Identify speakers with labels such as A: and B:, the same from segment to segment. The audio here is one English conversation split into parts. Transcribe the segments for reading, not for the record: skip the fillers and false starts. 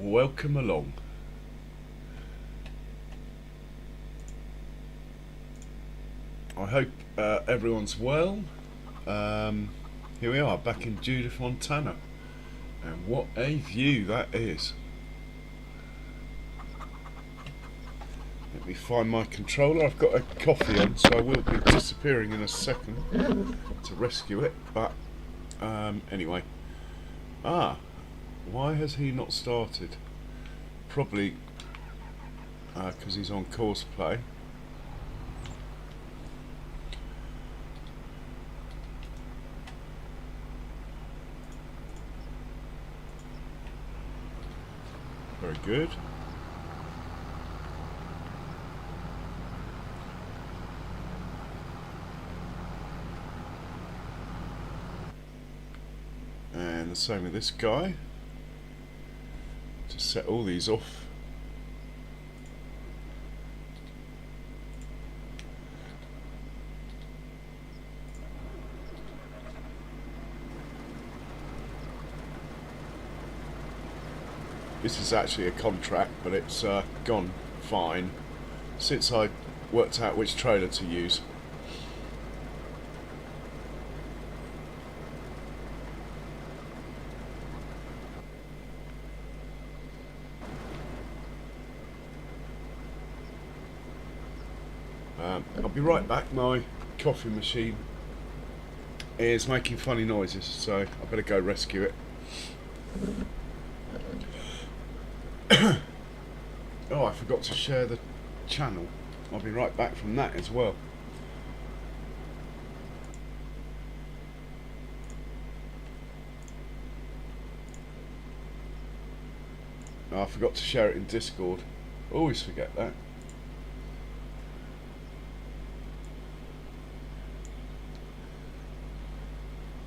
A: welcome along. I hope everyone's well. Here we are back in Judith Montana, and what a view that is. Let me find my controller. I've got a coffee on, so I will be disappearing in a second to rescue it, but anyway. Why has he not started? Probably because he's on course play. Very good. And the same with this guy. Just set all these off. This is actually a contract, but it's gone fine since I worked out which trailer to use. I'll be right back. My coffee machine is making funny noises, so I better go rescue it. Oh, I forgot to share the channel. I'll be right back from that as well. Oh, I forgot to share it in Discord. Always forget that.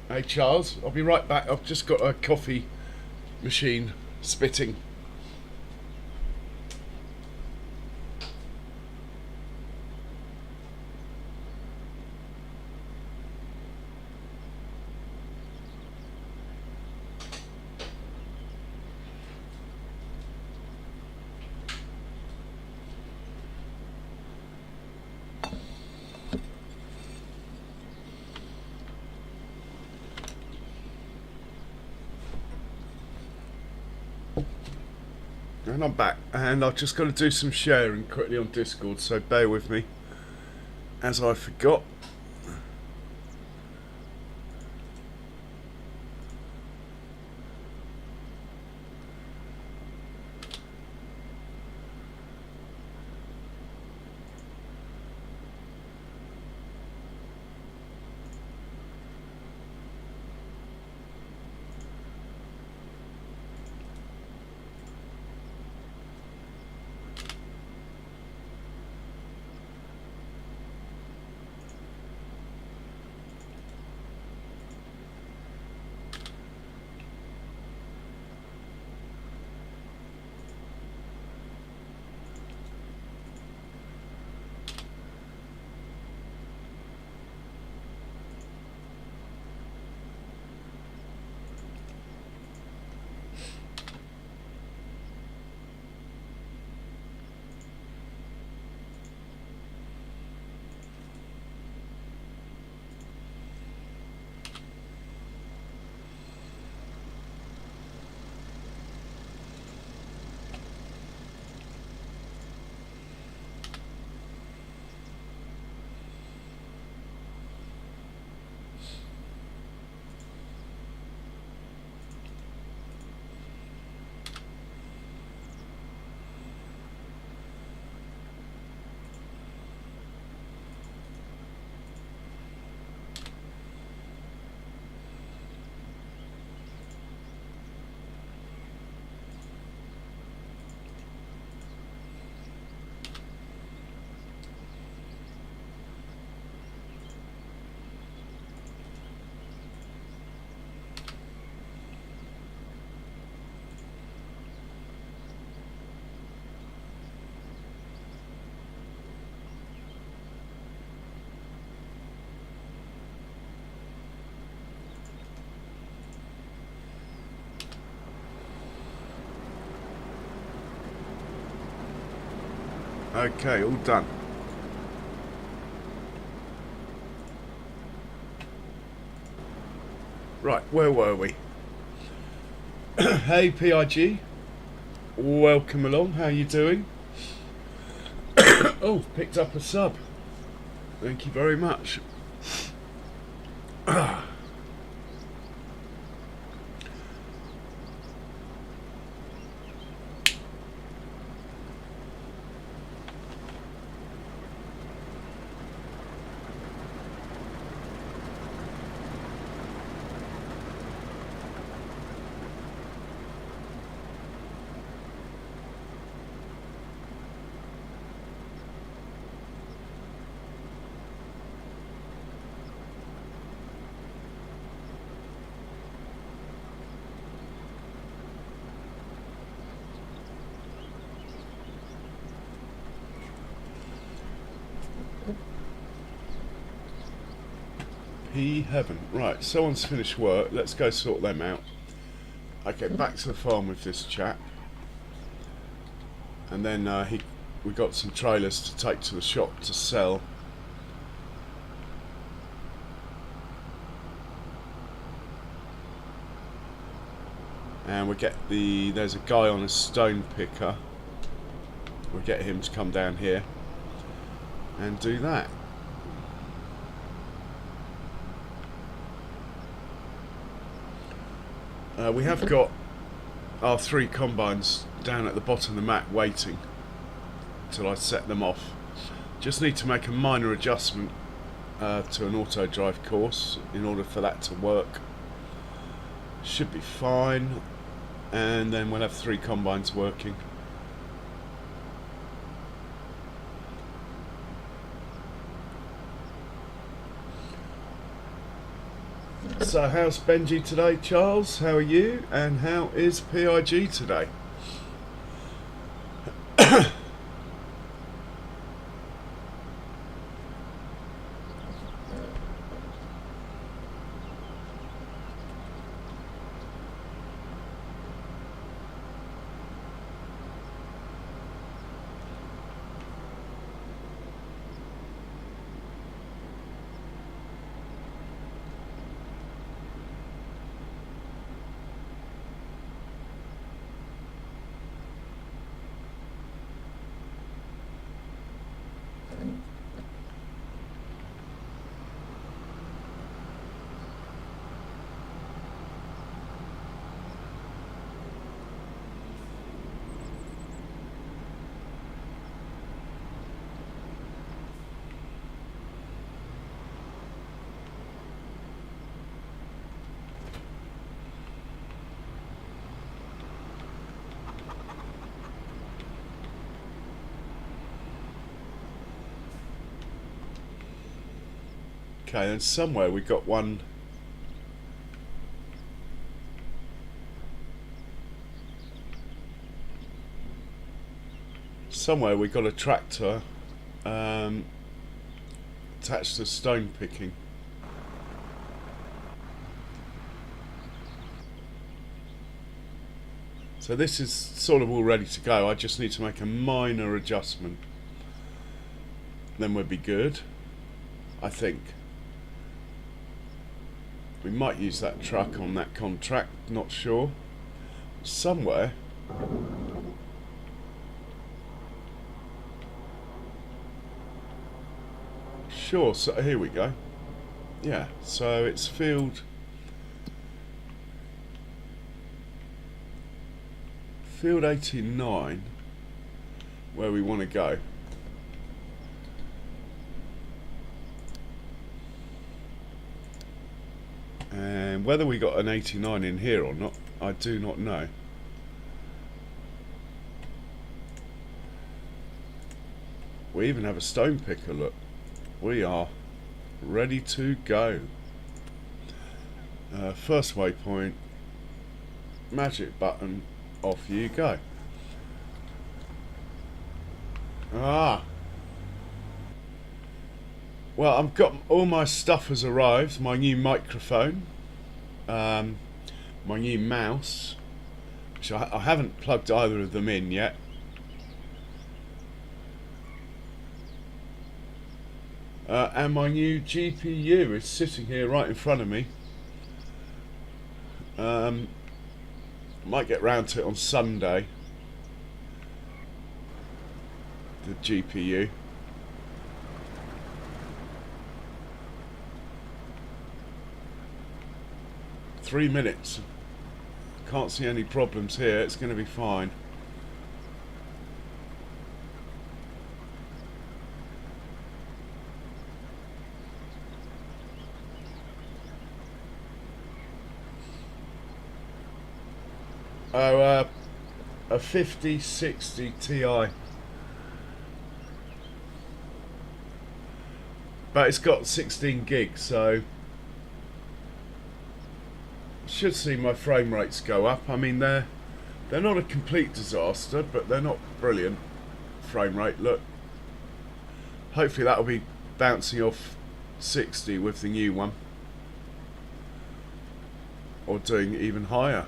A: Hey Charles, I'll be right back. I've just got a coffee machine spitting. And I'm back, and I've just got to do some sharing quickly on Discord, so bear with me as I forgot. Okay, all done. Right, where were we? Hey PIG, welcome along, how you doing? Oh, picked up a sub. Thank you very much. Heaven. Right, someone's finished work. Let's go sort them out. Okay, back to the farm with this chap. And then we got some trailers to take to the shop to sell. And there's a guy on a stone picker. We'll get him to come down here and do that. We have got our 3 combines down at the bottom of the map waiting till I set them off. Just need to make a minor adjustment to an auto drive course in order for that to work. Should be fine, and then we'll have 3 combines working. So how's Benji today, Charles? How are you? And how is PIG today? Okay, and somewhere we got one. Somewhere we got a tractor attached to stone picking. So this is sort of all ready to go. I just need to make a minor adjustment. Then we'll be good, I think. We might use that truck on that contract, not sure. Somewhere. Sure, so here we go. Yeah, so it's field 89 where we want to go. And whether we got an 89 in here or not, I do not know. We even have a stone picker, look. We are ready to go. First waypoint, magic button, off you go. Ah. Well, I've got all my stuff has arrived. My new microphone, my new mouse, which I haven't plugged either of them in yet. And my new GPU is sitting here right in front of me. Might get round to it on Sunday. The GPU. Three minutes. Can't see any problems here. It's going to be fine. Oh, a 5060 Ti. But it's got 16 gigs, so should see my frame rates go up. I mean, they're not a complete disaster, but they're not brilliant frame rate. Look, hopefully that'll be bouncing off 60 with the new one, or doing even higher.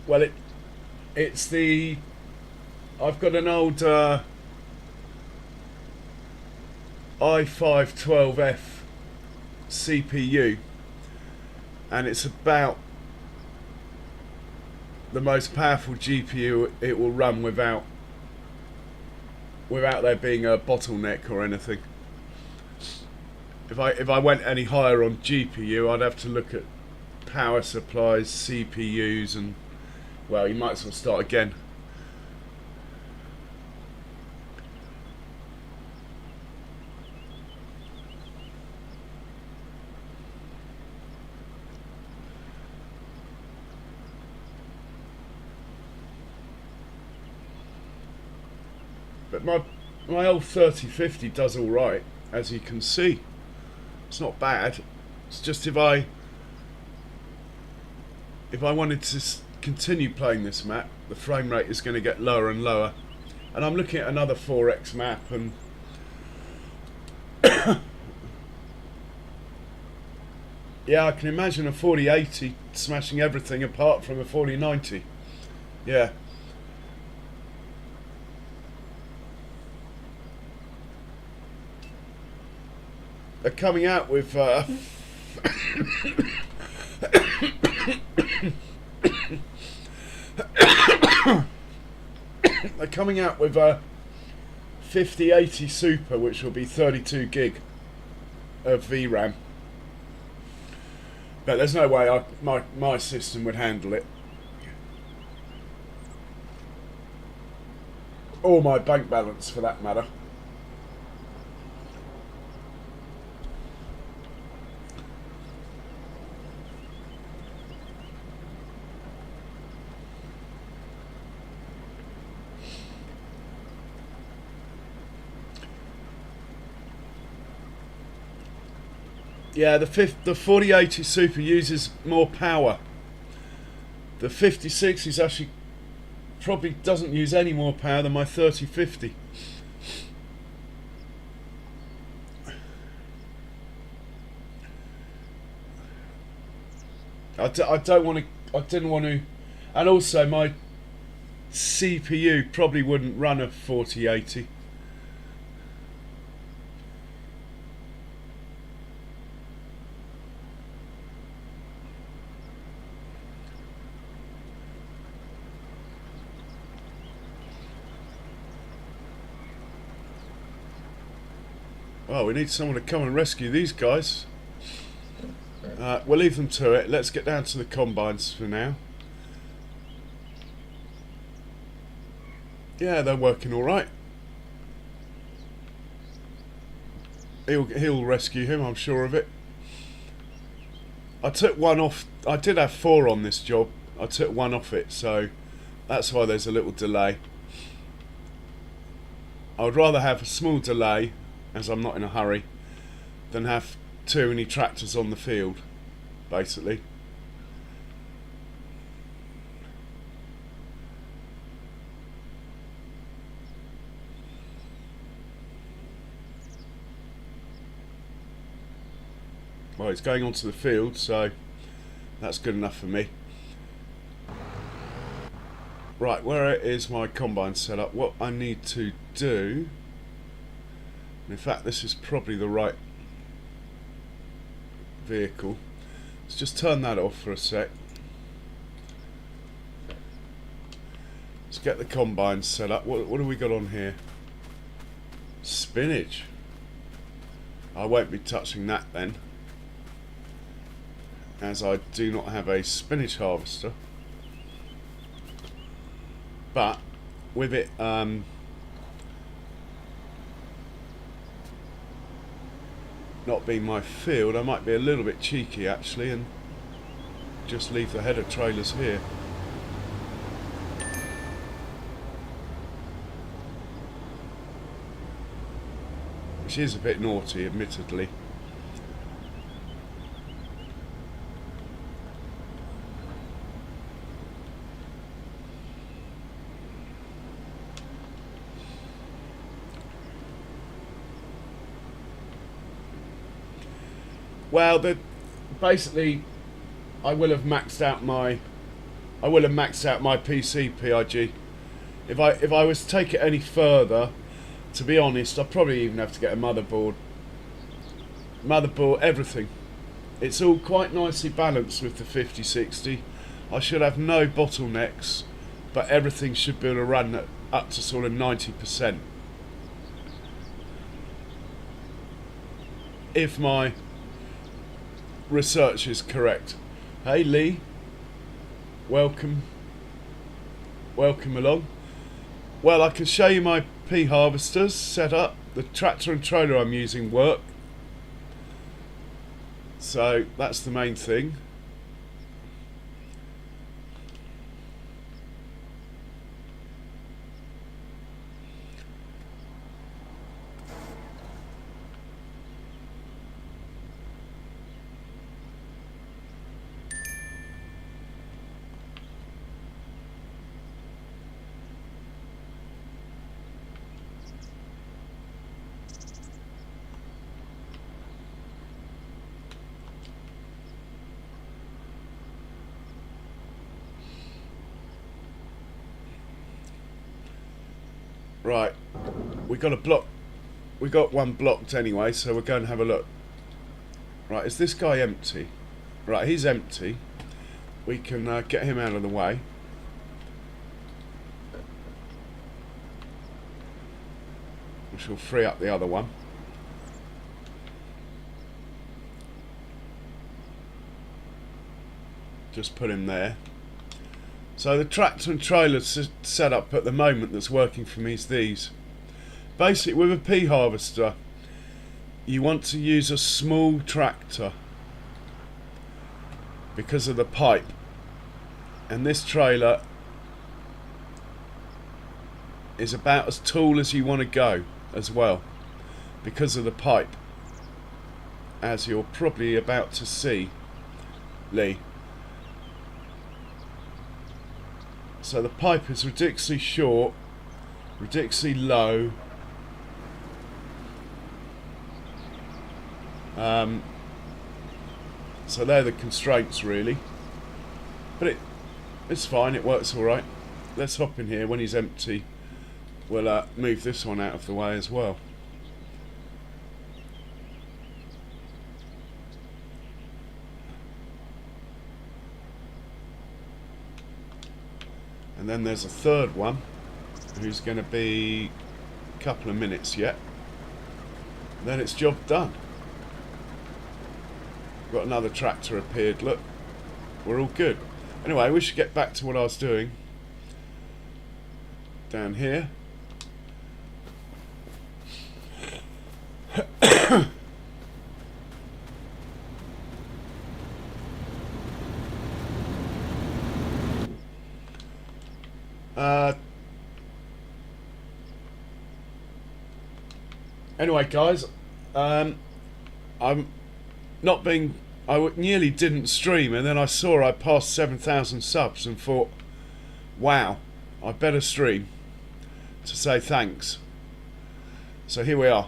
A: Well, it's the, I've got an old i5-12F CPU, and it's about the most powerful GPU it will run without there being a bottleneck or anything. If I went any higher on GPU, I'd have to look at power supplies, CPUs, and, well, you might as well start again. But my old 3050 does all right, as you can see. It's not bad. It's just if I wanted to continue playing this map, the frame rate is going to get lower and lower. And I'm looking at another 4X map, and yeah, I can imagine a 4080 smashing everything apart from a 4090. Yeah. They're coming out with they're coming out with a 5080 Super, which will be 32 gig of VRAM. But there's no way my system would handle it. Or my bank balance, for that matter. Yeah, the 4080 Super uses more power. The 5060 actually probably doesn't use any more power than my 3050. I didn't want to, and also my CPU probably wouldn't run a 4080. Oh, we need someone to come and rescue these guys. We'll leave them to it. Let's get down to the combines for now. Yeah, they're working all right. He'll rescue him, I'm sure of it. I took one off. I did have 4 on this job. I took one off it, so that's why there's a little delay. I would rather have a small delay, as I'm not in a hurry, than have too many tractors on the field, basically. Well, it's going onto the field, so that's good enough for me. Right, where is my combine set up? What I need to do, in fact this is probably the right vehicle. Let's just turn that off for a sec. Let's get the combine set up. What have we got on here? Spinach. I won't be touching that then, as I do not have a spinach harvester. But with it not being my field, I might be a little bit cheeky actually and just leave the header trailers here. Which is a bit naughty, admittedly. Well, basically, I will have maxed out my PC PIG. If I was to take it any further, to be honest, I'd probably even have to get a motherboard, everything. It's all quite nicely balanced with the 5060. I should have no bottlenecks, but everything should be able to run up to sort of 90%. If my research is correct. Hey Lee, welcome along. Well, I can show you my pea harvesters set up. The tractor and trailer I'm using work, so that's the main thing. Right, we got one blocked anyway, so we're going to have a look. Right, is this guy empty? Right, he's empty. We can get him out of the way. Which will free up the other one. Just put him there. So the tractor and trailer set up at the moment that's working for me is these. Basically, with a pea harvester, you want to use a small tractor because of the pipe. And this trailer is about as tall as you want to go as well, because of the pipe, as you're probably about to see, Lee. So the pipe is ridiculously short, ridiculously low. So they're the constraints really. But it's fine, it works alright. Let's hop in here. When he's empty, we'll move this one out of the way as well. And then there's a third one who's going to be a couple of minutes yet. And then it's job done. Got another tractor appeared, look. We're all good. Anyway, we should get back to what I was doing. Down here. Anyway, guys, I'm not being. Nearly didn't stream, and then I saw I passed 7,000 subs and thought, wow, I better stream to say thanks. So here we are.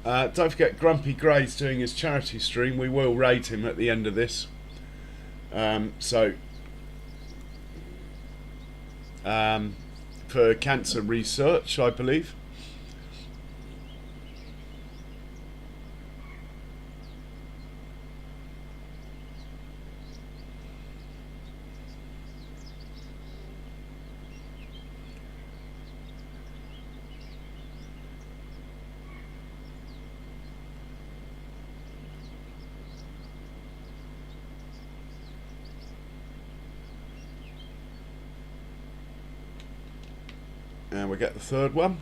A: Don't forget Grumpy Gray's doing his charity stream. We will raid him at the end of this. For cancer research, I believe. And we get the third one.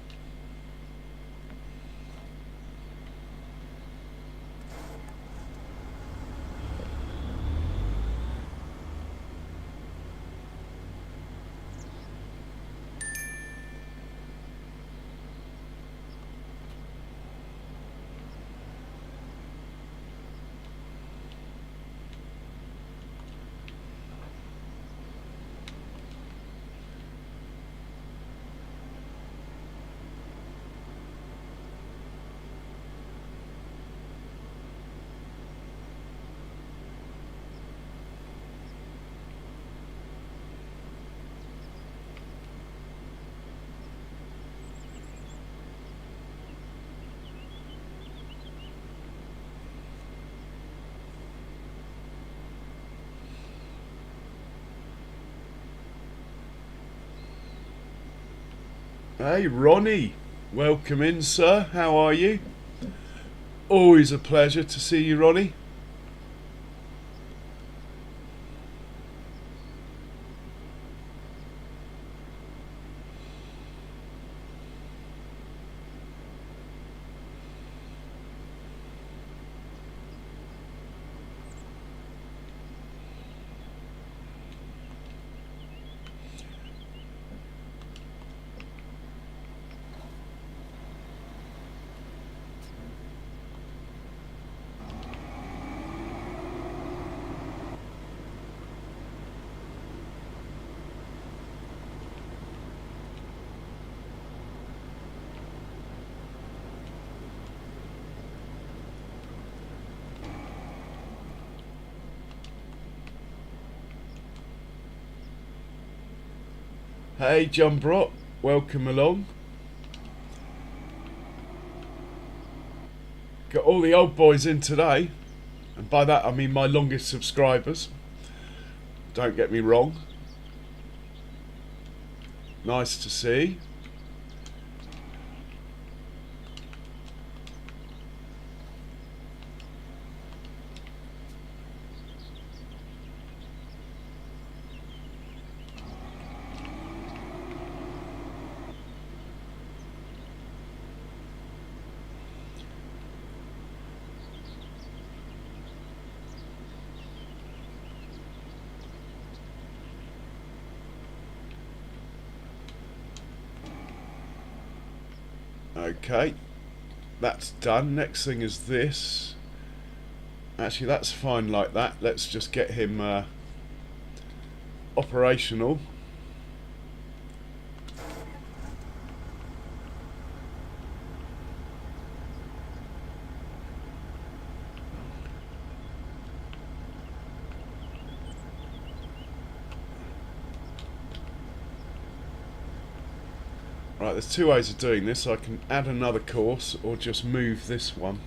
A: Hey Ronnie, welcome in sir, how are you? Always a pleasure to see you, Ronnie. Hey John Brock, welcome along. Got all the old boys in today, and by that I mean my longest subscribers. Don't get me wrong. Nice to see. Okay, that's done. Next thing is this. Actually, that's fine like that. Let's just get him operational. Right, there's two ways of doing this. I can add another course or just move this one.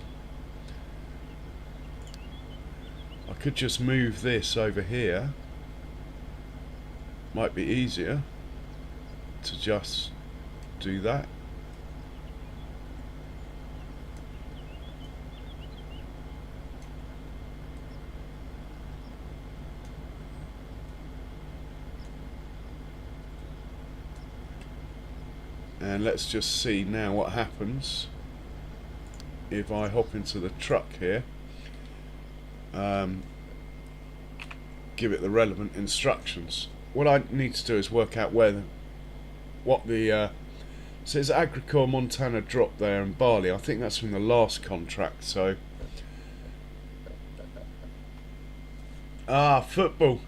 A: I could just move this over here. Might be easier to just do that. And let's just see now what happens if I hop into the truck here. Give it the relevant instructions. What I need to do is work out what the says Agricole Montana drop there and barley. I think that's from the last contract. So football.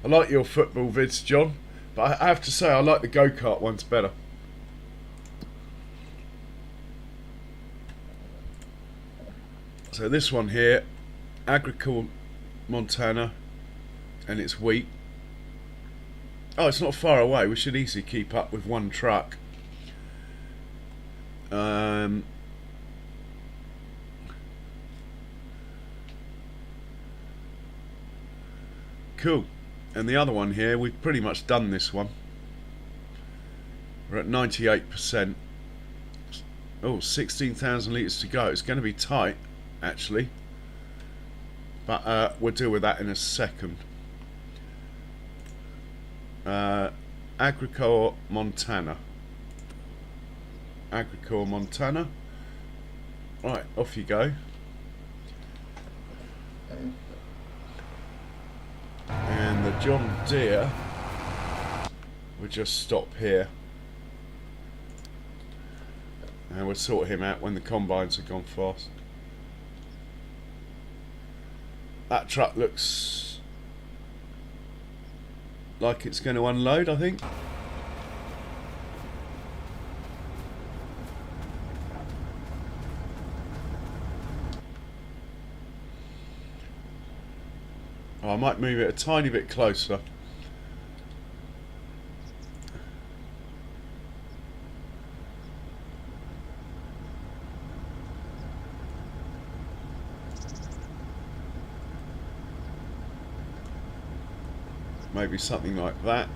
A: I like your football vids, John, but I have to say I like the go-kart ones better. So this one here, Judith Montana, and it's wheat. Oh, it's not far away. We should easily keep up with one truck. Cool. And the other one here, we've pretty much done this one. We're at 98%. Oh, 16,000 litres to go. It's going to be tight, actually. But we'll deal with that in a second. Judith Montana. Judith Montana. Right, off you go. And the John Deere will just stop here. And we'll sort him out when the combines have gone fast. That truck looks like it's going to unload, I think. Oh, I might move it a tiny bit closer. Maybe something like that.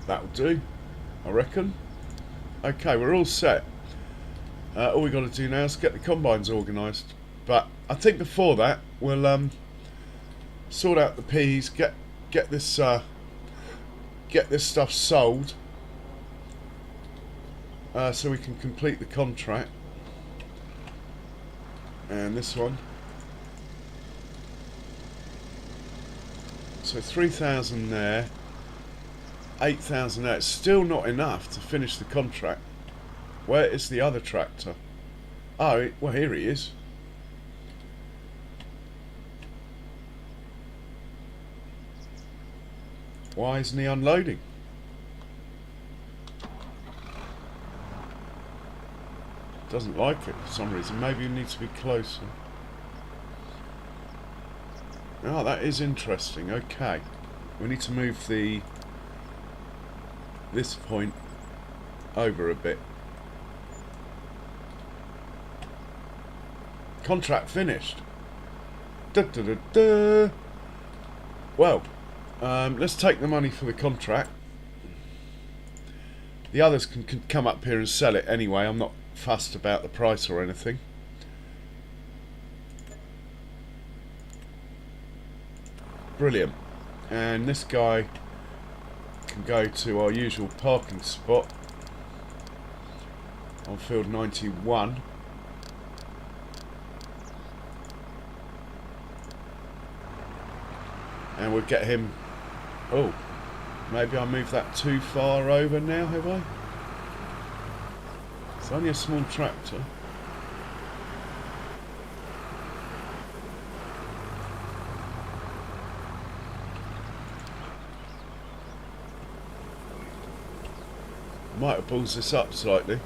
A: That'll do, I reckon. Okay, we're all set. All we've got to do now is get the combines organised. But I think before that, we'll sort out the peas, get this stuff sold, so we can complete the contract. And this one. So 3,000 there. 8,000 there. It's still not enough to finish the contract. Where is the other tractor? Oh, well, here he is. Why isn't he unloading? Doesn't like it for some reason. Maybe he needs to be closer. Oh, that is interesting. Okay. We need to move this point over a bit. Contract finished. Da, da, da, da. Well, let's take the money for the contract. The others can come up here and sell it anyway. I'm not fussed about the price or anything. Brilliant. And this guy can go to our usual parking spot on field 91. And we'll get him. Oh, maybe I moved that too far over now, have I? It's only a small tractor. Might have balls this up slightly.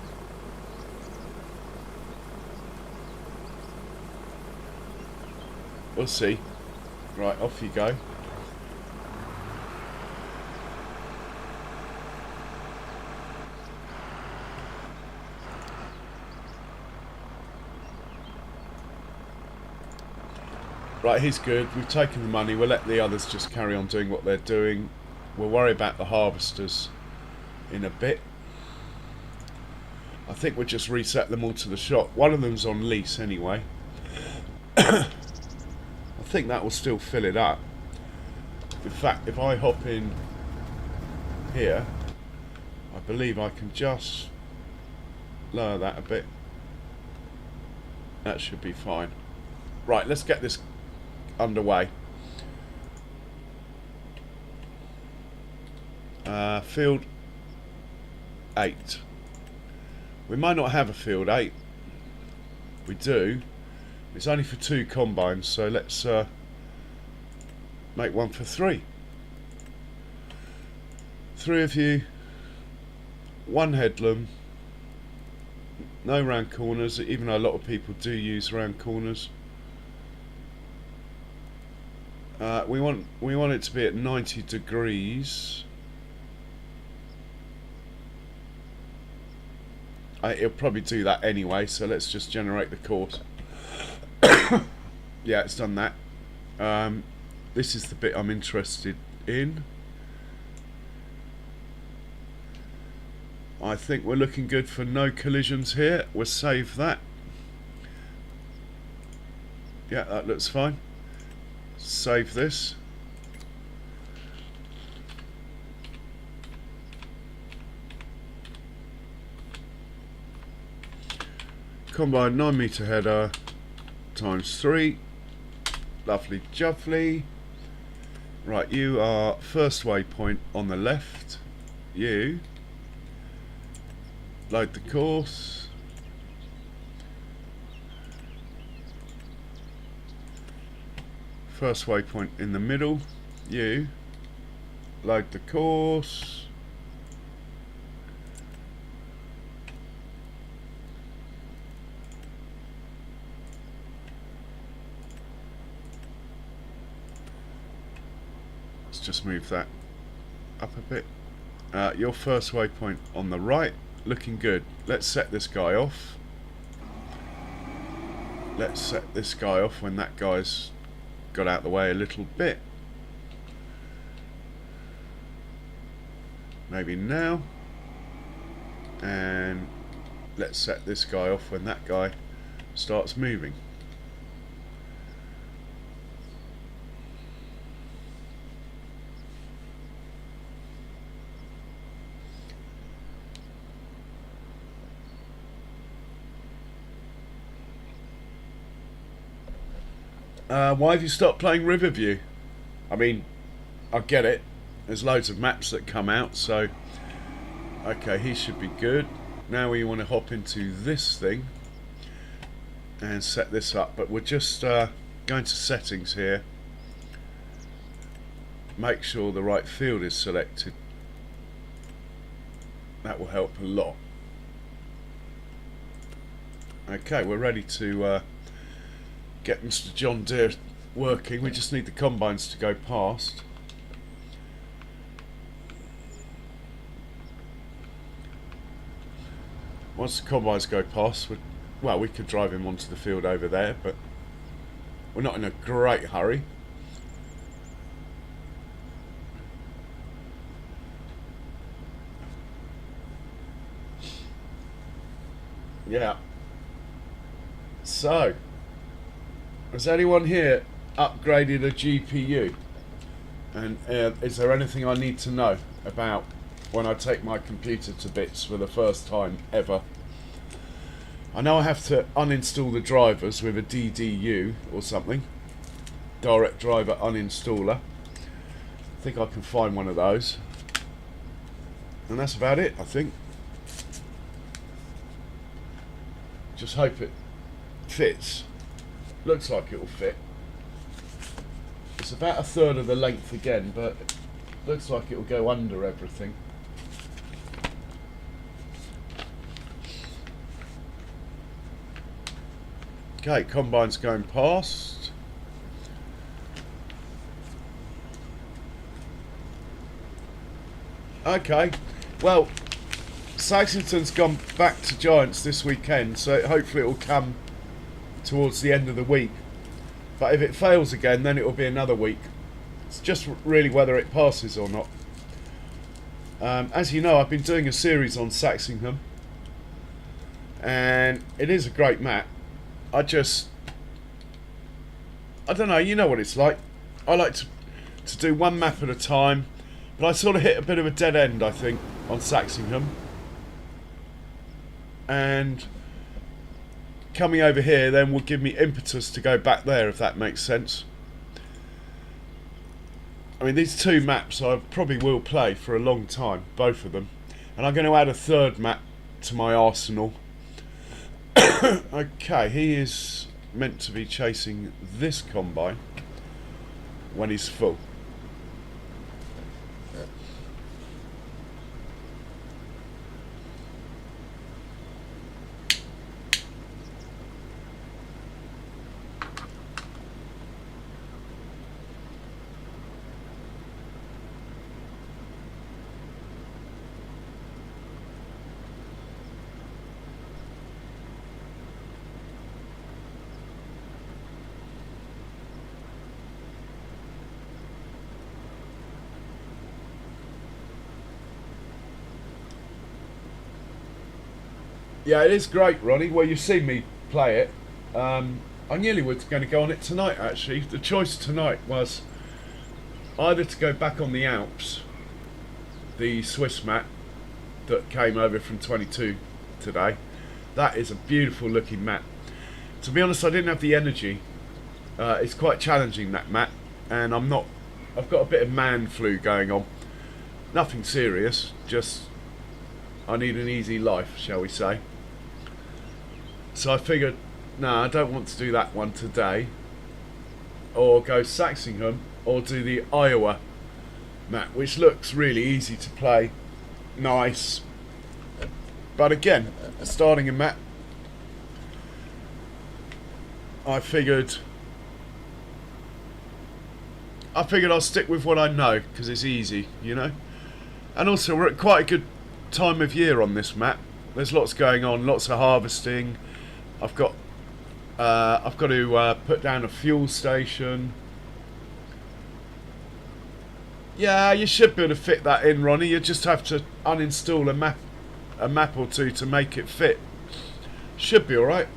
A: We'll see. Right, off you go. Right, he's good. We've taken the money. We'll let the others just carry on doing what they're doing. We'll worry about the harvesters in a bit. I think we'll just reset them all to the shop. One of them's on lease anyway. I think that will still fill it up. In fact, if I hop in here, I believe I can just lower that a bit. That should be fine. Right, let's get this underway. Field 8. We might not have a field 8. We do. It's only for 2 combines, so let's make one for 3. 3 of you, 1 headlam, no round corners, even though a lot of people do use round corners. We want it to be at 90 degrees. It'll probably do that anyway, so let's just generate the course. Yeah, it's done that. This is the bit I'm interested in. I think we're looking good for no collisions here. We'll save that. Yeah, that looks fine. Save this. Combine 9-meter header times 3. Lovely jubbly. Right, you are first waypoint on the left. You load the course. First waypoint in the middle. You load the course. Let's just move that up a bit. Your first waypoint on the right. Looking good. Let's set this guy off. Let's set this guy off when that guy's got out the way a little bit. Maybe now. And let's set this guy off when that guy starts moving. Why have you stopped playing Riverview? I mean, I get it. There's loads of maps that come out, so... Okay, he should be good. Now we want to hop into this thing and set this up, but we're just going to settings here. Make sure the right field is selected. That will help a lot. Okay, we're ready to get Mr. John Deere working. We just need the combines to go past. Once the combines go past, well, we could drive him onto the field over there, but we're not in a great hurry. Yeah. So, has anyone here upgraded a GPU? And is there anything I need to know about when I take my computer to bits for the first time ever? I know I have to uninstall the drivers with a DDU or something. Direct driver uninstaller. I think I can find one of those. And that's about it, I think. Just hope it fits. Looks like it will fit. It's about 1/3 of the length again, but it looks like it will go under everything. Okay, combine's going past. Okay, well, Saxington's gone back to Giants this weekend, so hopefully it will come towards the end of the week. But if it fails again, then it will be another week. It's just really whether it passes or not. As you know, I've been doing a series on Saxingham, and it is a great map. I don't know, you know what it's like. I like to do one map at a time, but I sort of hit a bit of a dead end, I think, on Saxingham. And coming over here then will give me impetus to go back there, if that makes sense. I mean, these two maps I probably will play for a long time, both of them. And I'm going to add a third map to my arsenal. Okay, he is meant to be chasing this combine when he's full. Yeah, it is great, Ronnie. Well, you've seen me play it. I nearly was going to go on it tonight, actually. The choice tonight was either to go back on the Alps, the Swiss mat that came over from 22 today. That is a beautiful looking mat. To be honest, I didn't have the energy. It's quite challenging, that mat, and I've got a bit of man flu going on. Nothing serious, just I need an easy life, shall we say. So I figured, no, I don't want to do that one today, or go Saxingham, or do the Iowa mat, which looks really easy to play, nice. But again, starting a mat, I figured I'll stick with what I know, because it's easy, you know. And also, we're at quite a good time of year on this mat. There's lots going on, lots of harvesting. I've got to put down a fuel station. Yeah, you should be able to fit that in, Ronnie. You just have to uninstall a map or two to make it fit. Should be all right.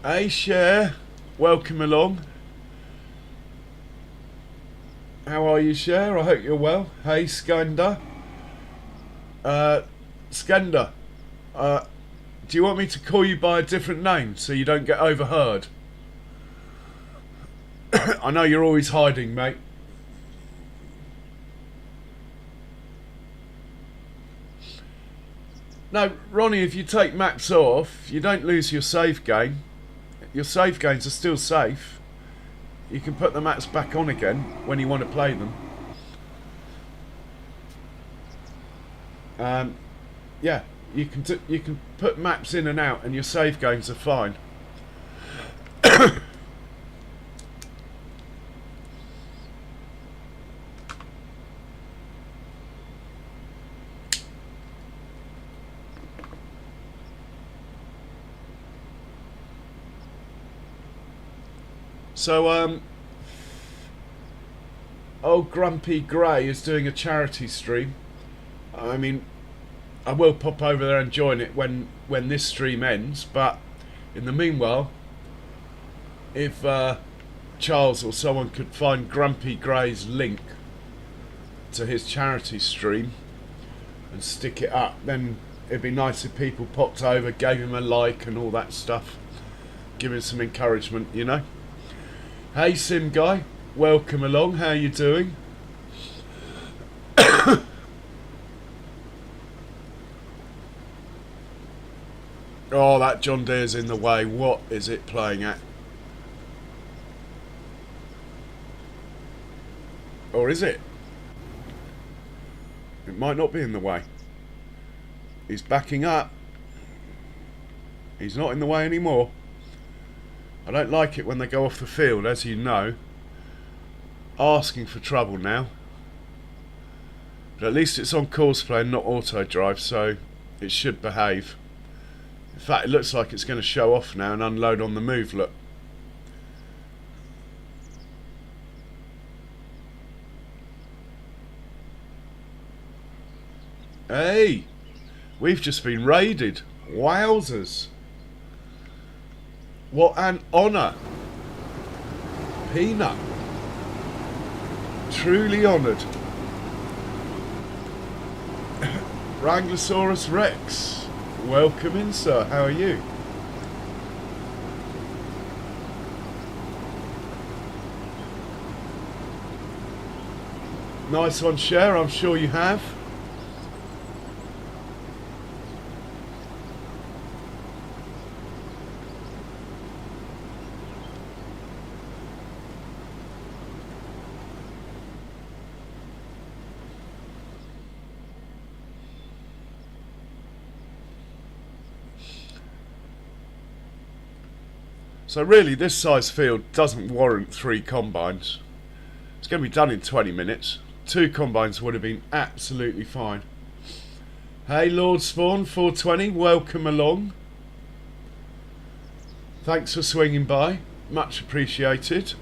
A: Hey, Cher, welcome along. How are you, Cher? I hope you're well. Hey, Skanda. Skanda, do you want me to call you by a different name so you don't get overheard? I know you're always hiding, mate. No, Ronnie, if you take maps off, you don't lose your save game. Your save games are still safe. You can put the maps back on again when you want to play them. Yeah, you can put maps in and out, and your save games are fine. So, old Grumpy Grey is doing a charity stream. I mean, I will pop over there and join it when this stream ends, but in the meanwhile, if Charles or someone could find Grumpy Grey's link to his charity stream and stick it up, then it'd be nice if people popped over, gave him a like and all that stuff, give him some encouragement, you know. Hey, Sim Guy, welcome along. How you doing? Oh, that John Deere's in the way. What is it playing at? Or is it? It might not be in the way. He's backing up. He's not in the way anymore. I don't like it when they go off the field, as you know. Asking for trouble now. But at least it's on course play and not auto drive, so it should behave. In fact, it looks like it's going to show off now and unload on the move, look. Hey! We've just been raided. Wowzers! What an honour. Peanut. Truly honoured. Wranglosaurus Rex. Welcome in, sir. How are you? Nice one, Cher. I'm sure you have. So really, this size field doesn't warrant 3 combines. It's going to be done in 20 minutes. 2 combines would have been absolutely fine. Hey, Lord Spawn 420, welcome along. Thanks for swinging by. Much appreciated.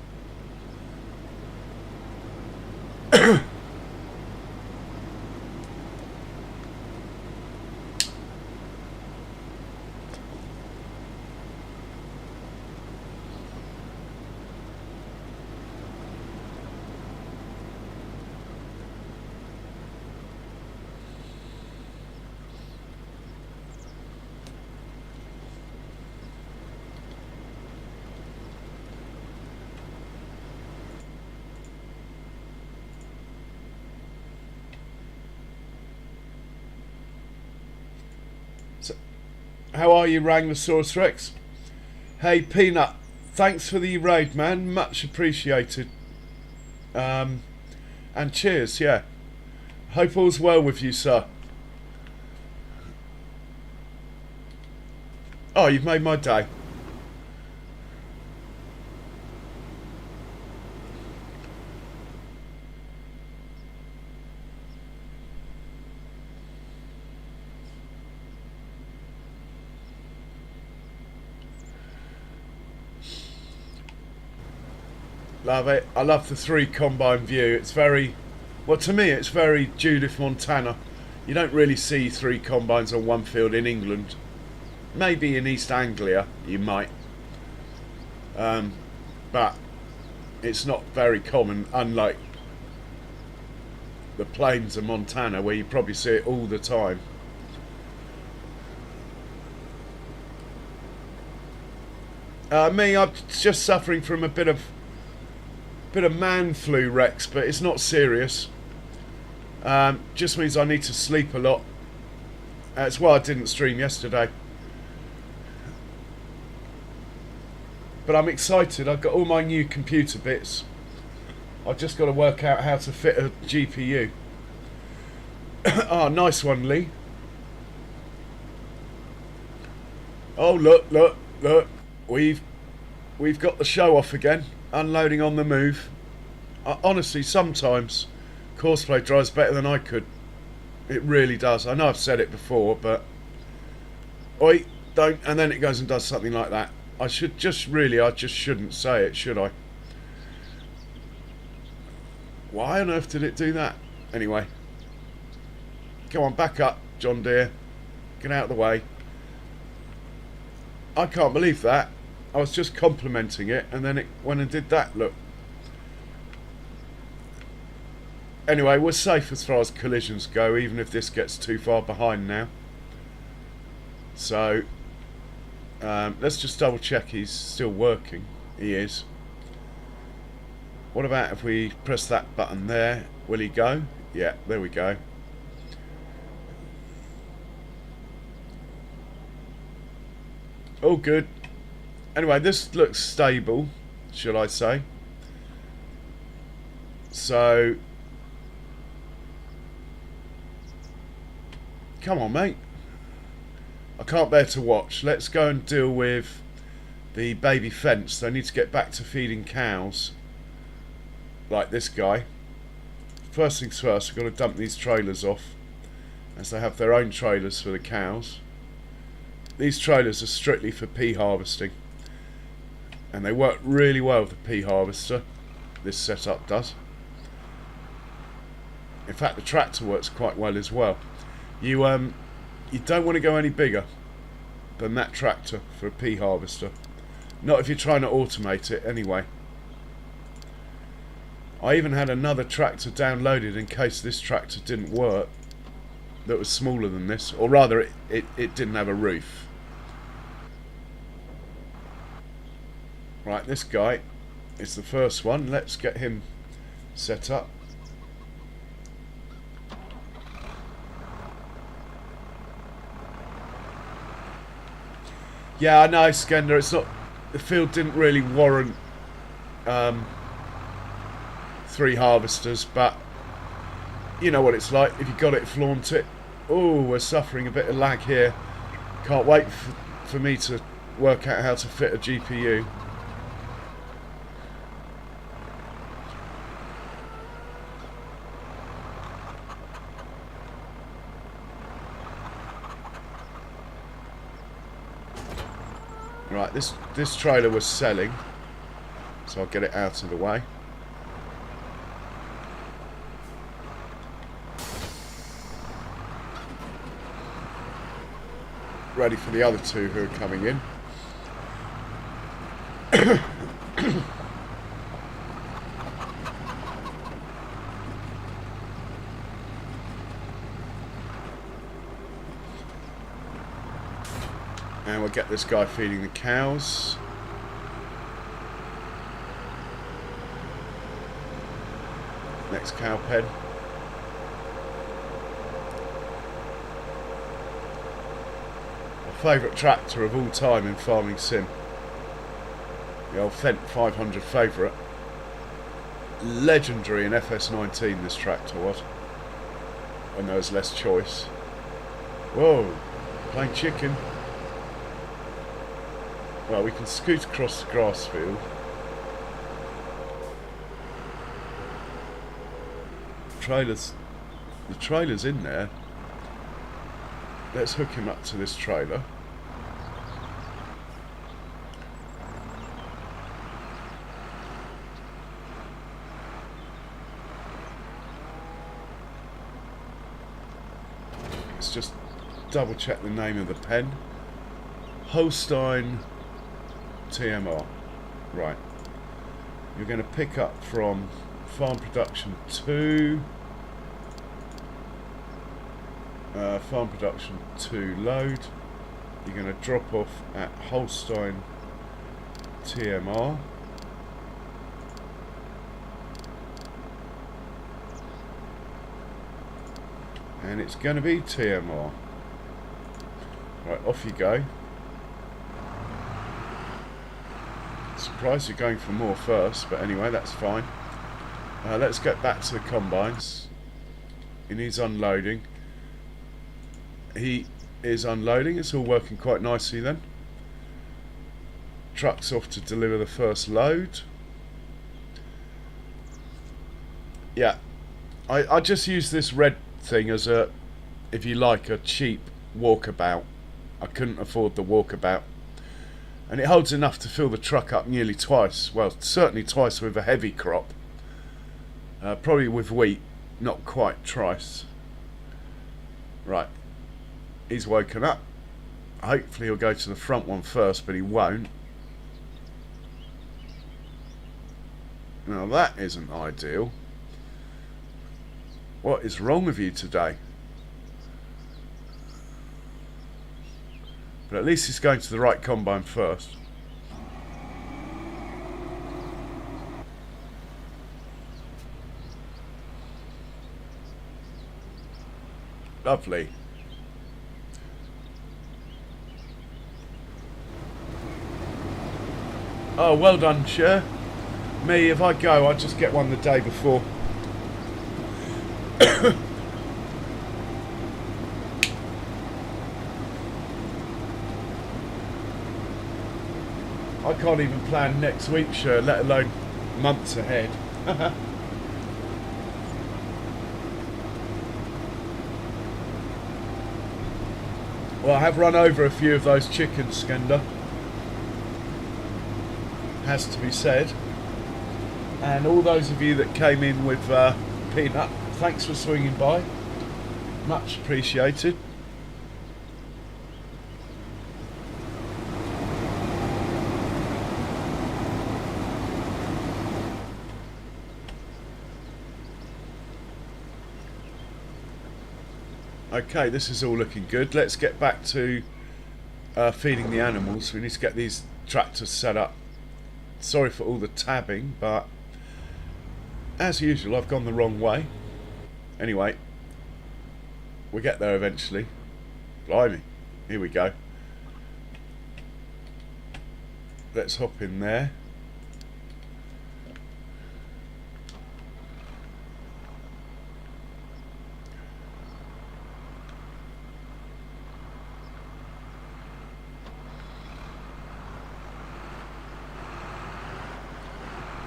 A: So, how are you, Wranglosaurus Rex? Hey, Peanut, thanks for the raid, man. Much appreciated. And cheers, yeah. Hope all's well with you, sir. Oh, you've made my day. Love it. I love the 3 combine view. It's very, well, to me it's very Judith Montana. You don't really see 3 combines on one field in England. Maybe in East Anglia you might, but it's not very common, unlike the plains of Montana where you probably see it all the time. Me, I'm just suffering from a bit of man flu, Rex, but it's not serious. Just means I need to sleep a lot. That's why I didn't stream yesterday. But I'm excited. I've got all my new computer bits. I've just got to work out how to fit a GPU. Oh, nice one, Lee. Oh, look. We've got the show off again. Unloading on the move. Honestly, sometimes Courseplay drives better than I could. It really does. I know I've said it before, but oi, don't. And then it goes and does something like that. I just shouldn't say it, should I? Why on earth did it do that? Anyway, come on, back up, John Deere. Get out of the way. I can't believe that. I was just complimenting it, and then it went and did that. Look. Anyway, we're safe as far as collisions go, even if this gets too far behind now. So, let's just double check he's still working. He is. What about if we press that button there? Will he go? Yeah, there we go. All good. Anyway, this looks stable, shall I say. So, come on, mate. I can't bear to watch. Let's go and deal with the baby fence. They need to get back to feeding cows. Like this guy. First things first, we've got to dump these trailers off, as they have their own trailers for the cows. These trailers are strictly for pea harvesting, and they work really well with the pea harvester. This setup does. In fact, the tractor works quite well as well. You don't want to go any bigger than that tractor for a pea harvester. Not if you're trying to automate it anyway. I even had another tractor downloaded in case this tractor didn't work, that was smaller than this, or rather it didn't have a roof. Right, this guy is the first one. Let's get him set up. Yeah, I know, Skender, it's not, the field didn't really warrant 3 harvesters, but you know what it's like. If you got it, flaunt it. Oh, we're suffering a bit of lag here. Can't wait for me to work out how to fit a GPU. Right, this trailer was selling, so I'll get it out of the way. Ready for the other 2 who are coming in. And we'll get this guy feeding the cows. Next cow pen. favourite tractor of all time in Farming Sim. The old Fendt 500 favourite. Legendary in FS19 this tractor was. When there was less choice. Whoa, playing chicken. Well, we can scoot across the grass field. The trailer's in there. Let's hook him up to this trailer. Let's just double check the name of the pen. Holstein TMR. Right. You're going to pick up from Farm Production 2. Farm Production 2 load. You're going to drop off at Holstein TMR. And it's going to be TMR. Right, off you go. Surprised you're going for more first, but anyway, that's fine. Let's get back to the combines. He needs unloading. He is unloading. It's all working quite nicely then. Truck's off to deliver the first load. Yeah, I just use this red thing as a, if you like, a cheap walkabout. I couldn't afford the walkabout. And it holds enough to fill the truck up nearly twice. Well, certainly twice with a heavy crop. Probably with wheat, not quite twice. Right. He's woken up. Hopefully he'll go to the front one first, but he won't. Now that isn't ideal. What is wrong with you today? But at least he's going to the right combine first. Lovely. Oh, well done, Cher. Me, if I go, I just get one the day before. I can't even plan next week, Cher, let alone months ahead. Well, I have run over a few of those chickens, Skender. Has to be said. And all those of you that came in with peanut, thanks for swinging by. Much appreciated. Okay, this is all looking good. Let's get back to feeding the animals. We need to get these tractors set up. Sorry for all the tabbing, but as usual, I've gone the wrong way. Anyway, we'll get there eventually. Blimey, here we go. Let's hop in there.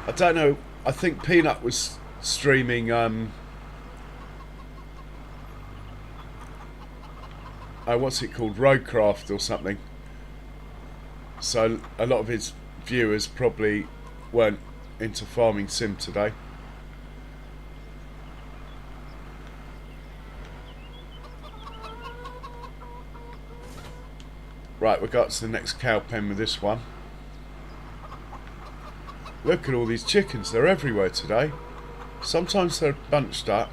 A: I don't know, I think Peanut was streaming what's it called, Roadcraft or something, so a lot of his viewers probably weren't into Farming Sim today. Right, we've got to the next cow pen with this one. Look at all these chickens, they're everywhere today. Sometimes they're bunched up.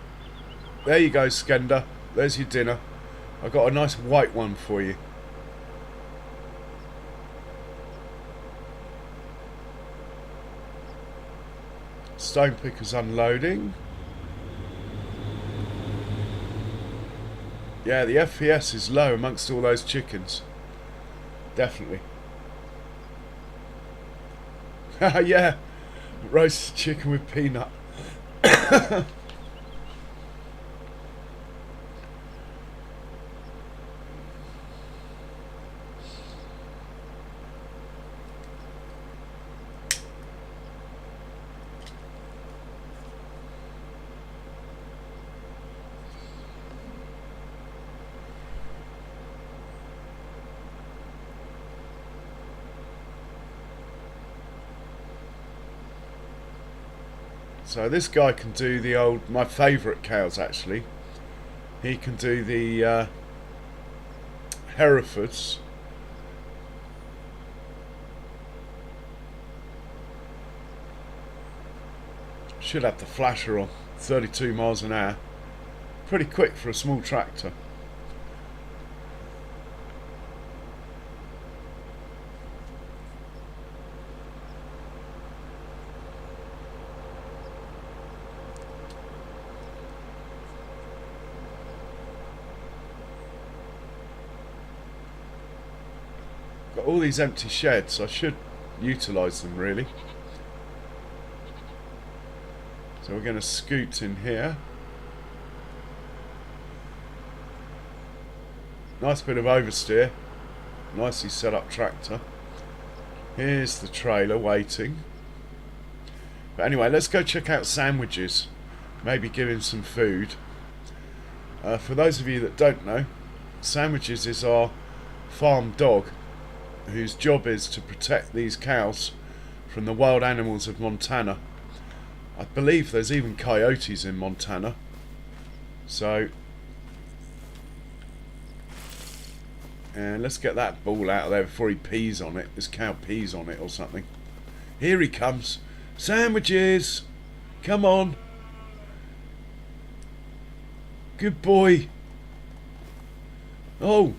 A: There you go, Skender. There's your dinner. I've got a nice white one for you. Stone picker's unloading. Yeah, the FPS is low amongst all those chickens. definitely. Yeah, roasted chicken with peanut. So this guy can do the old, my favourite cows actually. He can do the Herefords. Should have the flasher on, 32 miles an hour. Pretty quick for a small tractor. Got all these empty sheds, I should utilise them really. So we're going to scoot in here. Nice bit of oversteer. Nicely set up tractor. Here's the trailer waiting. But anyway, let's go check out sandwiches. Maybe give him some food. For those of you that don't know, Sandwiches is our farm dog whose job is to protect these cows from the wild animals of Montana. I believe there's even coyotes in Montana. So, and let's get that ball out of there before he pees on it. This cow pees on it or something. Here he comes. Sandwiches! Come on. Good boy. Oh.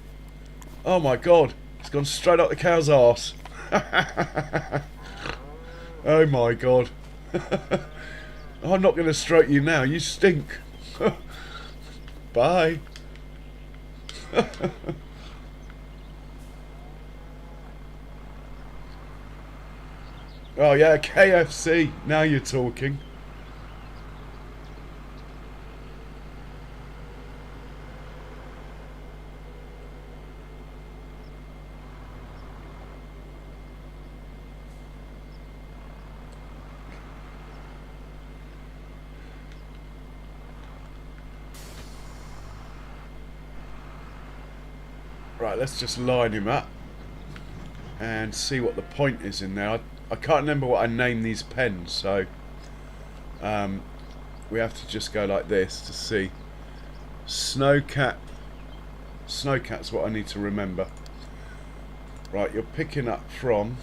A: Oh my God. It's gone straight up the cow's arse. Oh my God. I'm not going to stroke you now. You stink. Bye. Oh yeah, KFC. Now you're talking. Right, let's just line him up and see what the point is in there. I can't remember what I named these pens, so we have to just go like this to see. Snowcat. Snowcat's what I need to remember. Right, you're picking up from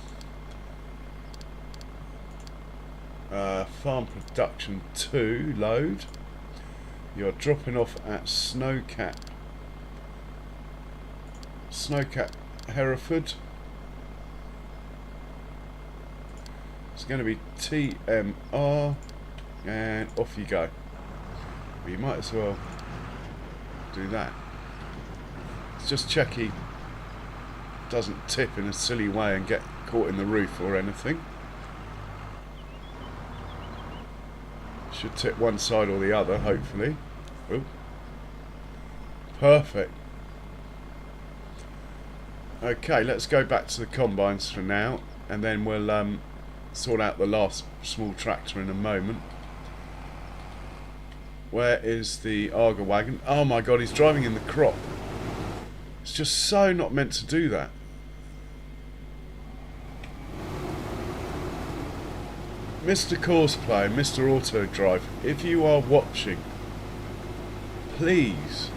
A: Farm Production 2 load. You're dropping off at Snowcat Hereford. It's going to be TMR, and off you go. But you might as well do that. Let's just check he doesn't tip in a silly way and get caught in the roof or anything. Should tip one side or the other, hopefully. Ooh. Perfect. Okay, let's go back to the combines for now, and then we'll sort out the last small tractor in a moment. Where is the Arga wagon? Oh my God, he's driving in the crop. It's just so not meant to do that. Mr. Courseplay, Mr. Auto Drive, if you are watching, please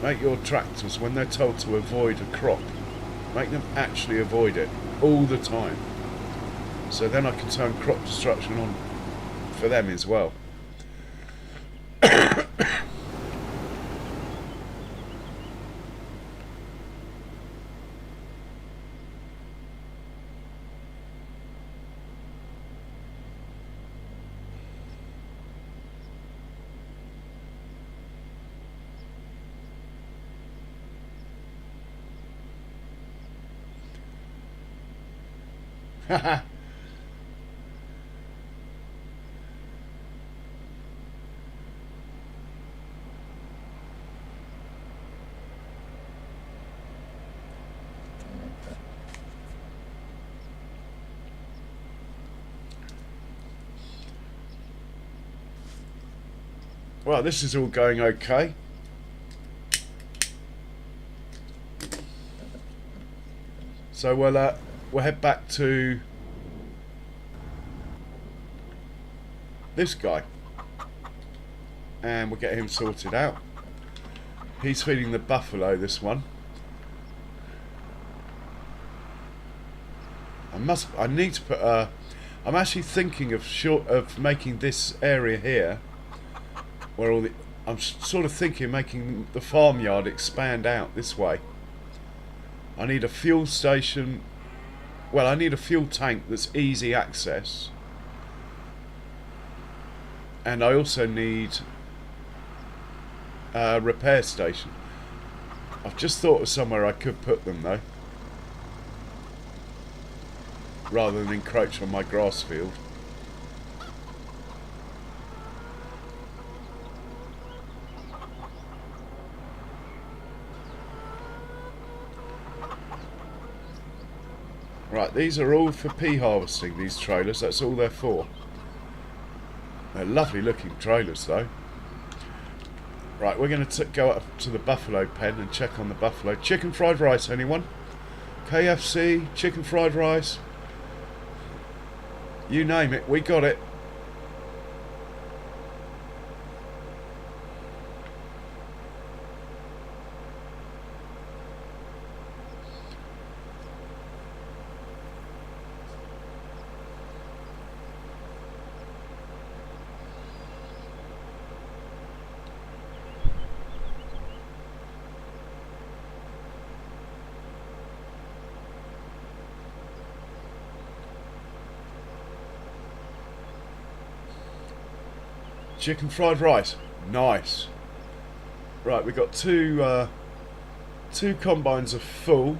A: make your tractors, when they're told to avoid a crop, make them actually avoid it all the time. So then I can turn crop destruction on for them as well. Well, this is all going okay. So we'll head back to this guy and we'll get him sorted out. He's feeding the buffalo, this one. I need to put I'm actually thinking of making this area here where I'm sort of thinking making the farmyard expand out this way. I need a fuel station. Well, I need a fuel tank that's easy access. And I also need a repair station. I've just thought of somewhere I could put them though, rather than encroach on my grass field. Right, these are all for pea harvesting, these trailers, that's all they're for. They're lovely looking trailers though. Right, we're going to go up to the buffalo pen and check on the buffalo. Chicken fried rice, anyone? KFC, chicken fried rice. You name it, we got it. Chicken fried rice, nice. Right, we got two combines are full,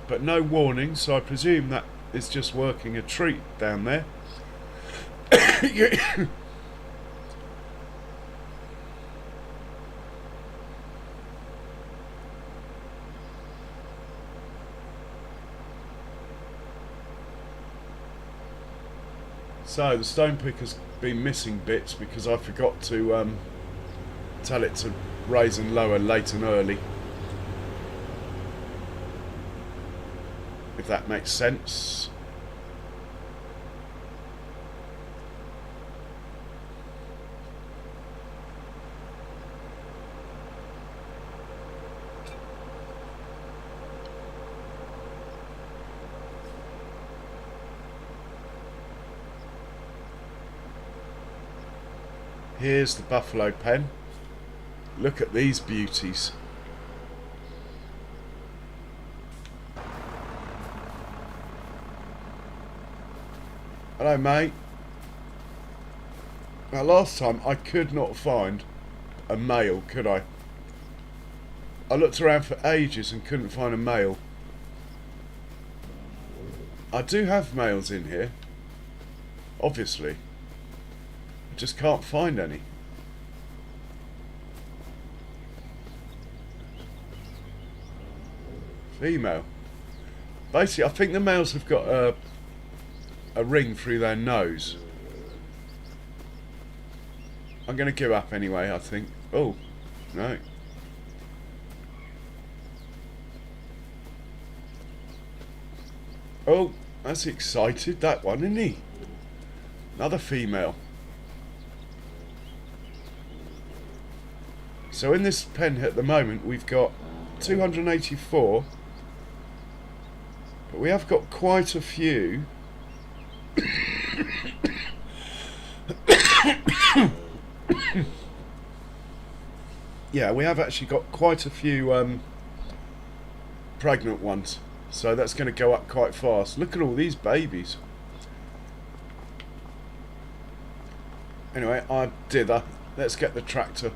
A: but no warning, so I presume that is just working a treat down there. So the stone picker's been missing bits because I forgot to tell it to raise and lower late and early, if that makes sense. Here's the buffalo pen. Look at these beauties. Hello, mate. Now, last time I could not find a male, could I? I looked around for ages and couldn't find a male. I do have males in here, obviously. I just can't find any. Female. Basically, I think the males have got a ring through their nose. I'm going to give up anyway, I think. Oh, no. Oh, that's excited, that one, isn't he? Another female. So in this pen at the moment we've got 284, but we have got quite a few. Yeah, we have actually got quite a few pregnant ones, so that's going to go up quite fast. Look at all these babies. Anyway, I dither. Let's get the tractor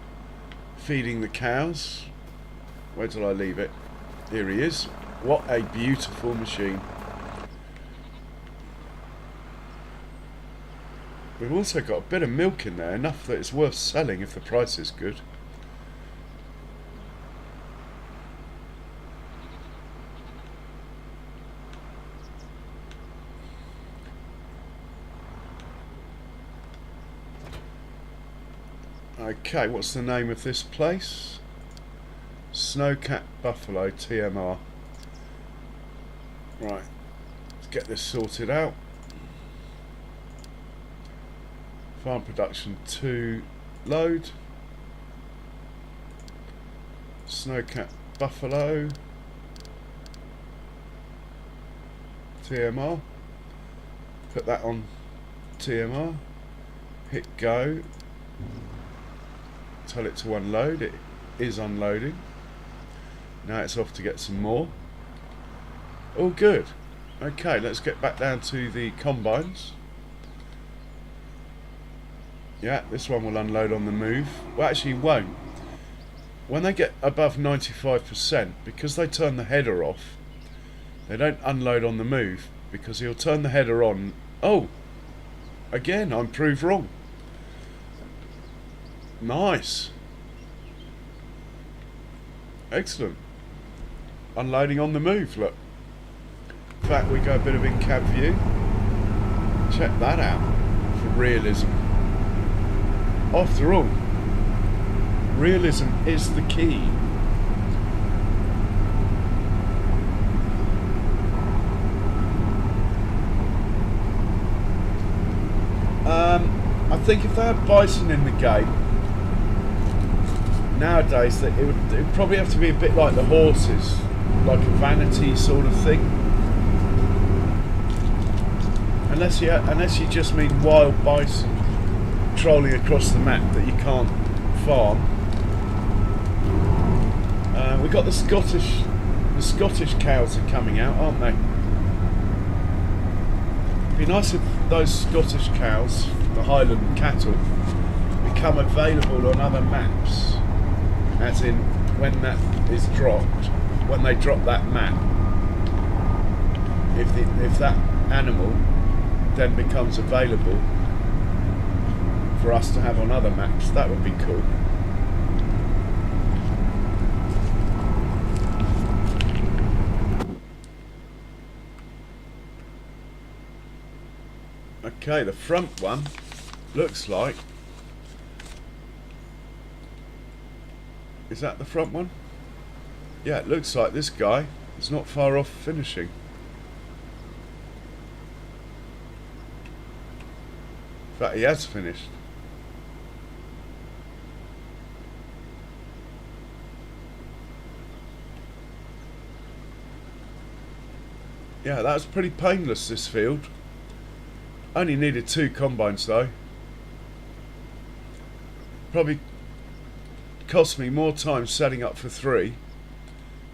A: feeding the cows. Where did I leave it? Here he is. What a beautiful machine. We've also got a bit of milk in there, enough that it's worth selling if the price is good. Okay, what's the name of this place? Snowcat Buffalo, TMR. Right, let's get this sorted out. Farm production 2 load. Snowcat Buffalo, TMR. Put that on TMR. Hit go. Tell it to unload. It is unloading. Now it's off to get some more. All good. Okay, let's get back down to the combines. Yeah, this one will unload on the move. Well, actually won't. When they get above 95%, because they turn the header off, they don't unload on the move, because he'll turn the header on. Oh, again, I'm proved wrong. Nice. Excellent. Unloading on the move, look. In fact, we go a bit of in-cab view. Check that out for realism. After all, realism is the key. I think if they had bison in the game nowadays, that it would probably have to be a bit like the horses, like a vanity sort of thing. Unless you just mean wild bison trolling across the map that you can't farm. We've got the Scottish cows are coming out, aren't they? It'd be nice if those Scottish cows, the Highland cattle, become available on other maps. As in, when that is dropped, when they drop that map, if that animal then becomes available for us to have on other maps, that would be cool. Okay, the front one looks like... Is that the front one? Yeah, it looks like this guy is not far off finishing. In fact, he has finished. Yeah, that was pretty painless, this field. Only needed 2 combines though. Probably cost me more time setting up for 3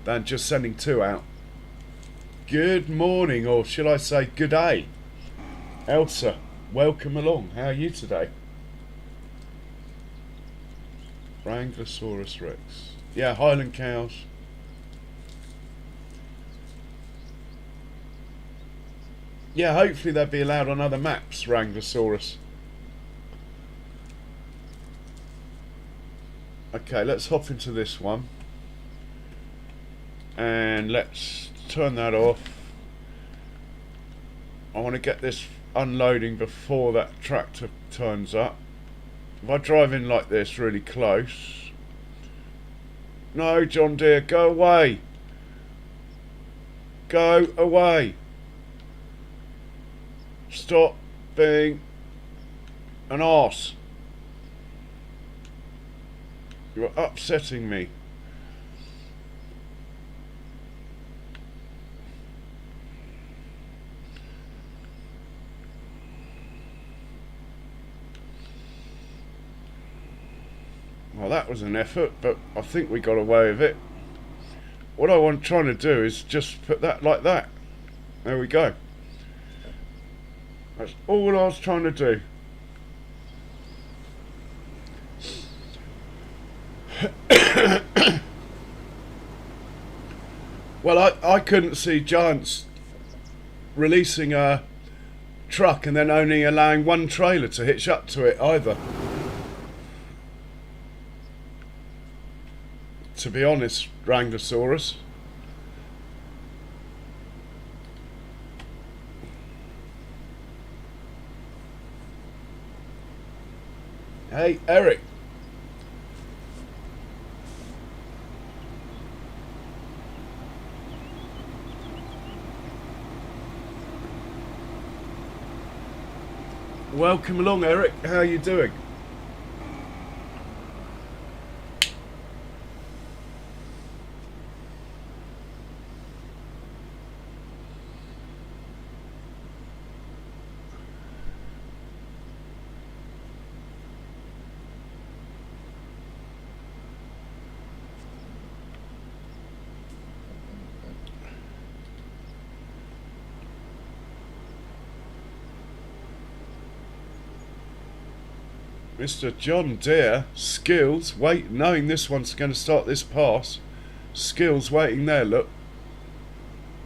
A: than just sending 2 out. Good morning, or should I say good day. Elsa, welcome along. How are you today? Wranglosaurus Rex. Yeah, Highland cows. Yeah, hopefully they'll be allowed on other maps, Wranglosaurus. Okay, let's hop into this one. And let's turn that off. I want to get this unloading before that tractor turns up. If I drive in like this really close... No, John Deere, go away! Go away! Stop being an arse. You're upsetting me. Well, that was an effort, but I think we got away with it. What I want trying to do is just put that like that. There we go. That's all I was trying to do. Well, I couldn't see Giants releasing a truck and then only allowing one trailer to hitch up to it either. To be honest, Wranglosaurus. Hey, Eric. Welcome along, Eric. How are you doing? Mr. John Deere, skills, wait, knowing this one's going to start this pass. Skills waiting there, look.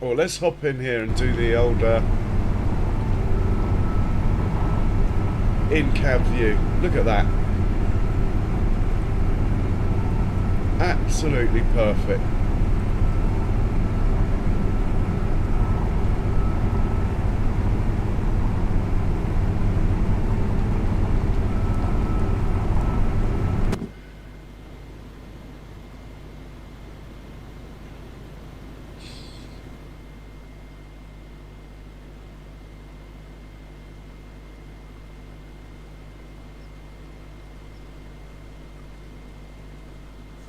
A: Oh, let's hop in here and do the old in-cab view. Look at that. Absolutely perfect.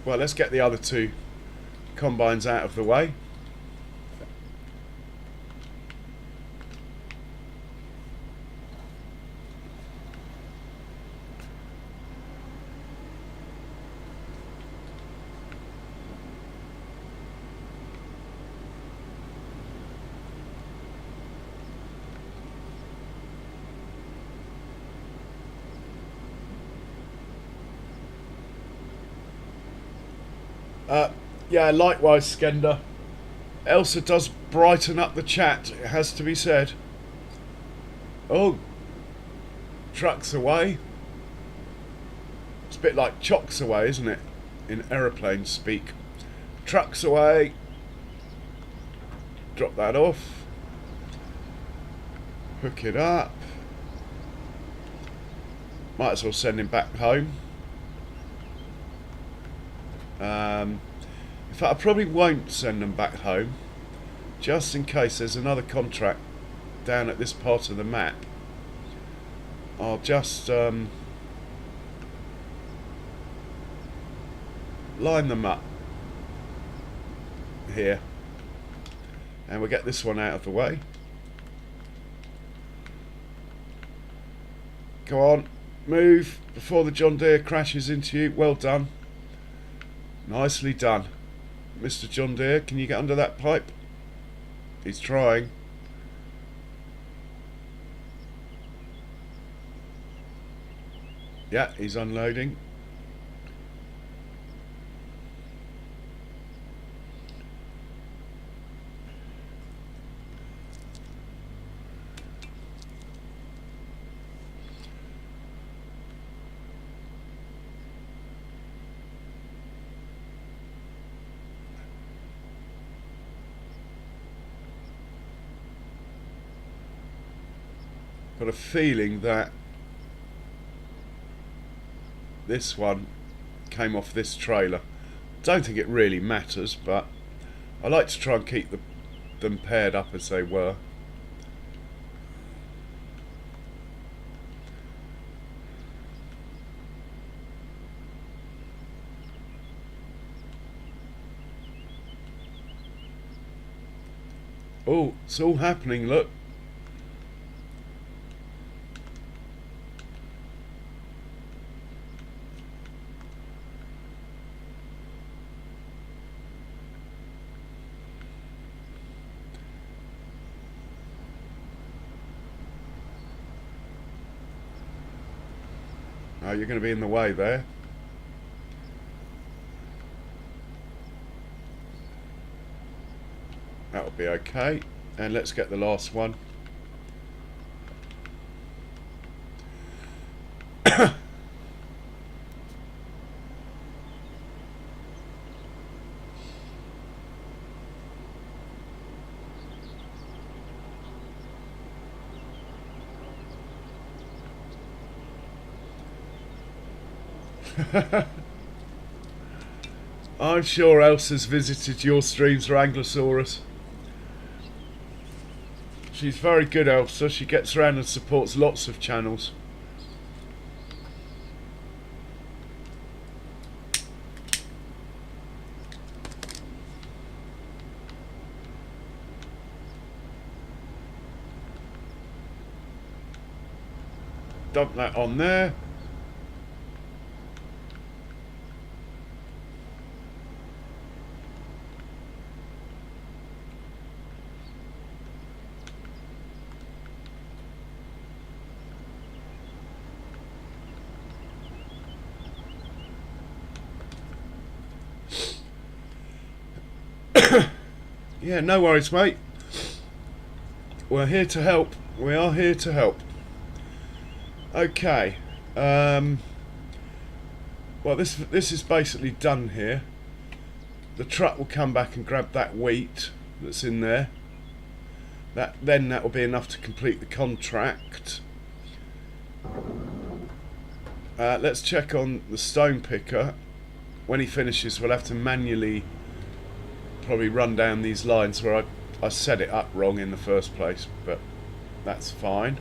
A: Well, let's get the other two combines out of the way. Yeah, likewise, Skender. Elsa does brighten up the chat, it has to be said. Oh, trucks away. It's a bit like chocks away, isn't it? In aeroplane speak. Trucks away. Drop that off. Hook it up. Might as well send him back home. In fact, I probably won't send them back home, just in case there's another contract down at this part of the map. I'll just line them up here, and we'll get this one out of the way. Go on, move before the John Deere crashes into you. Well done. Nicely done. Mr. John Deere, can you get under that pipe? He's trying. Yeah, he's unloading. Got a feeling that this one came off this trailer. Don't think it really matters, but I like to try and keep them paired up as they were. Oh, it's all happening, look. Oh, you're going to be in the way there. That'll be okay. And let's get the last one. I'm sure Elsa's visited your streams, Wranglosaurus. She's very good, Elsa. She gets around and supports lots of channels. Dump that on there. Yeah, no worries, mate. We're here to help. We are here to help. Okay. Well, this is basically done here. The truck will come back and grab that wheat that's in there. That will be enough to complete the contract. Let's check on the stone picker. When he finishes, we'll have to manually probably run down these lines where I set it up wrong in the first place, but that's fine.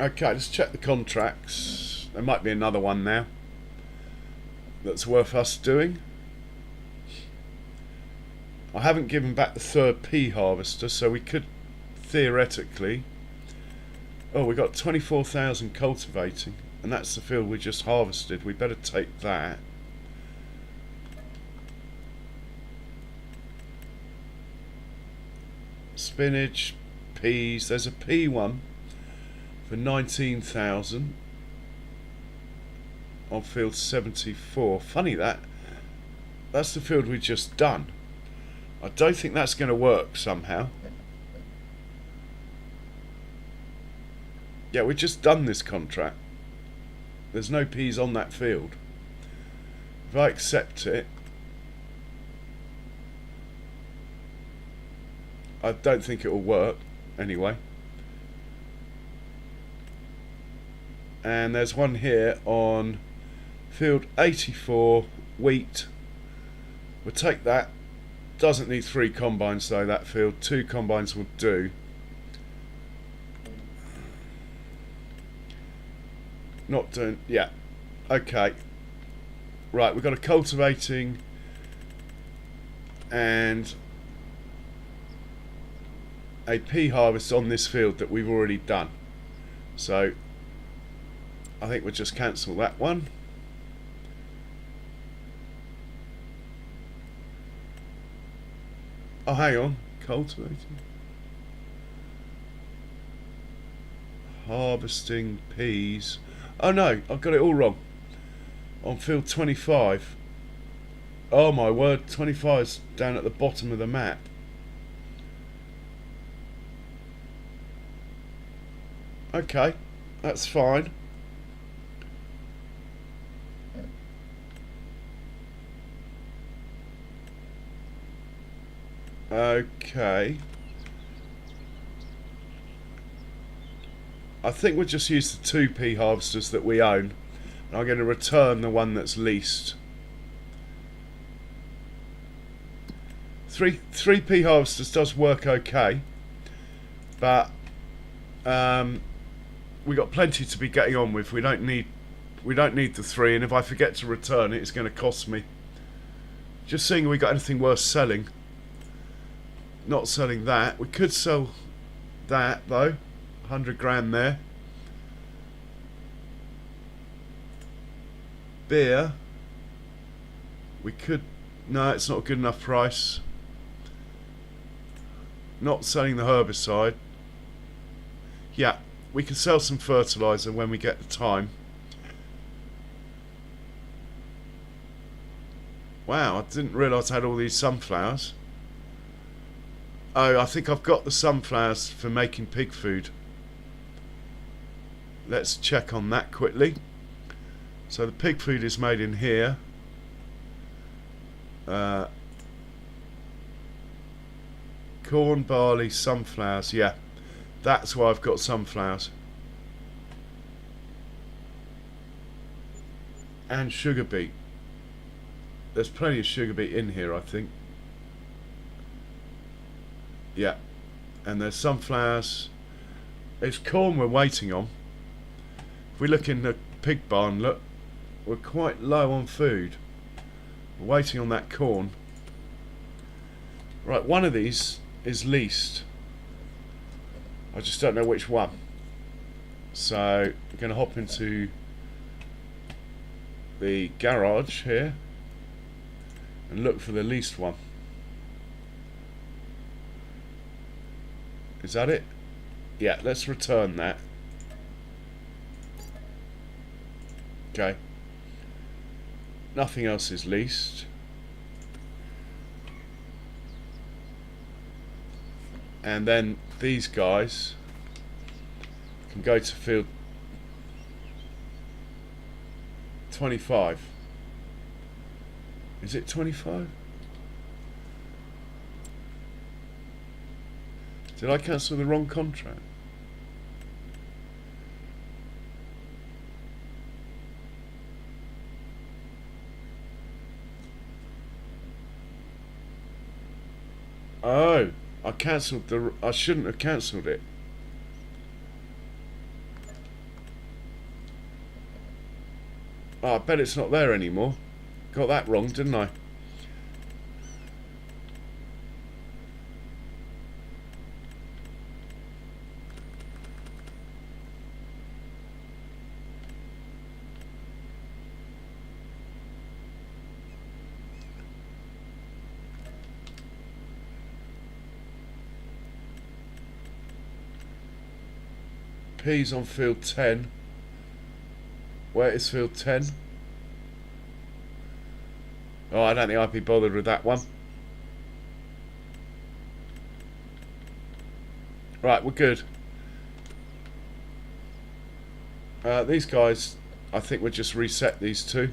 A: Okay, let's check the contracts. There might be another one now that's worth us doing. I haven't given back the third pea harvester, so we could theoretically... Oh, we got 24,000 cultivating, and that's the field we just harvested. We better take that. Spinach, peas. There's a pea one for 19,000 on field 74. Funny that. That's the field we just done. I don't think that's going to work somehow. Yeah, we just done this contract. There's no peas on that field. If I accept it, I don't think it will work anyway. And there's one here on field 84, wheat. We'll take that. Doesn't need 3 combines though, that field. 2 combines will do. Not doing... yeah. Okay. Right, we've got a cultivating and a pea harvest on this field that we've already done. So I think we'll just cancel that one. Oh, hang on. Cultivating. Harvesting peas. Oh no, I've got it all wrong. On field 25. Oh my word, 25's down at the bottom of the map. Okay, that's fine. Okay. I think we'll just use the 2 pea harvesters that we own. And I'm going to return the one that's leased. 3 pea harvesters does work okay. But we got plenty to be getting on with. We don't need the 3, and if I forget to return it, it's going to cost me. Just seeing if we got anything worth selling. Not selling that. We could sell that though. 100 grand there. Beer. We could... no, it's not a good enough price. Not selling the herbicide. Yeah, we can sell some fertilizer when we get the time. Wow, I didn't realise I had all these sunflowers. Oh, I think I've got the sunflowers for making pig food. Let's check on that quickly. So the pig food is made in here. Corn, barley, sunflowers. Yeah, that's why I've got sunflowers. and sugar beet. There's plenty of sugar beet in here, I think. Yeah, and there's sunflowers. It's corn we're waiting on. If we look in the pig barn, look, we're quite low on food. We're waiting on that corn. Right, one of these is leased. I just don't know which one. So we're going to hop into the garage here and look for the leased one. Is that it? Yeah, let's return that. Okay. Nothing else is leased. And then these guys can go to field 25. Is it 25? Did I cancel the wrong contract? Oh, I cancelled the... I shouldn't have cancelled it. Oh, I bet it's not there anymore. Got that wrong, didn't I? P's on field 10. Where is field 10? Oh, I don't think I'd be bothered with that one. Right, we're good. These guys, I think we'll just reset these two,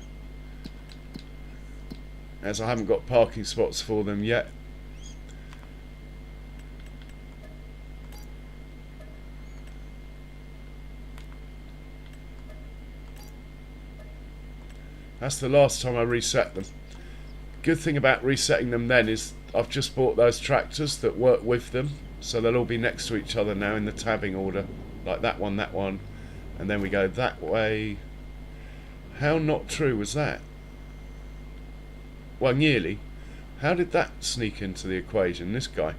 A: as I haven't got parking spots for them yet. That's the last time I reset them. Good thing about resetting them then is I've just bought those tractors that work with them, so they'll all be next to each other now in the tabbing order, like that one, and then we go that way. How not true was that? Well, nearly. How did that sneak into the equation, this guy?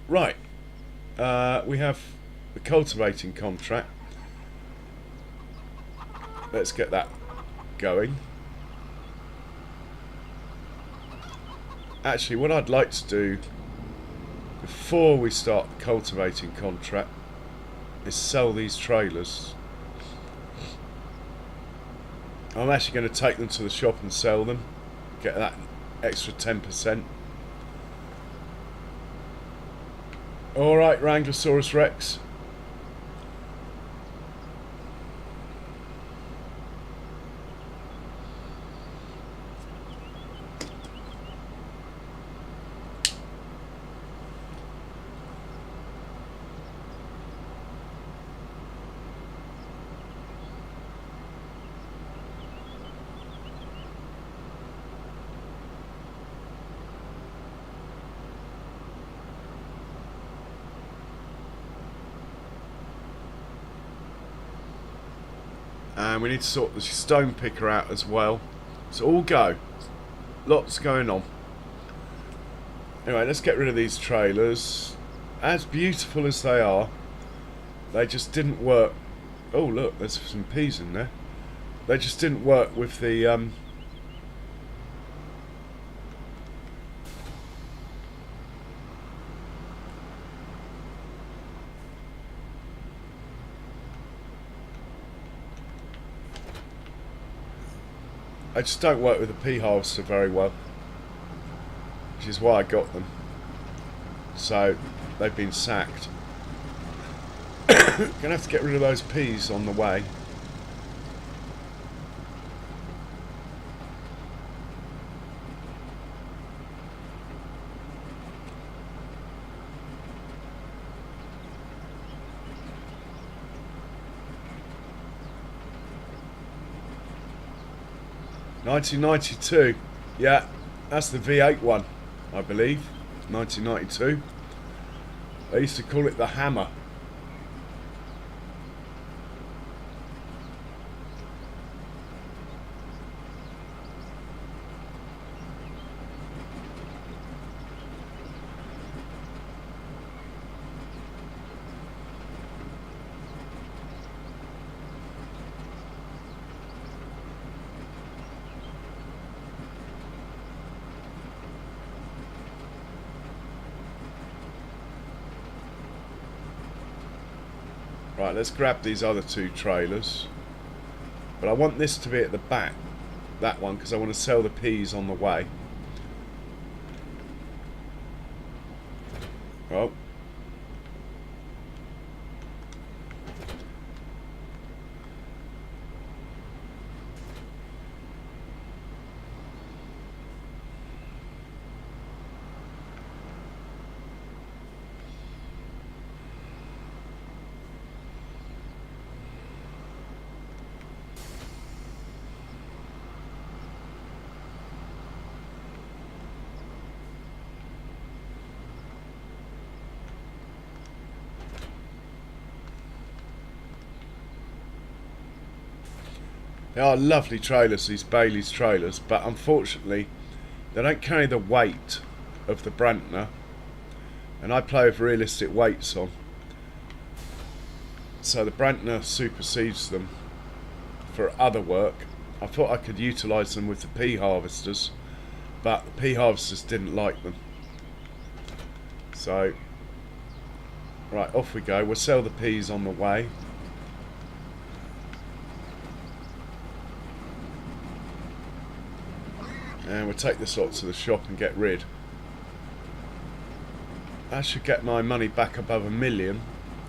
A: Right. We have the cultivating contract. Let's get that going. Actually, what I'd like to do before we start the cultivating contract is sell these trailers. I'm actually going to take them to the shop and sell them, get that extra 10%. Alright, Wranglosaurus Rex. And we need to sort the stone picker out as well. So all go. Lots going on. Anyway, let's get rid of these trailers. As beautiful as they are, they just didn't work. Oh look, there's some peas in there. They just didn't work with the I just don't work with the pea harvester very well, which is why I got them. So they've been sacked. Gonna have to get rid of those peas on the way. 1992. Yeah, that's the V8 one, I believe. 1992. They used to call it the Hammer. Right, let's grab these other two trailers. But I want this to be at the back, that one, because I want to sell the peas on the way. Oh. They are lovely trailers, these Bailey's trailers, but unfortunately they don't carry the weight of the Brantner, and I play with realistic weights on, so the Brantner supersedes them for other work. I thought I could utilise them with the pea harvesters, but the pea harvesters didn't like them. So, right, off we go. We'll sell the peas on the way. And we'll take this lot to the shop and get rid. That should get my money back above $1 million.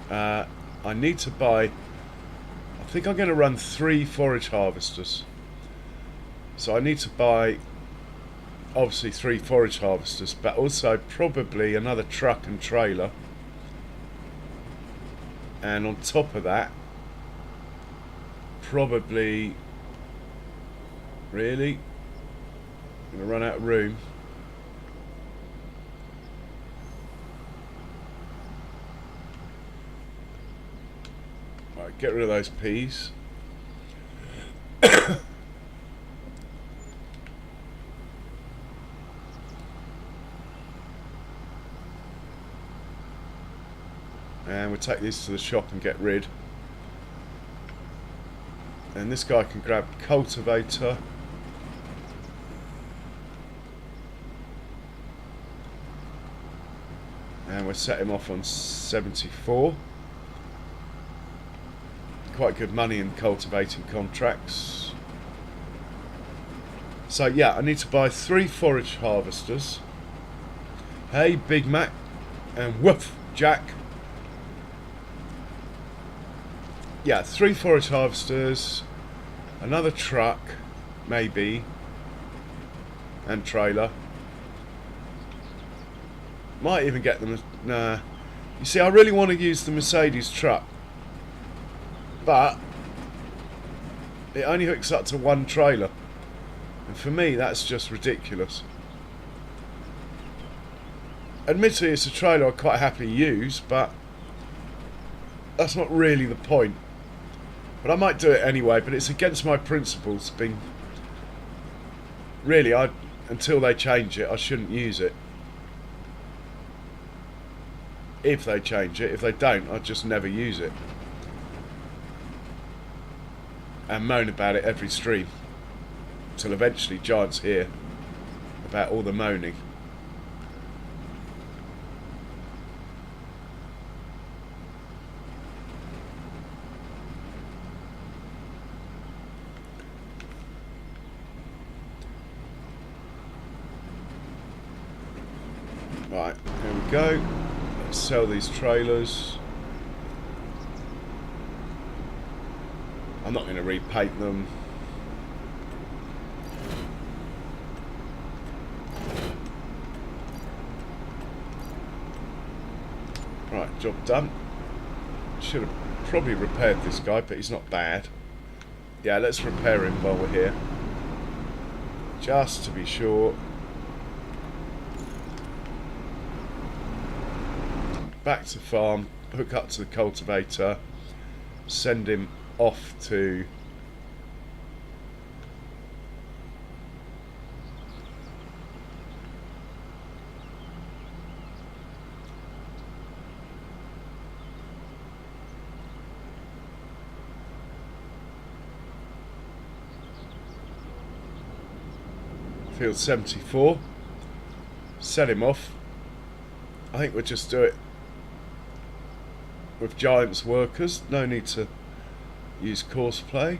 A: I need to buy... I think I'm going to run 3 forage harvesters. So I need to buy, obviously, 3 forage harvesters, but also probably another truck and trailer. And on top of that, probably... Really? I'm going to run out of room. Right, get rid of those peas. And we'll take these to the shop and get rid. And this guy can grab cultivator. And we'll set him off on 74. Quite good money in cultivating contracts. So yeah, I need to buy 3 forage harvesters. Hey, Big Mac. And woof, Jack. Yeah, 3 forage harvesters. Another truck, maybe. And trailer. Might even get them. Nah. You see, I really want to use the Mercedes truck, but it only hooks up to 1 trailer, and for me that's just ridiculous. Admittedly, it's a trailer I quite happily use, but that's not really the point. But I might do it anyway, but it's against my principles. Really, until they change it, I shouldn't use it. If they change it. If they don't, I'll just never use it. And moan about it every stream. Till eventually Giants hear about all the moaning. Right, here we go. Let's sell these trailers. I'm not going to repaint them. Right, job done. Should have probably repaired this guy, but he's not bad. Yeah, let's repair him while we're here. just to be sure. Back to farm, hook up to the cultivator, send him off to field 74, set him off. I think we'll just do it with Giants workers, no need to use course play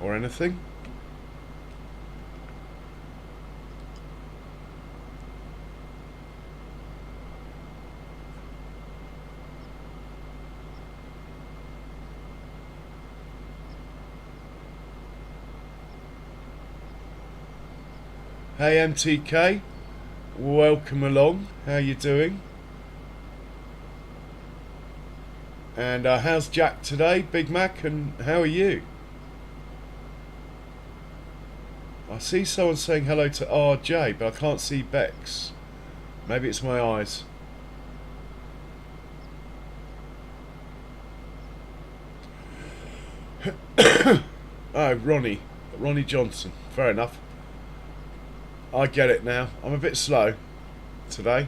A: or anything. Hey MTK, welcome along, how you doing? And how's Jack today, Big Mac, and how are you? I see someone saying hello to RJ, but I can't see Bex. Maybe it's my eyes. Oh, Ronnie Johnson, fair enough. I get it now. I'm a bit slow today.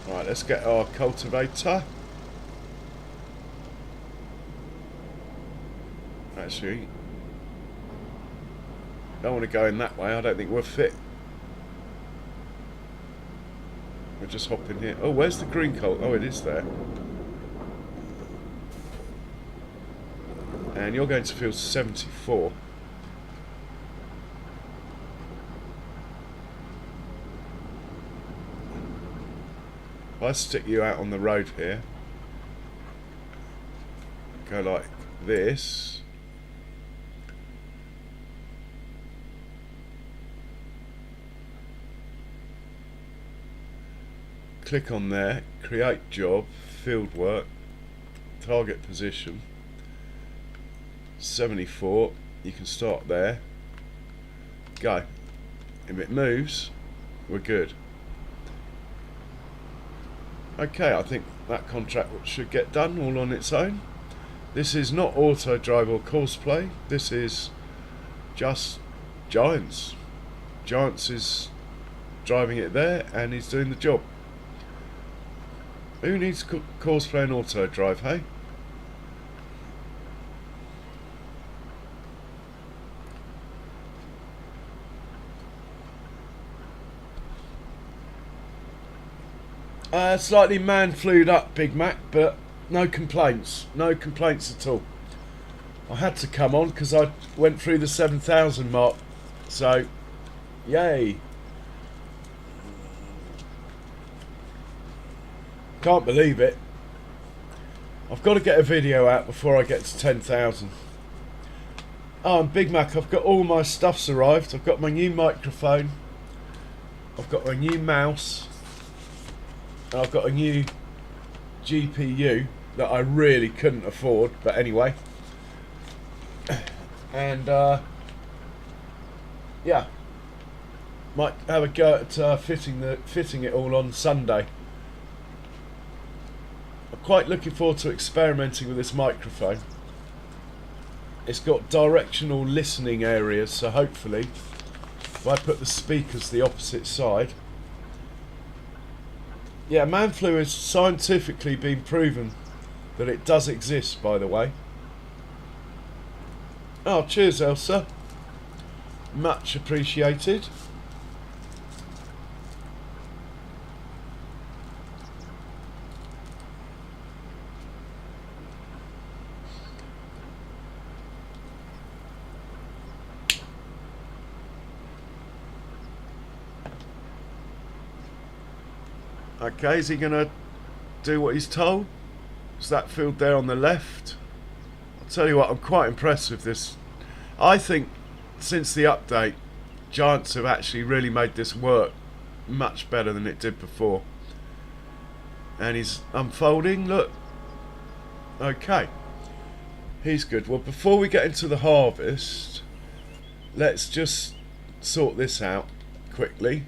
A: Right, let's get our cultivator. Actually, don't want to go in that way. I don't think we're fit. We'll just hop in here. Oh, where's the green coal? Oh, it is there. And you're going to field 74. If I stick you out on the road here, go like this, click on there, create job, field work, target position, 74, you can start there, go. If it moves, we're good. Okay, I think that contract should get done all on its own. This is not auto drive or course play. This is just Giants. Giants is driving it there and he's doing the job. Who needs course play and auto drive, hey? Slightly man-flued up, Big Mac, but no complaints. No complaints at all. I had to come on because I went through the 7,000 mark. So, yay. Can't believe it. I've got to get a video out before I get to 10,000. Oh, and Big Mac, I've got all my stuff's arrived. I've got my new microphone. I've got my new mouse. And I've got a new GPU that I really couldn't afford, but anyway. And yeah, might have a go at fitting it all on Sunday. I'm quite looking forward to experimenting with this microphone. It's got directional listening areas, so hopefully, if I put the speakers the opposite side. Yeah, man flu has scientifically been proven that it does exist, by the way. Oh, cheers, Elsa. Much appreciated. Okay, is he going to do what he's told? Is that field there on the left? I'll tell you what, I'm quite impressed with this. I think since the update, Giants have actually really made this work much better than it did before. And he's unfolding, look. Okay, he's good. Well, before we get into the harvest, let's just sort this out quickly.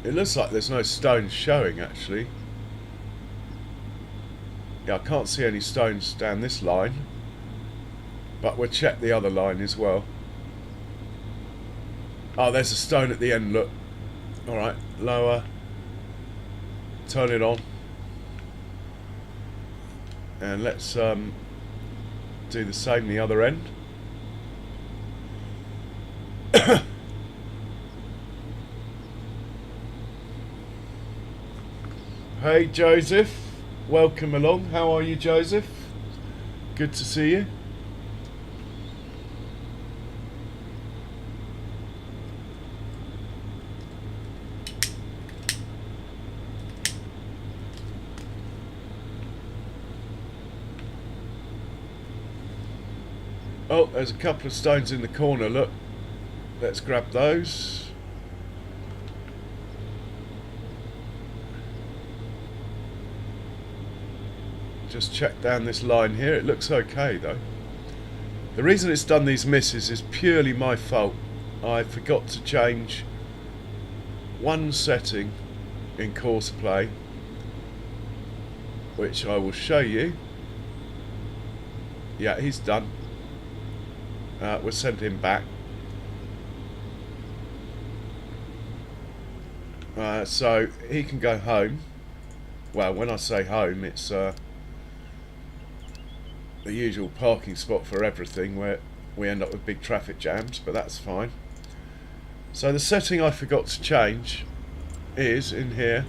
A: It looks like there's no stones showing, actually. Yeah, I can't see any stones down this line, but we'll check the other line as well. Oh, there's a stone at the end, look. Alright, lower. Turn it on. And let's do the same the other end. Hey Joseph, welcome along. How are you, Joseph? Good to see you. Oh, there's a couple of stones in the corner, look. Let's grab those. Just check down this line here. It looks okay though. The reason it's done these misses is purely my fault. I forgot to change one setting in course play, which I will show you. Yeah, he's done. We'll send him back. So he can go home. Well, when I say home, it's the usual parking spot for everything where we end up with big traffic jams, but that's fine. So the setting I forgot to change is in here.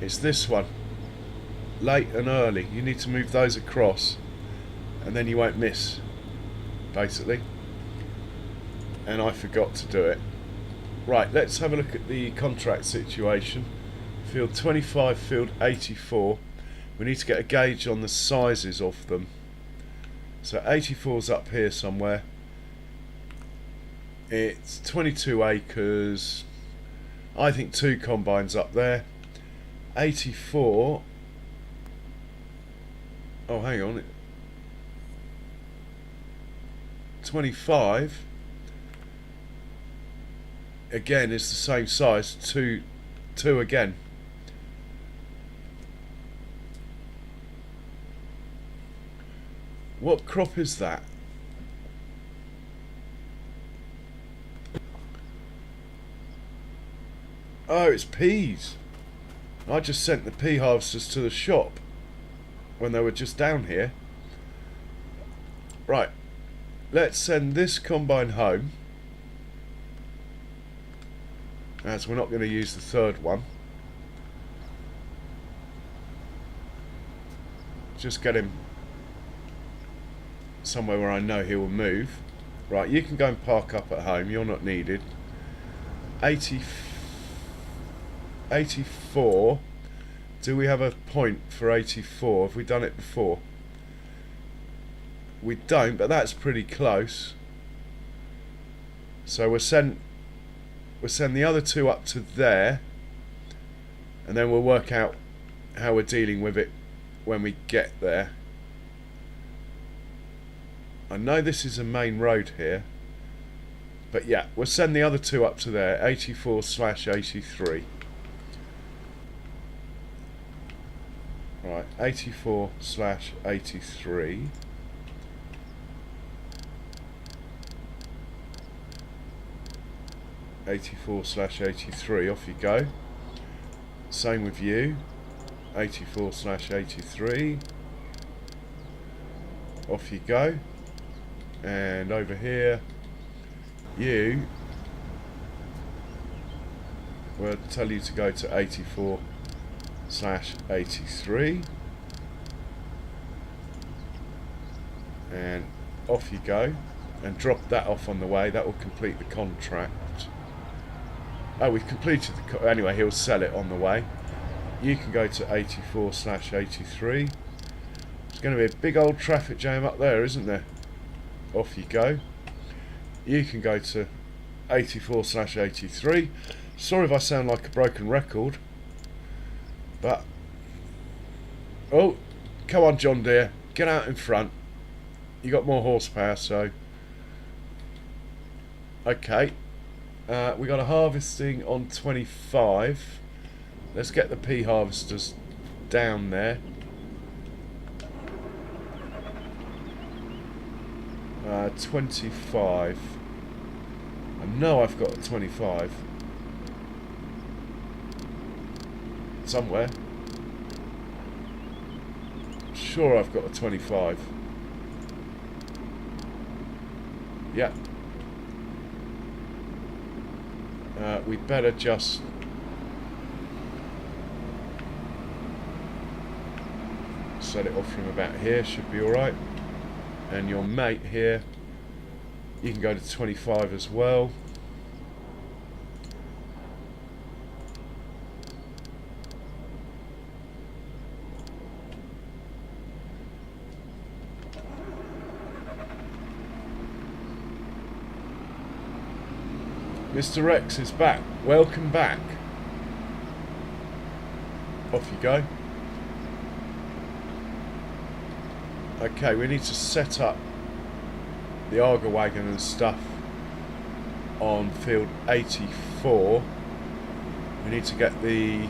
A: It's this one, late and early. You need to move those across and then you won't miss, basically. And I forgot to do it. Right, let's have a look at the contract situation. Field 25, field 84. We need to get a gauge on the sizes of them. So 84's up here somewhere. It's 22 acres. I think 2 combines up there. 84. Oh, hang on. 25. Again, it's the same size. Two again. What crop is that? Oh, it's peas. I just sent the pea harvesters to the shop when they were just down here. Right, let's send this combine home, as we're not going to use the third one. Just get him somewhere where I know he will move. Right, you can go and park up at home, you're not needed. 84. Do we have a point for 84? Have we done it before? We don't, but that's pretty close. So we'll send the other 2 up to there, and then we'll work out how we're dealing with it when we get there. I know this is a main road here, but yeah, we'll send the other 2 up to there, 84/83. Right, 84/83. Off you go. Same with you. 84/83. Off you go. And over here, you will tell you to go to 84/83. 84/83, and off you go, and drop that off on the way. That will complete the contract. Oh, we've completed the anyway, he'll sell it on the way. You can go to 84/83. There's going to be a big old traffic jam up there, isn't there? Off you go. You can go to 84/83. Sorry if I sound like a broken record, but oh, come on, John Deere, get out in front. You got more horsepower, so okay. We got a harvesting on 25. Let's get the pea harvesters down there. 25. I know I've got a 25 somewhere. Sure, I've got a 25. Yeah. We'd better just set it off from about here. Should be alright. And your mate here, you can go to 25 as well. Mr. Rex is back. Welcome back. Off you go. Okay, we need to set up the Arga wagon and stuff on field 84. We need to get the...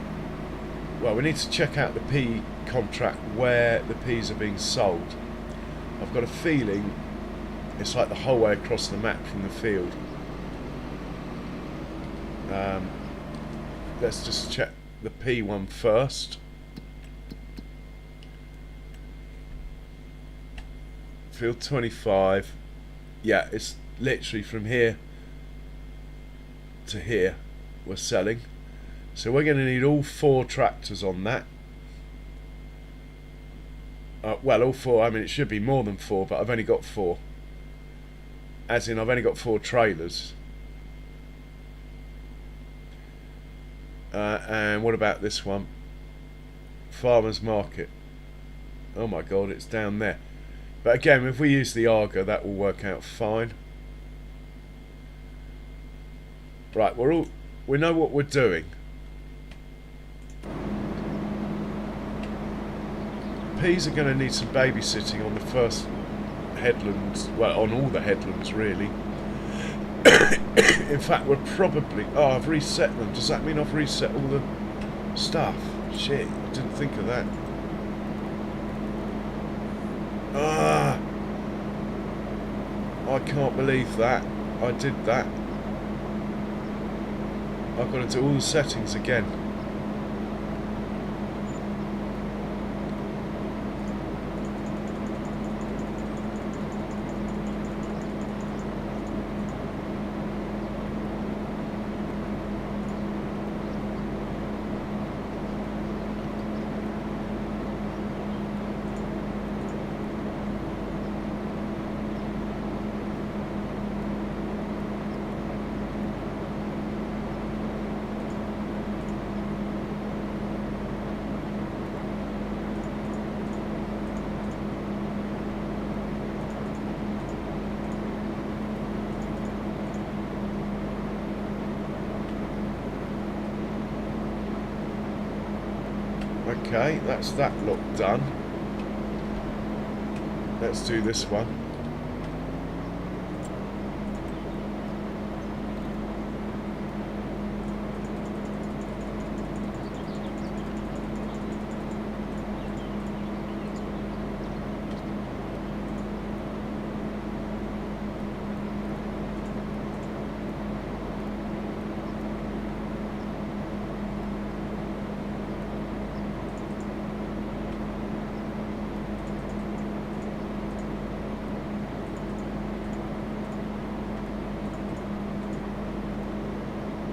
A: well, we need to check out the pea contract where the peas are being sold. I've got a feeling it's like the whole way across the map from the field. Let's just check the P one first. Field 25. Yeah, it's literally from here to here we're selling. So we're going to need all 4 tractors on that. Well, all 4. I mean, it should be more than 4, but I've only got 4. As in, I've only got 4 trailers. And what about this one? Farmers Market. Oh my god, it's down there. But again, if we use the Arga, that will work out fine. Right, we know what we're doing. Peas are going to need some babysitting on the first headlands. Well, on all the headlands, really. In fact, we're probably... oh, I've reset them. Does that mean I've reset all the stuff? Shit, I didn't think of that. Ah! I can't believe that. I did that. I've got to do all the settings again. Okay, that's that lot done. Let's do this one.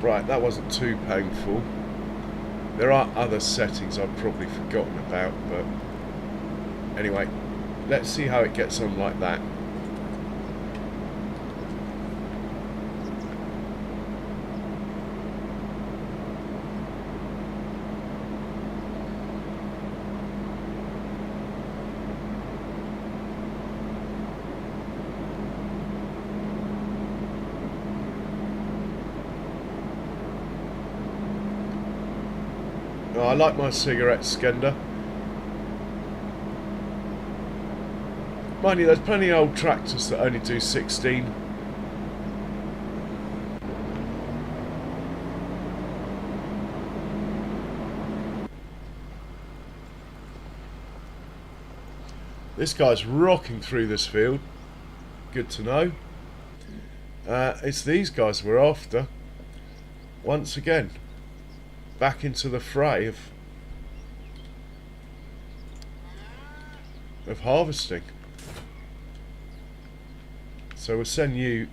A: Right, that wasn't too painful. There are other settings I've probably forgotten about, but anyway, let's see how it gets on like that. Oh, I like my cigarette skender. Mind you, there's plenty of old tractors that only do 16. This guy's rocking through this field. Good to know. It's these guys we're after. Once again, back into the fray of harvesting. So we'll send you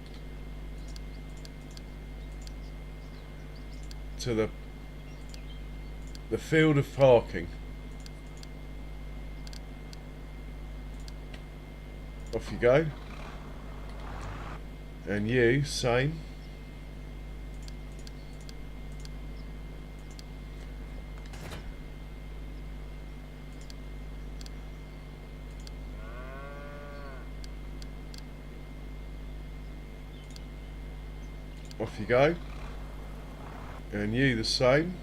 A: to the field of parking. Off you go. And you, same. Off you go. And you the same.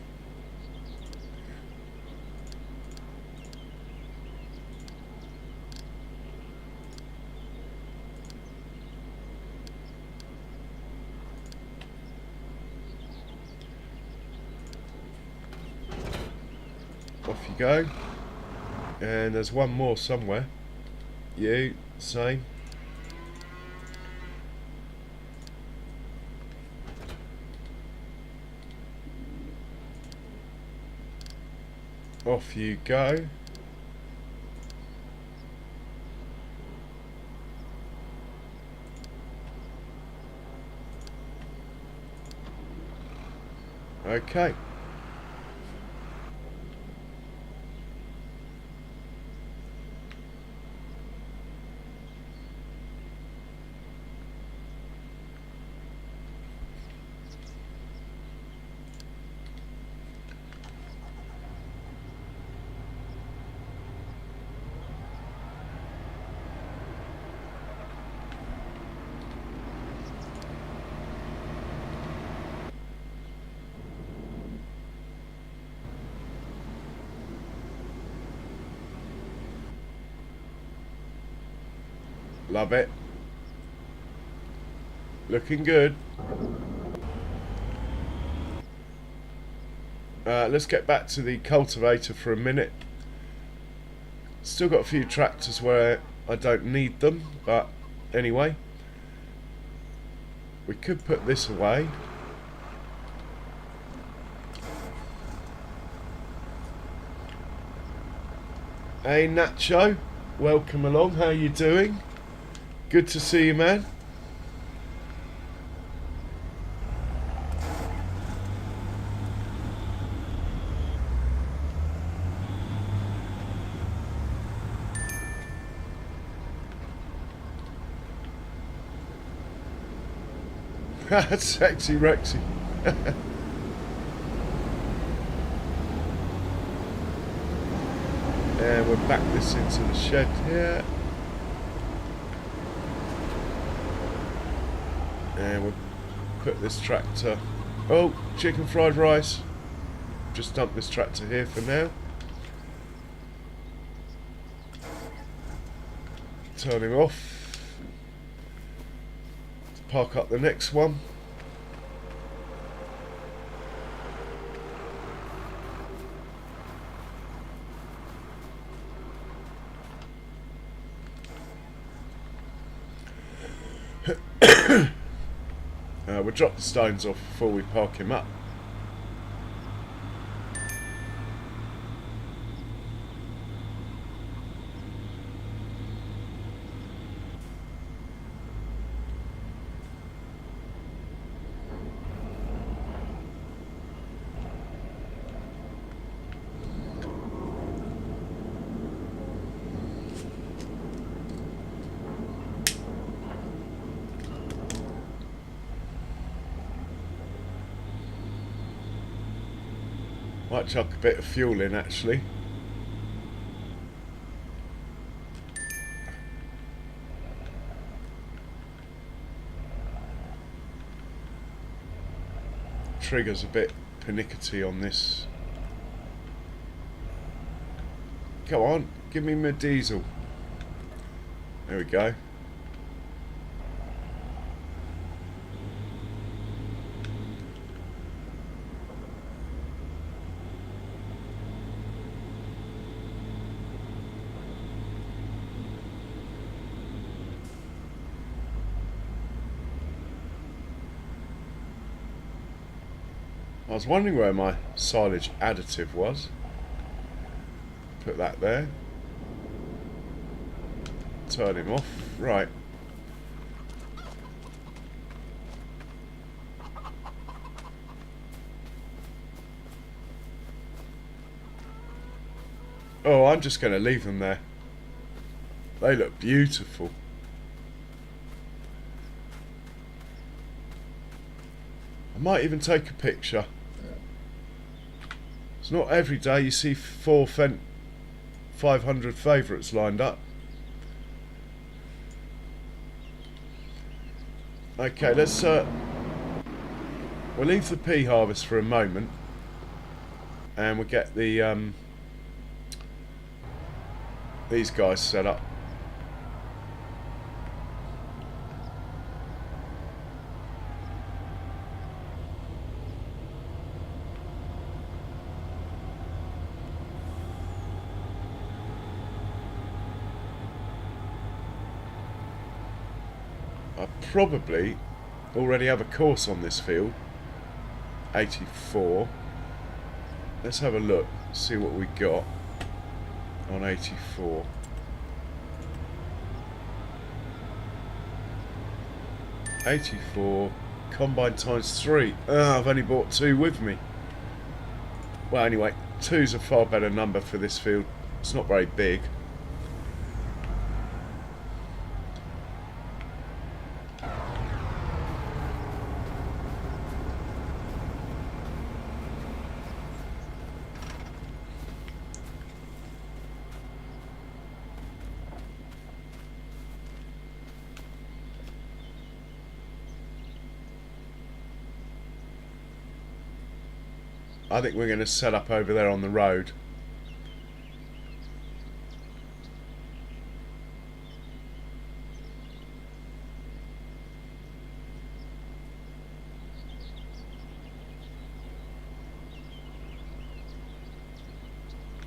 A: Off you go. And there's one more somewhere. You, same. Off you go. Okay. Love it. Looking good. Let's get back to the cultivator for a minute. Still got a few tractors where I don't need them, but anyway. We could put this away. Hey Nacho, welcome along. How you doing? Good to see you, man. Sexy Rexy. And we'll back this into the shed here. And we'll put this tractor... Oh, chicken fried rice. Just dump this tractor here for now. Turn him off. Park up the next one. We'll drop the stones off before we park him up. Might chuck a bit of fuel in actually. Trigger's a bit pernickety on this. Come on, give me my diesel. There we go. I was wondering where my silage additive was. Put that there. Turn him off. Right. Oh, I'm just going to leave them there. They look beautiful. I might even take a picture. It's not every day you see 500 favourites lined up. Okay, let's we'll leave the pea harvest for a moment, and we'll get the these guys set up. I probably already have a course on this field. 84. Let's have a look, see what we got on 84. Combine times 3. I've only bought 2 with me. Well, anyway, 2's a far better number for this field. It's not very big. I think we're going to set up over there on the road.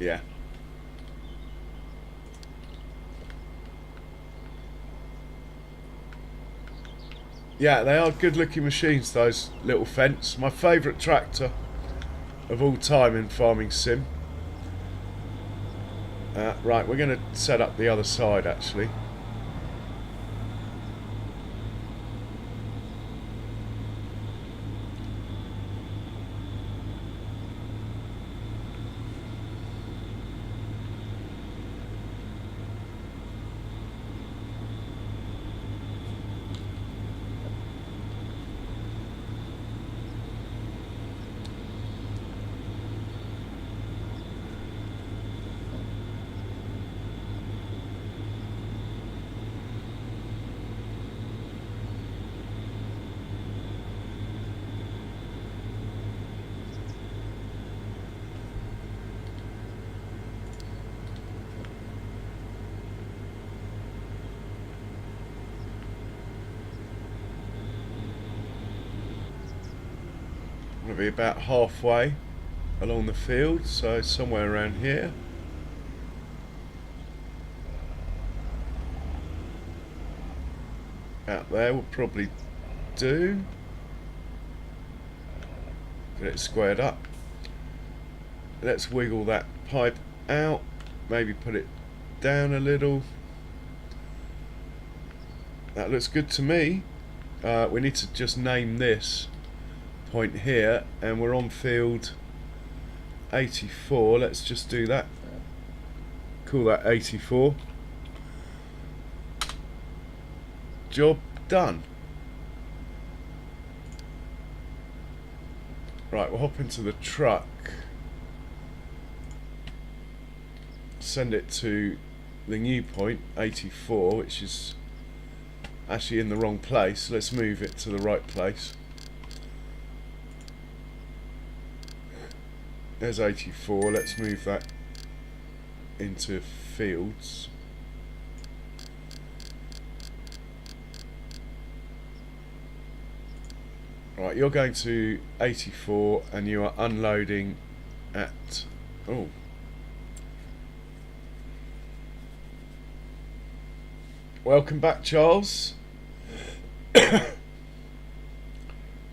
A: Yeah. Yeah, they are good looking machines, those little Fence. My favourite tractor of all time in farming sim. Right, we're going to set up the other side actually. Be about halfway along the field, so somewhere around here. Out there will probably do. Get it squared up. Let's wiggle that pipe out, maybe put it down a little. That looks good to me. We need to just name this point here, and we're on field 84. Let's just do that. Call that 84. Job done. Right, we'll hop into the truck. send it to the new point, 84, which is actually in the wrong place. Let's move it to the right place. There's 84. Let's move that into fields. Right, you're going to 84 and you are unloading at... oh. Welcome back, Charles.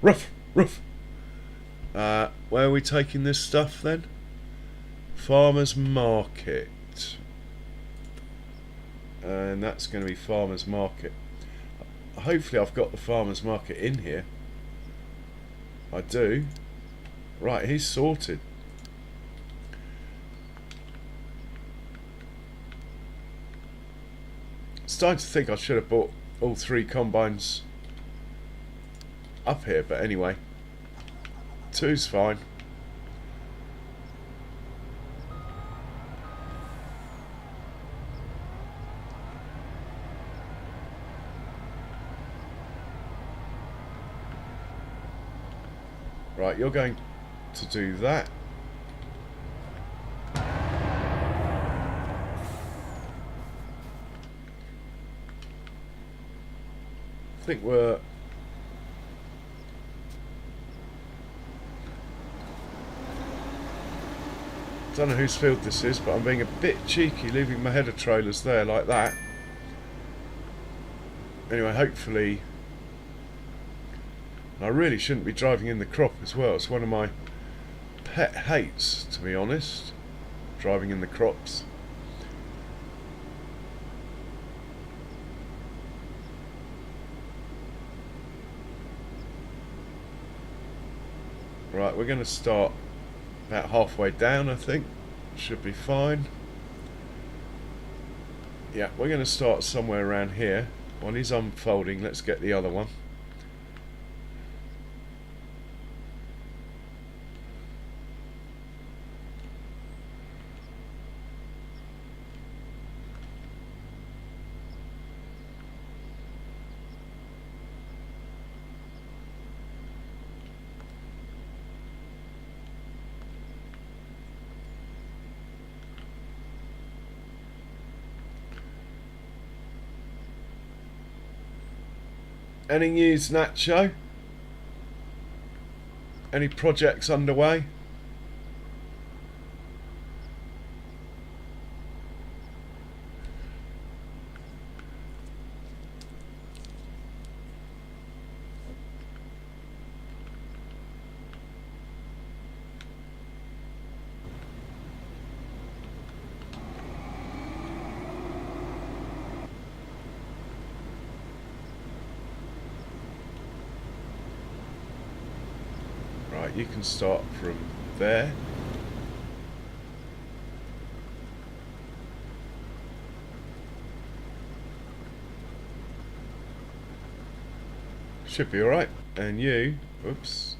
A: Ruff, ruff. Where are we taking this stuff then? Farmer's Market. And that's going to be Farmer's Market. Hopefully I've got the Farmer's Market in here. I do. Right, he's sorted. Starting to think I should have bought all 3 combines up here, but anyway, 2's fine. Right, you're going to do that. I think we're... don't know whose field this is, but I'm being a bit cheeky leaving my header trailers there like that. Anyway, hopefully... I really shouldn't be driving in the crop as well. It's one of my pet hates, to be honest, driving in the crops. Right, we're going to start about halfway down, I think. Should be fine. Yeah, we're going to start somewhere around here. While he's unfolding, let's get the other one. Any news, Nacho? Any projects underway? You can start from there. Should be alright. And you, oops.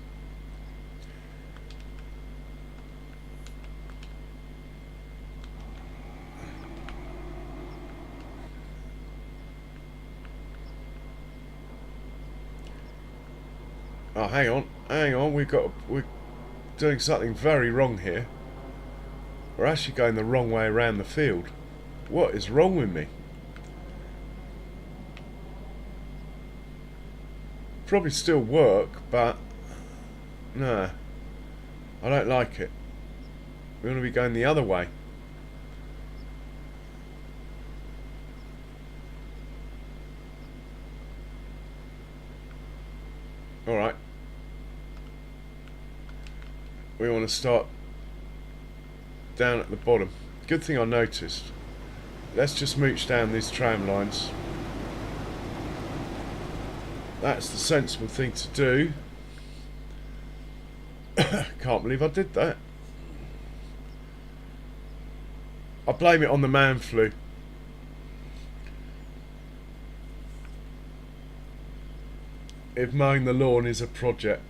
A: Oh, hang on, we're doing something very wrong here. We're actually going the wrong way around the field. What is wrong with me? Probably still work, but no, I don't like it. We want to be going the other way. Alright. We want to start down at the bottom. Good thing I noticed. Let's just mooch down these tram lines. That's the sensible thing to do. Can't believe I did that. I blame it on the man flu. If mowing the lawn is a project.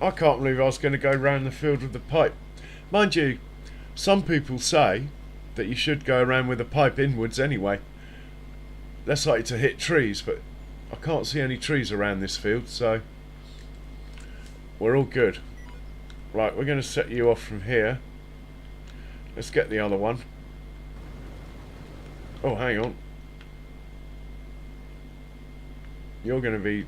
A: I can't believe I was going to go round the field with the pipe. Mind you, some people say that you should go around with the pipe inwards anyway. Less likely to hit trees, but I can't see any trees around this field, so we're all good. Right, we're going to set you off from here. Let's get the other one. Oh, hang on. You're going to be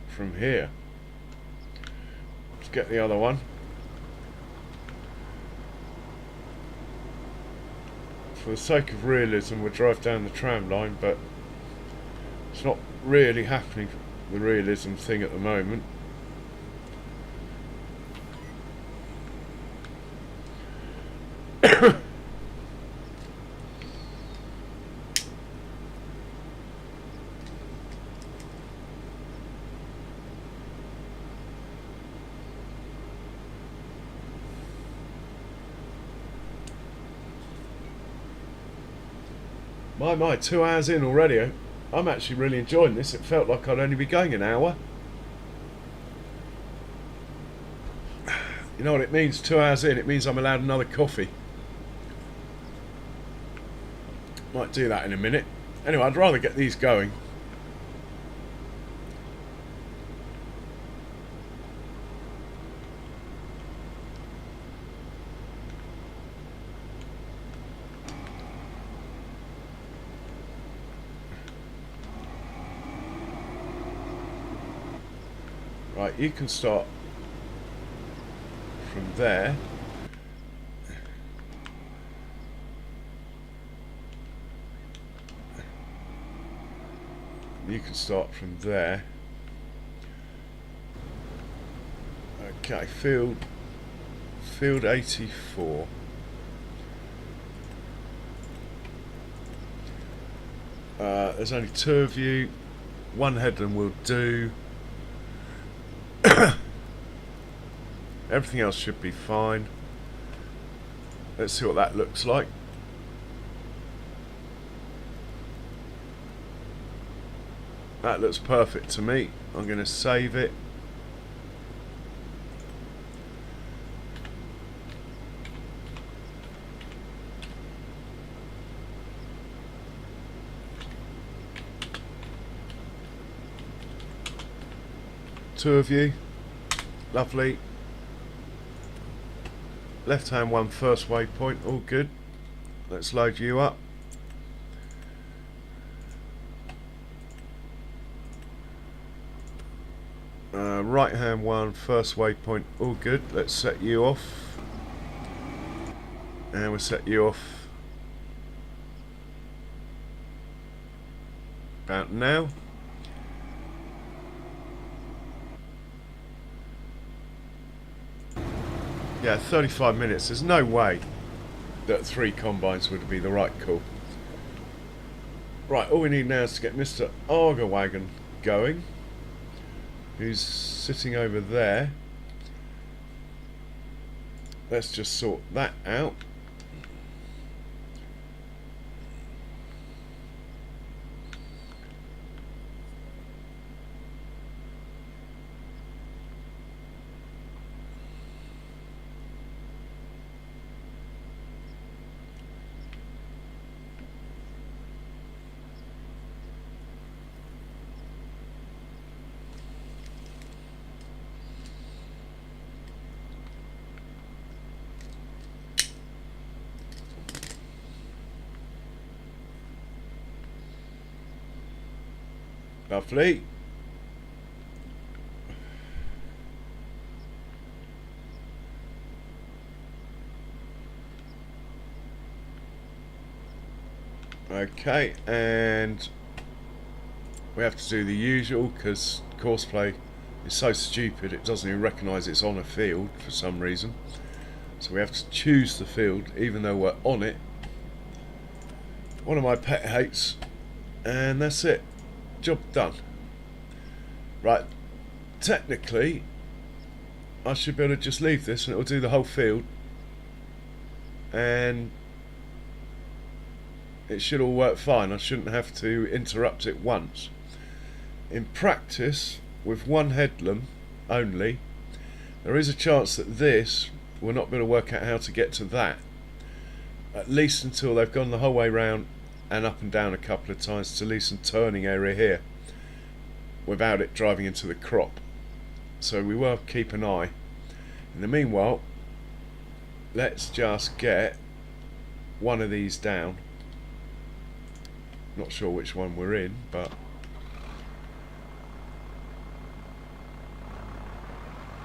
A: from here. Let's get the other one. For the sake of realism, we'll drive down the tram line, but it's not really happening, the realism thing at the moment. My, 2 hours in already. I'm actually really enjoying this. It felt like I'd only be going an hour. You know what it means, 2 hours in? It means I'm allowed another coffee. Might do that in a minute. Anyway, I'd rather get these going. Right, you can start from there. You can start from there. Okay, field 84. There's only 2 of you. 1 headland will do. Everything else should be fine. Let's see what that looks like. That looks perfect to me. I'm going to save it. Two of you. Lovely. Left hand one, first waypoint, all good. Let's load you up. Right hand one, first waypoint, all good. Let's set you off. And we'll set you off about now. Yeah, 35 minutes. There's no way that 3 combines would be the right call. Right, all we need now is to get Mr. Auger Wagon going, who's sitting over there. Let's just sort that out. Lovely. Okay, and we have to do the usual because Courseplay is so stupid it doesn't even recognise it's on a field for some reason. So we have to choose the field even though we're on it. One of my pet hates, and that's it. Job done. Right, technically I should be able to just leave this and it will do the whole field and it should all work fine. I shouldn't have to interrupt it once. in practice, with one headland only, there is a chance that this we're not going to work out how to get to that, at least until they've gone the whole way round and up and down a couple of times to leave some turning area here without it driving into the crop. So we will keep an eye. In the meanwhile, let's just get one of these down. Not sure which one we're in, but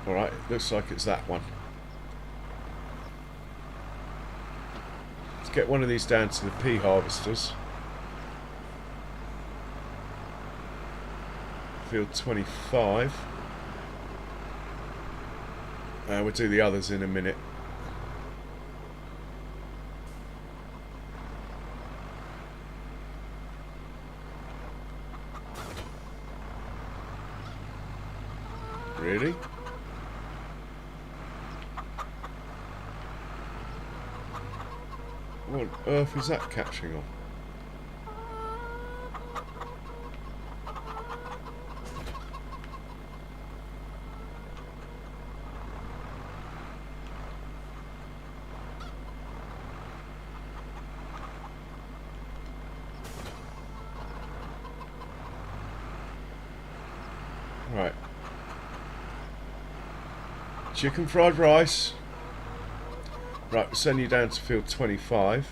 A: alright, it looks like it's that one. Let's get one of these down to the pea harvesters. Field 25. We'll do the others in a minute. Really? What on earth is that catching on? Right. Chicken fried rice. Right, we'll send you down to field 25.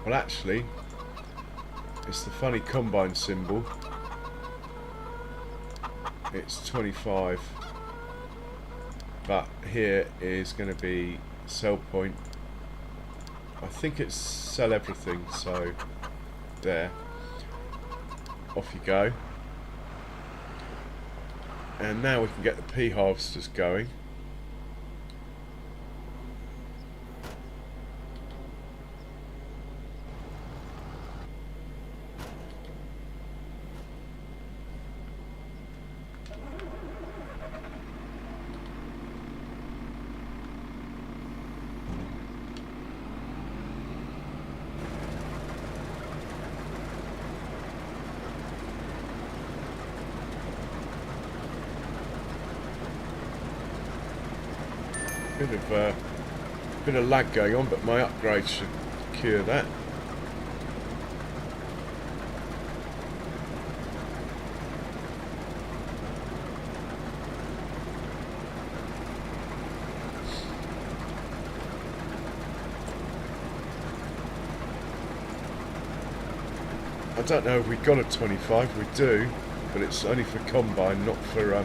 A: Well, actually, it's the funny combine symbol. It's 25. But here is going to be sell point. I think it's sell everything, so there. Off you go. And now we can get the pea harvesters going. Bit of lag going on, but my upgrade should cure that. I don't know if we got a 25. We do, but it's only for combine, not for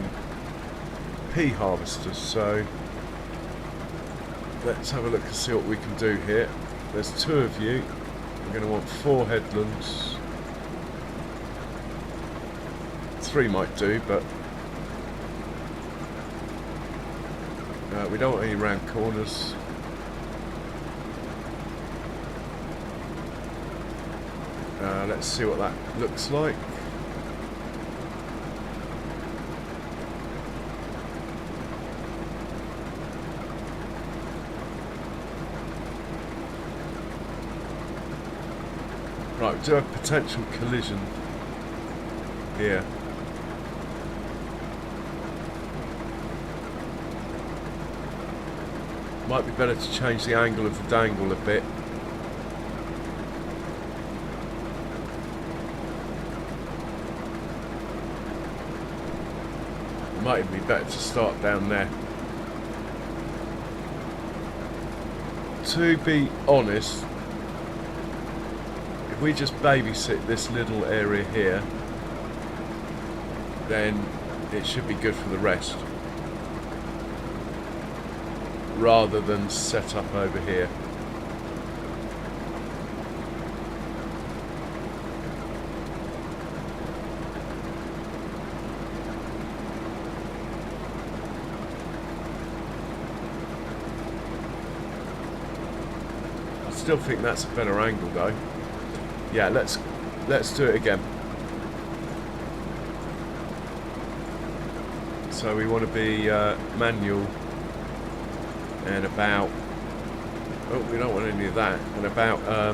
A: pea harvesters. So let's have a look and see what we can do here. There's 2 of you. We're going to want 4 headlands. 3 might do, but we don't want any round corners. Let's see what that looks like. Right, we do have potential collision here. Might be better to change the angle of the dangle a bit. It might even be better to start down there. To be honest, if we just babysit this little area here, then it should be good for the rest, rather than set up over here. I still think that's a better angle though. Yeah, let's do it again. So we want to be manual and about, oh, we don't want any of that, and about I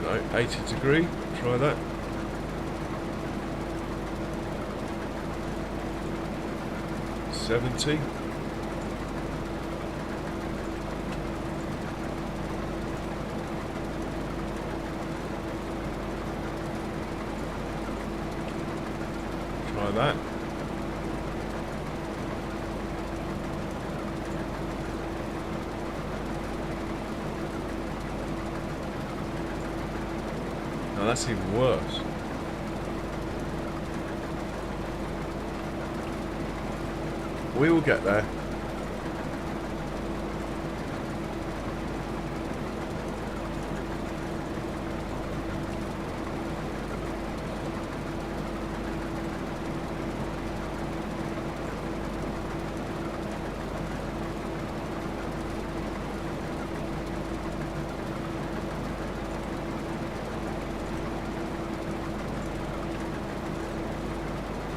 A: don't know, 80 degree, try that. $70. Try that. No, that's even worse. We will get there.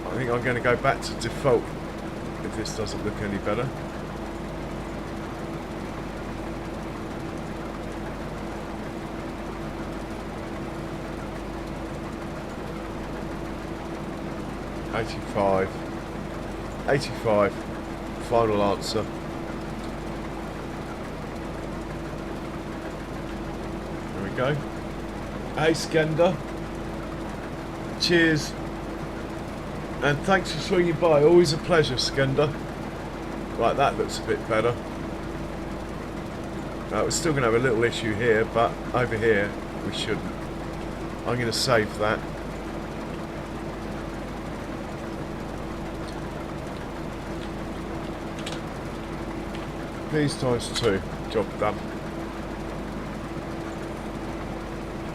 A: I think I'm going to go back to default if this doesn't look any better. $85. Final answer. There we go. Hey Skender. Cheers. And thanks for swinging by. Always a pleasure, Skender. Right, that looks a bit better. We're still going to have a little issue here, but over here we shouldn't. I'm going to save that. These times 2. Job done.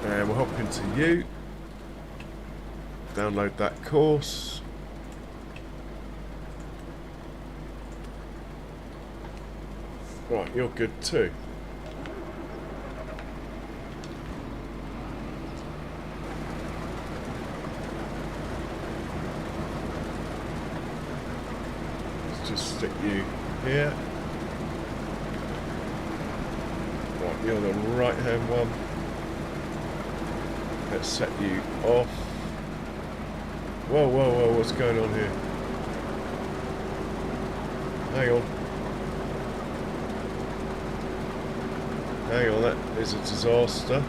A: And we'll hop into you. Download that course. Right, you're good too. Let's just stick you here. Right, you're the right hand one. Let's set you off. Whoa, whoa, whoa, what's going on here? Hang on. Hang on, that is a disaster.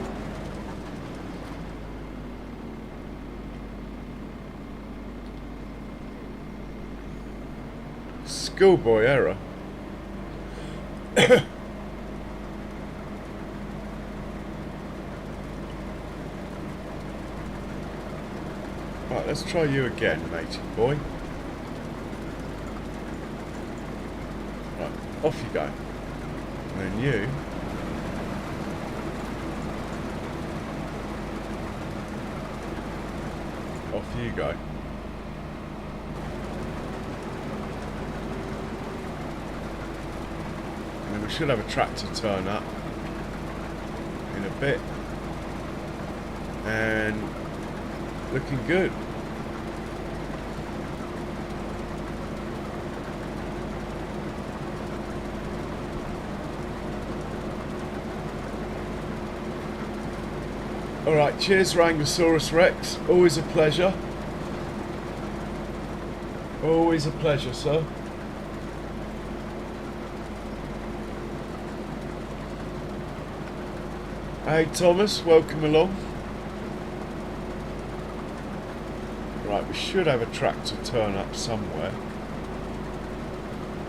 A: Schoolboy error. Right, let's try you again, matey boy. Right, off you go. And then you. Off you go. And then we should have a tractor turn up in a bit. And looking good. Alright, cheers Rangosaurus Rex. Always a pleasure. Always a pleasure, sir. Hey Thomas, welcome along. Right, we should have a tractor turn up somewhere.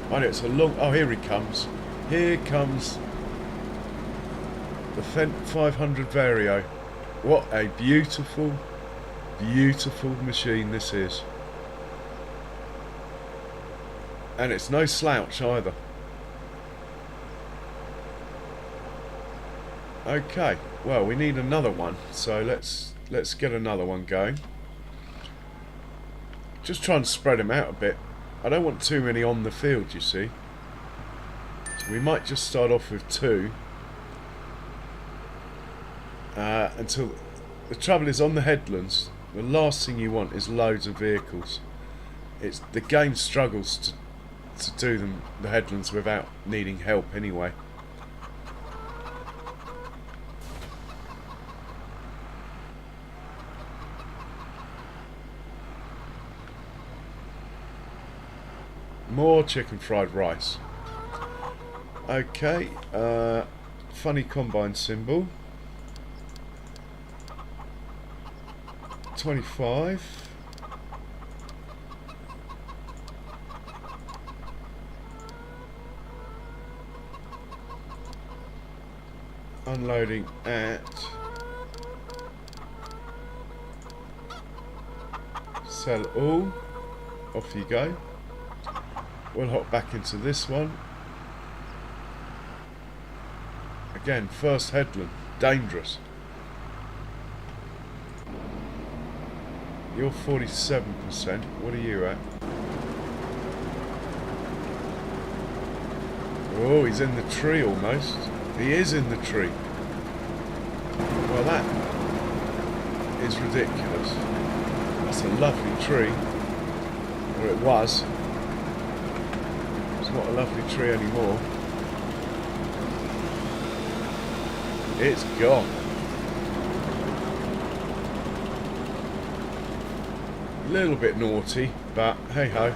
A: I know it's a long... Oh, here he comes. Here comes the Fendt 500 Vario. What a beautiful, beautiful machine this is. And it's no slouch either. Okay, well we need another one, so let's get another one going. Just try and spread them out a bit. I don't want too many on the field, you see. So we might just start off with 2. Until the trouble is on the headlands The last thing you want is loads of vehicles. The game struggles to do the headlands without needing help anyway. More chicken fried rice. Okay, funny combine symbol. 25. Unloading at sell all. Off you go. We'll hop back into this one. Again, first headland, dangerous. You're 47%. What are you at? Oh, he's in the tree almost. He is in the tree. Well, that is ridiculous. That's a lovely tree. Or it was. It's not a lovely tree anymore. It's gone. A little bit naughty, but hey ho.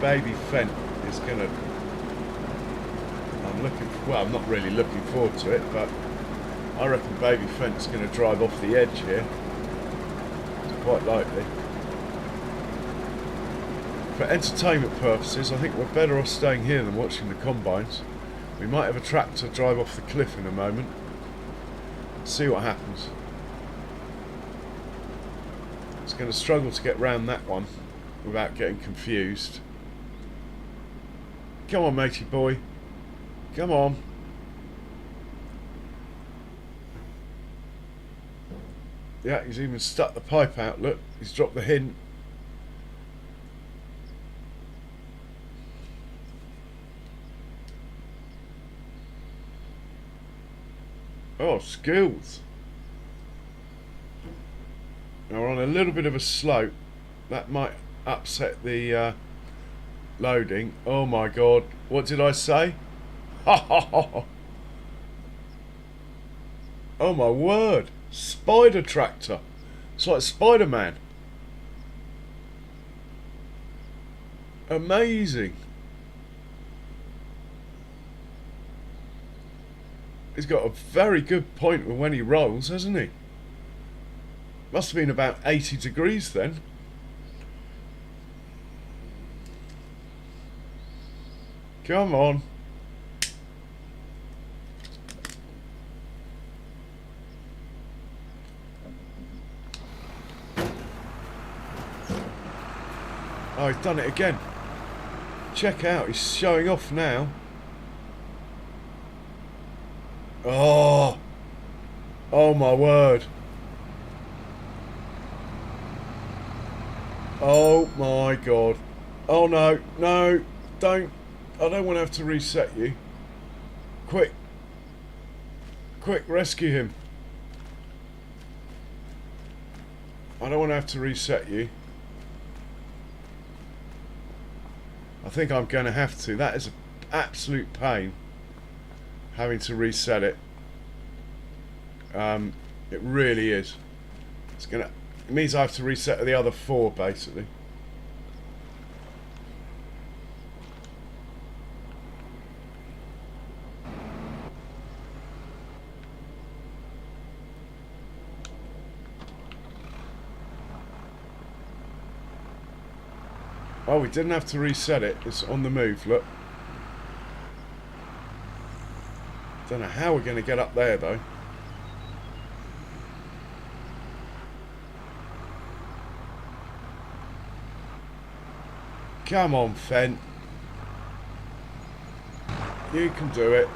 A: Baby Fent is gonna. I'm not really looking forward to it, but I reckon Baby Fent's gonna drive off the edge here. It's quite likely. For entertainment purposes, I think we're better off staying here than watching the combines. We might have a tractor drive off the cliff in a moment. See what happens. It's going to struggle to get round that one without getting confused. Come on, matey boy. Come on. Yeah, he's even stuck the pipe out. Look, he's dropped the hint. Oh, skills. Now we're on a little bit of a slope. That might upset the loading. Oh my god. What did I say? Ha ha ha. Oh my word. Spider tractor. It's like Spider-Man. Amazing. He's got a very good point when he rolls, hasn't he? Must have been about 80 degrees then. Come on. Oh, he's done it again. Check out, he's showing off now. Oh. Oh my word. Oh my god. Oh no, no, don't. I don't want to have to reset you. Quick. Quick, rescue him. I don't want to have to reset you. I think I'm going to have to. That is an absolute pain, having to reset it. It really is. It means I have to reset the other 4 basically. Oh, we didn't have to reset it. It's on the move, look. Don't know how we're going to get up there, though. Come on, Fent. You can do it.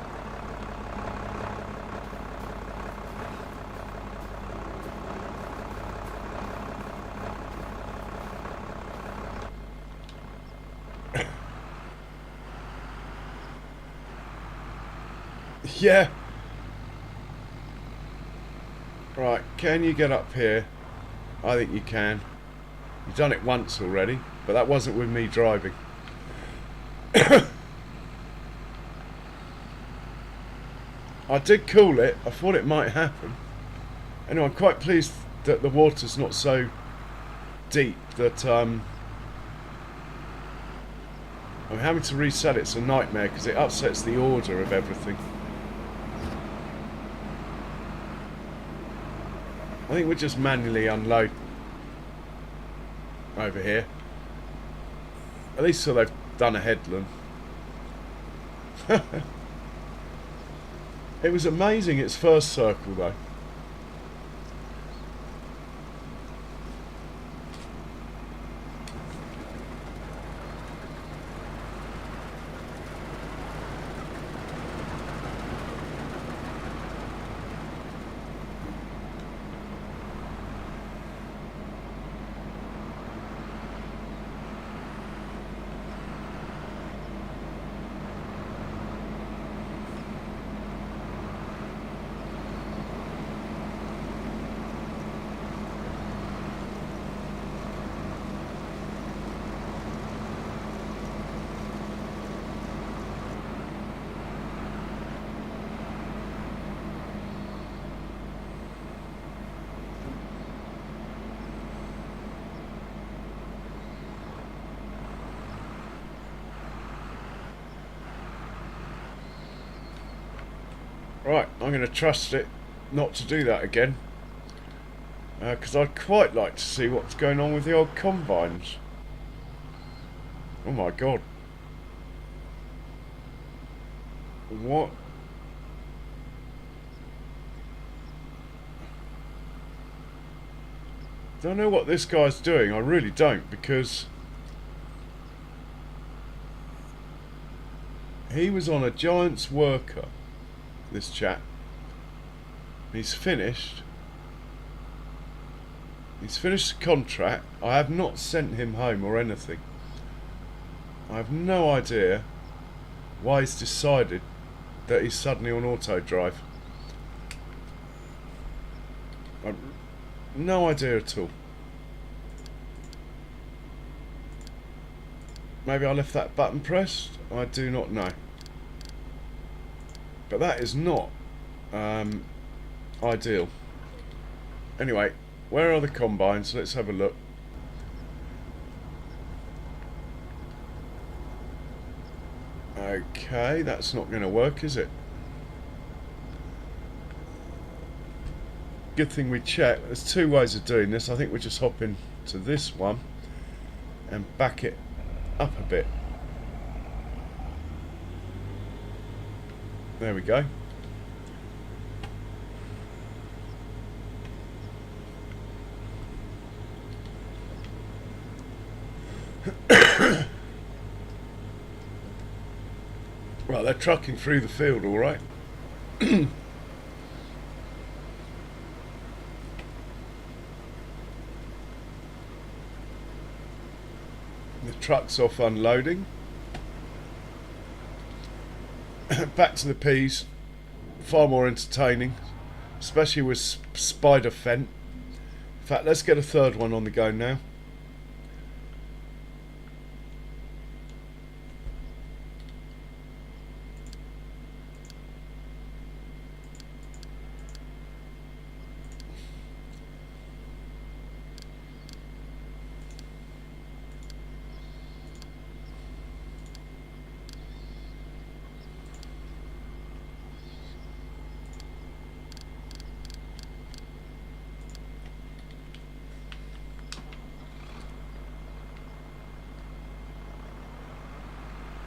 A: Yeah. Right, can you get up here? I think you can. You've done it once already, but that wasn't with me driving. I did cool it. I thought it might happen. Anyway, I'm quite pleased that the water's not so deep that I'm having to reset. It's a nightmare because it upsets the order of everything. I think we'll just manually unload over here. At least so they've done a headland. It was amazing its first circle though. Right, I'm going to trust it not to do that again. Because I'd quite like to see what's going on with the old combines. Oh my god. What? Don't know what this guy's doing, I really don't, because he was on a Giants worker, this chap. He's finished the contract. I have not sent him home or anything. I have no idea why he's decided that he's suddenly on auto drive. I've no idea at all. Maybe I left that button pressed? I do not know. But that is not ideal. Anyway, where are the combines? Let's have a look. Okay, that's not going to work, is it? Good thing we checked. There's two ways of doing this. I think we're just hopping to this one and back it up a bit. There we go. Right, they're trucking through the field, all right. The truck's off unloading. Back to the peas. Far more entertaining, especially with spider fent. In fact, let's get a third one on the go now.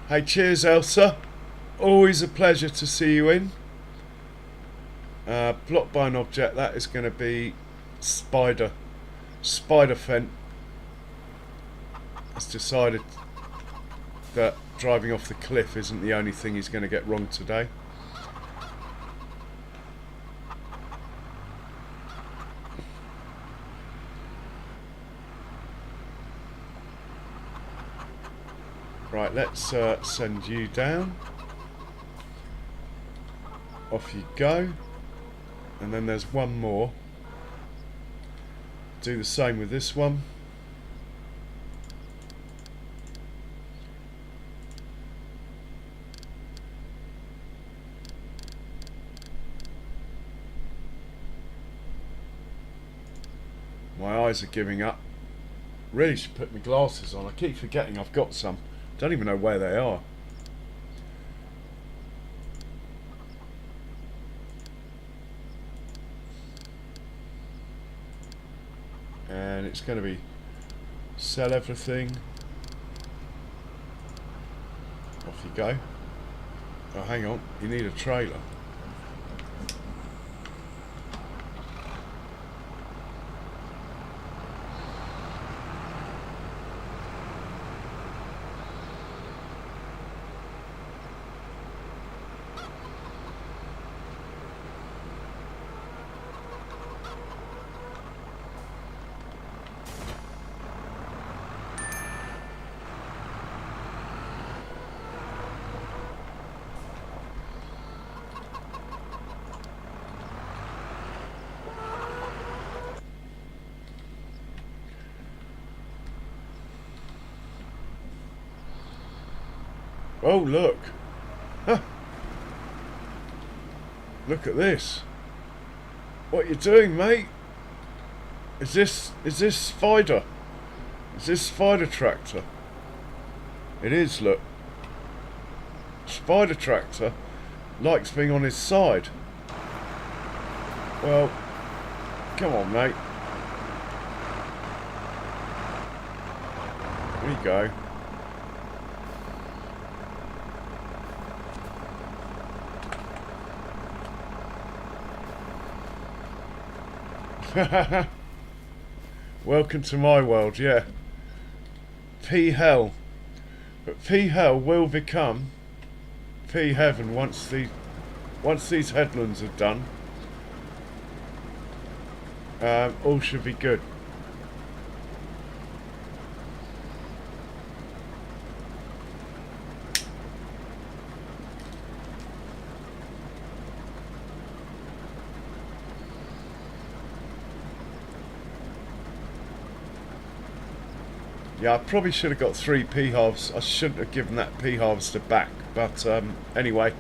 A: Hey, cheers, Elsa. Always a pleasure to see you in. Blocked by an object. That is going to be spider fent. Has decided that driving off the cliff isn't the only thing he's going to get wrong today. Right, let's send you down. Off you go. And then there's one more. Do the same with this one. My eyes are giving up. Really should put my glasses on. I keep forgetting I've got some. Don't even know where they are. And it's going to be sell everything. Off you go. Oh, hang on. You need a trailer. Oh, look. Huh. Look at this. What you doing, mate? Is this Spider? Is this Spider Tractor? It is, look. Spider Tractor likes being on his side. Well, come on, mate. There you go. Welcome to my world, yeah. P hell. But P hell will become P heaven once these headlands are done. All should be good. Yeah, I probably should have got 3 P-halves. I shouldn't have given that P-harvester back. But anyway,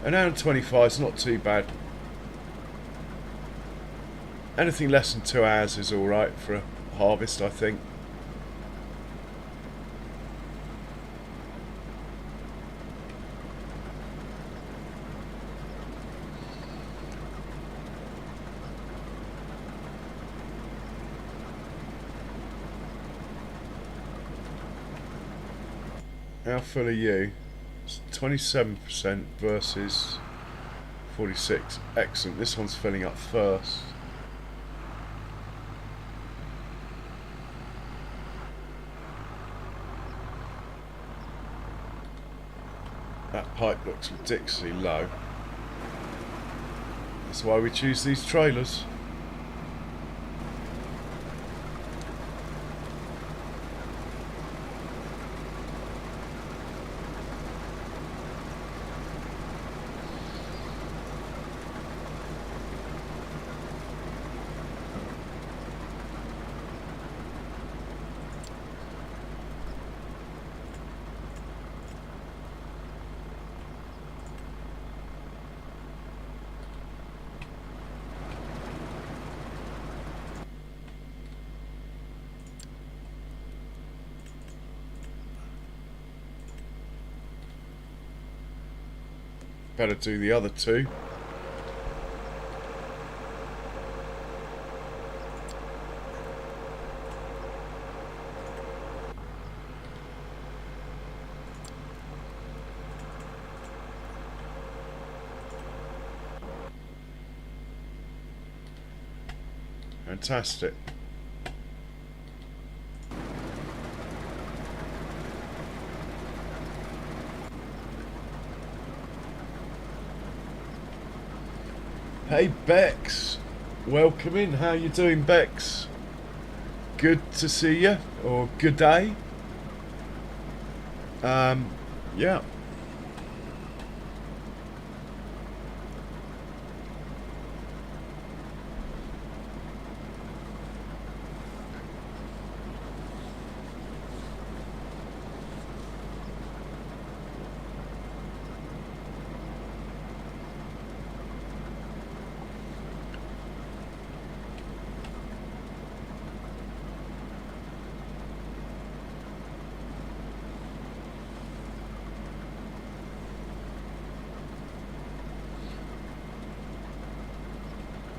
A: an hour and 25 is not too bad. Anything less than 2 hours is alright for a harvest, I think. How full are you? It's 27% versus 46. Excellent. This one's filling up first. That pipe looks ridiculously low. That's why we choose these trailers. Better do the other 2. Fantastic. Hey Bex, welcome in. How you doing, Bex? Good to see you, or good day. Yeah.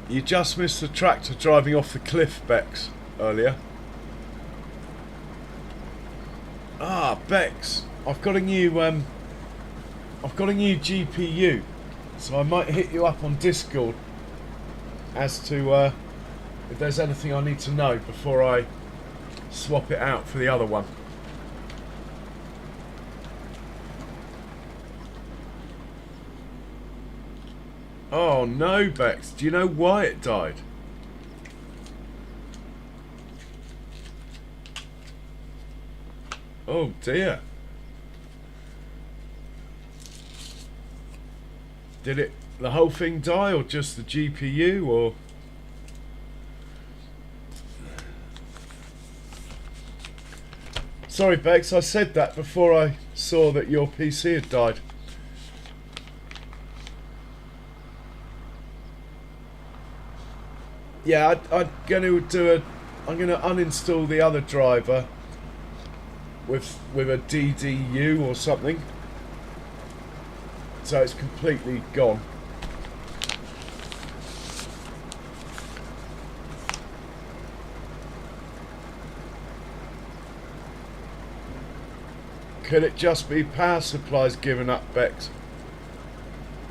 A: You just missed the tractor driving off the cliff, Bex, earlier. Ah, Bex, I've got a new GPU, so I might hit you up on Discord as to if there's anything I need to know before I swap it out for the other one. Oh no, Bex, do you know why it died? Oh dear. Did it, the whole thing die, or just the GPU, or? Sorry, Bex, I said that before I saw that your PC had died. Yeah, I'm going to uninstall the other driver with a DDU or something, so it's completely gone. Could it just be power supplies giving up, Bex?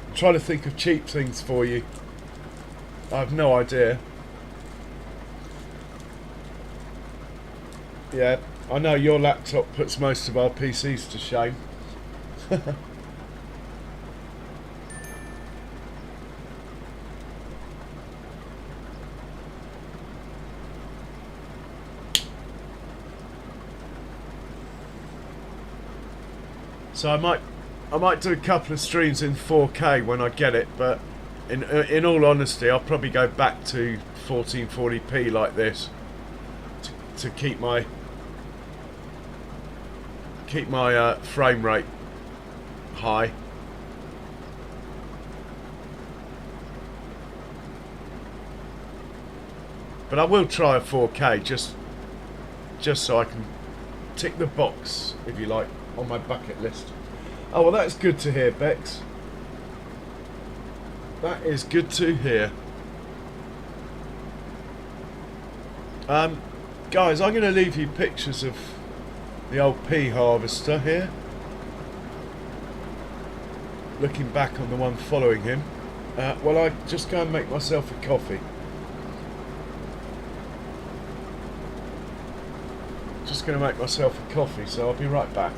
A: I'm trying to think of cheap things for you. I have no idea. Yeah, I know your laptop puts most of our PCs to shame. So I might do a couple of streams in 4K when I get it, but in all honesty, I'll probably go back to 1440p like this to keep my frame rate high. But I will try a 4K just so I can tick the box, if you like, on my bucket list. Oh well, that's good to hear, Bex. That is good to hear. Guys, I'm going to leave you pictures of the old pea harvester here. Looking back on the one following him. Well, I just go and make myself a coffee. Just going to make myself a coffee, so I'll be right back.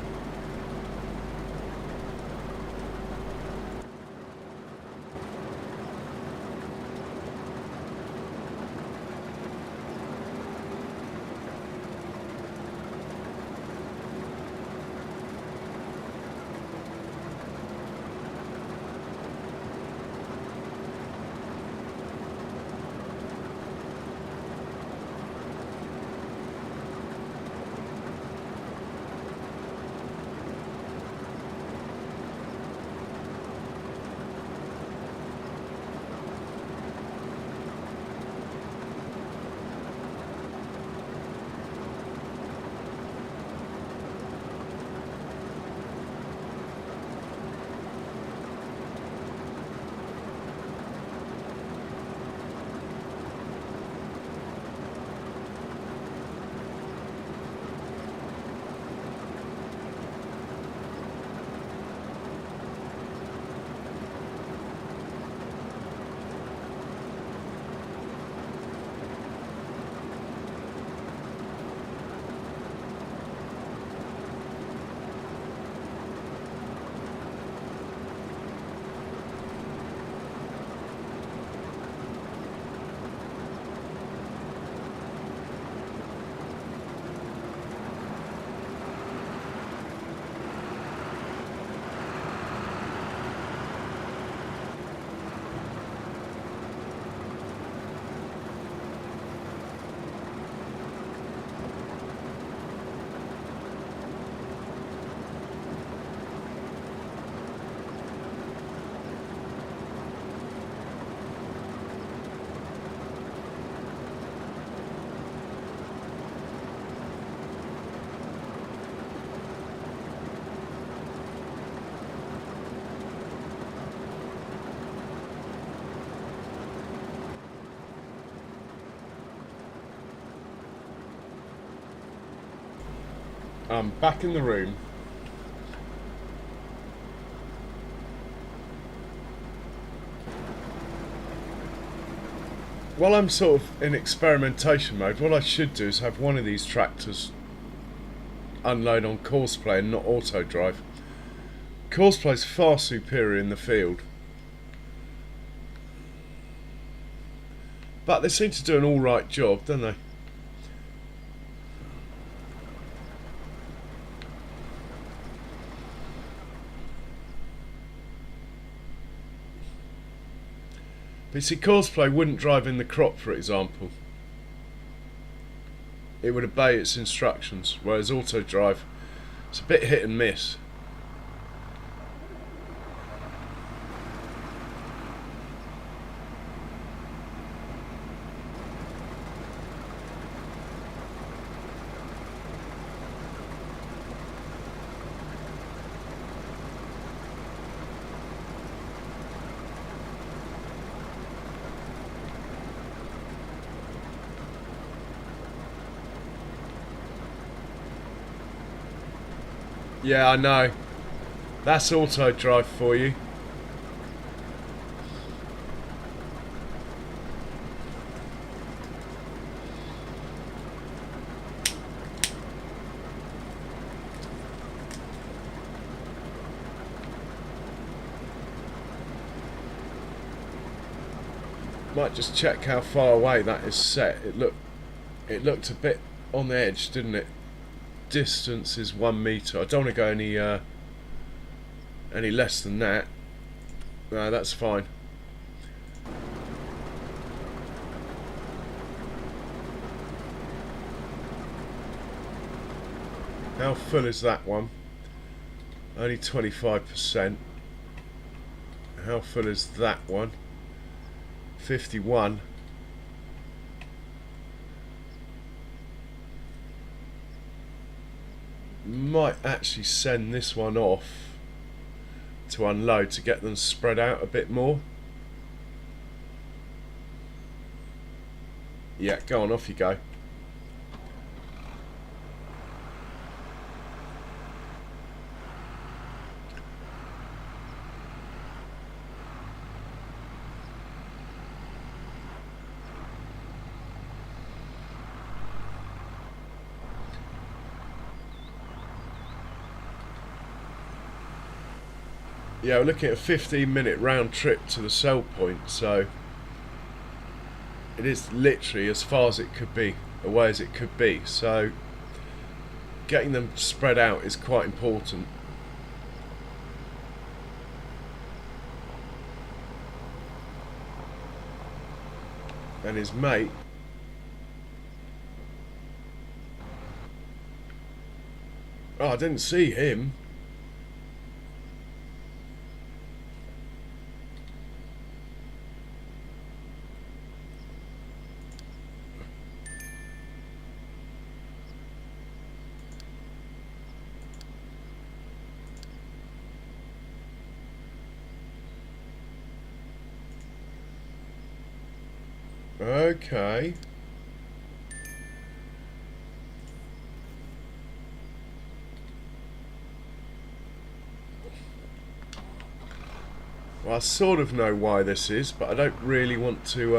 A: I'm back in the room. While I'm sort of in experimentation mode, what I should do is have one of these tractors unload on course play and not auto drive. Course play is far superior in the field, but they seem to do an alright job, don't they? But you see, course play wouldn't drive in the crop, for example. It would obey its instructions, whereas auto drive, it's a bit hit and miss. Yeah, I know. That's auto drive for you. Might just check how far away that is set. It looked a bit on the edge, didn't it? Distance is 1 metre. I don't want to go any less than that. No, that's fine. How full is that one? Only 25%. How full is that one? 51. Might actually send this one off to unload to get them spread out a bit more. Yeah, go on, off you go. Yeah, we're looking at a 15-minute round trip to the sell point, so it is literally as far as it could be, away as it could be, so getting them spread out is quite important. And his mate, oh, I didn't see him. Okay. Well, I sort of know why this is, but I don't really want to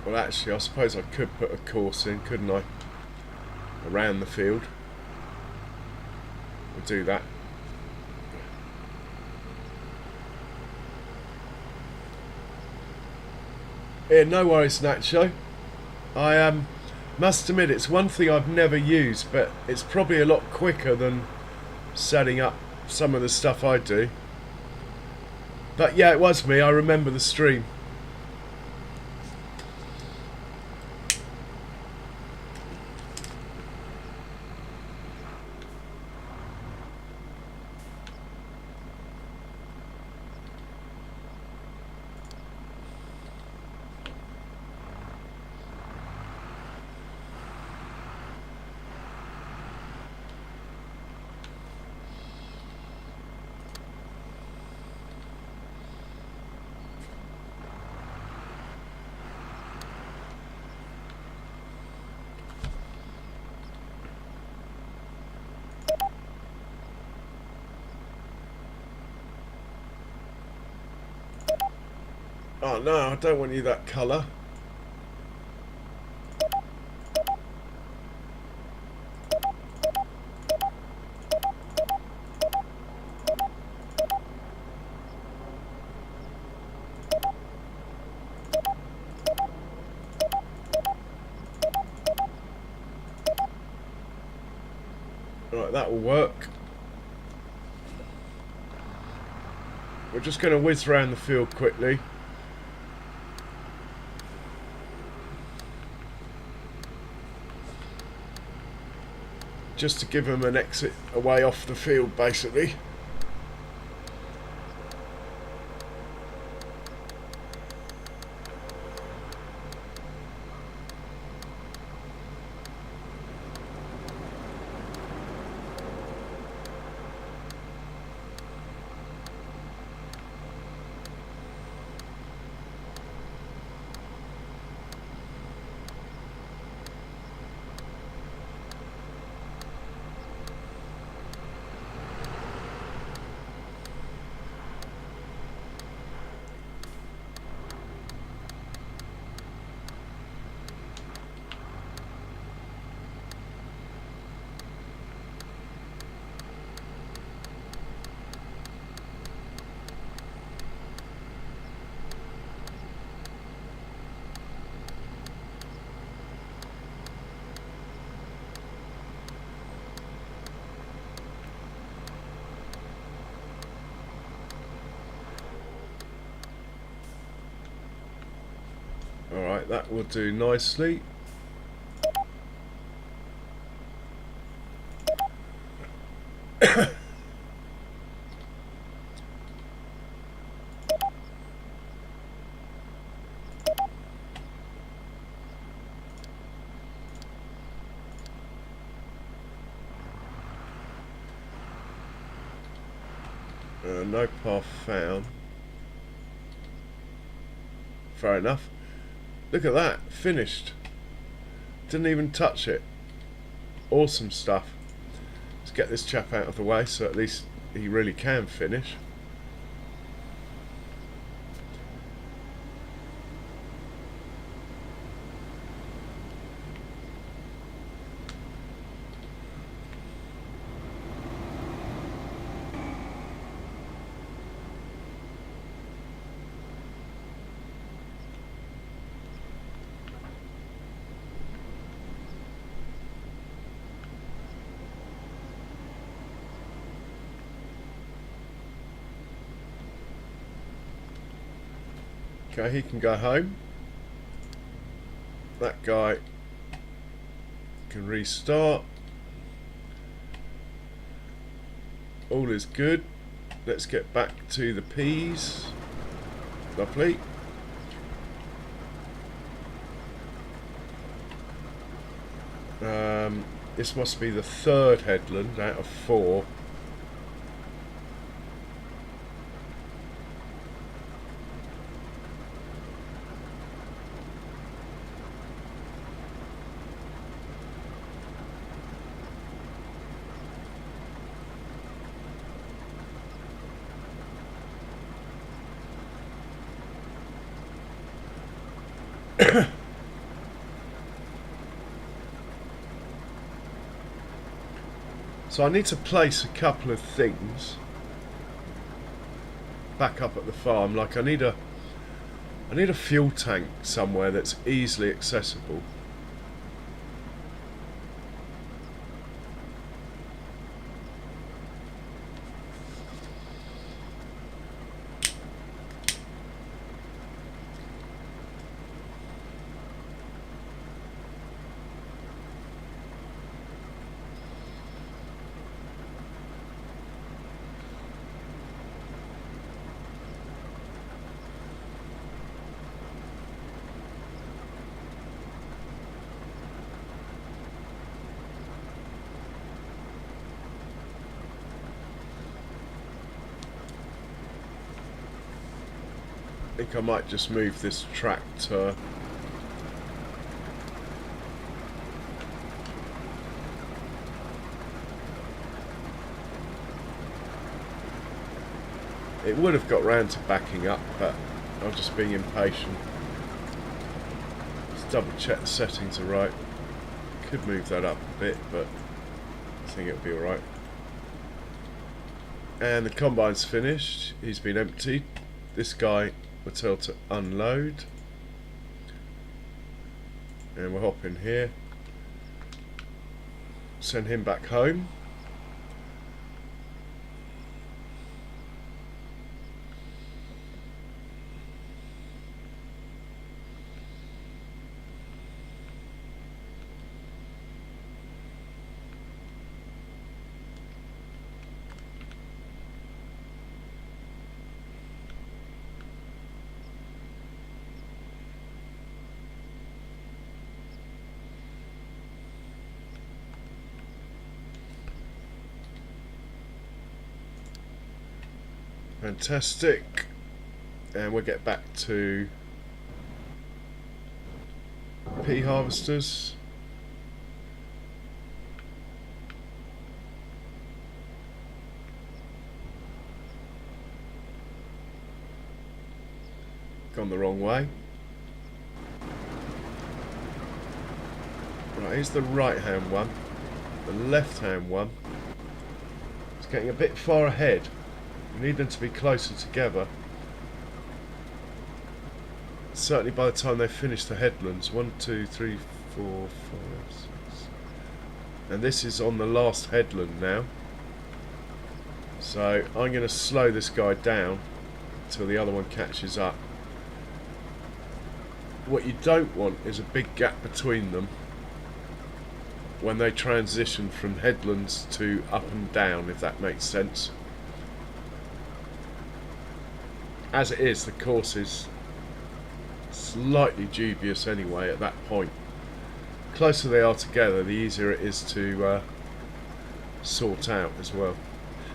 A: well, actually, I suppose I could put a course in, couldn't I? Around the field. We'll do that. Yeah, no worries, Nacho. I must admit, it's one thing I've never used, but it's probably a lot quicker than setting up some of the stuff I do. But yeah, it was me. I remember the stream. Oh no, I don't want you that colour. Right, that will work. We're just going to whiz around the field quickly. Just to give them an exit away off the field, basically. Alright, that will do nicely. No path found. Fair enough. Look at that, finished. Didn't even touch it. Awesome stuff. Let's get this chap out of the way so at least he really can finish. Okay, he can go home. That guy can restart. All is good. Let's get back to the peas. Lovely. This must be the third headland out of 4. So I need to place a couple of things back up at the farm. Like I need a fuel tank somewhere that's easily accessible. I think I might just move this tractor. It would have got round to backing up, but I'm just being impatient. Let's double check the settings are right. Could move that up a bit, but I think it'll be alright. And the combine's finished. He's been emptied. This guy we're told to unload. And we'll hop in here. Send him back home. Fantastic. And we'll get back to pea harvesters. Gone the wrong way. Right, here's the right hand one. The left hand one. It's getting a bit far ahead. We need them to be closer together. Certainly by the time they finish the headlands. 1, 2, 3, 4, 5, 6. And this is on the last headland now. So I'm going to slow this guy down until the other one catches up. What you don't want is a big gap between them when they transition from headlands to up and down, if that makes sense. As it is, the course is slightly dubious anyway at that point. The closer they are together, the easier it is to sort out as well.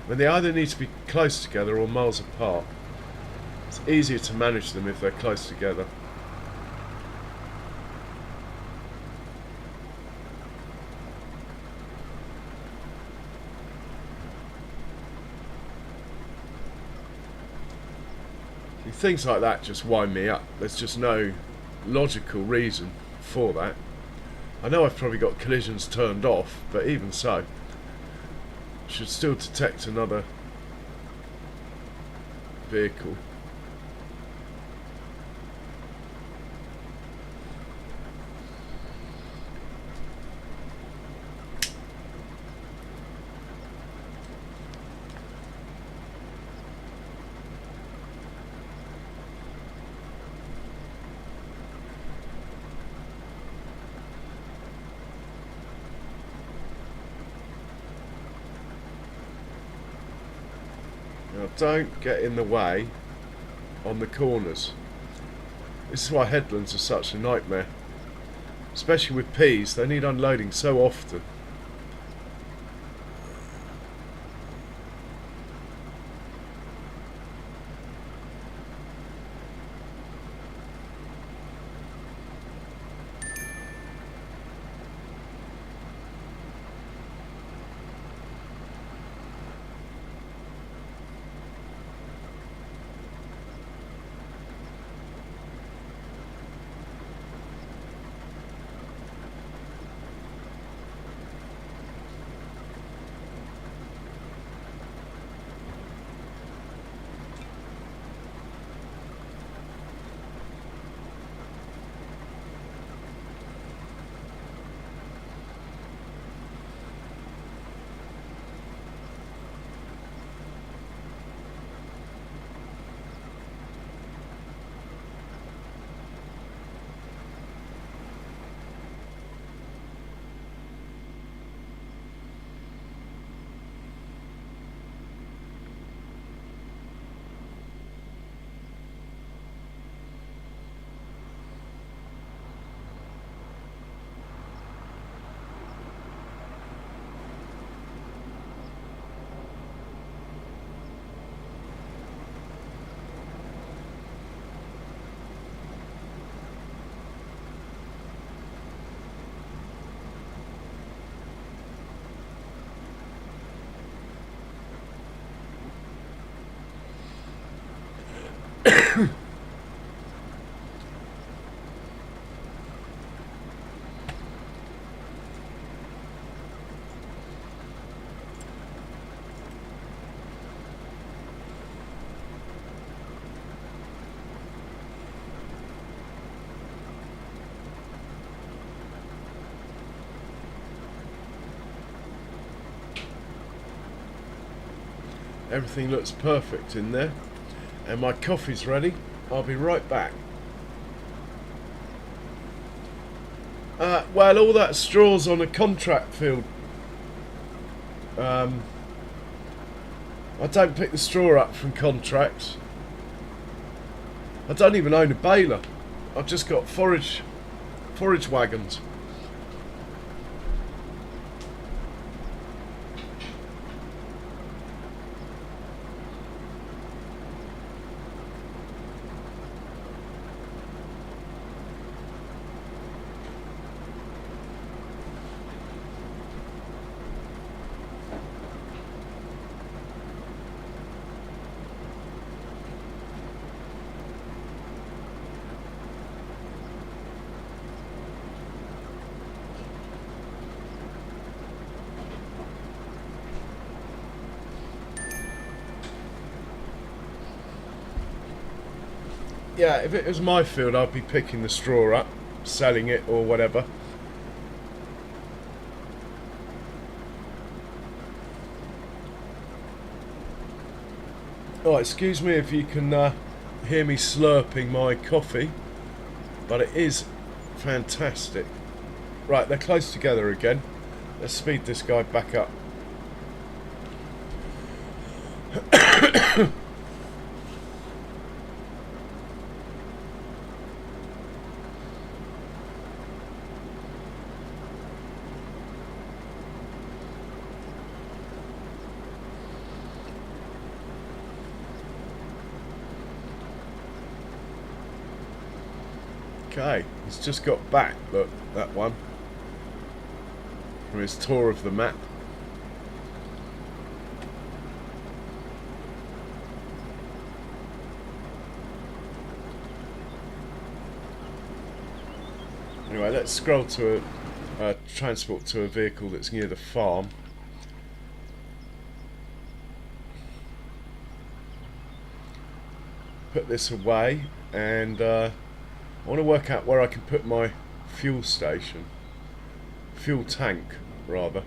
A: I mean, they either need to be close together or miles apart. It's easier to manage them if they're close together. Things like that just wind me up. There's just no logical reason for that. I know I've probably got collisions turned off, but even so, should still detect another vehicle. Now don't get in the way on the corners. This is why headlands are such a nightmare. Especially with peas, they need unloading so often. Everything looks perfect in there. And my coffee's ready. I'll be right back. Well, all that straw's on a contract field. I don't pick the straw up from contracts. I don't even own a baler. I've just got forage wagons. Yeah, if it was my field, I'd be picking the straw up, selling it or whatever. Oh, excuse me if you can hear me slurping my coffee, but it is fantastic. Right, they're close together again. Let's speed this guy back up. Okay, he's just got back, look, that one, from his tour of the map. Anyway, let's scroll to a transport to a vehicle that's near the farm. Put this away, and I want to work out where I can put my fuel station. Fuel tank, rather.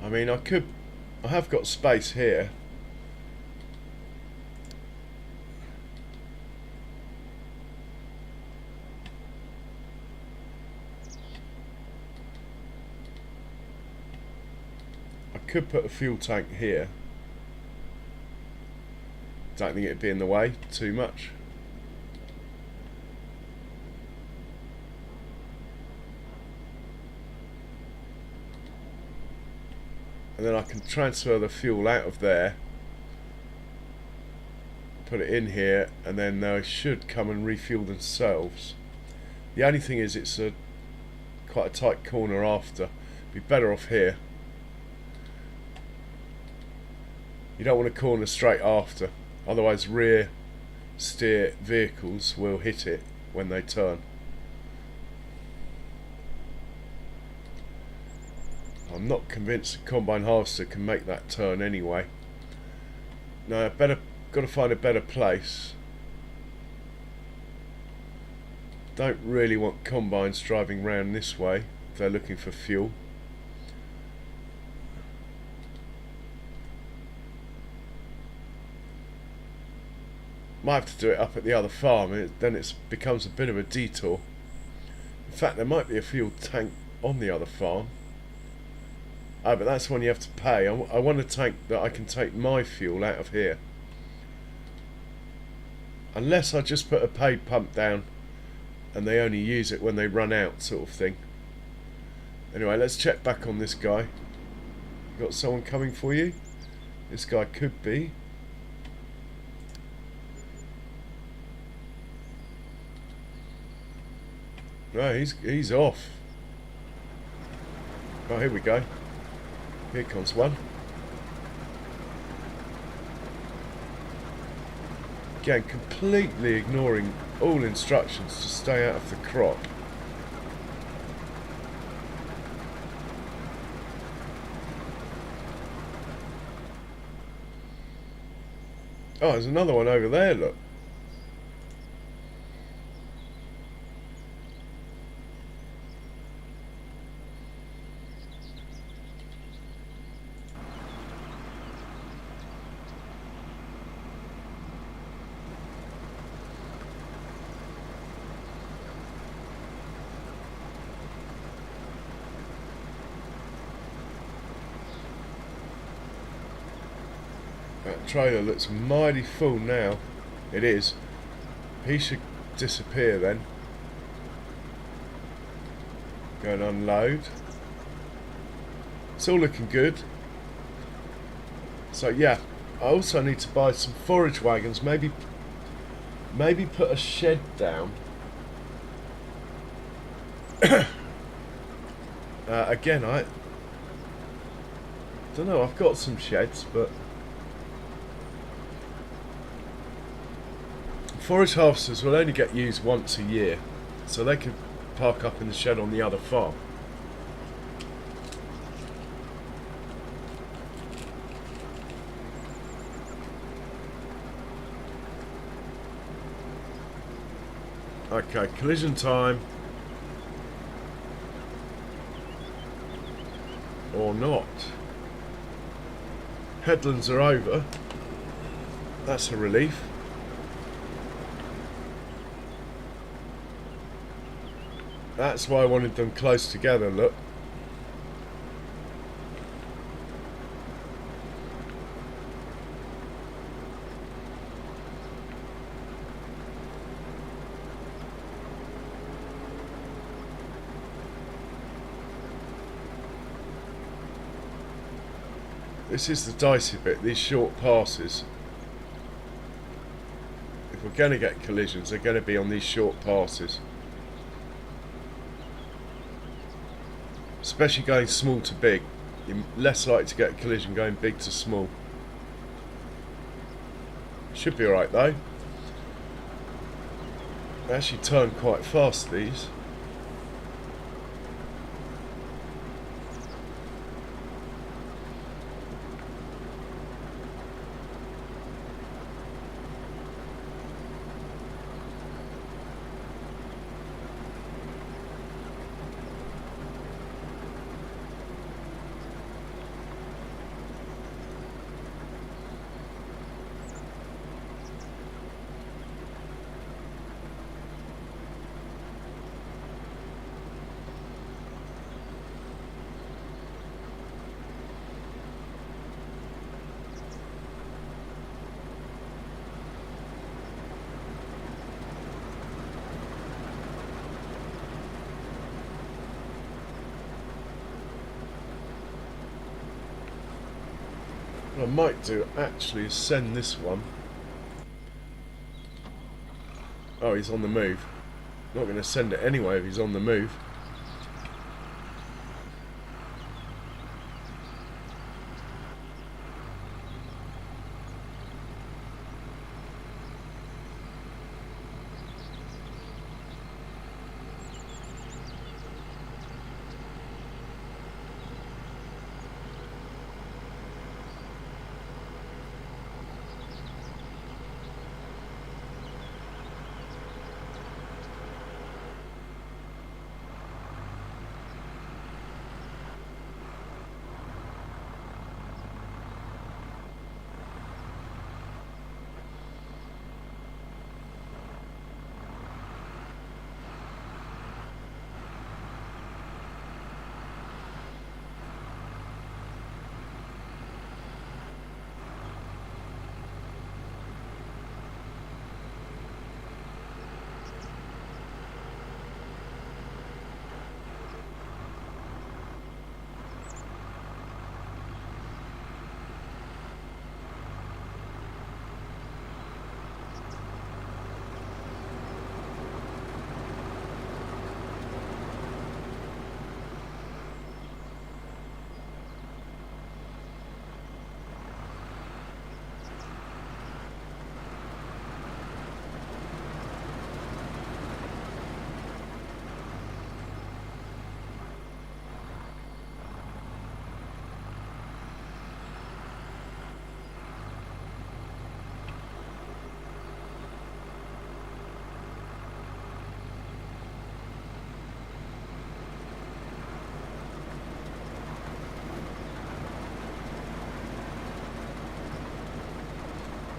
A: I mean, I have got space here. I could put a fuel tank here. Don't think it'd be in the way too much. And then I can transfer the fuel out of there, put it in here, and then they should come and refuel themselves. The only thing is it's quite a tight corner after. Be better off here. You don't want to corner straight after, otherwise rear steer vehicles will hit it when they turn. I'm not convinced a combine harvester can make that turn anyway. No, got to find a better place. Don't really want combines driving round this way if they're looking for fuel. Might have to do it up at the other farm, then it becomes a bit of a detour. In fact, there might be a fuel tank on the other farm. Oh, but that's one you have to pay. I want a tank that I can take my fuel out of here. Unless I just put a paid pump down and they only use it when they run out, sort of thing. Anyway, let's check back on this guy. Got someone coming for you? This guy could be. No, he's off. Oh, here we go. Here comes one. Again, completely ignoring all instructions to stay out of the crop. Oh, there's another one over there, look. That trailer looks mighty full now. It is. He should disappear then. Go and unload. It's all looking good. So yeah, I also need to buy some forage wagons. Maybe put a shed down. Again, I don't know. I've got some sheds, but forage harvesters will only get used once a year, so they can park up in the shed on the other farm. Okay, collision time. Or not. Headlands are over. That's a relief. That's why I wanted them close together, look. This is the dicey bit, these short passes. If we're going to get collisions, they're going to be on these short passes. Especially going small to big. You're less likely to get a collision going big to small. Should be alright though. They actually turn quite fast, these. What I might do actually is send this one. Oh, he's on the move. Not going to send it anyway if he's on the move.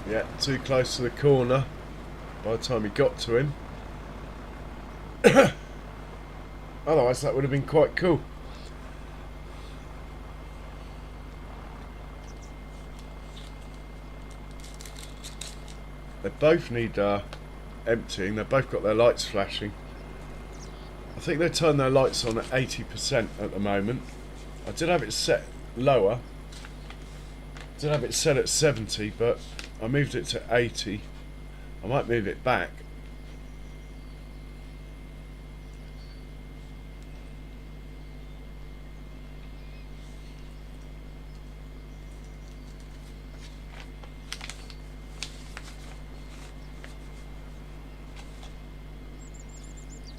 A: Yeah, too close to the corner by the time he got to him. Otherwise that would have been quite cool. They both need emptying. They've both got their lights flashing. I think they turn their lights on at 80% at the moment. I did have it set lower. I did have it set at 70, but I moved it to 80. I might move it back.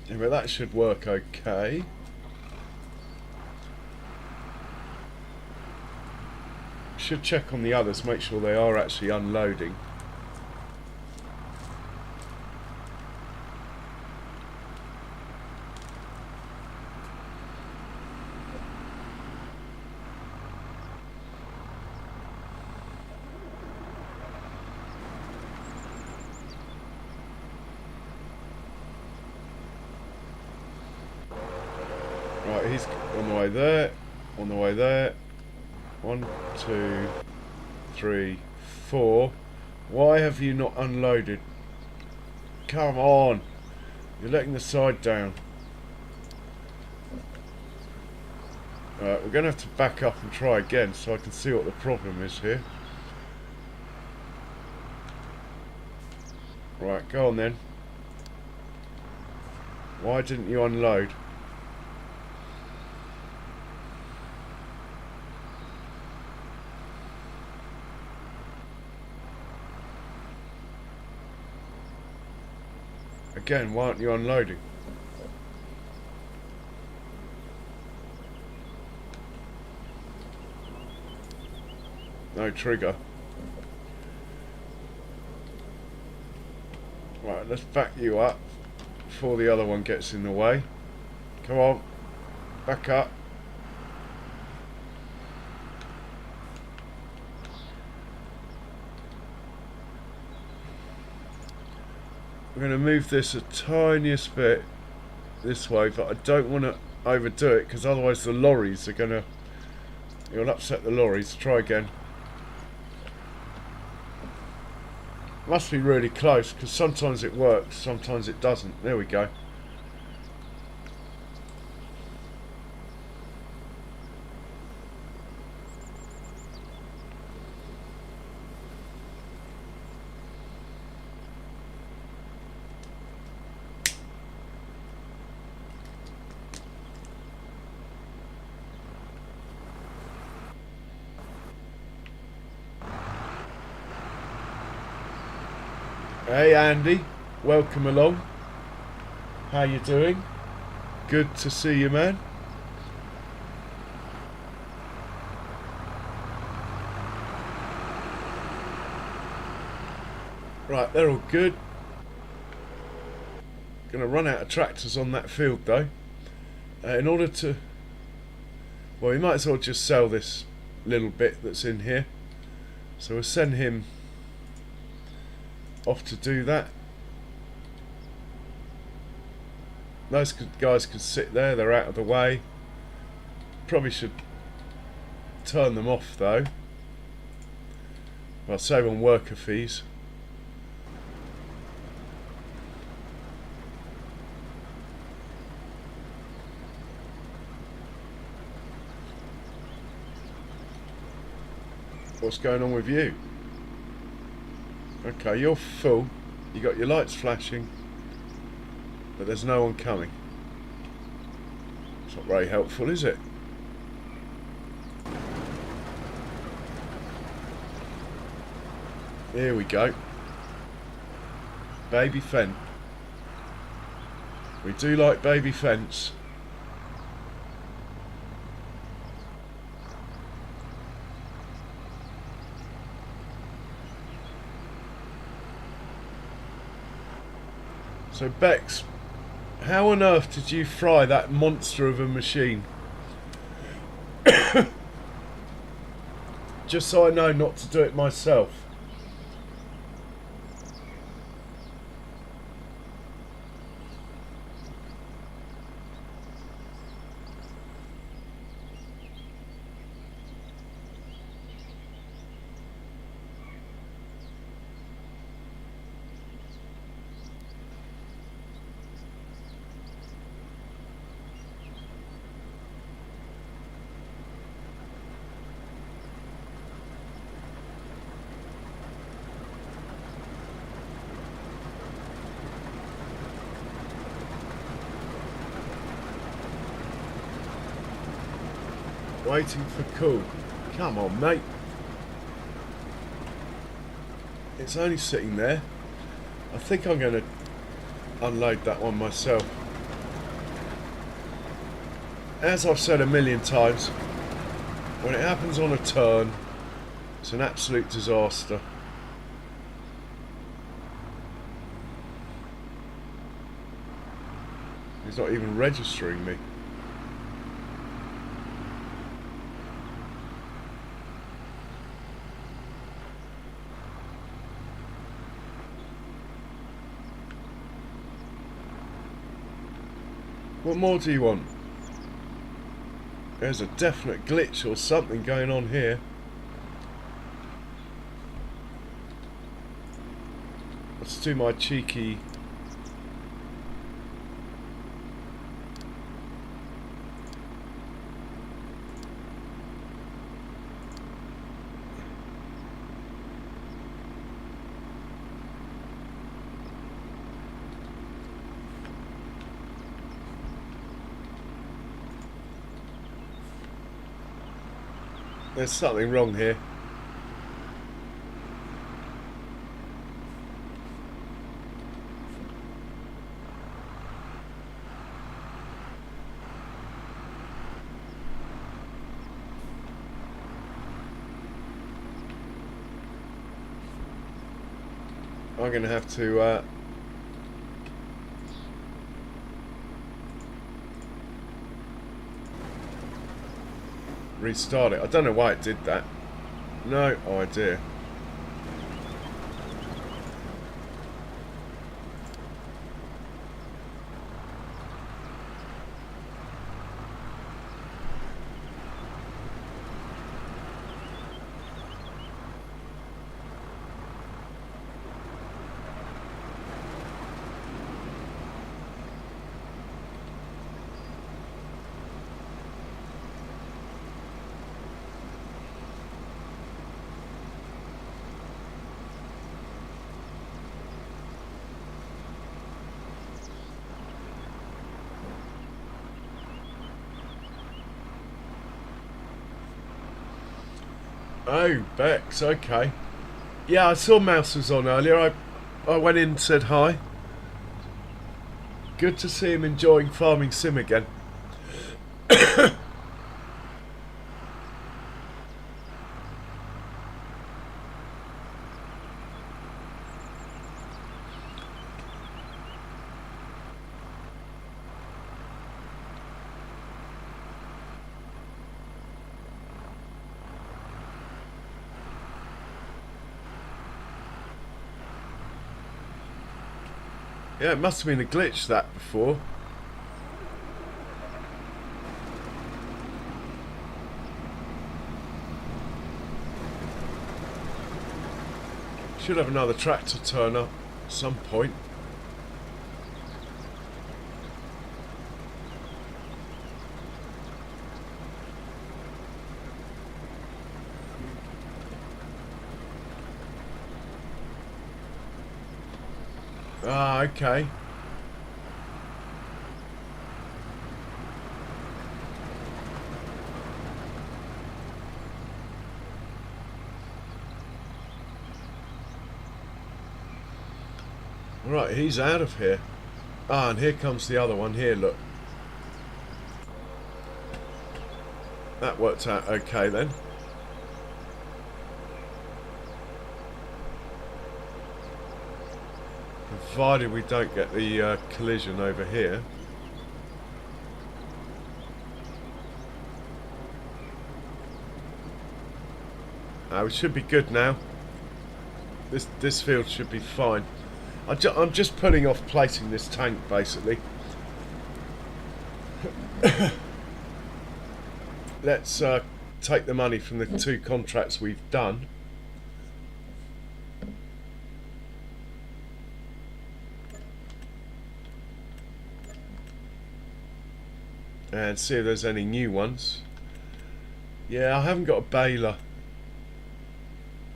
A: Yeah, but that should work okay. Should check on the others, make sure they are actually unloading. Right, he's on the way there, on the way there. 1, 2, 3, 4. Why have you not unloaded? Come on! You're letting the side down. We're going to have to back up and try again so I can see what the problem is here. Right, go on then. Why didn't you unload? Again, why aren't you unloading? No trigger. Right, let's back you up before the other one gets in the way. Come on, back up. I'm going to move this a tiniest bit this way, but I don't want to overdo it because otherwise the lorries are going to... You'll upset the lorries. Try again. Must be really close because sometimes it works, sometimes it doesn't. There we go. Hey Andy, welcome along. How you doing? Good to see you, man. Right, they're all good. Gonna run out of tractors on that field though. In order to... Well, we might as well just sell this little bit that's in here. So we'll send him off to do that. Those guys can sit there, they're out of the way. Probably should turn them off though. I'll save on worker fees. What's going on with you? Okay, you're full. You got your lights flashing, but there's no one coming. It's not very helpful, is it? Here we go. Baby fence. We do like baby fence. So Bex, how on earth did you fry that monster of a machine? Just so I know not to do it myself. Waiting for call. Come on, mate. It's only sitting there. I think I'm going to unload that one myself. As I've said a million times, when it happens on a turn, it's an absolute disaster. He's not even registering me. What more do you want? There's a definite glitch or something going on here. Let's do my cheeky... There's something wrong here. I'm going to have to restart it. I don't know why it did that. No idea. Oh, Bex, okay. Yeah, I saw Mouse was on earlier. I went in and said hi. Good to see him enjoying Farming Sim again. Yeah, it must have been a glitch that before. Should have another tractor turn up at some point. Ah, okay. Right, he's out of here. Ah, and here comes the other one here, look. That worked out okay then. Provided we don't get the collision over here. We should be good now. This field should be fine. I'm just putting off placing this tank basically. Let's take the money from the 2 contracts we've done. And see if there's any new ones. Yeah, I haven't got a baler.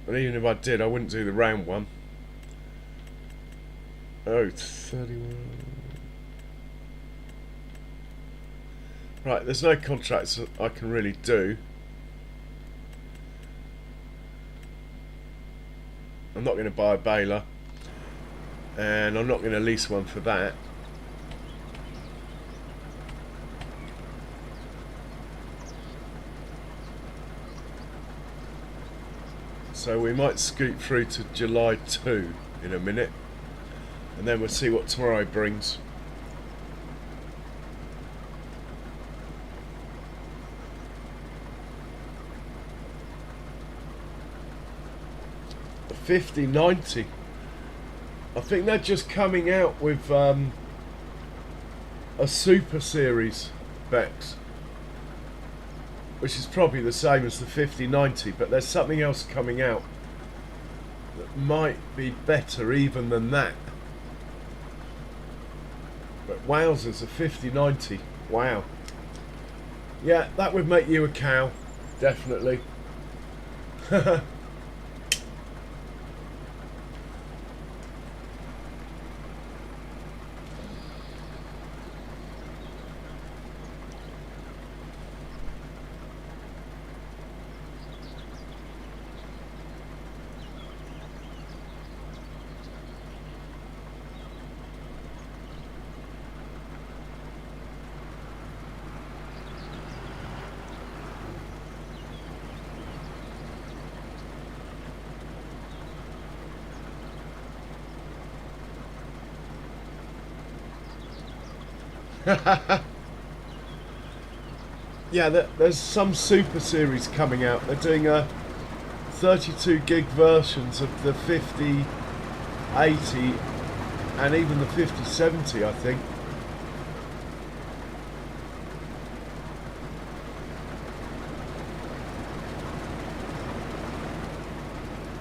A: But even if I did, I wouldn't do the round one. Oh, 31. Right, there's no contracts that I can really do. I'm not going to buy a baler, and I'm not going to lease one for that. So we might scoot through to July 2 in a minute, and then we'll see what tomorrow brings. The 5090. I think they're just coming out with a Super Series Bex, which is probably the same as the 5090, but there's something else coming out that might be better even than that. But wowzers, a 5090, wow. Yeah, that would make you a cow, definitely. 'Yeah, there's some Super Series coming out. They're doing a 32 gig versions of the 5080 and even the 5070, I think.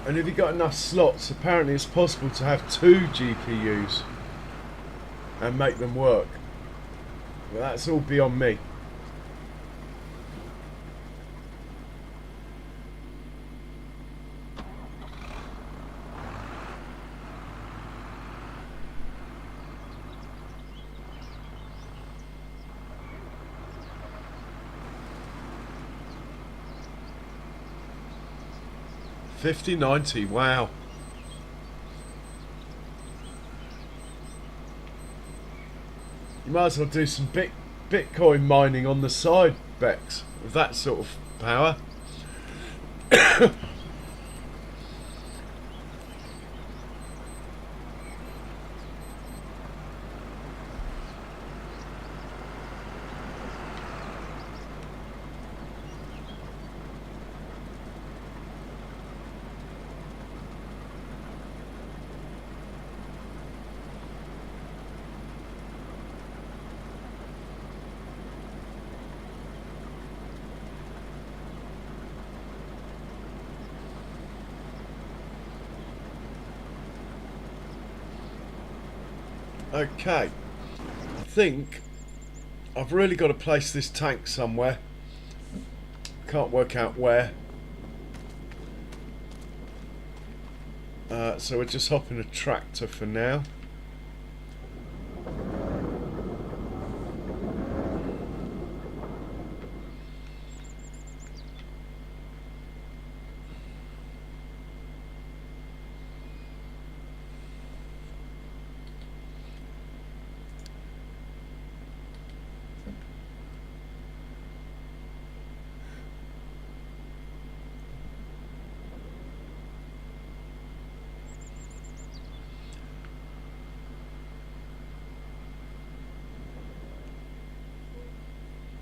A: And if you've got enough slots, apparently it's possible to have 2 GPUs and make them work. Well, that's all beyond me. $50.90, wow. You might as well do some Bitcoin mining on the side, Bex, with that sort of power. Okay, I think I've really got to place this tank somewhere. Can't work out where. So we're just hopping a tractor for now.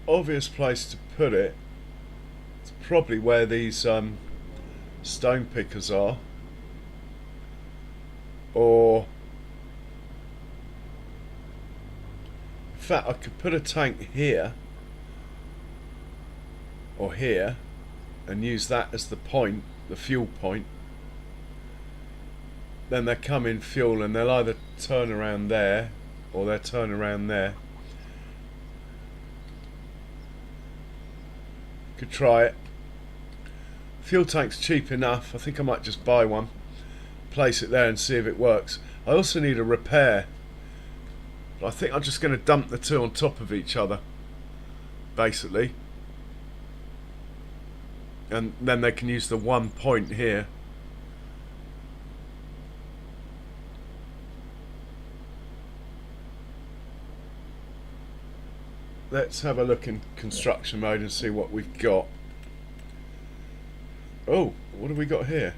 A: Obvious place to put it, it's probably where these stone pickers are, or in fact I could put a tank here or here and use that as the point, the fuel point. Then they come in fuel and they'll either turn around there or they'll turn around there. Could try it. Fuel tank's cheap enough. I think I might just buy one, place it there and see if it works. I also need a repair. I think I'm just going to dump the two on top of each other basically. And then they can use the 1 point here. Let's have a look in construction mode and see what we've got. Oh, what have we got here?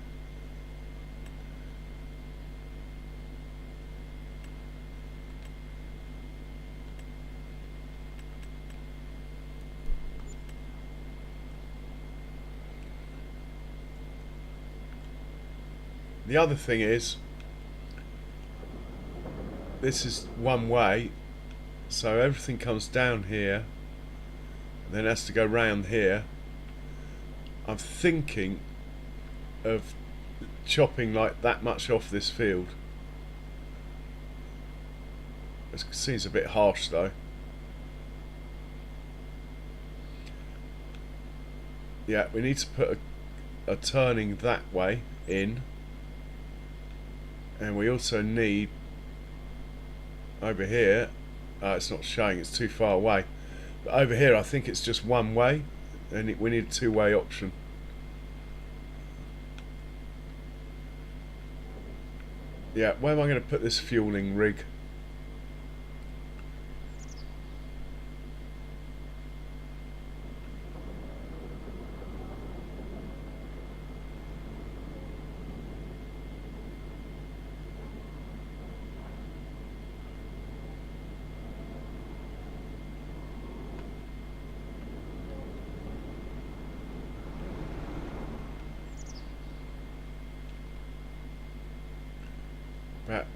A: The other thing is, this is one way, so everything comes down here, and then has to go round here. I'm thinking of chopping like that much off this field. It seems a bit harsh though. Yeah, we need to put a turning that way in. And we also need over here, it's not showing, it's too far away, but over here I think it's just one way, and we need a two-way option. Yeah, where am I going to put this fueling rig?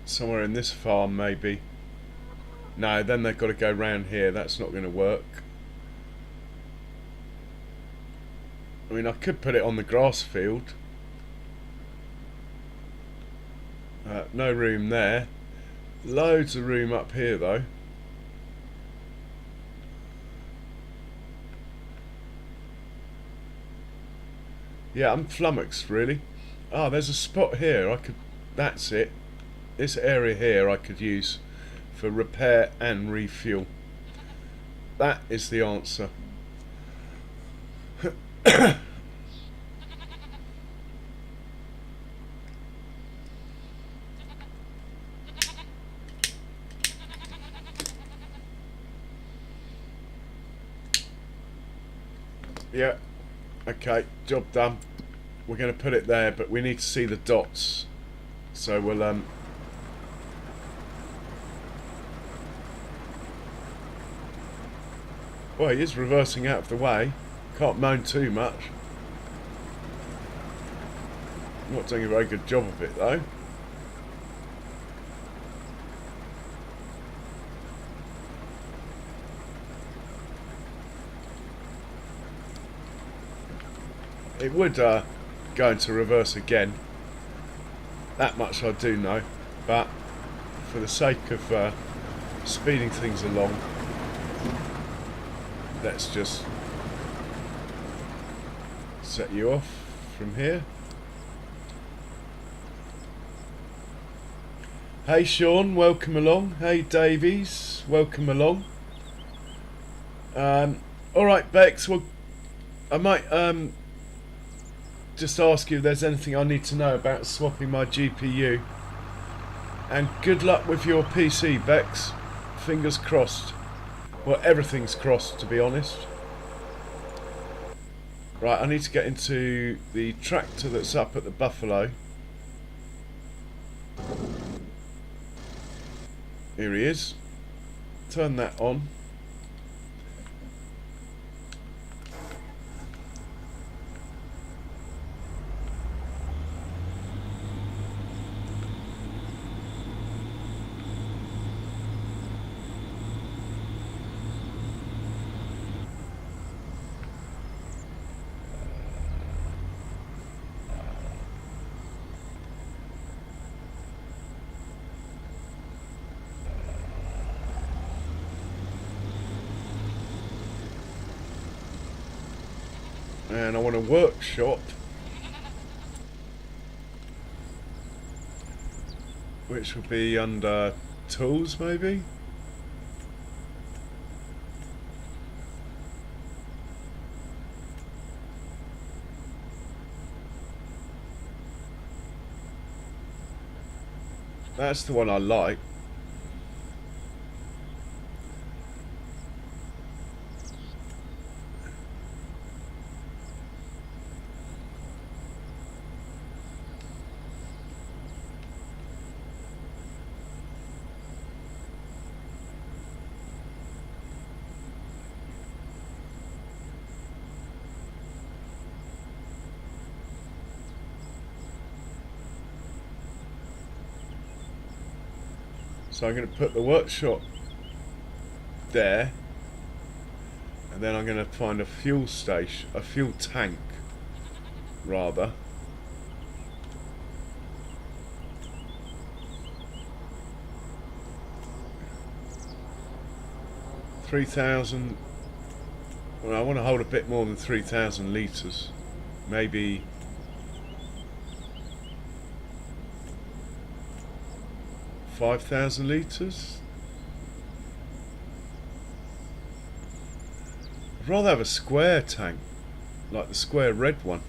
A: Somewhere in this farm maybe. No, then they've got to go round here. That's not going to work. I mean, I could put it on the grass field. No room there. Loads of room up here though. Yeah, I'm flummoxed really. Ah, there's a spot here. I could. That's it. This area here I could use for repair and refuel. That is the answer. Yeah, okay, job done. We're going to put it there, but we need to see the dots. So we'll well, he is reversing out of the way. Can't moan too much. Not doing a very good job of it though. It would go into reverse again. That much I do know. But for the sake of speeding things along, let's just set you off from here. Hey Sean, welcome along. Hey Davies, welcome along. Alright Bex, well I might just ask you if there's anything I need to know about swapping my GPU. And good luck with your PC, Bex. Fingers crossed. Well, everything's crossed, to be honest. Right, I need to get into the tractor that's up at the Buffalo. Here he is. Turn that on. And I want a workshop, which would be under tools maybe. That's the one I like. So I'm going to put the workshop there, and then I'm going to find a fuel station, a fuel tank rather. $3,000. Well, I want to hold a bit more than 3,000 litres, maybe 5,000 litres. I'd rather have a square tank, like the square red one.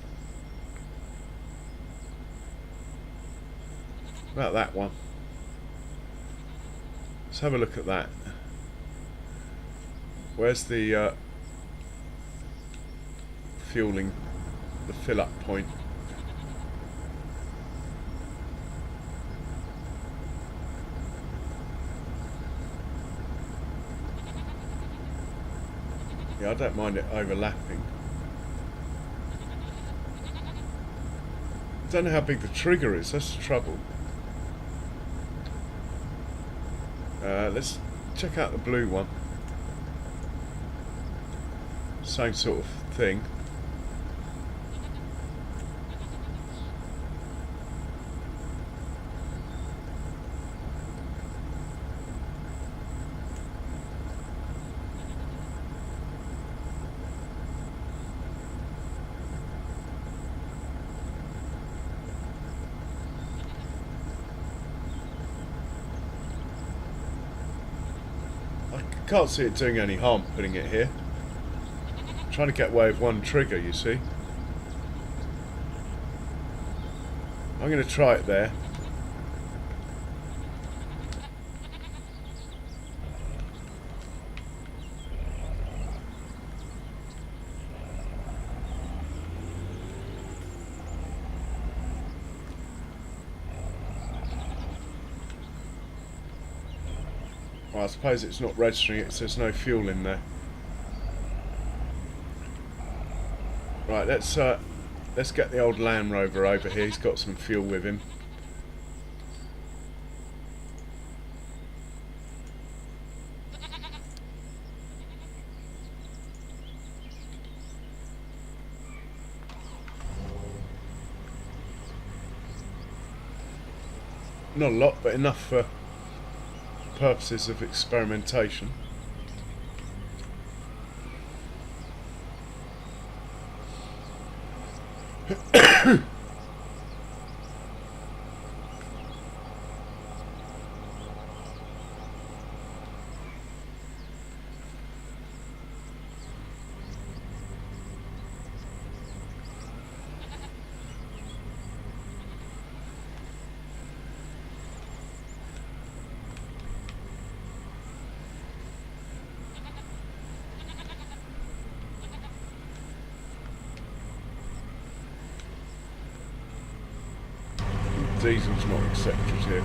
A: About that one. Let's have a look at that. Where's the fueling, the fill up point? Yeah, I don't mind it overlapping. I don't know how big the trigger is, that's the trouble. Let's check out the blue one. Same sort of thing. I can't see it doing any harm putting it here. I'm trying to get away with one trigger, you see. I'm going to try it there. Well, I suppose it's not registering it, so there's no fuel in there. Right, let's get the old Land Rover over here. He's got some fuel with him. Not a lot, but enough for purposes of experimentation. Diesel's not accepted here.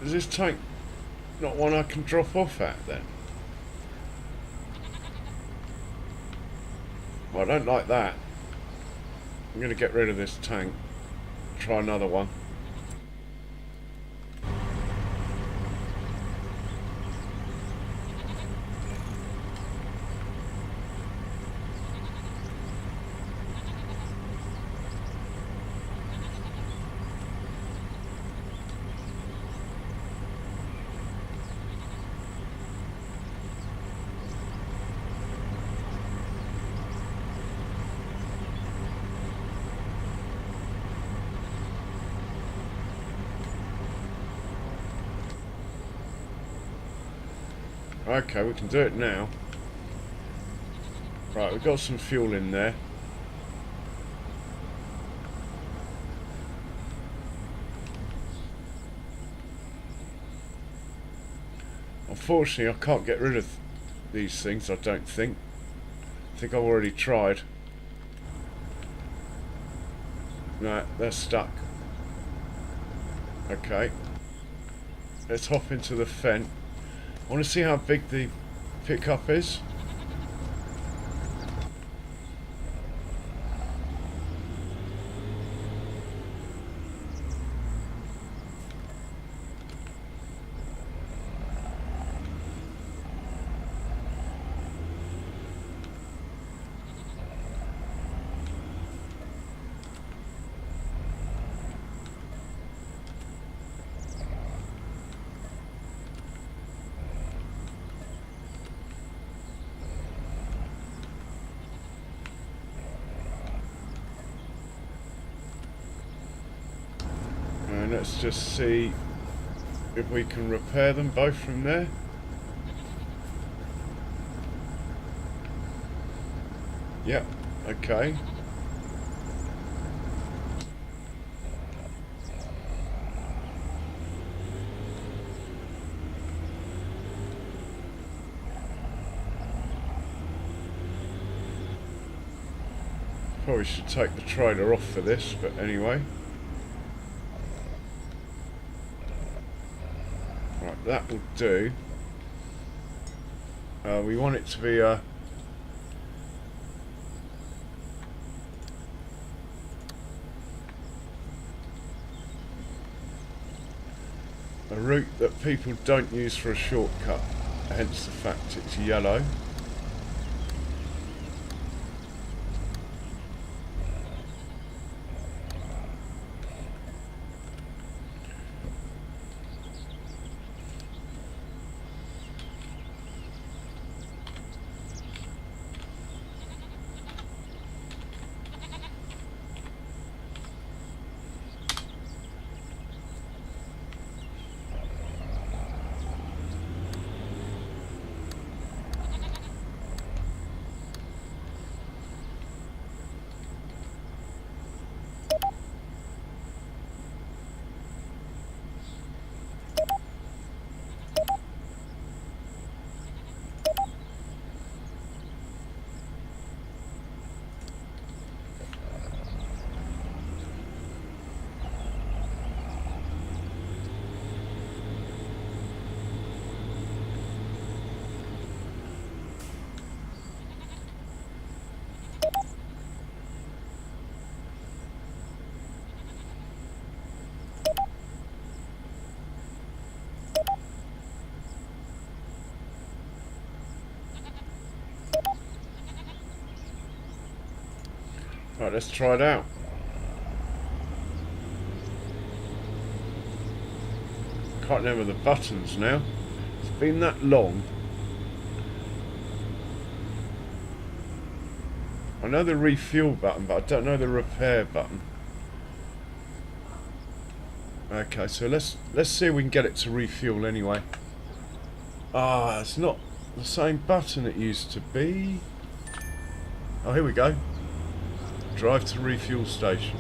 A: Is this tank not one I can drop off at then? Well, I don't like that. I'm going to get rid of this tank. Try another one. Okay, we can do it now. Right, we've got some fuel in there. Unfortunately, I can't get rid of these things, I don't think. I think I've already tried. No, they're stuck. Okay. Let's hop into the Fendt. I want to see how big the pickup is. And let's just see if we can repair them both from there. Yep, okay. Probably should take the trailer off for this, but anyway. Right, that will do. We want it to be a route that people don't use for a shortcut, hence the fact it's yellow. Right, let's try it out. Can't remember the buttons now. It's been that long. I know the refuel button, but I don't know the repair button. Okay, so let's see if we can get it to refuel anyway. Ah, it's not the same button it used to be. Oh, here we go. Drive to refuel station.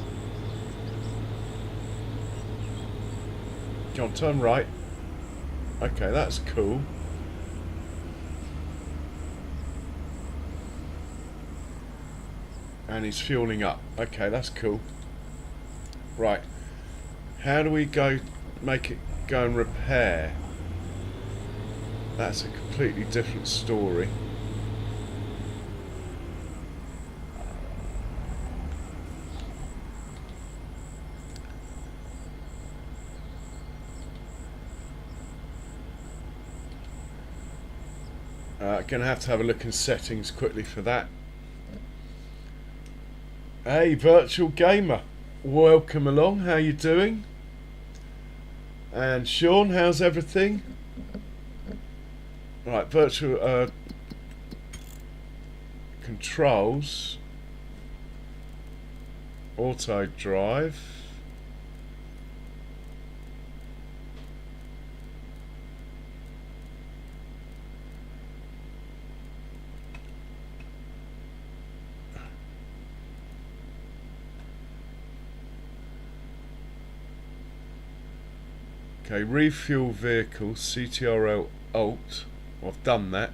A: Come on, turn right. Okay, that's cool. And he's fueling up. Okay, that's cool. Right. How do we go make it go and repair? That's a completely different story. Gonna have to have a look in settings quickly for that. Hey, virtual gamer, welcome along. How you doing? And Sean, how's everything? Right, virtual controls, auto drive. Okay, refuel vehicle, CTRL Alt. Well, I've done that.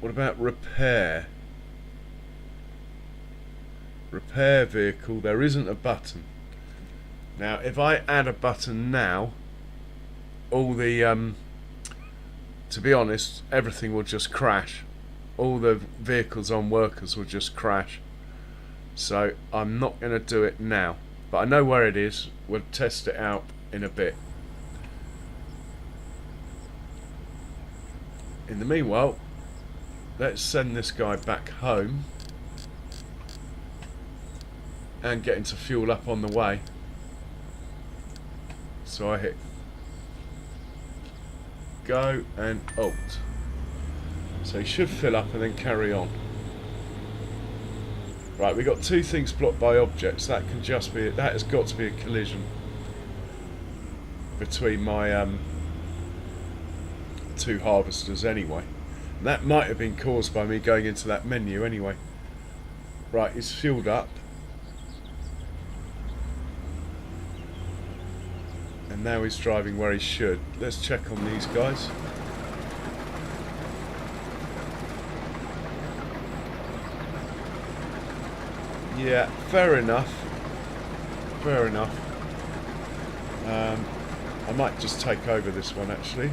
A: What about repair? Repair vehicle, there isn't a button. Now, if I add a button now, all the, to be honest, everything will just crash. All the vehicles on workers will just crash. So, I'm not going to do it now. But I know where it is. We'll test it out in a bit. In the meanwhile, let's send this guy back home and get him to fuel up on the way. So I hit go and Alt. So he should fill up and then carry on. Right, we've got two things blocked by objects. That can just be, that has got to be a collision between my two harvesters anyway. And that might have been caused by me going into that menu anyway. Right, he's fueled up. And now he's driving where he should. Let's check on these guys. Yeah, fair enough. Fair enough. I might just take over this one actually.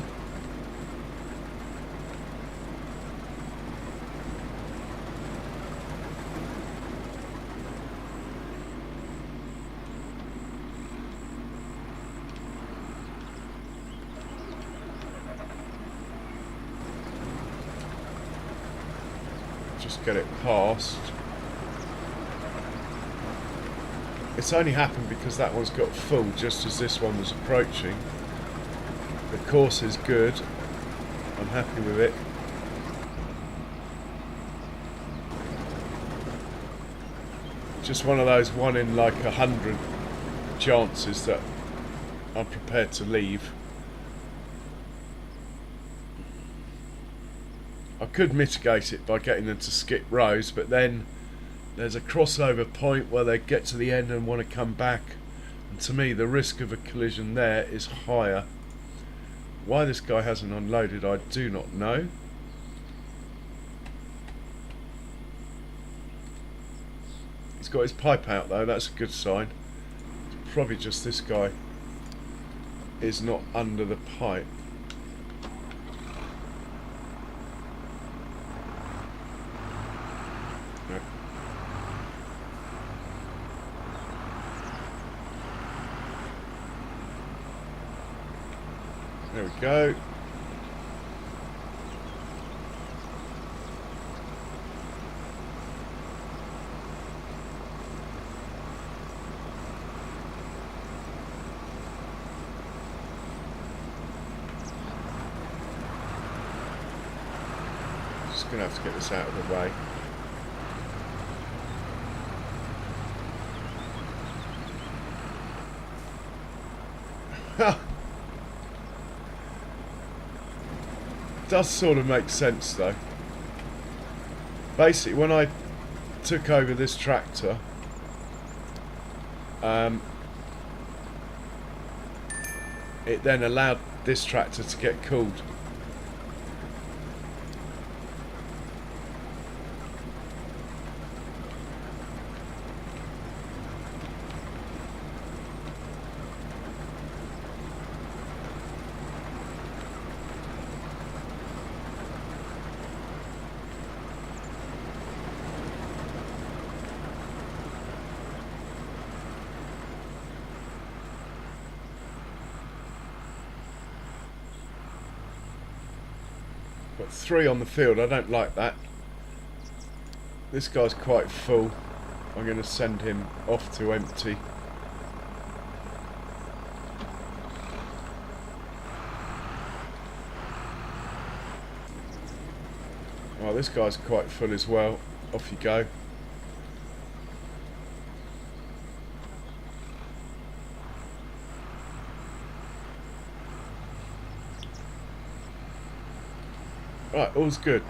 A: Just get it past. It's only happened because that one's got full just as this one was approaching. The course is good. I'm happy with it. Just one of those 1 in like 100 chances that I'm prepared to leave. I could mitigate it by getting them to skip rows, but then there's a crossover point where they get to the end and want to come back, and to me the risk of a collision there is higher. Why this guy hasn't unloaded I do not know. He's got his pipe out though, that's a good sign. It's probably just this guy is not under the pipe. There we go. Just gonna have to get this out of the way. Does sort of make sense though. Basically, when I took over this tractor, it then allowed this tractor to get cooled. Got 3 on the field, I don't like that. This guy's quite full. I'm going to send him off to empty. Oh, this guy's quite full as well. Off you go. Right, all's good.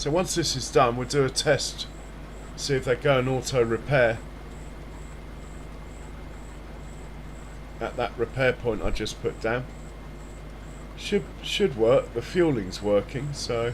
A: So once this is done, we'll do a test, see if they go and auto repair at that repair point I just put down. Should work. The fueling's working, so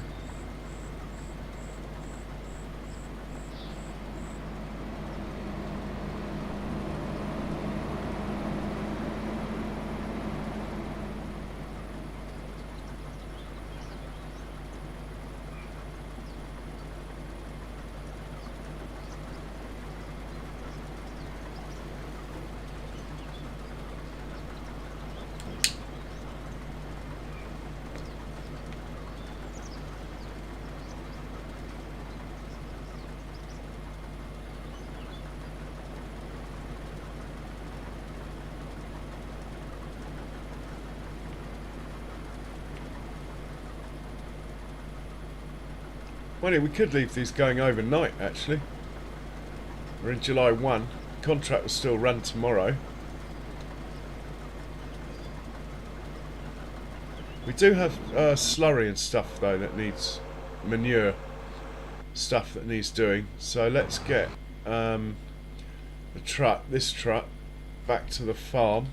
A: well, we could leave these going overnight, actually. We're in July 1. Contract will still run tomorrow. We do have slurry and stuff, though, that needs manure. Stuff that needs doing. So let's get this truck, back to the farm.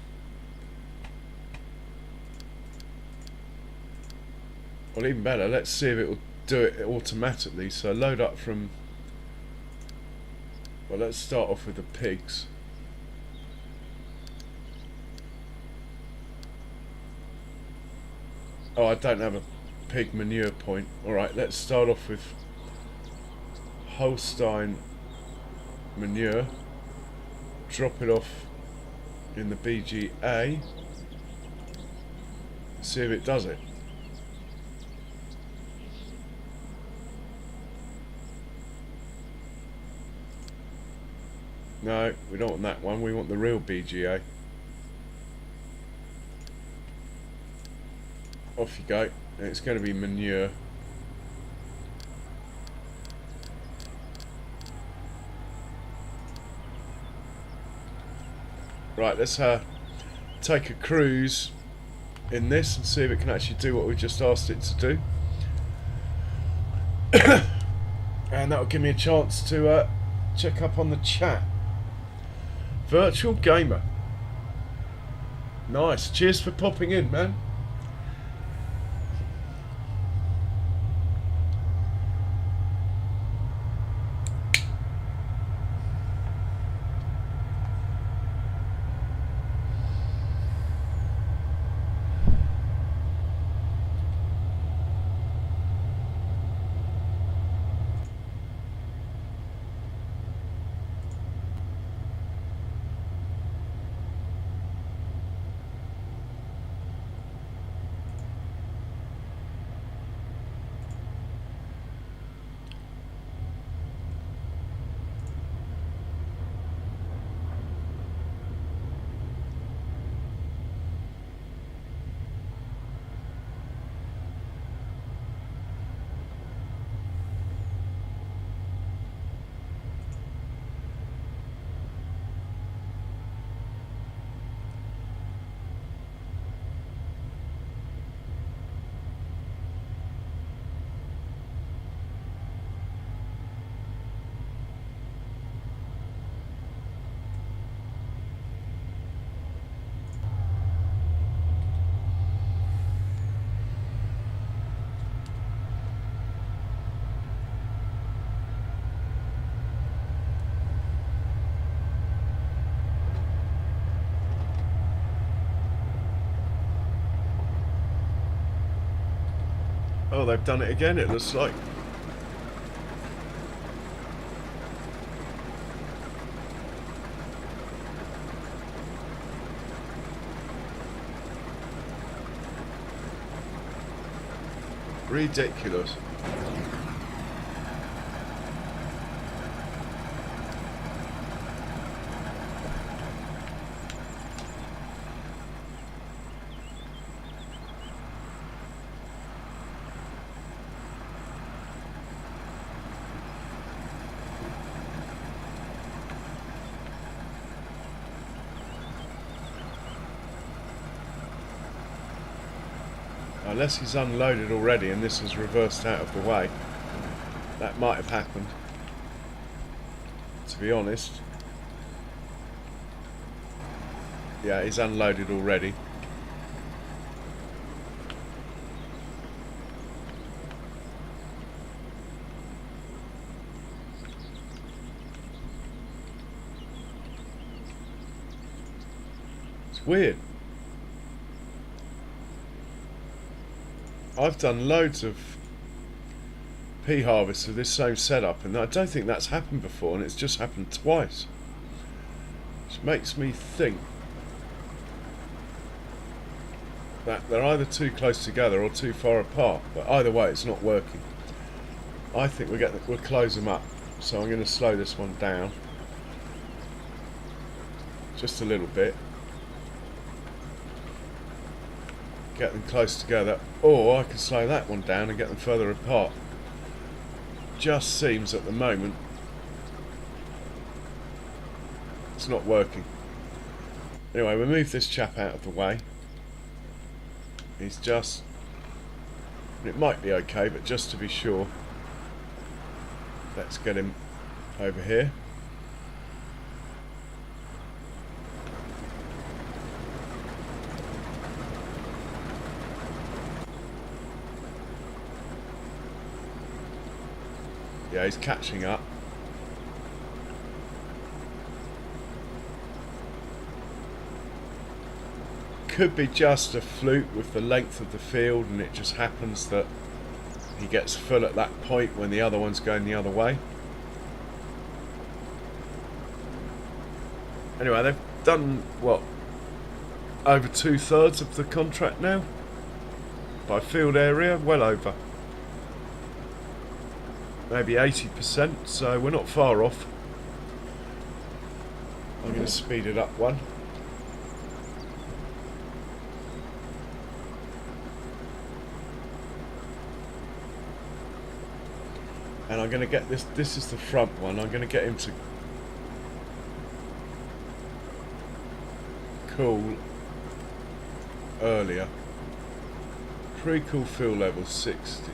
A: Well, even better, let's see if it will do it automatically. So load up from, well, let's start off with the pigs. Oh, I don't have a pig manure point. Alright, let's start off with Holstein manure. Drop it off in the BGA. See if it does it. No, we don't want that one. We want the real BGA. Off you go. And it's going to be manure. Right, let's take a cruise in this and see if it can actually do what we just asked it to do. And that will give me a chance to check up on the chat. Virtual gamer. Nice. Cheers for popping in, man. Oh, they've done it again, it looks like. Ridiculous. Unless he's unloaded already and this is reversed out of the way. That might have happened, to be honest. Yeah, he's unloaded already. It's weird. I've done loads of pea harvests with this same setup, and I don't think that's happened before, and it's just happened twice. Which makes me think that they're either too close together or too far apart, but either way it's not working. I think we'll close them up, so I'm going to slow this one down just a little bit, get them close together, or I can slow that one down and get them further apart. Just seems at the moment it's not working. Anyway, we'll move this chap out of the way. He's just, it might be okay, but just to be sure, let's get him over here. Yeah, he's catching up. Could be just a fluke with the length of the field, and it just happens that he gets full at that point when the other one's going the other way. Anyway, they've done, what, over 2/3 of the contract now? By field area, well over. Maybe 80%, so we're not far off. I'm going to speed it up one. And I'm going to get this is the front one, I'm going to get him to cool earlier. Pre-cool fill level 60. 50.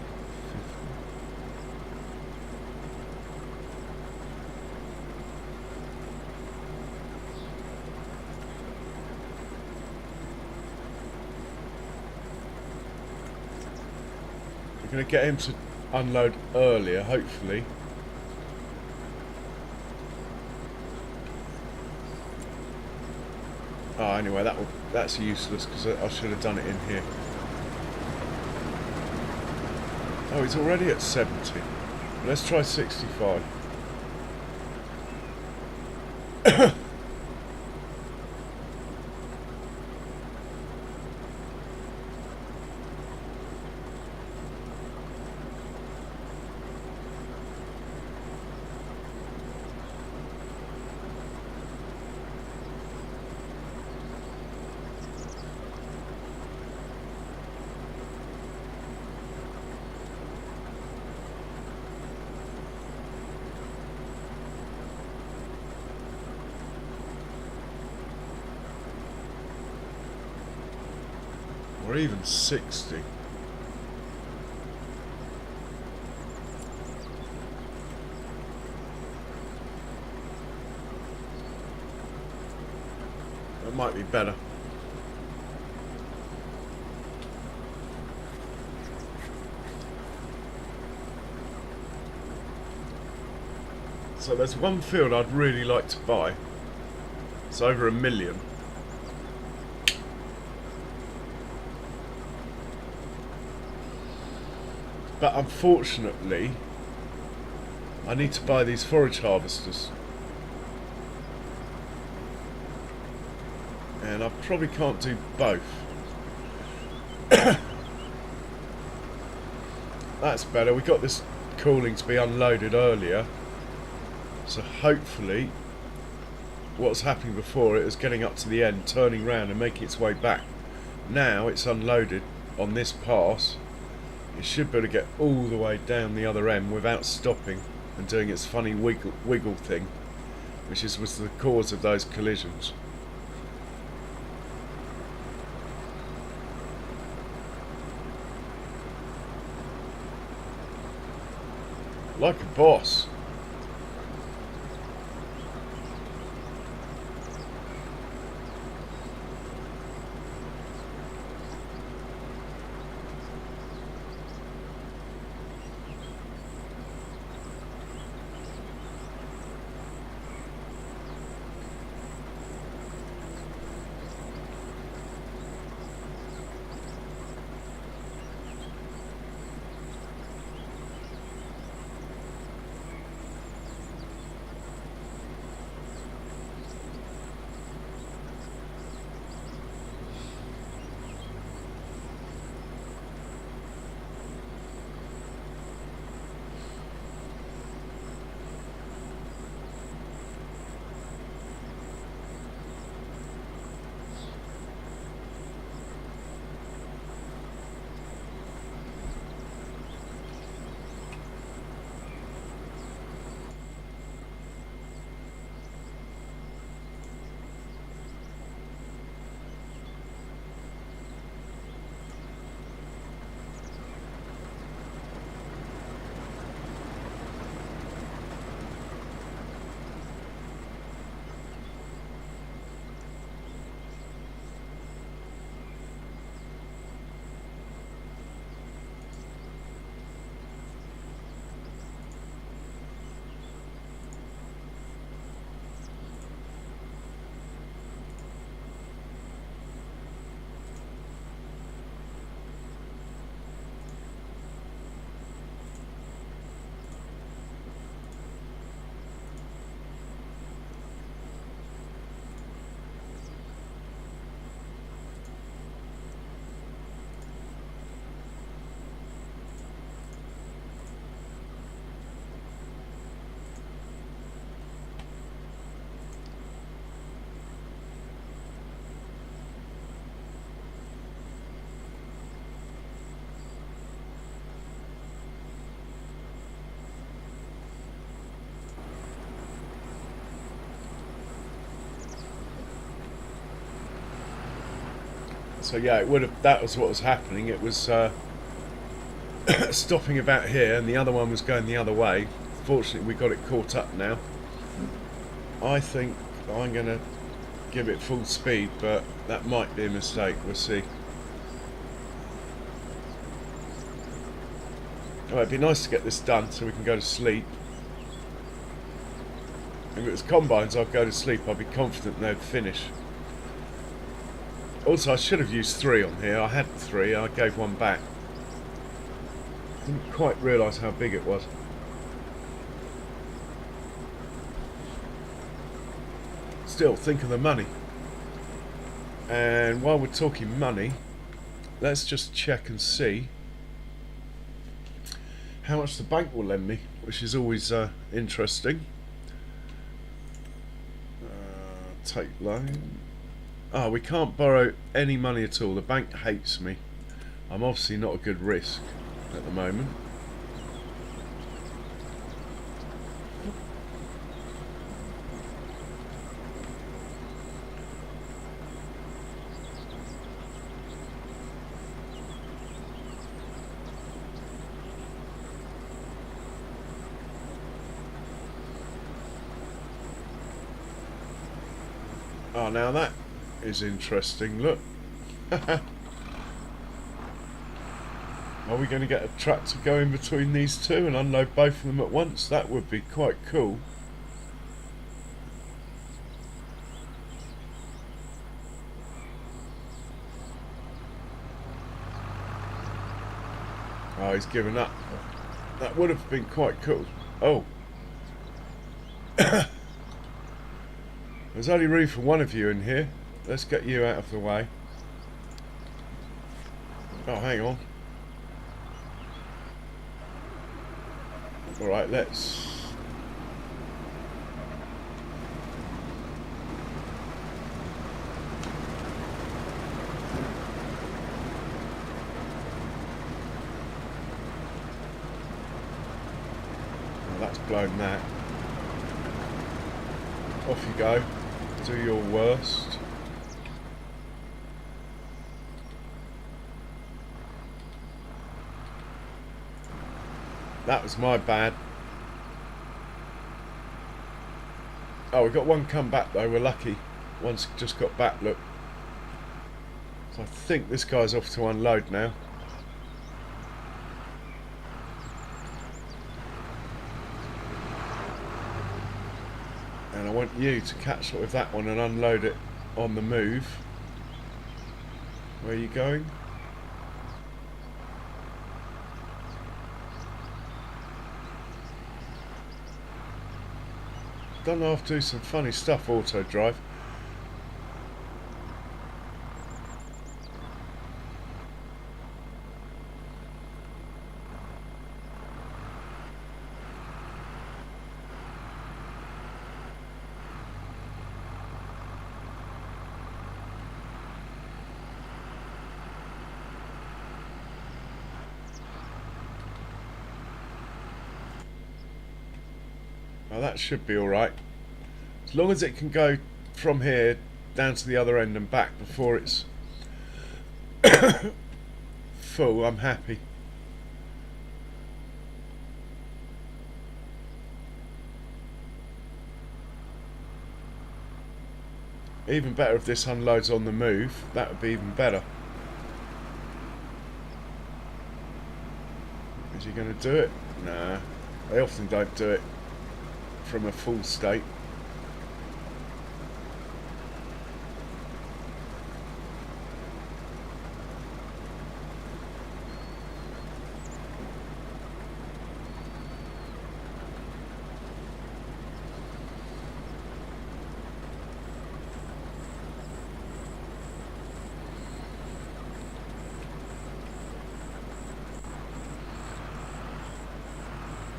A: I'm going to get him to unload earlier, hopefully. Oh, anyway, that's useless because I should have done it in here. Oh, he's already at 70. Let's try 65. Or even 60. That might be better. So there's one field I'd really like to buy. It's over $1 million. But unfortunately, I need to buy these forage harvesters. And I probably can't do both. That's better. We got this cooling to be unloaded earlier. So hopefully, what's happening before it is getting up to the end, turning round and making its way back. Now it's unloaded on this pass. It should be able to get all the way down the other end without stopping and doing its funny wiggle thing, which was the cause of those collisions. like a boss. So yeah, it would have. That was what was happening. It was stopping about here, and the other one was going the other way. Fortunately, we got it caught up now. I think I'm going to give it full speed, but that might be a mistake. We'll see. Oh, it'd be nice to get this done so we can go to sleep. If it was combines, I'd go to sleep. I'd be confident they'd finish. Also, I should have used 3 on here. I had 3. I gave 1 back. Didn't quite realise how big it was. Still, think of the money. And while we're talking money, let's just check and see how much the bank will lend me, which is always interesting. Take loan. Oh, we can't borrow any money at all. The bank hates me. I'm obviously not a good risk at the moment. Oh, now that is interesting. Look. Are we going to get a truck to go in between these two and unload both of them at once? That would be quite cool. Oh, he's given up. That would have been quite cool. Oh. There's only room for one of you in here. Let's get you out of the way. Oh, hang on. Alright, let's... Oh, that's blown that. Off you go. Do your worst. That was my bad. Oh, we got one come back though. We're lucky. One's just got back. Look. So I think this guy's off to unload now. And I want you to catch up with that one and unload it on the move. Where are you going? Don't know, I have to do some funny stuff, auto drive. Oh, that should be alright. As long as it can go from here down to the other end and back before it's full, I'm happy. Even better if this unloads on the move, that would be even better. Is he going to do it? Nah, they often don't do it from a full state.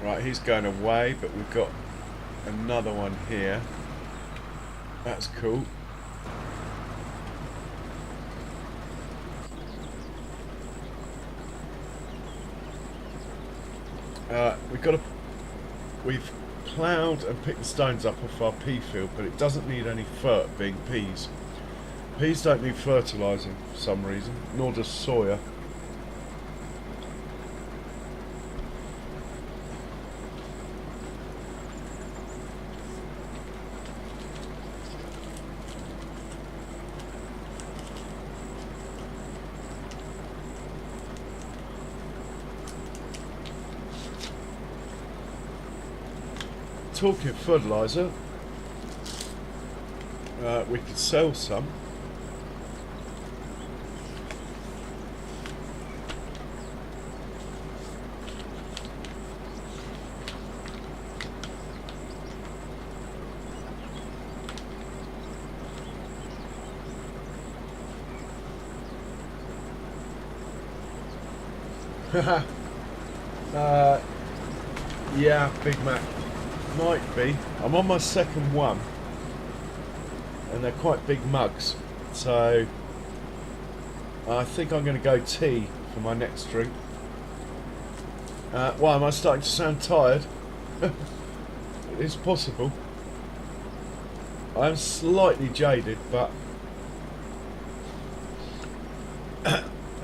A: Right, he's going away, but we've got another one here. That's cool. We've ploughed and picked the stones up off our pea field, but it doesn't need any fert, being peas. Peas don't need fertilising for some reason, nor does soya. Talking of fertiliser, we could sell some. Yeah, Big Mac. Might be. I'm on my second one, and they're quite big mugs, so I think I'm going to go tea for my next drink. Why am I starting to sound tired? It's possible. I'm slightly jaded, but a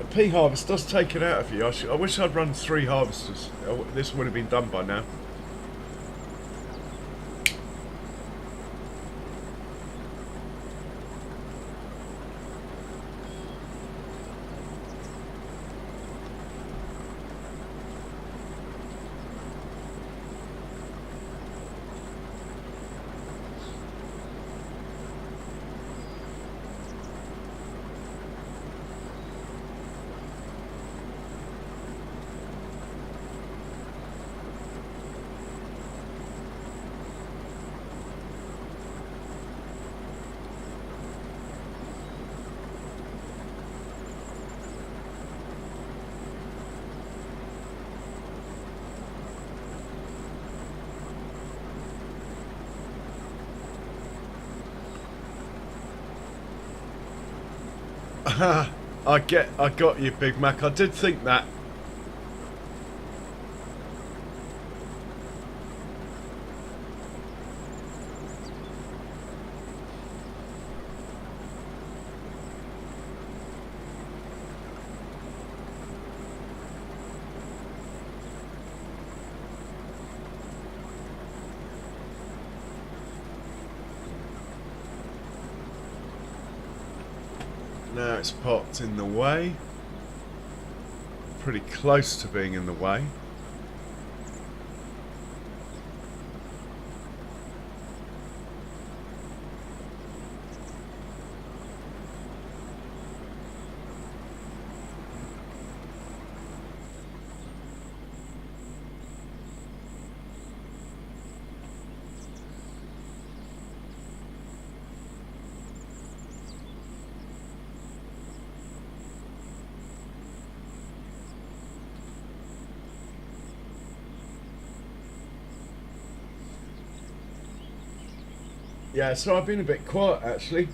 A: pea harvest does take it out of you. I wish I'd run 3 harvesters. This would have been done by now. I got you, Big Mac. I did think that. Now it's parked in the way. Pretty close to being in the way. Yeah, so I've been a bit quiet actually.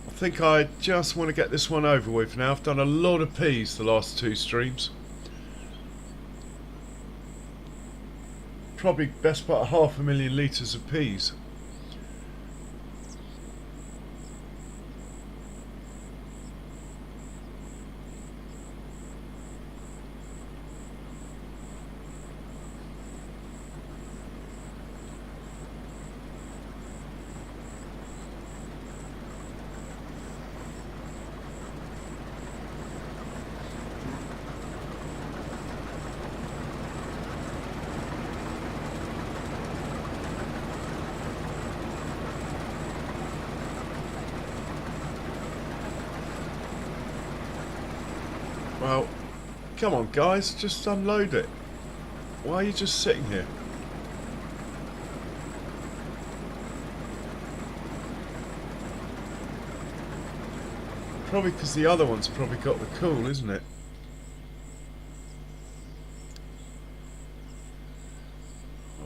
A: I think I just want to get this one over with now. I've done a lot of peas the last 2 streams. Probably best part of 500,000 litres of peas. Well, come on guys, just unload it. Why are you just sitting here? Probably because the other one's probably got the cool, isn't it?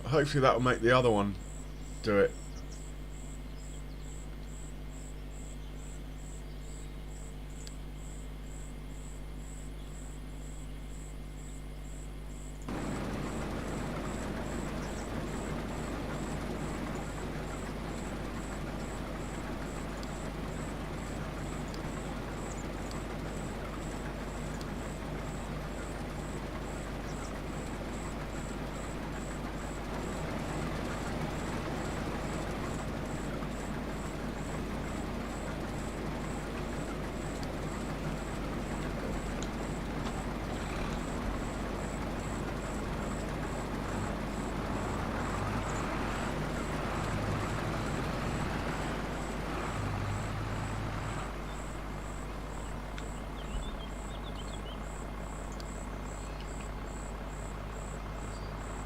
A: Hopefully that will make the other one do it.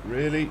A: Really?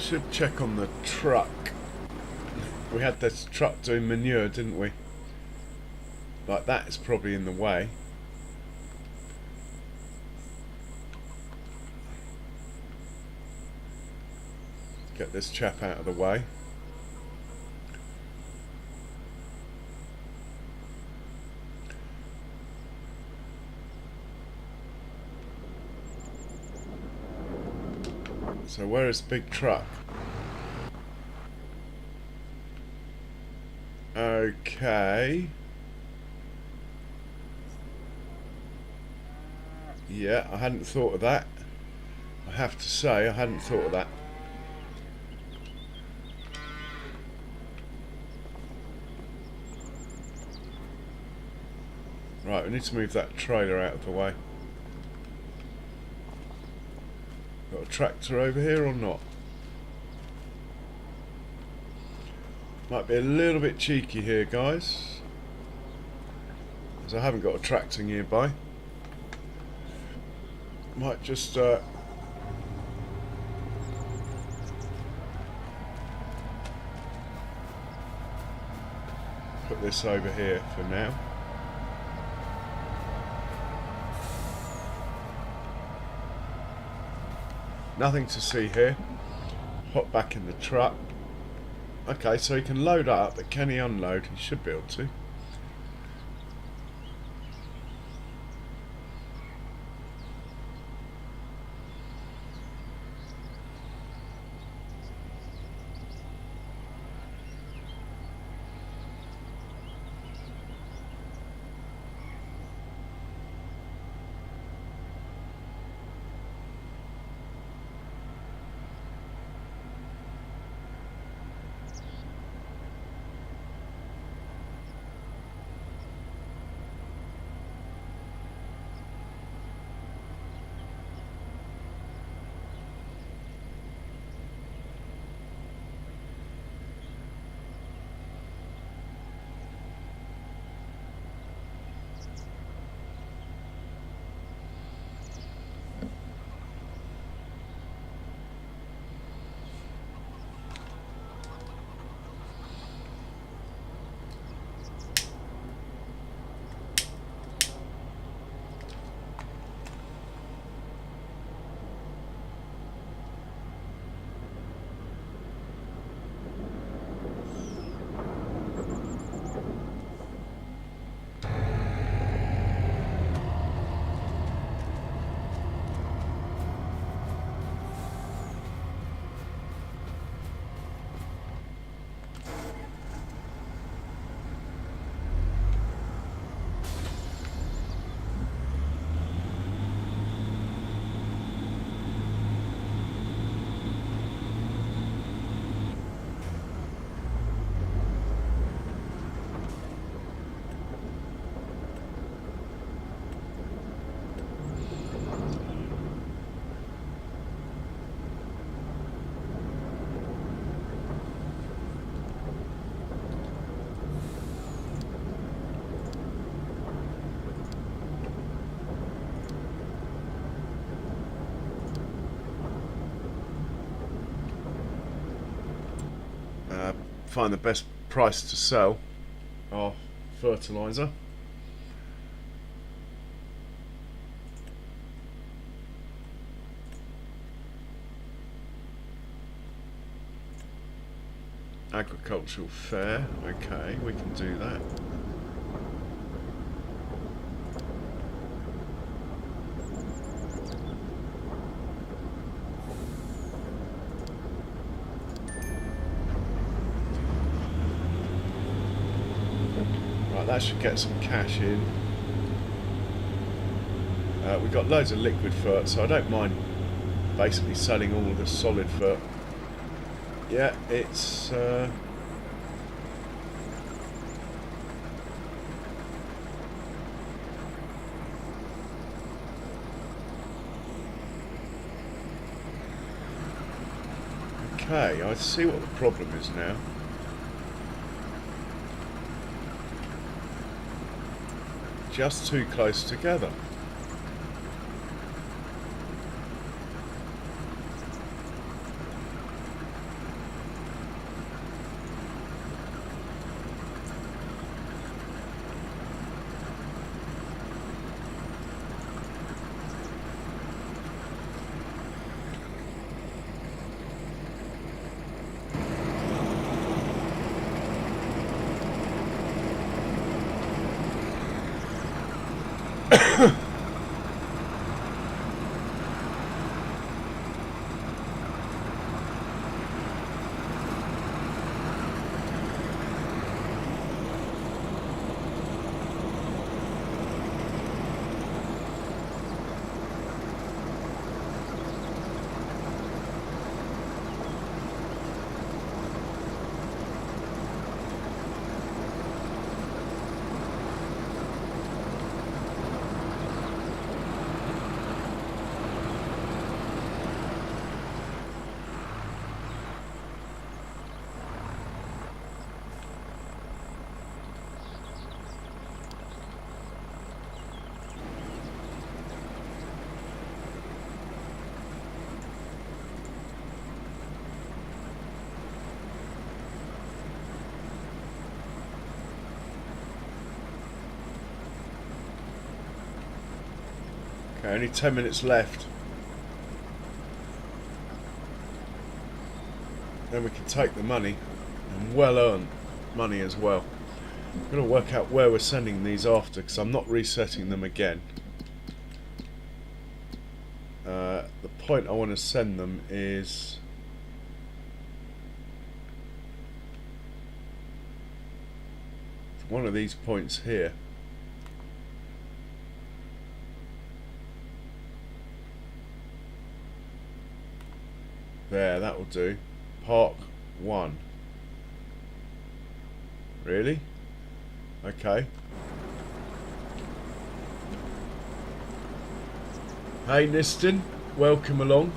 A: Should check on the truck. We had this truck doing manure, didn't we? Like that is probably in the way. Get this chap out of the way. So where is the big truck? Okay. Yeah, I hadn't thought of that. I have to say, I hadn't thought of that. Right, we need to move that trailer out of the way. Got a tractor over here or not? Might be a little bit cheeky here, guys, as I haven't got a tractor nearby. Might just put this over here for now. Nothing to see here. Hop back in the truck. Okay, so he can load up, but can he unload? He should be able to. Find the best price to sell our fertilizer. Agricultural fair. Okay, we can do that. That should get some cash in. We've got loads of liquid fert, so I don't mind basically selling all of the solid fert. Yeah, it's okay, I see what the problem is now. Just too close together. Okay, only 10 minutes left. Then we can take the money, and well earned money as well. I'm going to work out where we're sending these after, because I'm not resetting them again. The point I want to send them is one of these points here. There, that will do. Park 1. Really? Okay. Hey Niston, welcome along.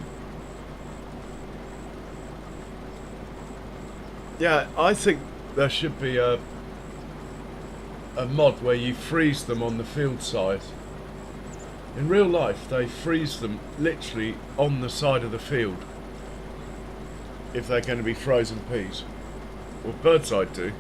A: Yeah, I think there should be a mod where you freeze them on the field side. In real life, they freeze them literally on the side of the field if they're going to be frozen peas. Well, Birdseye do.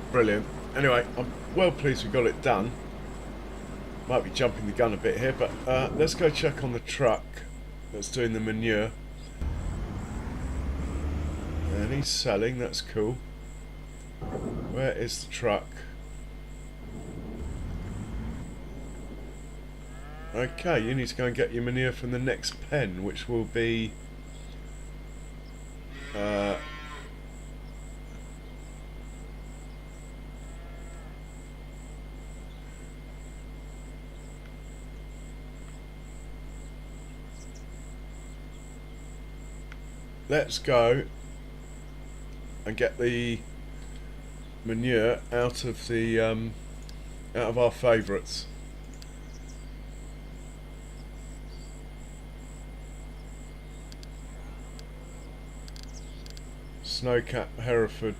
A: Brilliant. Anyway, I'm well pleased we got it done. Might be jumping the gun a bit here, but let's go check on the truck that's doing the manure. And he's selling, that's cool. Where is the truck? Okay, you need to go and get your manure from the next pen, which will be let's go and get the manure out of the out of our favourites. Snowcap, Hereford.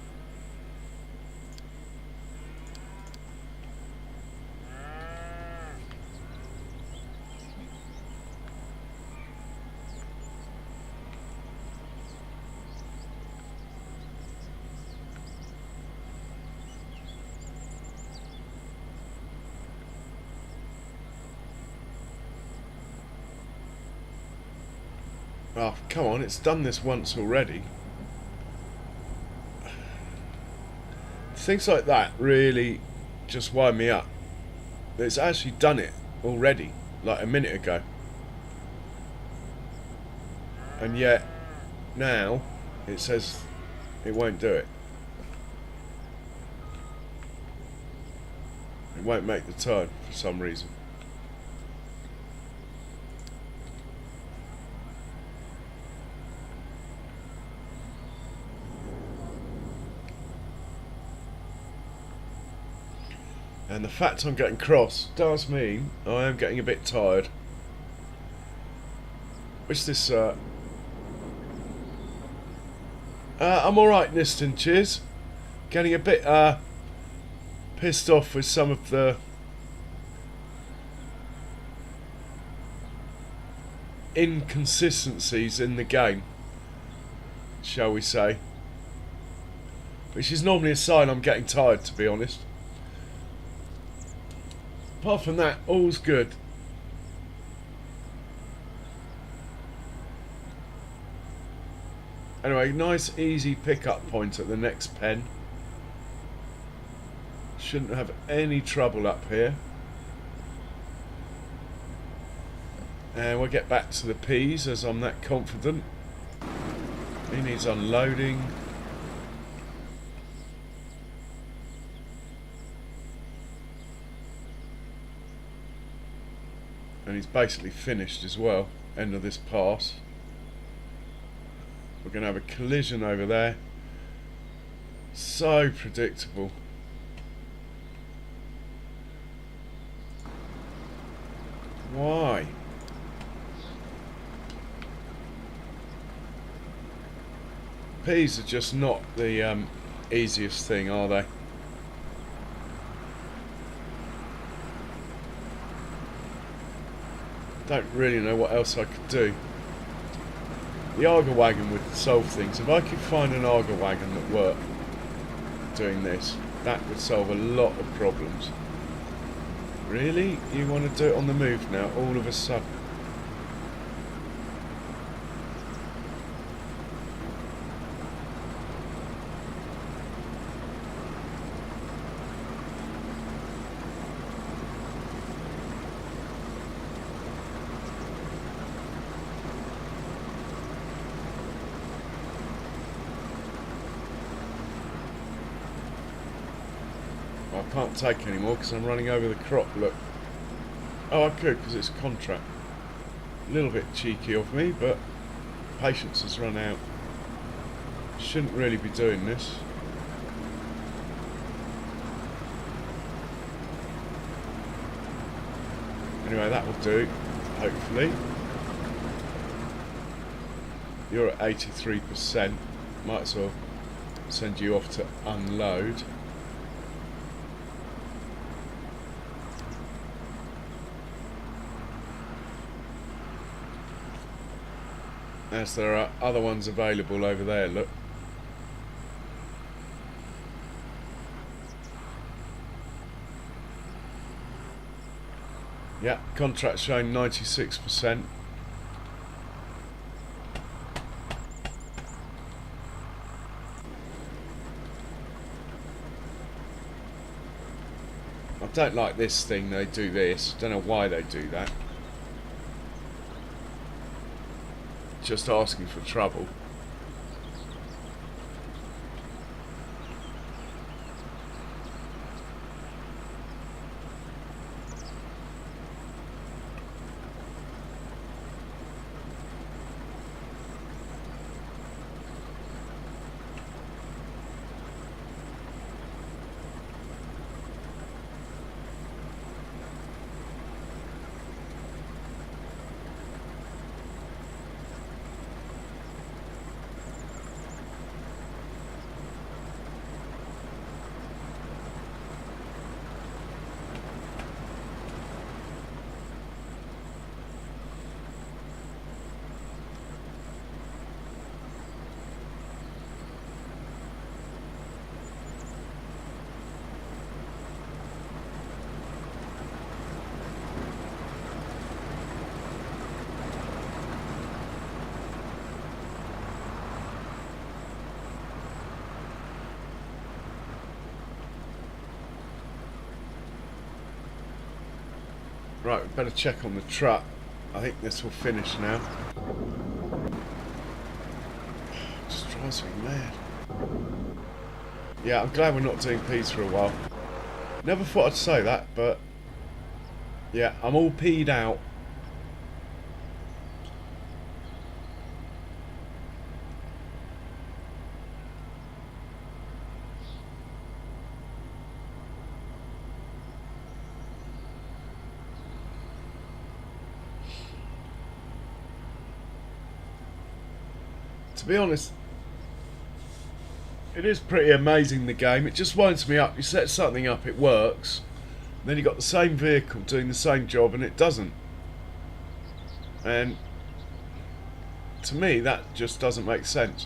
A: Oh, come on, it's done this once already. Things like that really just wind me up. It's actually done it already, like a minute ago. And yet, now, it says it won't do it. It won't make the turn for some reason. And the fact I'm getting cross does mean I am getting a bit tired. Which this I'm alright, Niston, cheers. Getting a bit pissed off with some of the inconsistencies in the game, shall we say. Which is normally a sign I'm getting tired, to be honest. Apart from that, all's good. Anyway, nice easy pickup point at the next pen. Shouldn't have any trouble up here. And we'll get back to the peas as I'm that confident. He needs unloading. And he's basically finished as well. End of this pass. We're going to have a collision over there. So predictable. Why? Peas are just not the easiest thing, are they? Don't really know what else I could do. The Arga wagon would solve things. If I could find an Arga wagon that worked doing this, that would solve a lot of problems. Really? You want to do it on the move now, all of a sudden? I can't take any more because I'm running over the crop, look. Oh, I could because it's a contract. A little bit cheeky of me, but patience has run out. Shouldn't really be doing this. Anyway, that will do, hopefully. You're at 83%. Might as well send you off to unload. As there are other ones available over there, look. Yeah, contract showing 96%. I don't like this thing, they do this. Don't know why they do that. Just asking for trouble. Right, we better check on the truck. I think this will finish now. Just drives me mad. Yeah, I'm glad we're not doing peas for a while. Never thought I'd say that, but yeah, I'm all peed out. To be honest, it is pretty amazing, the game. It just winds me up. You set something up, it works. Then you got the same vehicle doing the same job and it doesn't. And To me, that just doesn't make sense.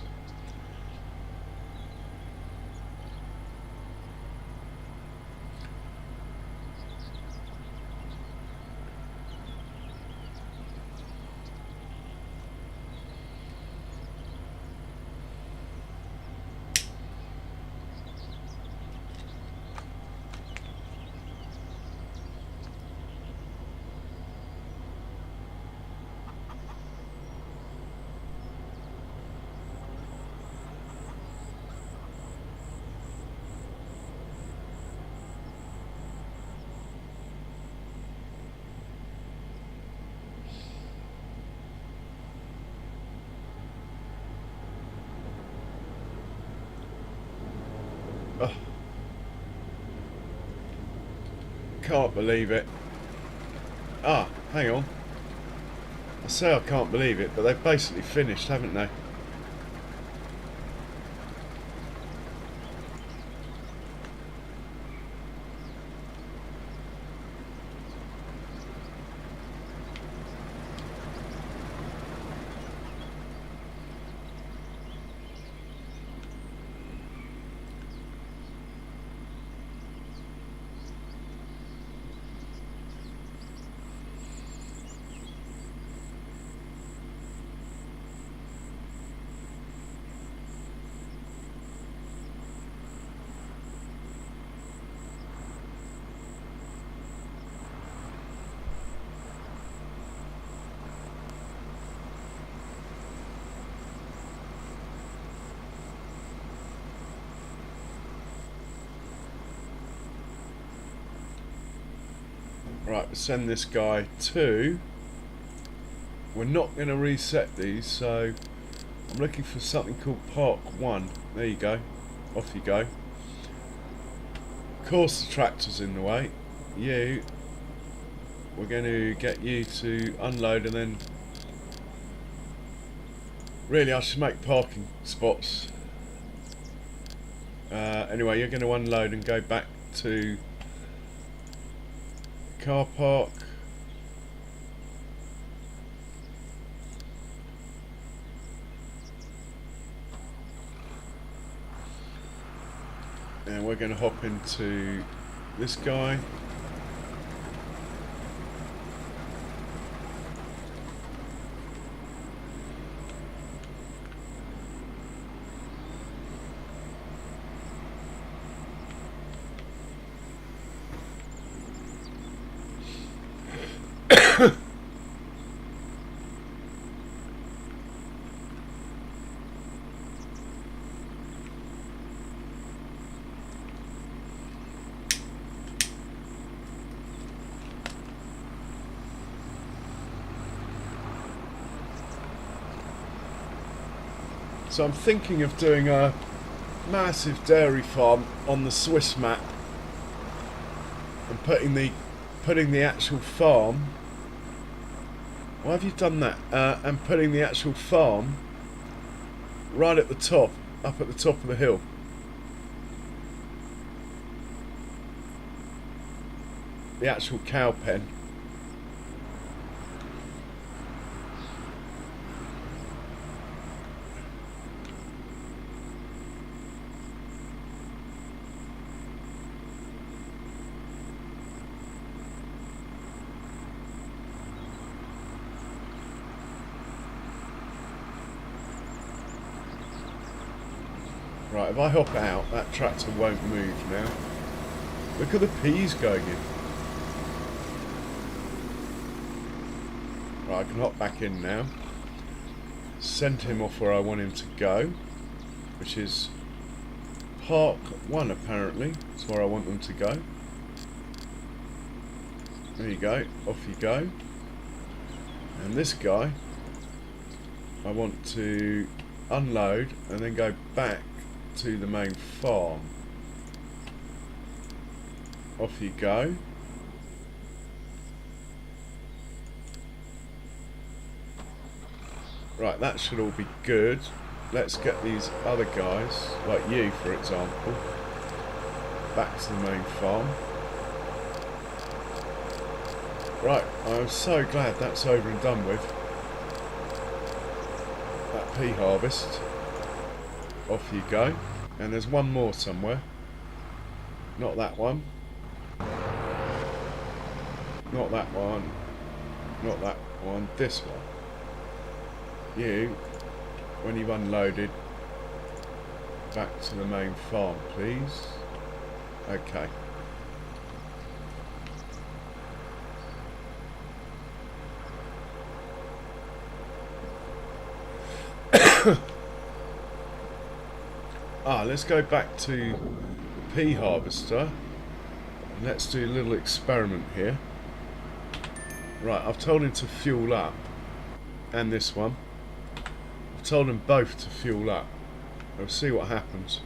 A: Oh, can't believe it. Ah, hang on. I say I can't believe it, but they've basically finished, haven't they? Right, we'll send this guy to... We're not going to reset these, so I'm looking for something called Park 1. There you go. Off you go. Of course the tractor's in the way. You... We're going to get you to unload and then... Really, I should make parking spots. Anyway, you're going to unload and go back to... car park. And we're going to hop into this guy. So I'm thinking of doing a massive dairy farm on the Swiss map and putting the actual farm. Why have you done that? And putting the actual farm right at the top, up at the top of the hill. The actual cow pen. Right, if I hop out, that tractor won't move now. Look at the peas going in. Right, I can hop back in now. Send him off where I want him to go, which is Park 1 apparently. That's where I want them to go. There you go, off you go. And this guy, I want to unload and then go back to the main farm. Off you go. Right, that should all be good. Let's get these other guys, like you for example, back to the main farm. Right, I'm so glad that's over and done with. pea harvest. Off you go. And there's one more somewhere. Not that one. Not that one. Not that one. This one. You, when you've unloaded, back to the main farm, please. Okay. Let's go back to the pea harvester. And let's do a little experiment here. Right, I've told him to fuel up. And this one. I've told them both to fuel up. We'll see what happens.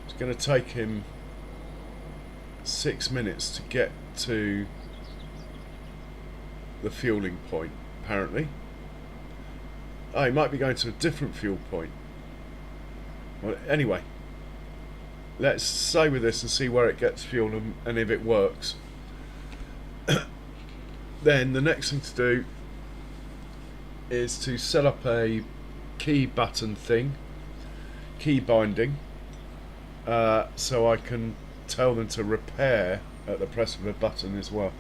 A: It's going to take him 6 minutes to get to the fueling point, apparently. Oh, he might be going to a different fuel point. Well, anyway, let's stay with this and see where it gets fuel and if it works. Then the next thing to do is to set up a key button thing, key binding, so I can tell them to repair at the press of a button as well.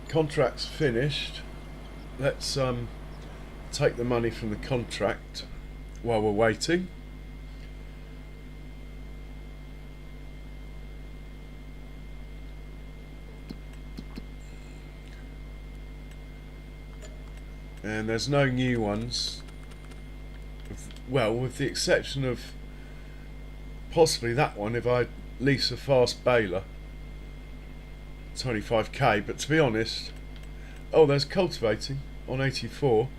A: Contract's finished. Let's take the money from the contract while we're waiting. And there's no new ones. Well, with the exception of possibly that one if I lease a fast baler. 25k, but to be honest, oh, there's cultivating on 84.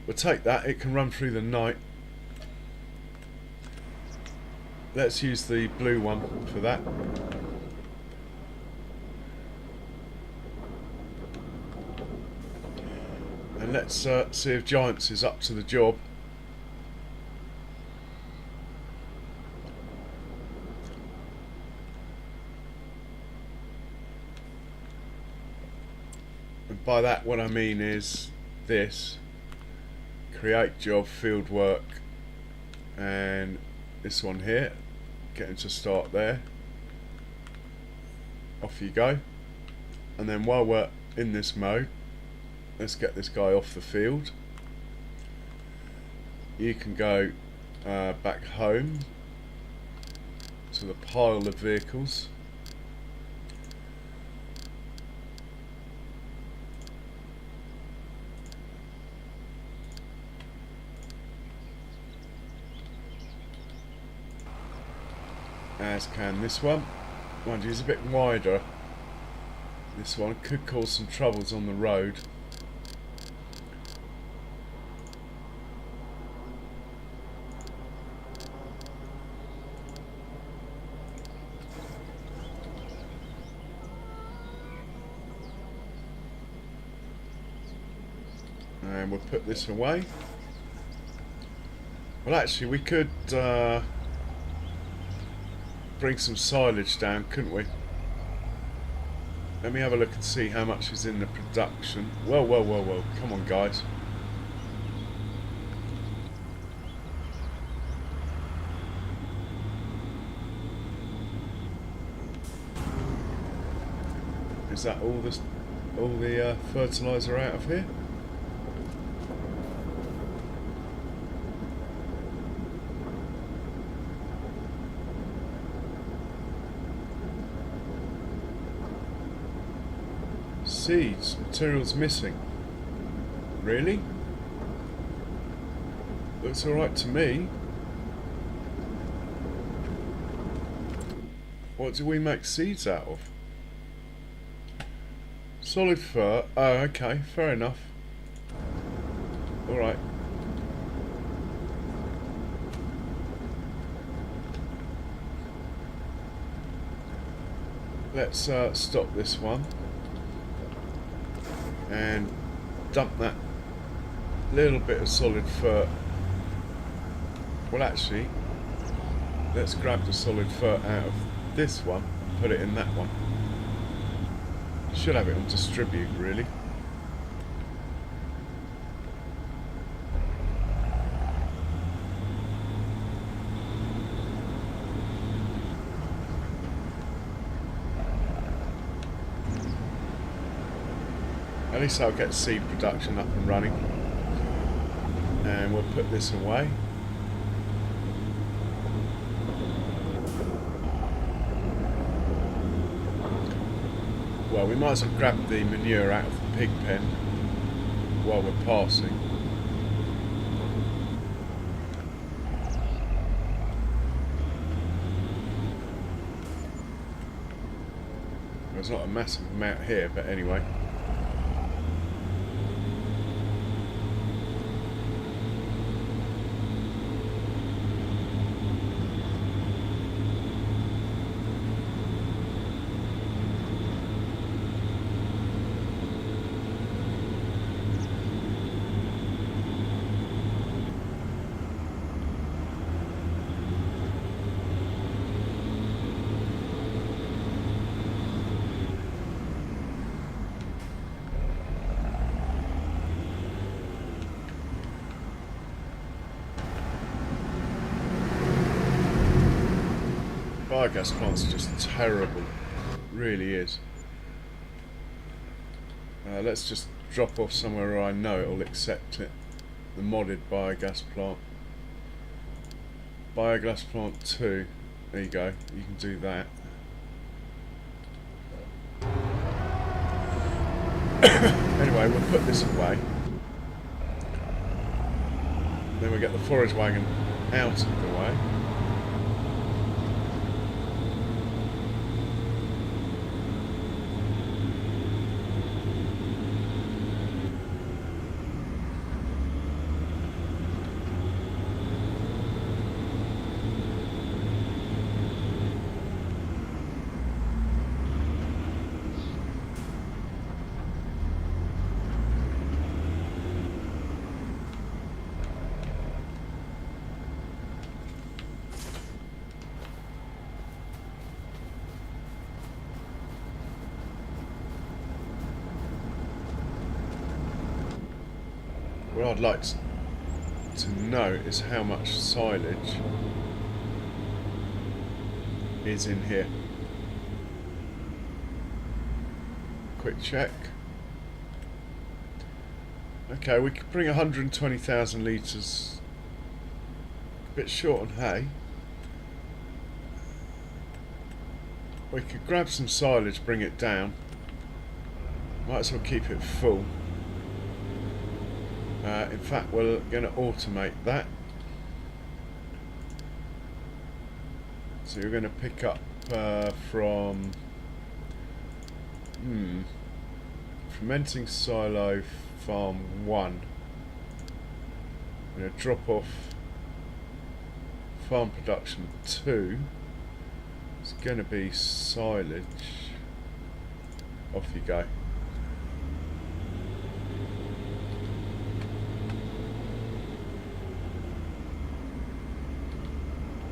A: We'll take that, it can run through the night. Let's use the blue one for that. And let's see if Giants is up to the job. And by that what I mean is this. Create job, field work, and this one here. Get him to start there. Off you go. And then while we're in this mode, let's get this guy off the field. You can go back home to the pile of vehicles. As can this one. Mind you, it's a bit wider. This one could cause some troubles on the road. And we'll put this away. Well, actually, we could bring some silage down, couldn't we? Let me have a look and see how much is in the production. Whoa, whoa, whoa, whoa. Come on, guys. Is that all the fertilizer out of here? Seeds, materials missing. Really? Looks alright to me. What do we make seeds out of? Solid fur. Oh, okay, fair enough. Alright. Let's stop this one. And dump that little bit of solid fur. Well, actually, let's grab the solid fur out of this one and put it in that one. Should have it on distribute, really. At least I'll get seed production up and running. And we'll put this away. Well, we might as well grab the manure out of the pig pen while we're passing. There's not a massive amount here, but anyway. Biogas plant's just terrible, it really is. Let's just drop off somewhere where I know it'll accept it. The modded biogas plant. Biogas plant 2. There you go, you can do that. Anyway, we'll put this away. Then we get the forage wagon out of the way. What I'd like to know is how much silage is in here. Quick check. Okay, we could bring 120,000 litres. A bit short on hay. We could grab some silage, bring it down. Might as well keep it full. In fact, we're going to automate that. So you're going to pick up from fermenting silo farm 1. I'm going to drop off farm production 2. It's going to be silage. Off you go.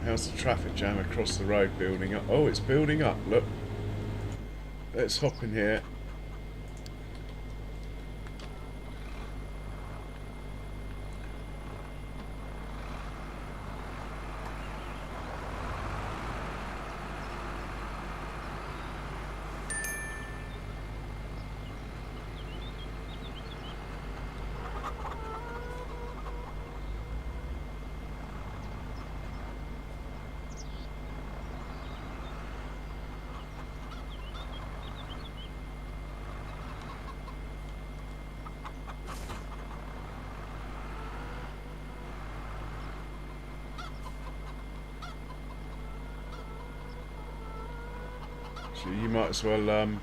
A: How's the traffic jam across the road building up? Oh, it's building up, look. Let's hop in here. So you might as well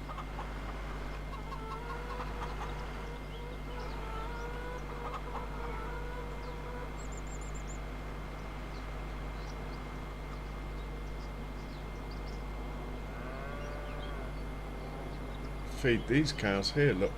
A: feed these cows here, look.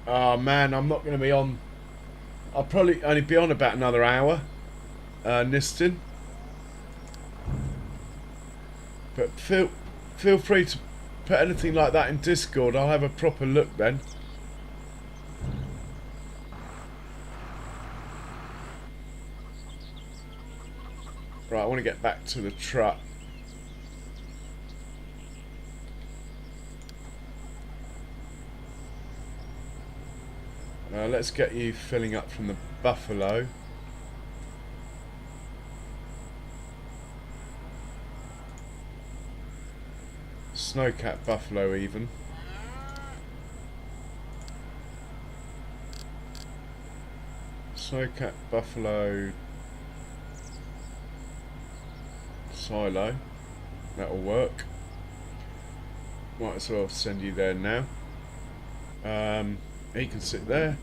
A: Oh man, I'm not going to be on. I'll probably only be on about another hour, nisting. But feel free to put anything like that in Discord. I'll have a proper look then. Right, I want to get back to the truck. Let's get you filling up from the Buffalo. Snowcat Buffalo even. Snowcat Buffalo silo. That'll work. Might as well send you there now. He can sit there.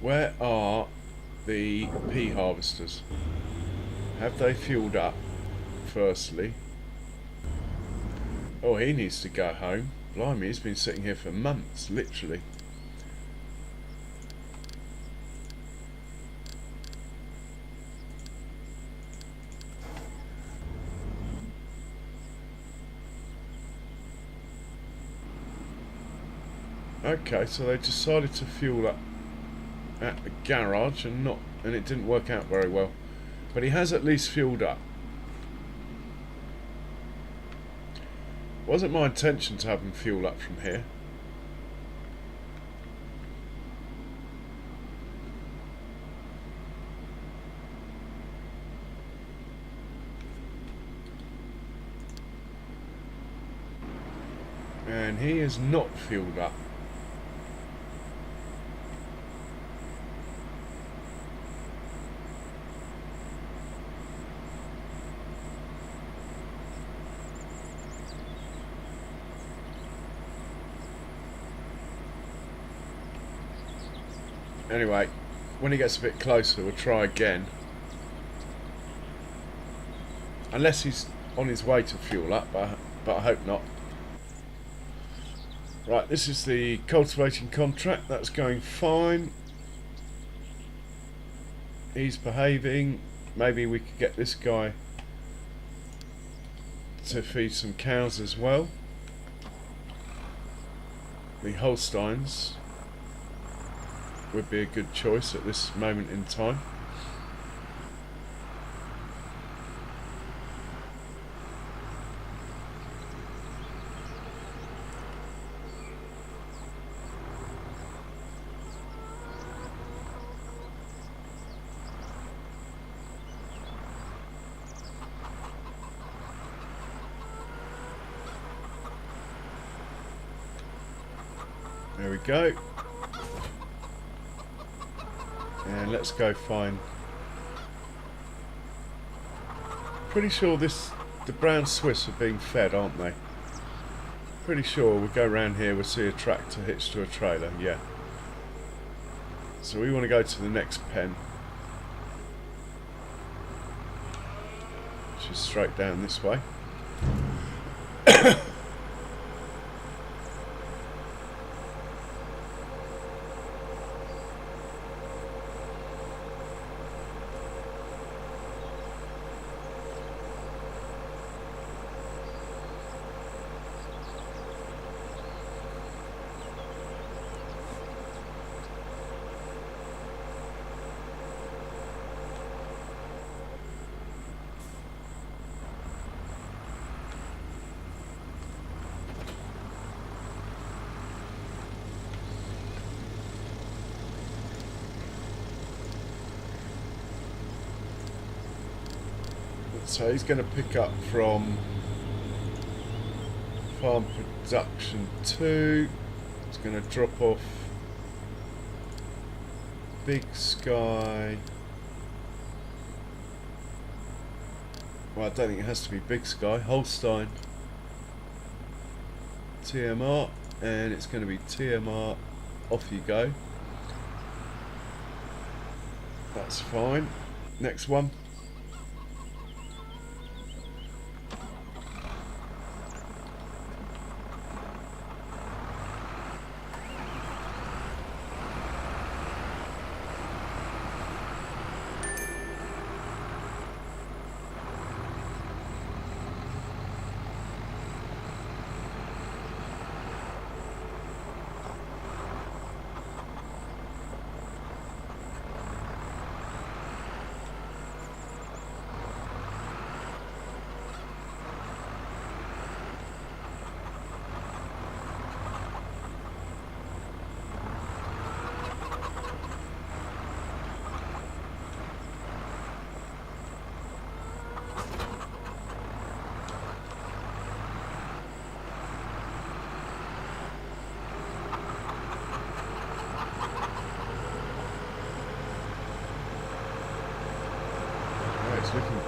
A: Where are the pea harvesters? Have they fueled up? Firstly. Oh, he needs to go home. Blimey, he's been sitting here for months, literally. Okay, so they decided to fuel up at the garage and it didn't work out very well. But he has at least fueled up. Wasn't my intention to have him fuel up from here. And he is not fueled up. Anyway, when he gets a bit closer, we'll try again. Unless he's on his way to fuel up, but I hope not. Right, this is the cultivating contract. That's going fine. He's behaving. Maybe we could get this guy to feed some cows as well. The Holsteins would be a good choice at this moment in time. There we go. And let's go find. Pretty sure the brown Swiss are being fed, aren't they? Pretty sure we'll go around here, we'll see a tractor hitched to a trailer, yeah. So we want to go to the next pen, which is straight down this way. So he's going to pick up from farm production 2. He's going to drop off Big Sky. Well, I don't think it has to be Big Sky. Holstein TMR, and it's going to be TMR. Off you go. That's fine. Next one.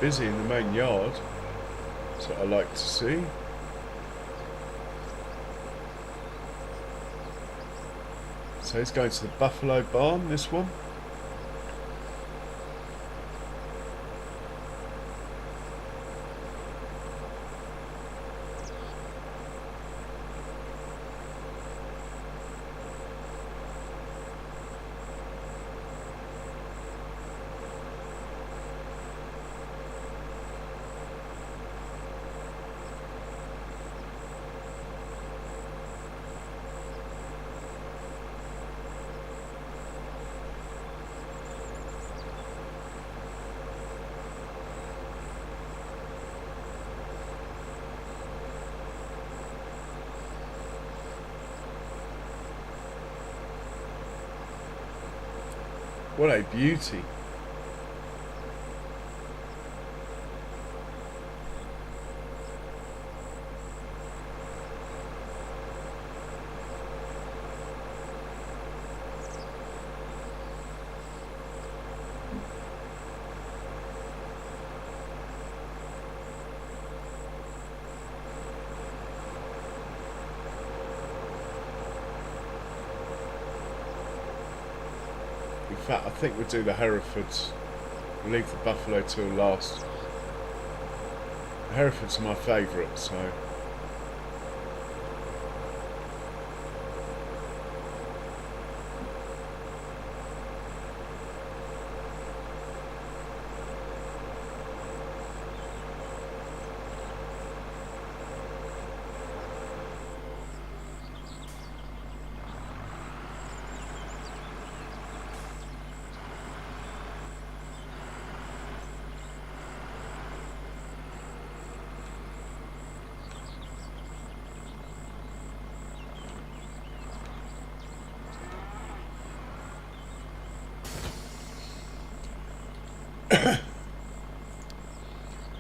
A: busy in the main yard. That's what I like to see. So he's going to the buffalo barn, this one. What a beauty. In fact, I think we'll do the Herefords. We'll leave the buffalo till last. The Herefords are my favourite, so...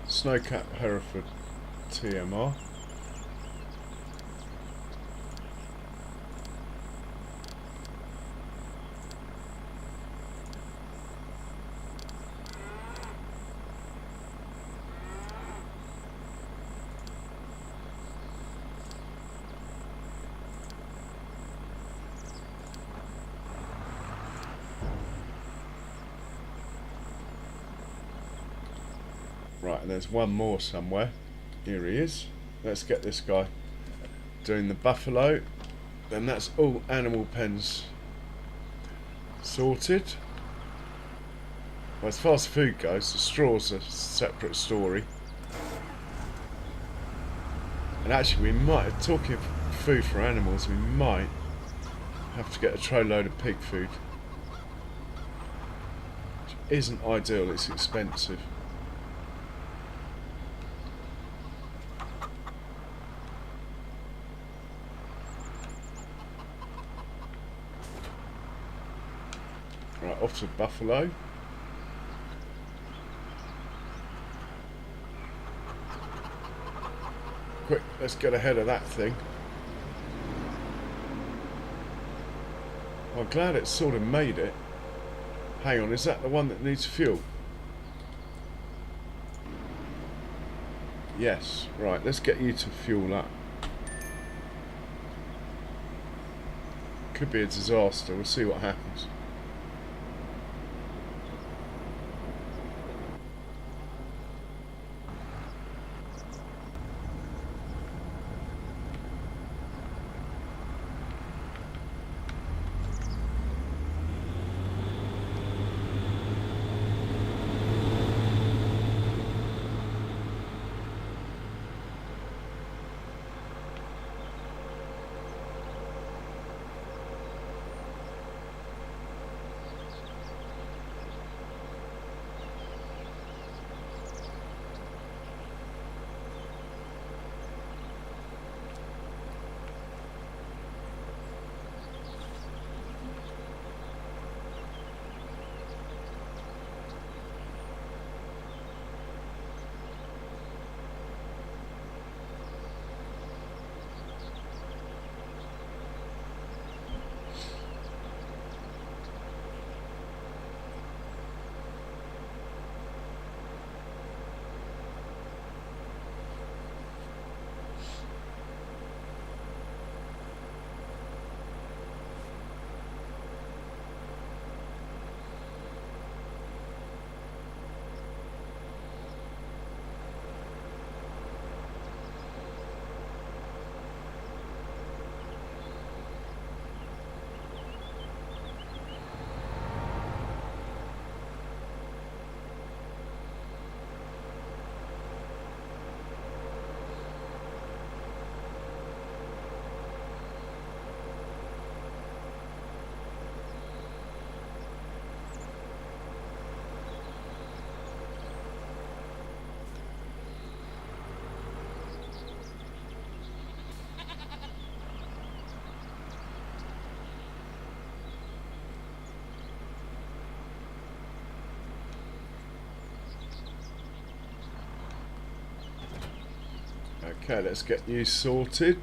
A: Snowcap Hereford TMR. Right, and there's one more somewhere. Here he is. Let's get this guy doing the buffalo. Then that's all animal pens sorted. Well, as far as food goes, the straws are a separate story. And actually, we might, talking of food for animals, we might have to get a tray load of pig food. Which isn't ideal, it's expensive. Right, off to buffalo. Quick, let's get ahead of that thing. I'm glad it sort of made it. Hang on, is that the one that needs fuel? Yes, right, let's get you to fuel up. Could be a disaster, we'll see what happens. Okay, let's get you sorted.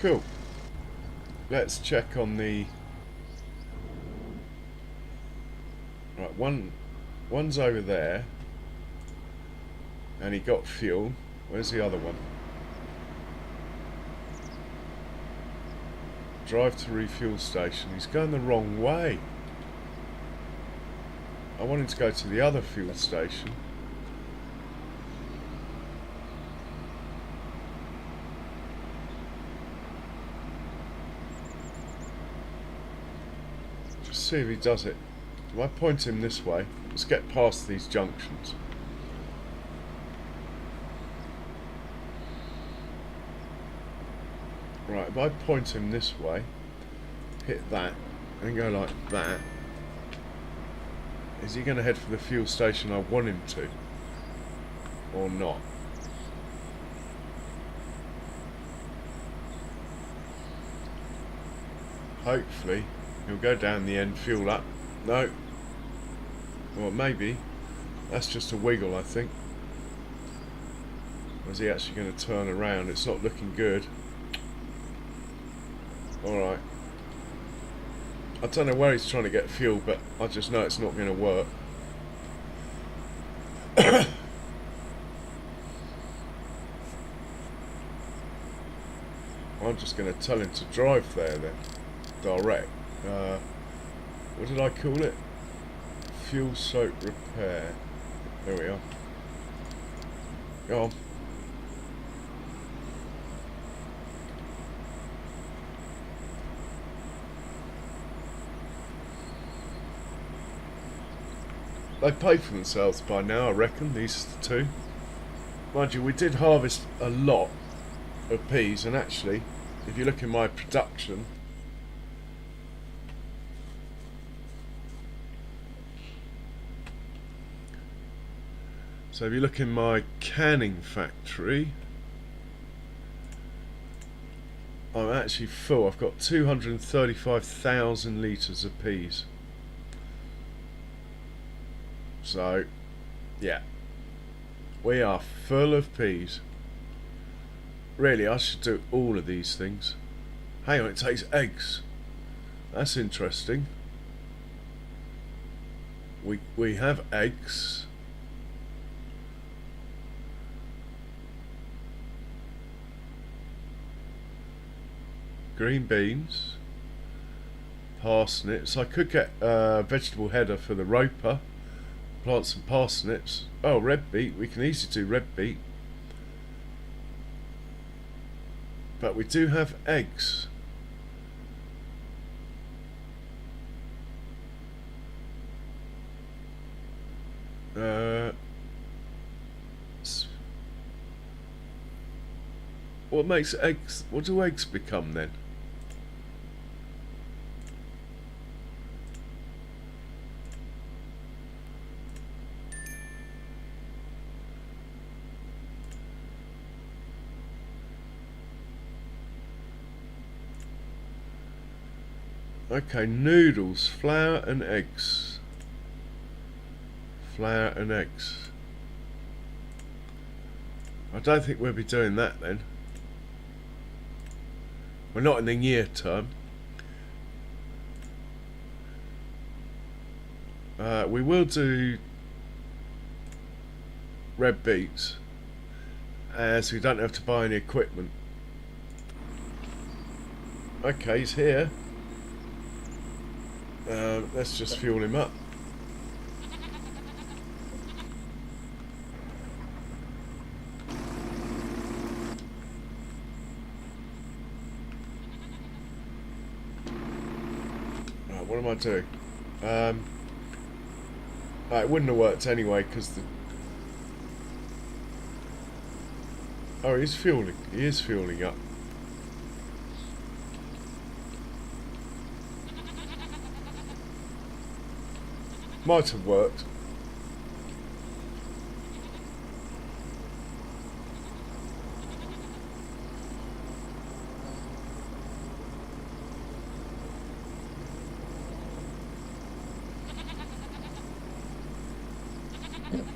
A: Cool. Let's check on the... Right, one's over there. And he got fuel. Where's the other one? Drive to refuel station. He's going the wrong way. I want him to go to the other fuel station. Just see if he does it. If I point him this way, let's get past these junctions. Right, if I point him this way, hit that, and go like that, is he going to head for the fuel station I want him to? Or not? Hopefully, he'll go down the end, fuel up. No. Well, maybe. That's just a wiggle, I think. Or is he actually going to turn around? It's not looking good. Alright. I don't know where he's trying to get fuel, but I just know it's not going to work. I'm just going to tell him to drive there then. Direct. What did I call it? Fuel soak repair. There we are. Go on. They pay for themselves by now, I reckon, these two. Mind you, we did harvest a lot of peas, and actually, if you look in my production, so if you look in my canning factory, I'm actually full. I've got 235,000 litres of peas. So, yeah, we are full of peas. Really, I should do all of these things. Hang on, it takes eggs. That's interesting. We have eggs. Green beans. Parsnips. I could get a vegetable header for the roper. Plant some parsnips. Oh, red beet. We can easily do red beet. But we do have eggs. What makes eggs? What do eggs become then? Okay, noodles, flour and eggs. Flour and eggs. I don't think we'll be doing that then. We're not in the near term. We will do red beets, as we don't have to buy any equipment. Okay, he's here. Let's just fuel him up. what am I doing? It wouldn't have worked anyway because the... Oh, he's fueling. He is fueling up. Might have worked.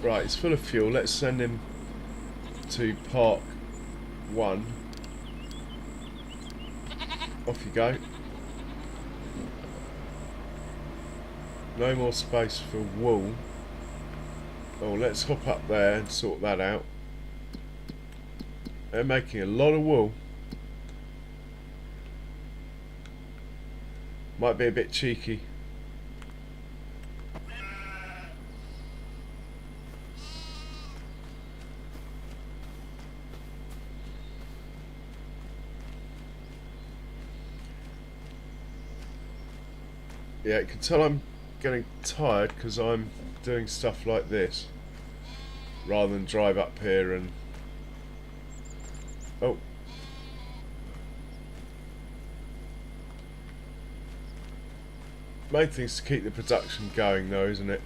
A: Right, it's full of fuel. Let's send him to Park 1. Off you go. No more space for wool. Oh, let's hop up there and sort that out. They're making a lot of wool. Might be a bit cheeky. Yeah, you can tell I'm getting tired because I'm doing stuff like this rather than drive up here and... Oh. Main thing's to keep the production going though, isn't it?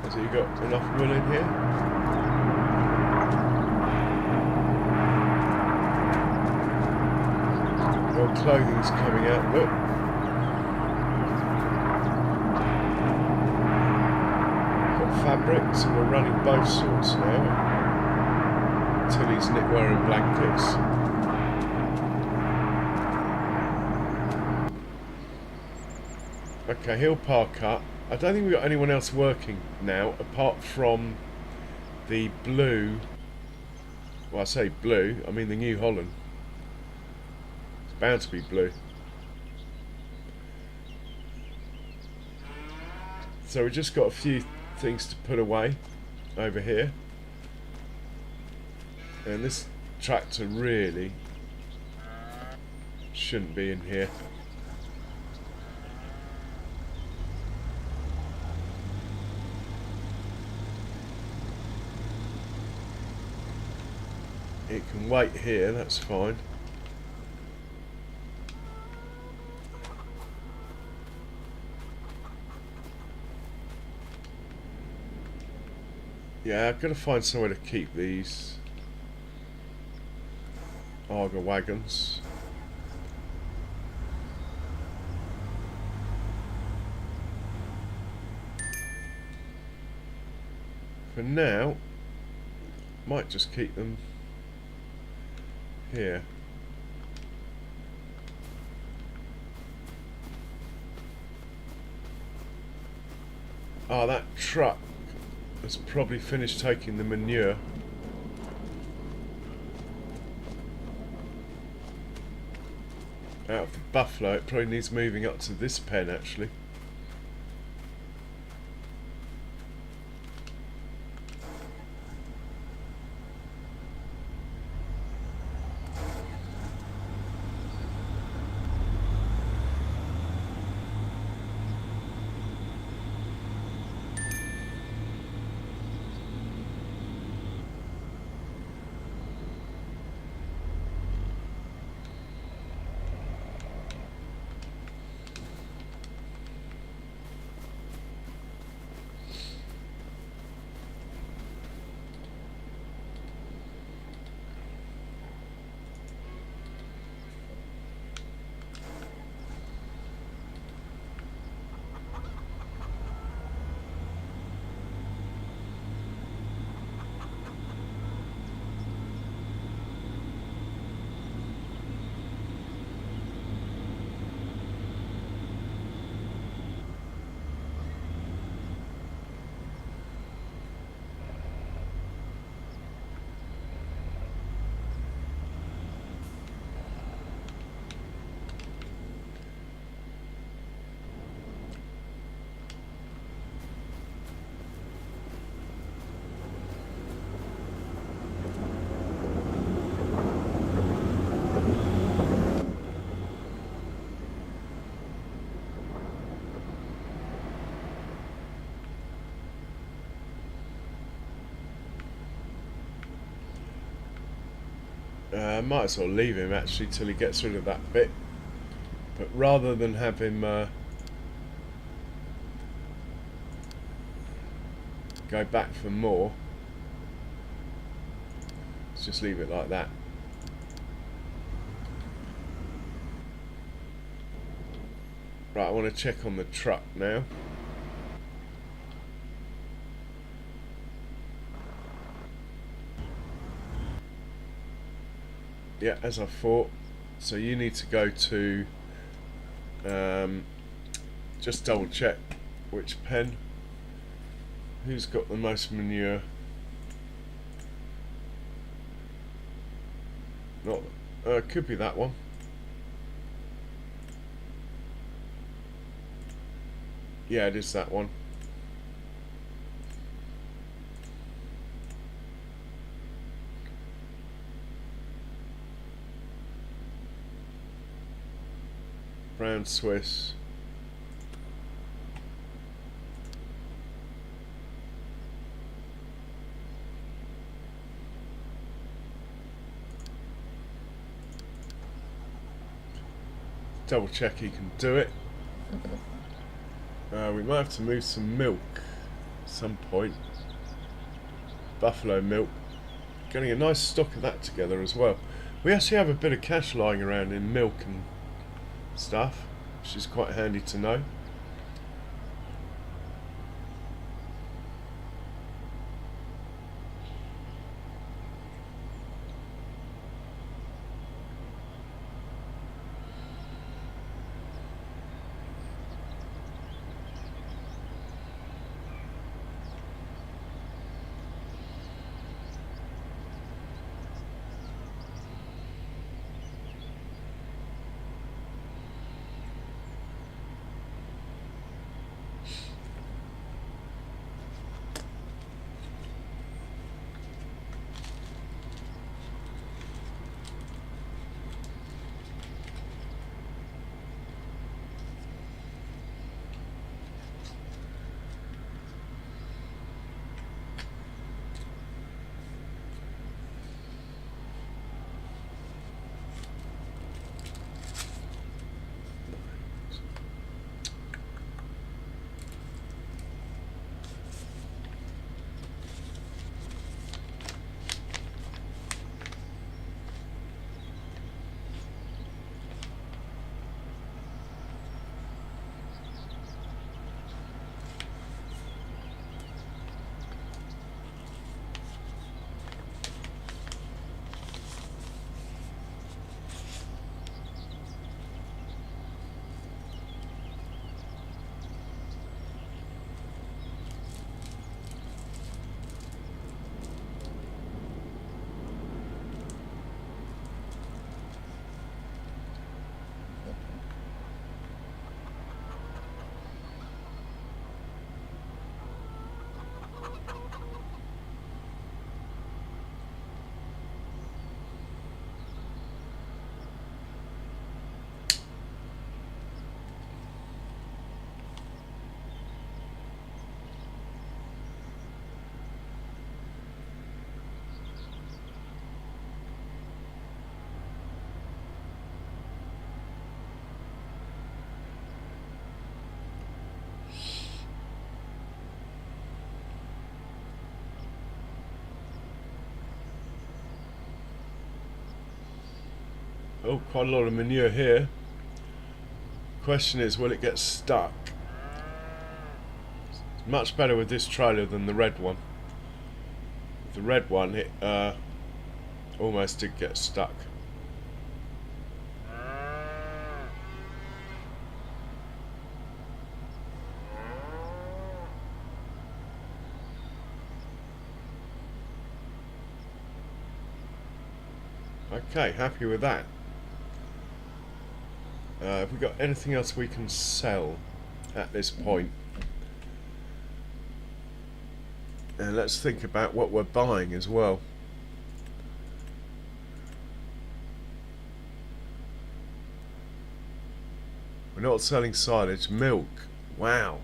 A: Has he got enough wool in here? Well, clothing's coming out, look. Got fabrics, and we're running both sorts now. Tilly's knit wearing blankets. Okay, he'll park up. I don't think we've got anyone else working now, apart from the blue... Well, I say blue, I mean the New Holland. It's bound to be blue. So we've just got a few things to put away over here. And this tractor really shouldn't be in here. It can wait here, that's fine. Yeah, I've got to find somewhere to keep these Arga wagons. For now, might just keep them here. Oh, that truck has probably finished taking the manure. Out of the buffalo, it probably needs moving up to this pen actually. Might as well leave him actually till he gets rid of that bit. But rather than have him go back for more, let's just leave it like that. Right, I want to check on the truck now. Yeah, as I thought. So you need to go to just double check which pen. Who's got the most manure? Not could be that one. Yeah, it is that one. Brown Swiss. Double check he can do it. We might have to move some milk at some point. Buffalo milk. Getting a nice stock of that together as well. We actually have a bit of cash lying around in milk and stuff, which is quite handy to know. Oh, quite a lot of manure here. Question is, will it get stuck? It's much better with this trailer than the red one. With the red one, it almost did get stuck. Okay, happy with that. Have we got anything else we can sell at this point? And let's think about what we're buying as well. We're not selling silage. Milk. Wow.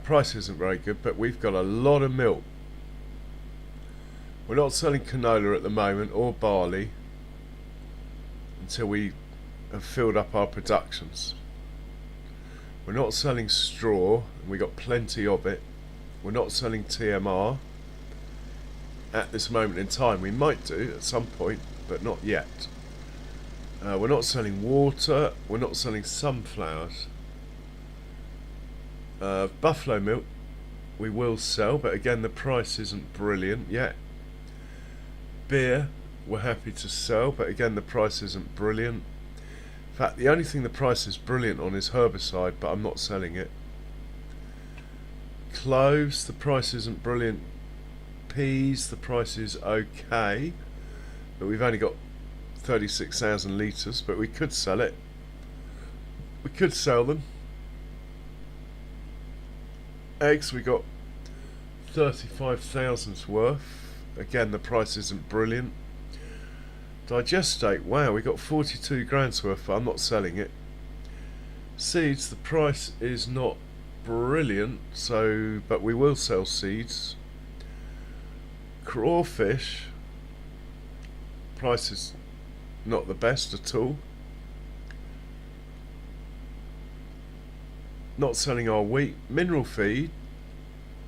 A: Price isn't very good, but we've got a lot of milk. We're not selling canola at the moment or barley until we have filled up our productions. We're not selling straw, and we got plenty of it. We're not selling TMR at this moment in time. We might do at some point, but not yet. We're not selling water. We're not selling sunflowers. Buffalo milk we will sell, but again the price isn't brilliant yet. Beer we're happy to sell, but again the price isn't brilliant. In fact, the only thing the price is brilliant on is herbicide, but I'm not selling it. Cloves, the price isn't brilliant. Peas, the price is okay, but we've only got 36,000 litres, but we could sell it. We could sell them. Eggs, we got 35,000's worth. Again, the price isn't brilliant. Digestate, wow, we got 42 grand's worth, but I'm not selling it. Seeds, the price is not brilliant, so but we will sell seeds. Crawfish, price is not the best at all. Not selling our wheat. Mineral feed,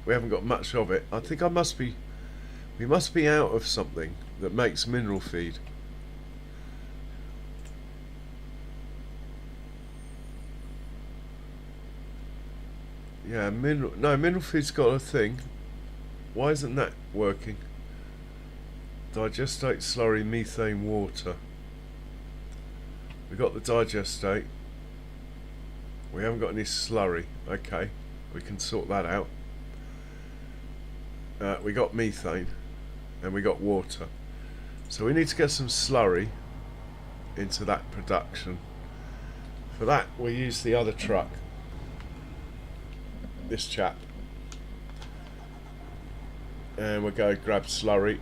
A: we haven't got much of it. I think we must be out of something that makes mineral feed. Yeah, mineral feed's got a thing. Why isn't that working? Digestate, slurry, methane, water. We got the digestate. We haven't got any slurry. Okay, we can sort that out. We got methane and we got water. So we need to get some slurry into that production. For that we use the other truck. This chap. And we'll go grab slurry.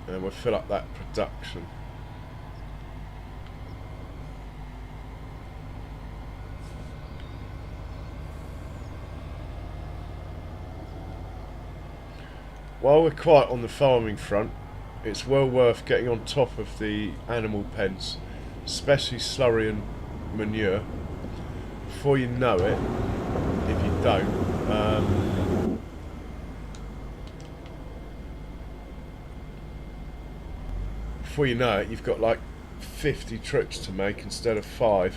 A: And we'll fill up that production. While we're quiet on the farming front, it's well worth getting on top of the animal pens, especially slurry and manure. Before you know it, if you don't, before you know it, you've got like 50 trips to make instead of 5.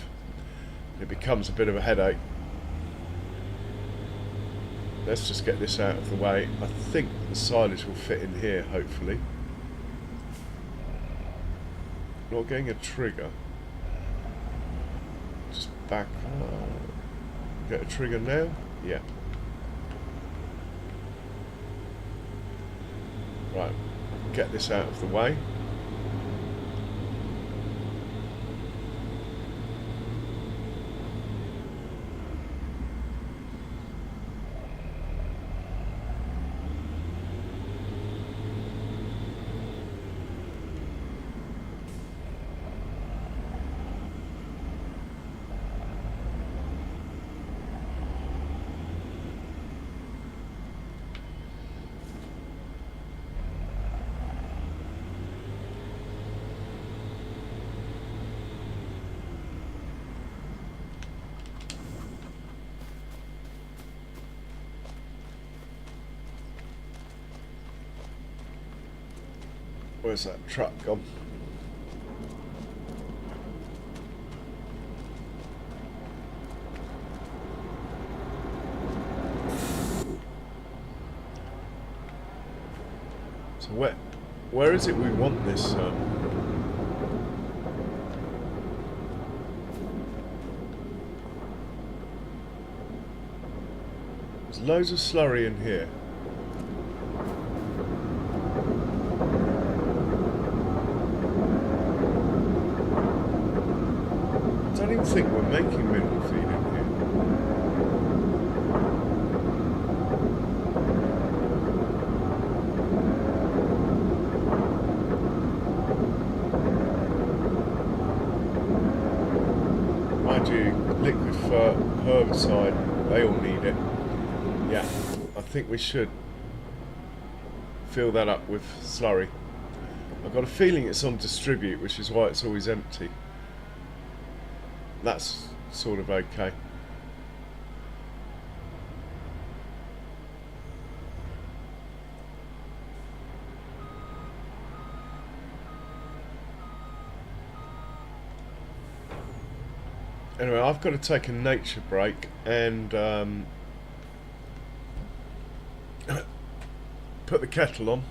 A: It becomes a bit of a headache. Let's just get this out of the way. I think the silage will fit in here, hopefully. Not getting a trigger. Just back. Get a trigger now? Yeah. Right. Get this out of the way. Where's that truck gone? So where is it we want this? There's loads of slurry in here. I don't even think we're making mineral feed in here. Mind you, liquid herbicide, they all need it. Yeah, I think we should fill that up with slurry. I've got a feeling it's on distribute, which is why it's always empty. That's sort of okay. Anyway, I've got to take a nature break and put the kettle on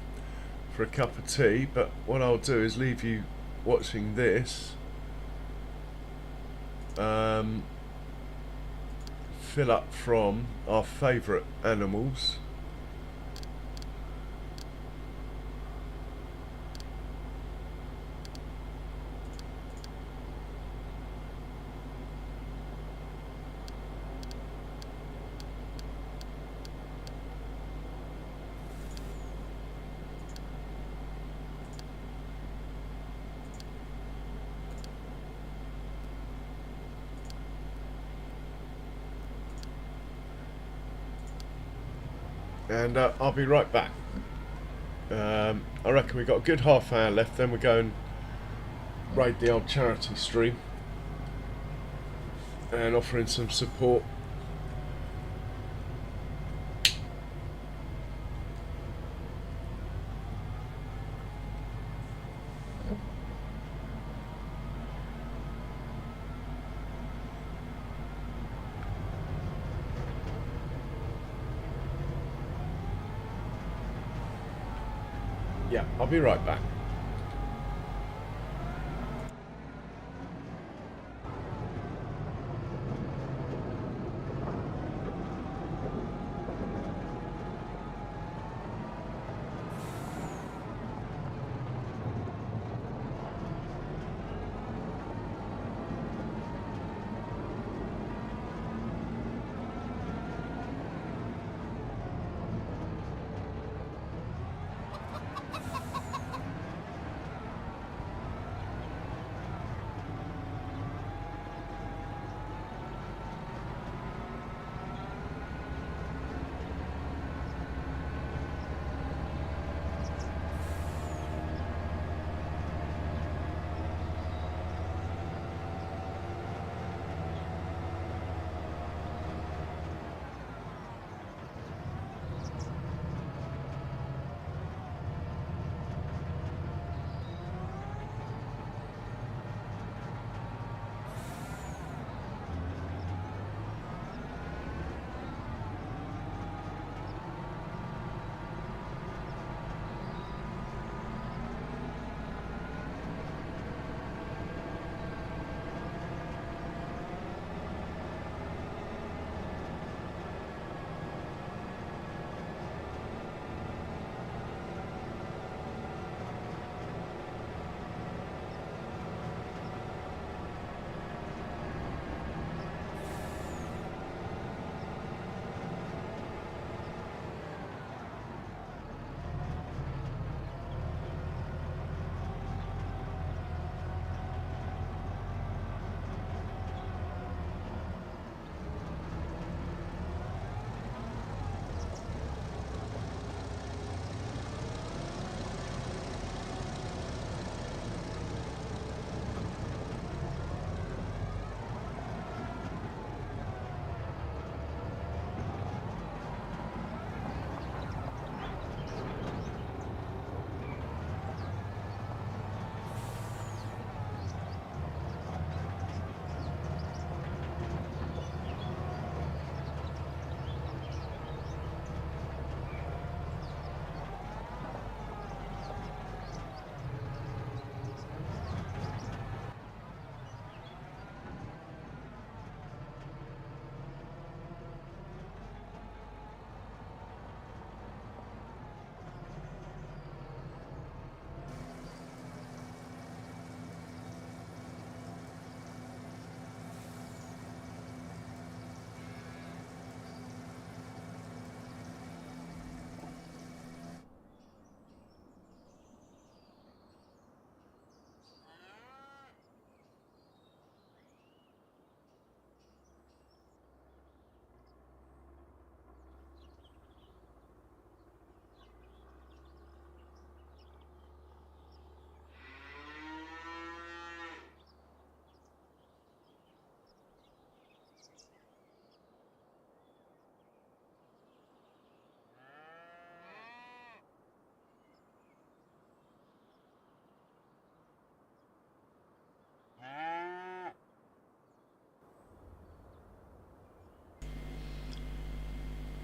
A: for a cup of tea, but what I'll do is leave you watching this, fill up from our favourite animals. And I'll be right back. I reckon we've got a good half hour left, then we go and raid the old charity stream and offer in some support. Yeah, I'll be right back.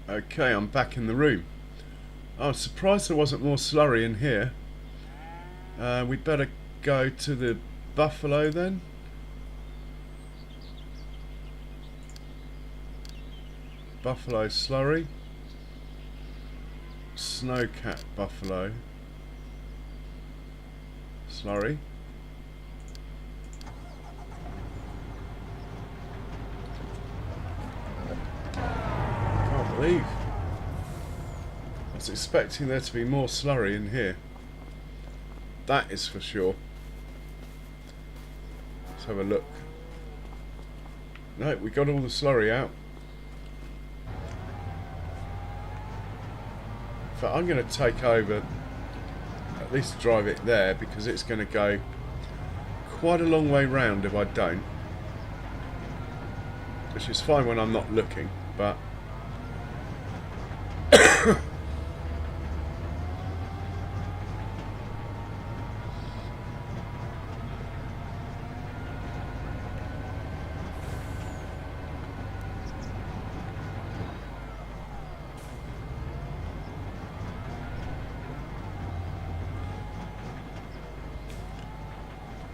A: Okay, I'm back in the room. I was surprised there wasn't more slurry in here. We'd better go to the buffalo then. Buffalo slurry. Snowcat buffalo slurry. Can't believe. I was expecting there to be more slurry in here. That is for sure. Let's have a look. No, we got all the slurry out. But I'm going to take over, at least drive it there, because it's going to go quite a long way round if I don't. Which is fine when I'm not looking, but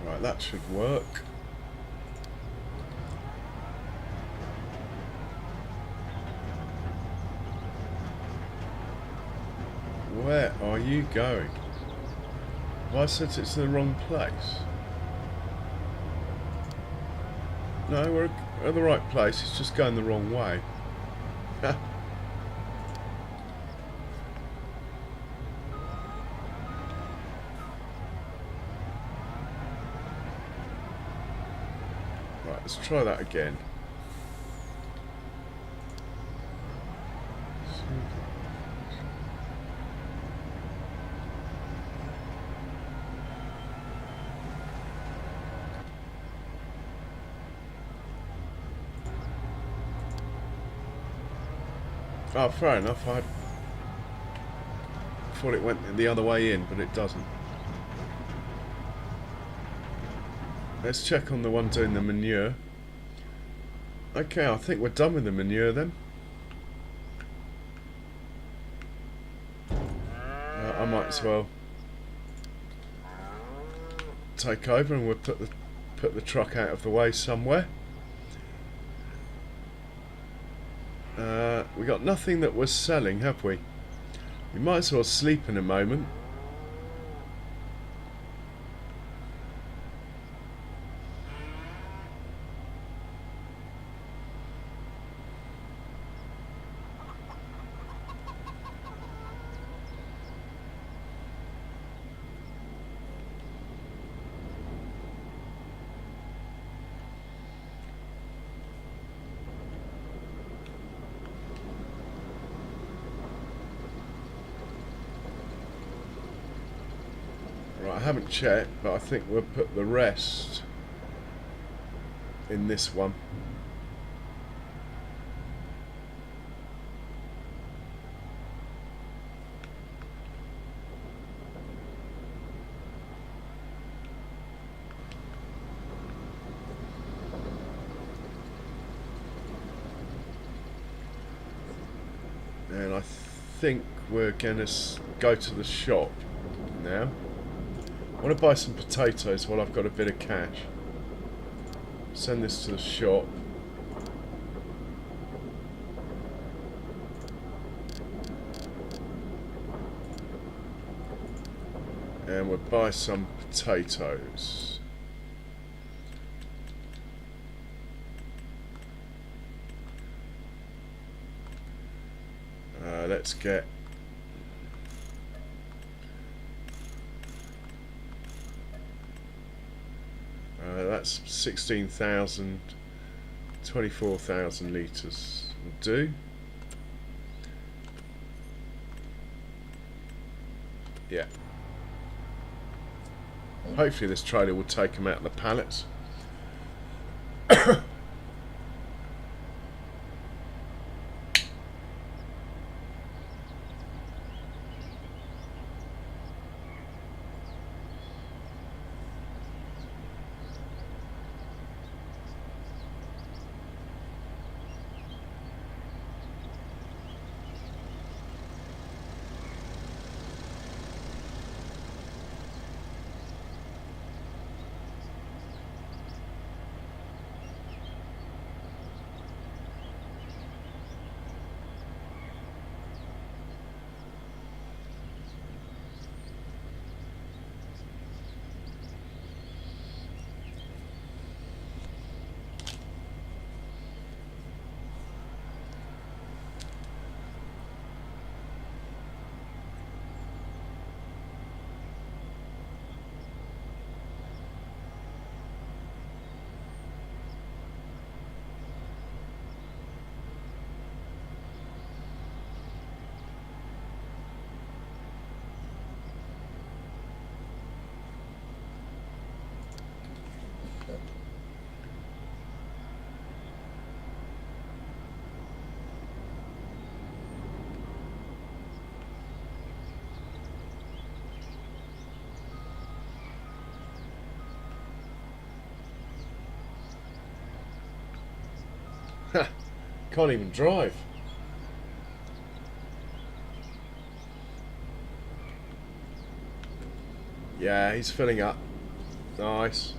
A: right, that should work. Where are you going? Have I said it's in the wrong place? No, we're at the right place, it's just going the wrong way. Right, let's try that again. Oh, fair enough. I thought it went the other way in, but it doesn't. Let's check on the one doing the manure. Okay, I think we're done with the manure then. I might as well take over, and we'll put the truck out of the way somewhere. We got nothing that we're selling, have we? We might as well sleep in a moment. Right, I haven't checked, but I think we'll put the rest in this one. And I think we're going to go to the shop now. I want to buy some potatoes while I've got a bit of cash. Send this to the shop. And we'll buy some potatoes. Let's get that's 16,000, 24,000 litres will do. Yeah. Hopefully this trailer will take them out of the pallets. Can't even drive. Yeah, he's filling up. Nice.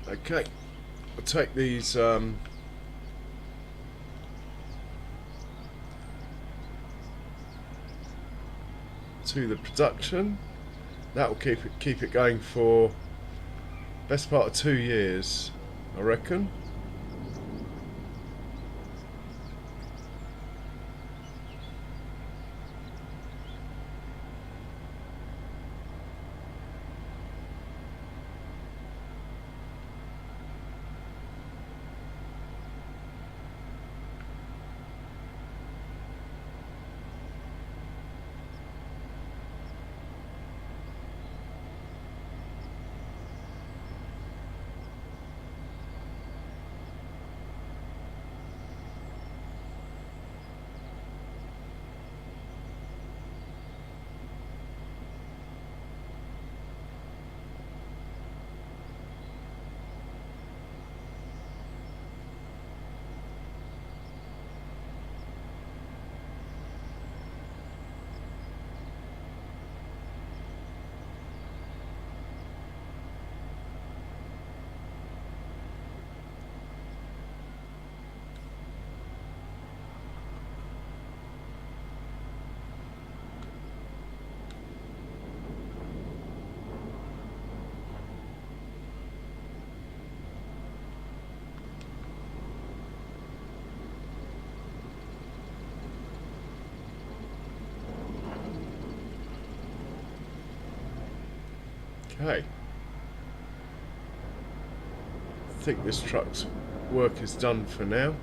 A: Okay, I'll take these to the production. That will keep it going for best part of 2 years, I reckon. Okay. I think this truck's work is done for now.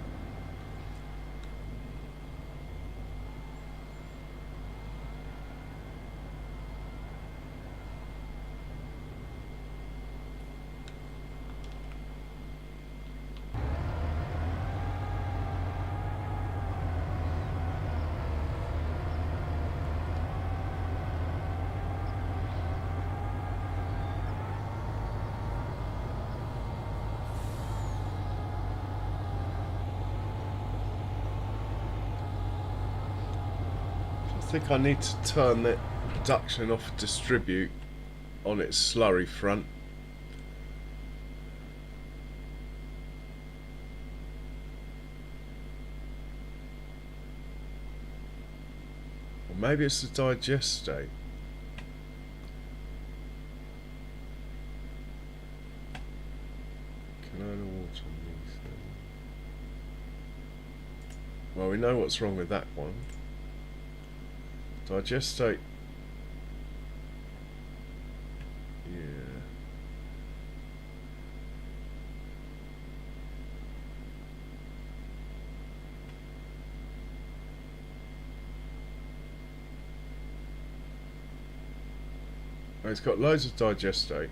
A: I think I need to turn it reduction off distribute on its slurry front. Or maybe it's the digestate. Canola water. Well, we know what's wrong with that one. Digestate. Yeah. Oh, it's got loads of digestate.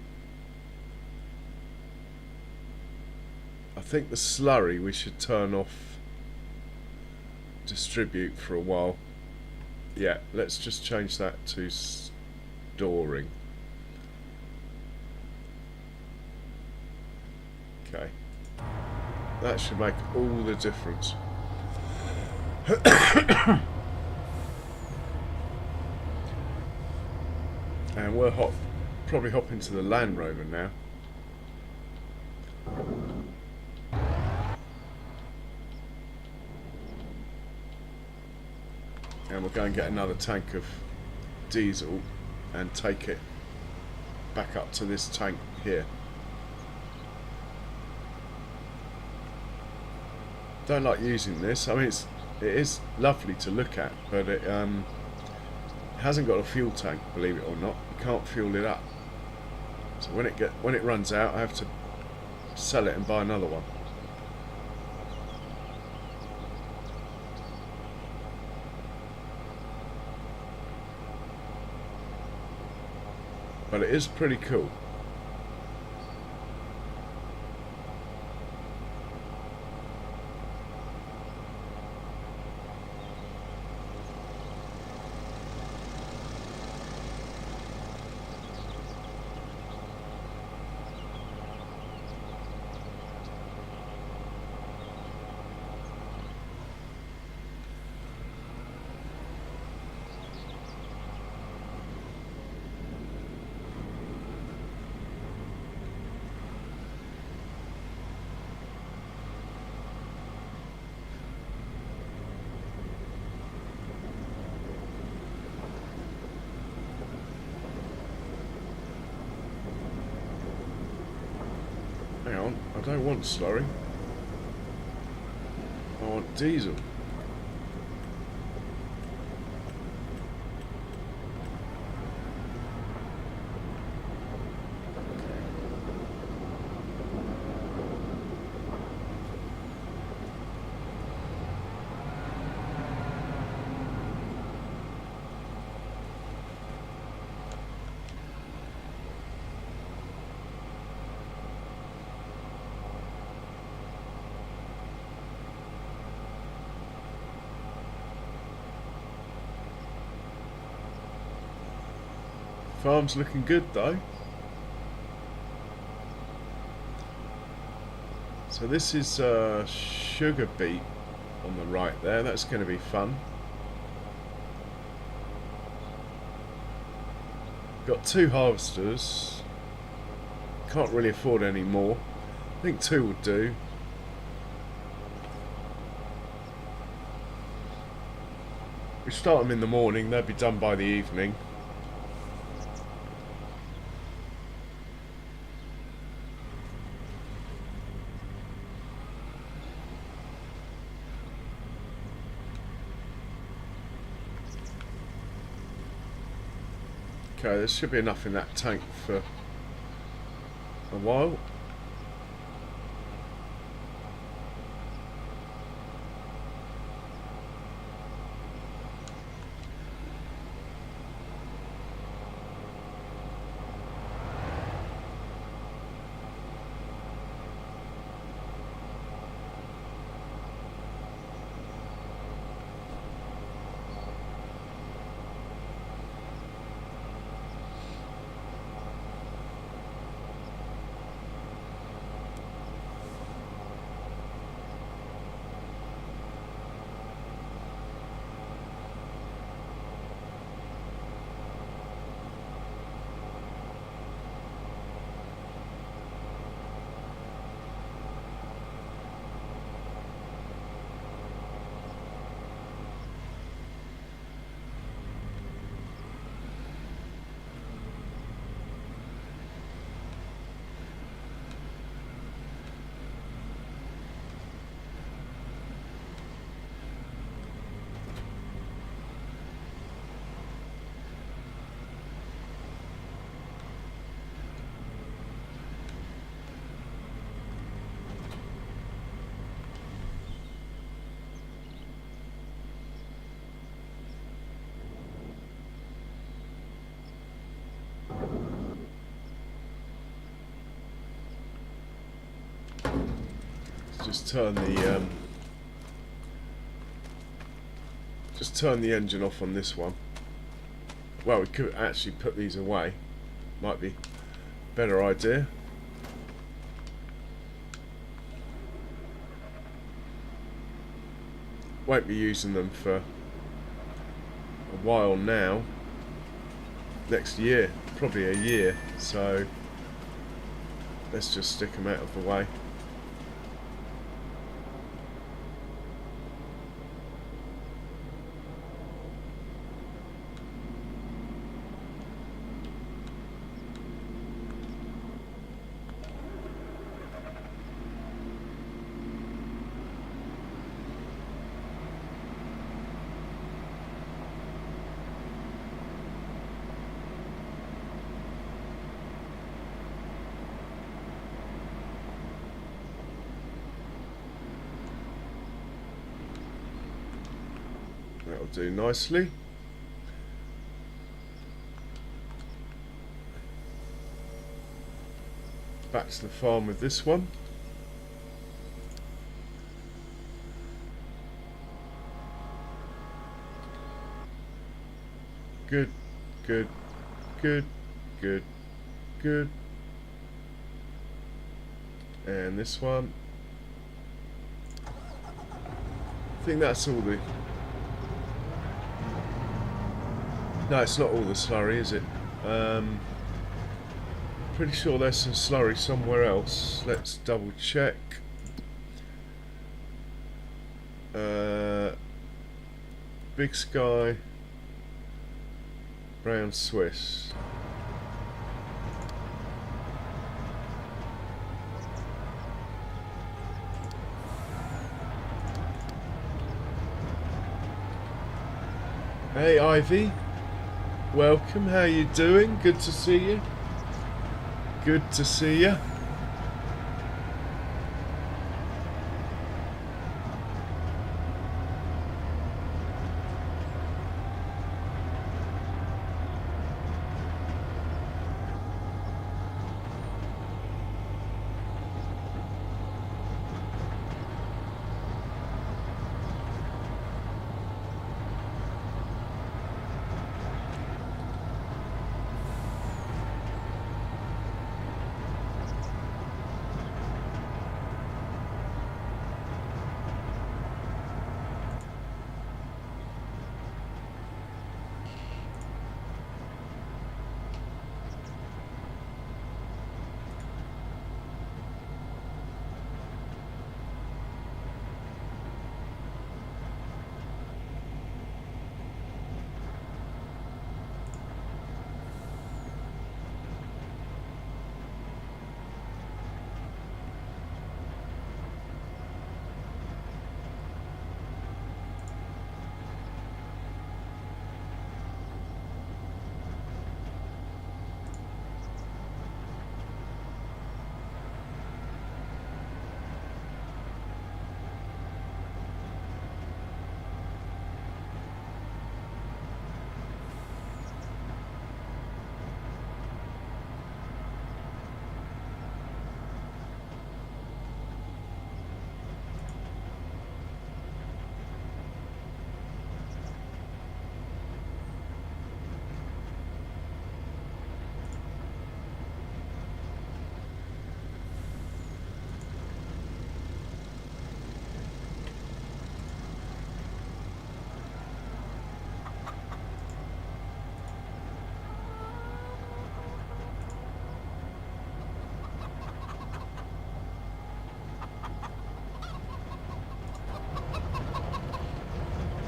A: I think the slurry we should turn off distribute for a while. Yeah, let's just change that to storing. Okay. That should make all the difference. And we'll probably hop into the Land Rover now. And we'll go and get another tank of diesel and take it back up to this tank here. Don't like using this. I mean, it is lovely to look at, but it hasn't got a fuel tank, believe it or not. You can't fuel it up. So when it runs out, I have to sell it and buy another one. But it is pretty cool. Hang on, I don't want slurry. I want diesel. Farm's looking good though. So this is sugar beet on the right there. That's going to be fun. Got 2 harvesters. Can't really afford any more. I think 2 would do. We start them in the morning. They'll be done by the evening. Okay, there should be enough in that tank for a while. just turn the engine off on this one. Well, we could actually put these away. Might be a better idea. Won't be using them for a while now. Next year, probably a year. So let's just stick them out of the way. That'll do nicely. Back to the farm with this one. Good, good, good, good, good. And this one. I think that's all the... No, it's not all the slurry, is it? Pretty sure there's some slurry somewhere else. Let's double check. Big Sky, Brown Swiss. Hey Ivy. Welcome, how you doing? Good to see you. Good to see you.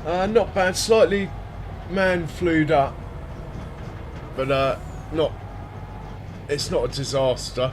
A: Not bad, slightly man-flued up, but it's not a disaster.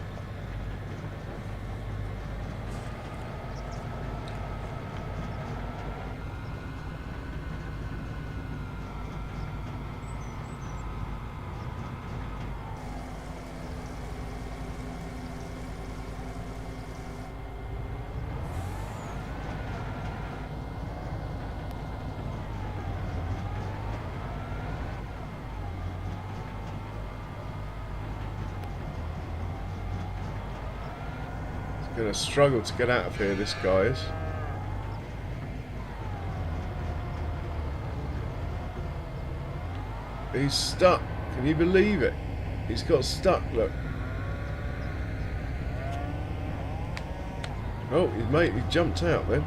A: Gonna struggle to get out of here, this guy is. He's stuck. Can you believe it? He's got stuck, look. Oh, his mate, he jumped out then.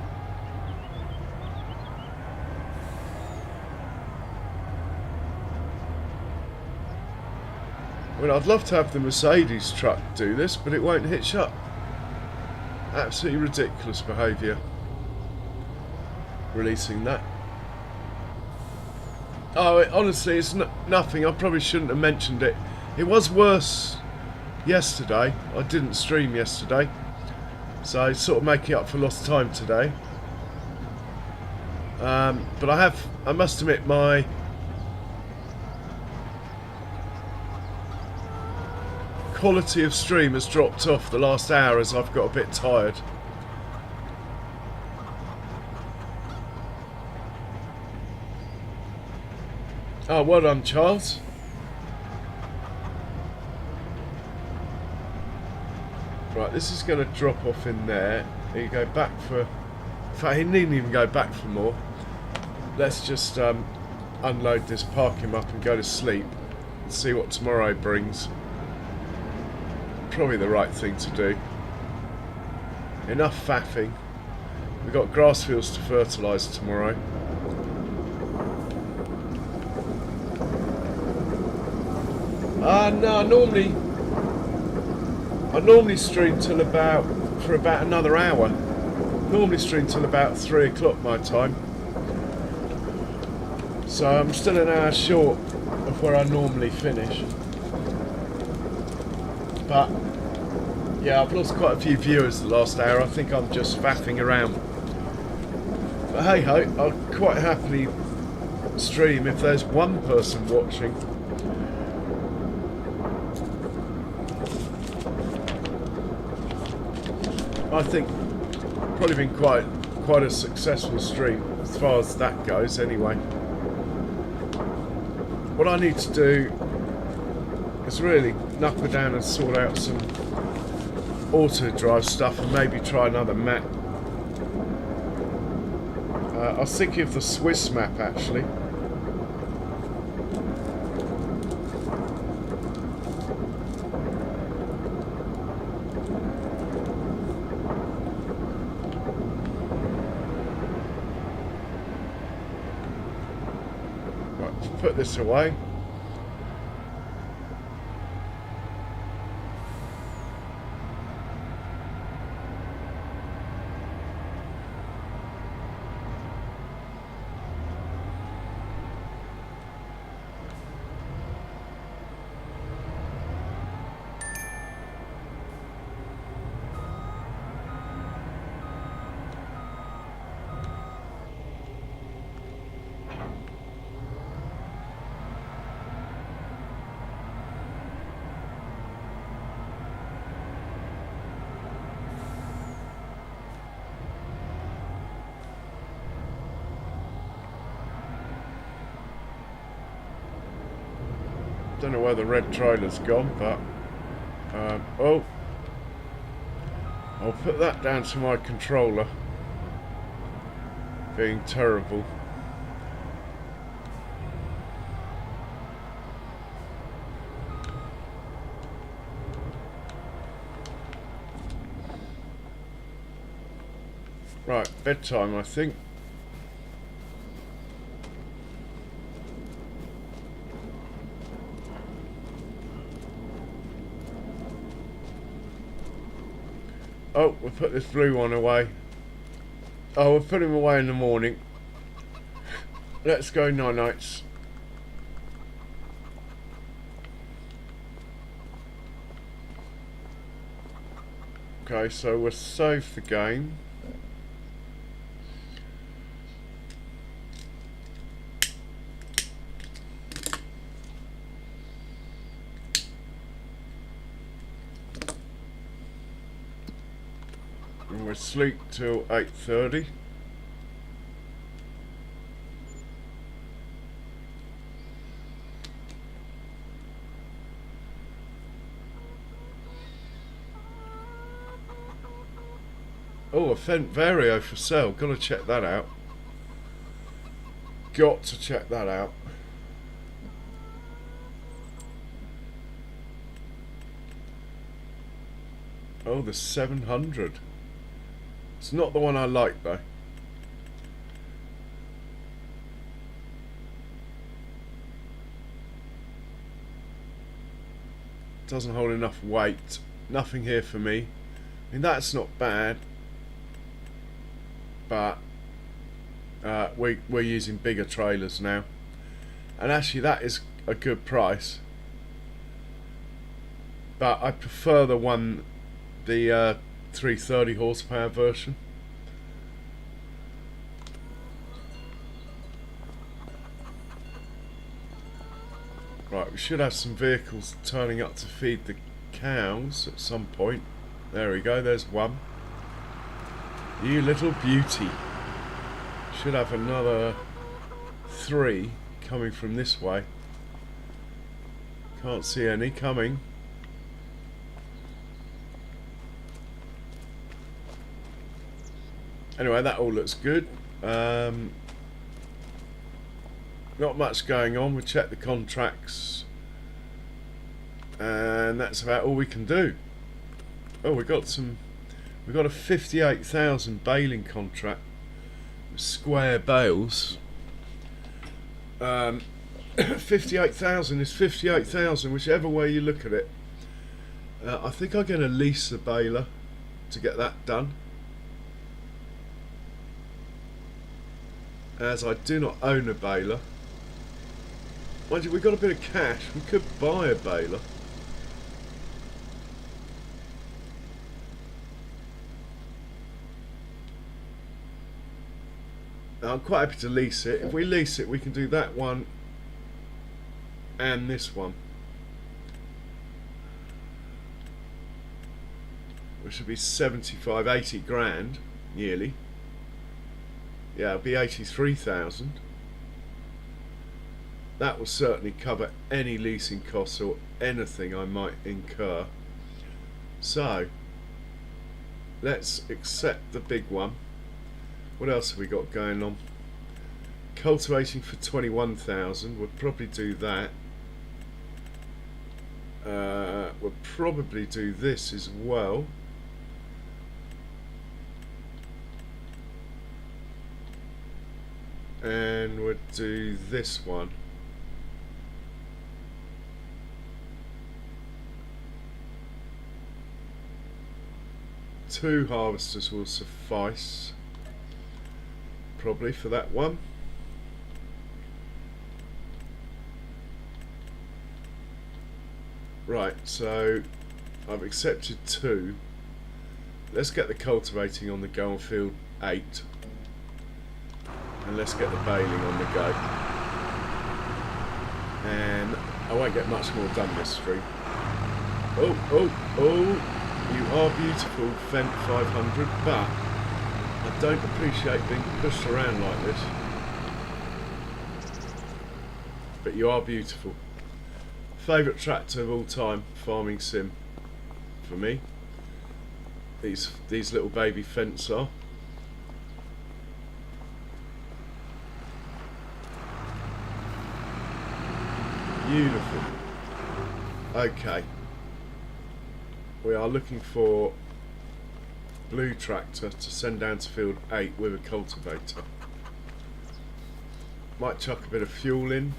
A: Well, I'd love to have the Mercedes truck do this, but it won't hitch up. Absolutely ridiculous behaviour. Releasing that. Oh, honestly, it's nothing. I probably shouldn't have mentioned it. It was worse yesterday. I didn't stream yesterday, so sort of making up for lost time today. But I must admit, my quality of stream has dropped off the last hour as I've got a bit tired. Oh, well done, Charles. Right, this is going to drop off in there. Here you go back for... In fact, he needn't even go back for more. Let's just unload this, park him up and go to sleep. And see what tomorrow brings. Probably the right thing to do. Enough faffing. We've got grass fields to fertilise tomorrow. No, I normally stream till for about another hour. Normally stream till about 3 o'clock my time. So I'm still an hour short of where I normally finish. But yeah, I've lost quite a few viewers the last hour. I think I'm just faffing around. But hey ho, I'll quite happily stream if there's one person watching. I think probably been quite a successful stream as far as that goes anyway. What I need to do is really knuckle down and sort out some auto drive stuff and maybe try another map. I was thinking of the Swiss map actually. Put this away. Don't know where the red trailer's gone, but oh, I'll put that down to my controller being terrible. Right, bedtime I think. Oh, we'll put this blue one away. Oh, we'll put him away in the morning. Let's go night-nights. Okay, so we'll save the game. And we'll sleep till 8:30. Oh, a Fendt Vario for sale. Gotta check that out. Got to check that out. Oh, the 700. It's not the one I like though. Doesn't hold enough weight. Nothing here for me. I mean, that's not bad, but we're using bigger trailers now, and actually that is a good price. But I prefer the 330 horsepower version. Right, we should have some vehicles turning up to feed the cows at some point. There we go, there's one. You little beauty. Should have another 3 coming from this way. Can't see any coming. Anyway, that all looks good. Not much going on. We check the contracts, and that's about all we can do. Oh, we got a 58,000 baling contract, square bales. 58,000 is 58,000, whichever way you look at it. I think I'm going to lease a baler to get that done, as I do not own a baler. Mind you, we've got a bit of cash. We could buy a baler. I'm quite happy to lease it. If we lease it, we can do that one and this one, which would be 75, 80 grand yearly. Yeah, it'll be 83,000. That will certainly cover any leasing costs or anything I might incur. So let's accept the big one. What else have we got going on? Cultivating for 21,000. We'll probably do that. We'll probably do this as well. And we'll do this one. Two harvesters will suffice probably for that one. Right, so I've accepted 2. Let's get the cultivating on the go on field 8, and let's get the baling on the go. And I won't get much more done this stream. Oh, you are beautiful, Fendt 500, but I don't appreciate being pushed around like this. But you are beautiful. Favourite tractor of all time, farming sim for me. These little baby Fendts are. Beautiful. Okay. We are looking for blue tractor to send down to field 8 with a cultivator. Might chuck a bit of fuel in.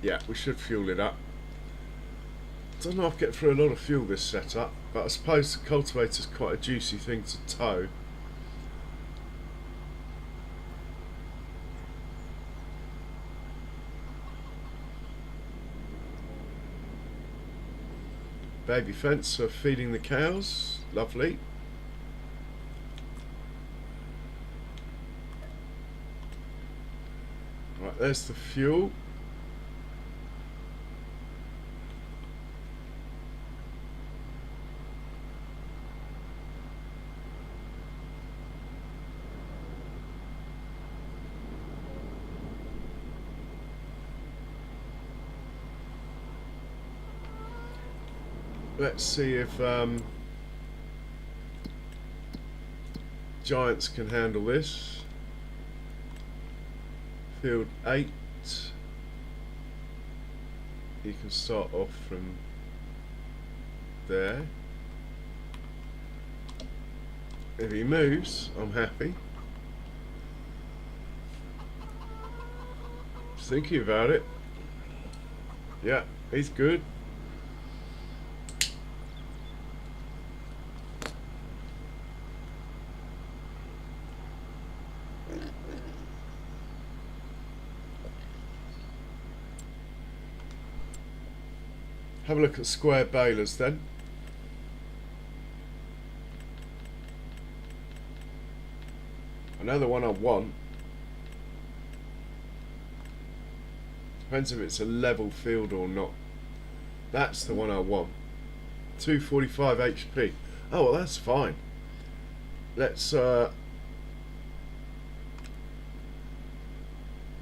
A: Yeah, we should fuel it up. Don't know if I get through a lot of fuel this setup, but I suppose the cultivator's quite a juicy thing to tow. Baby Fendts are feeding the cows. Lovely. Right, there's the fuel. let's see if Giants can handle this. Field 8. You can start off from there. If he moves, I'm happy. Just thinking about it. Yeah, he's good. Have a look at square balers then. I know the one I want. Depends if it's a level field or not. That's the one I want. 245 HP. Oh, well, that's fine. Let's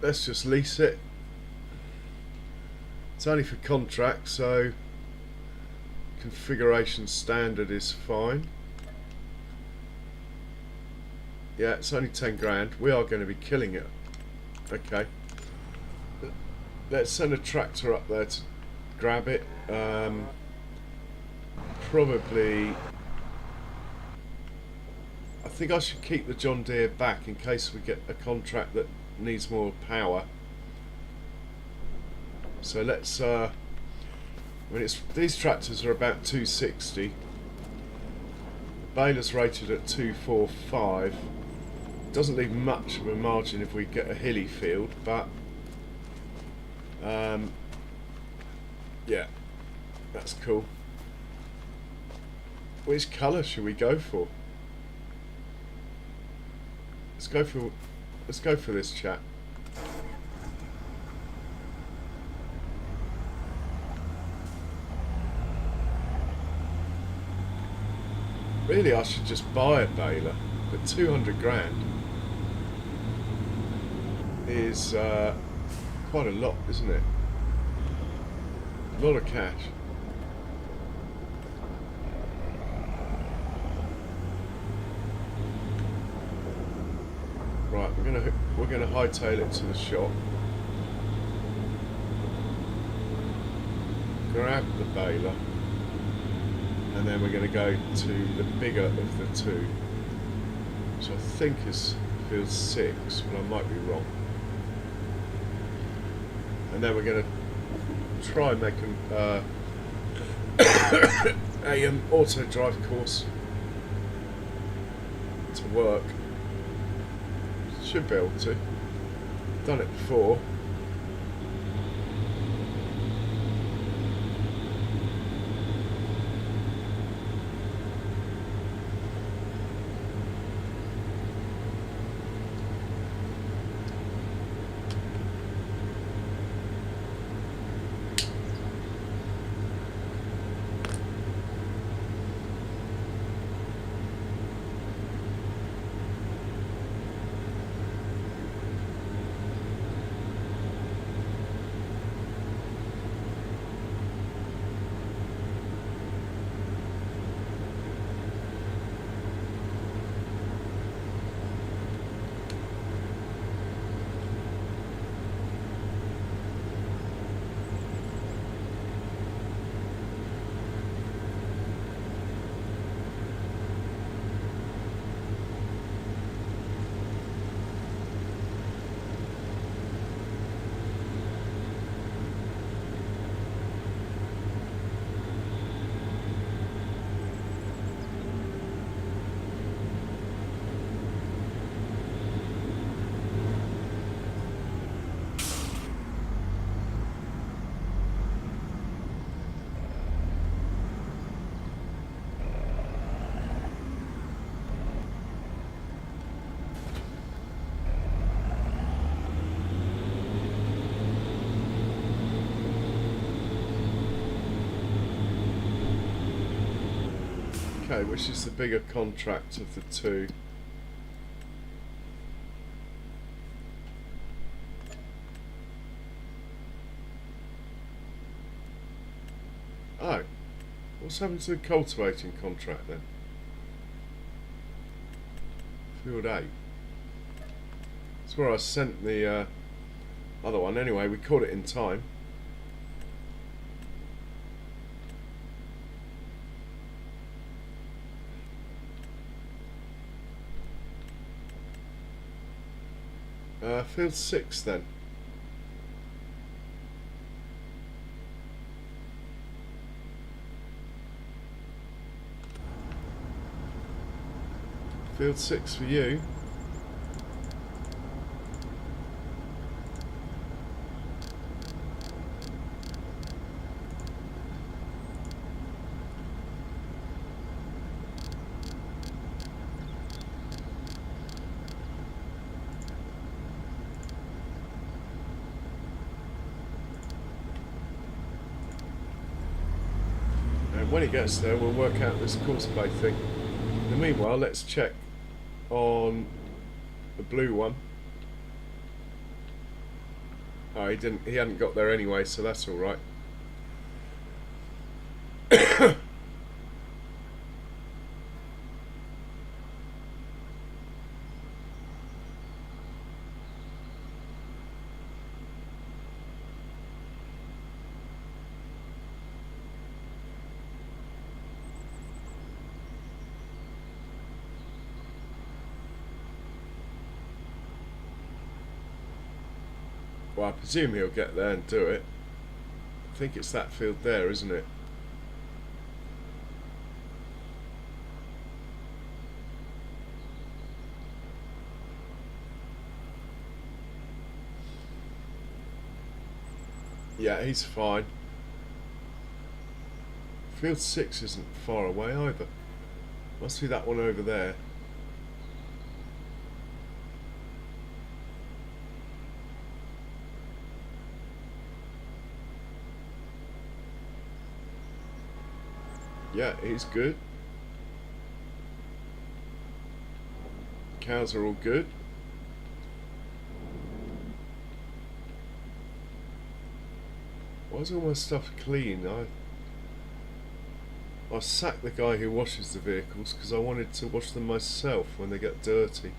A: just lease it. It's only for contract, so configuration standard is fine. Yeah, it's only 10 grand. We are going to be killing it. Okay. Let's send a tractor up there to grab it. Probably... I think I should keep the John Deere back in case we get a contract that needs more power. So let's... these tractors are about 260. The baler's rated at 245. Doesn't leave much of a margin if we get a hilly field, but yeah, that's cool. Which colour should we go for? Let's go for this chap. Really, I should just buy a baler, but 200 grand is quite a lot, isn't it? A lot of cash. Right, we're gonna hightail it to the shop. Grab the baler. And then we're going to go to the bigger of the two, which I think is field 6, but I might be wrong. And then we're going to try and make a auto drive course to work. Should be able to. Done it before. Okay, which is the bigger contract of the two? Oh, What's happened to the cultivating contract then? Field 8. That's where I sent the other one. Anyway, we caught it in time. Field 6 then. Field 6 for you. And when he gets there, we'll work out this course play thing. In the meanwhile, let's check on the blue one. Oh, he hadn't got there anyway, so that's all right. Well, I presume he'll get there and do it. I think it's that field there, isn't it? Yeah, he's fine. Field 6 isn't far away either. Must be that one over there. Yeah, he's good. Cows are all good. Why is all my stuff clean? I sacked the guy who washes the vehicles because I wanted to wash them myself when they get dirty.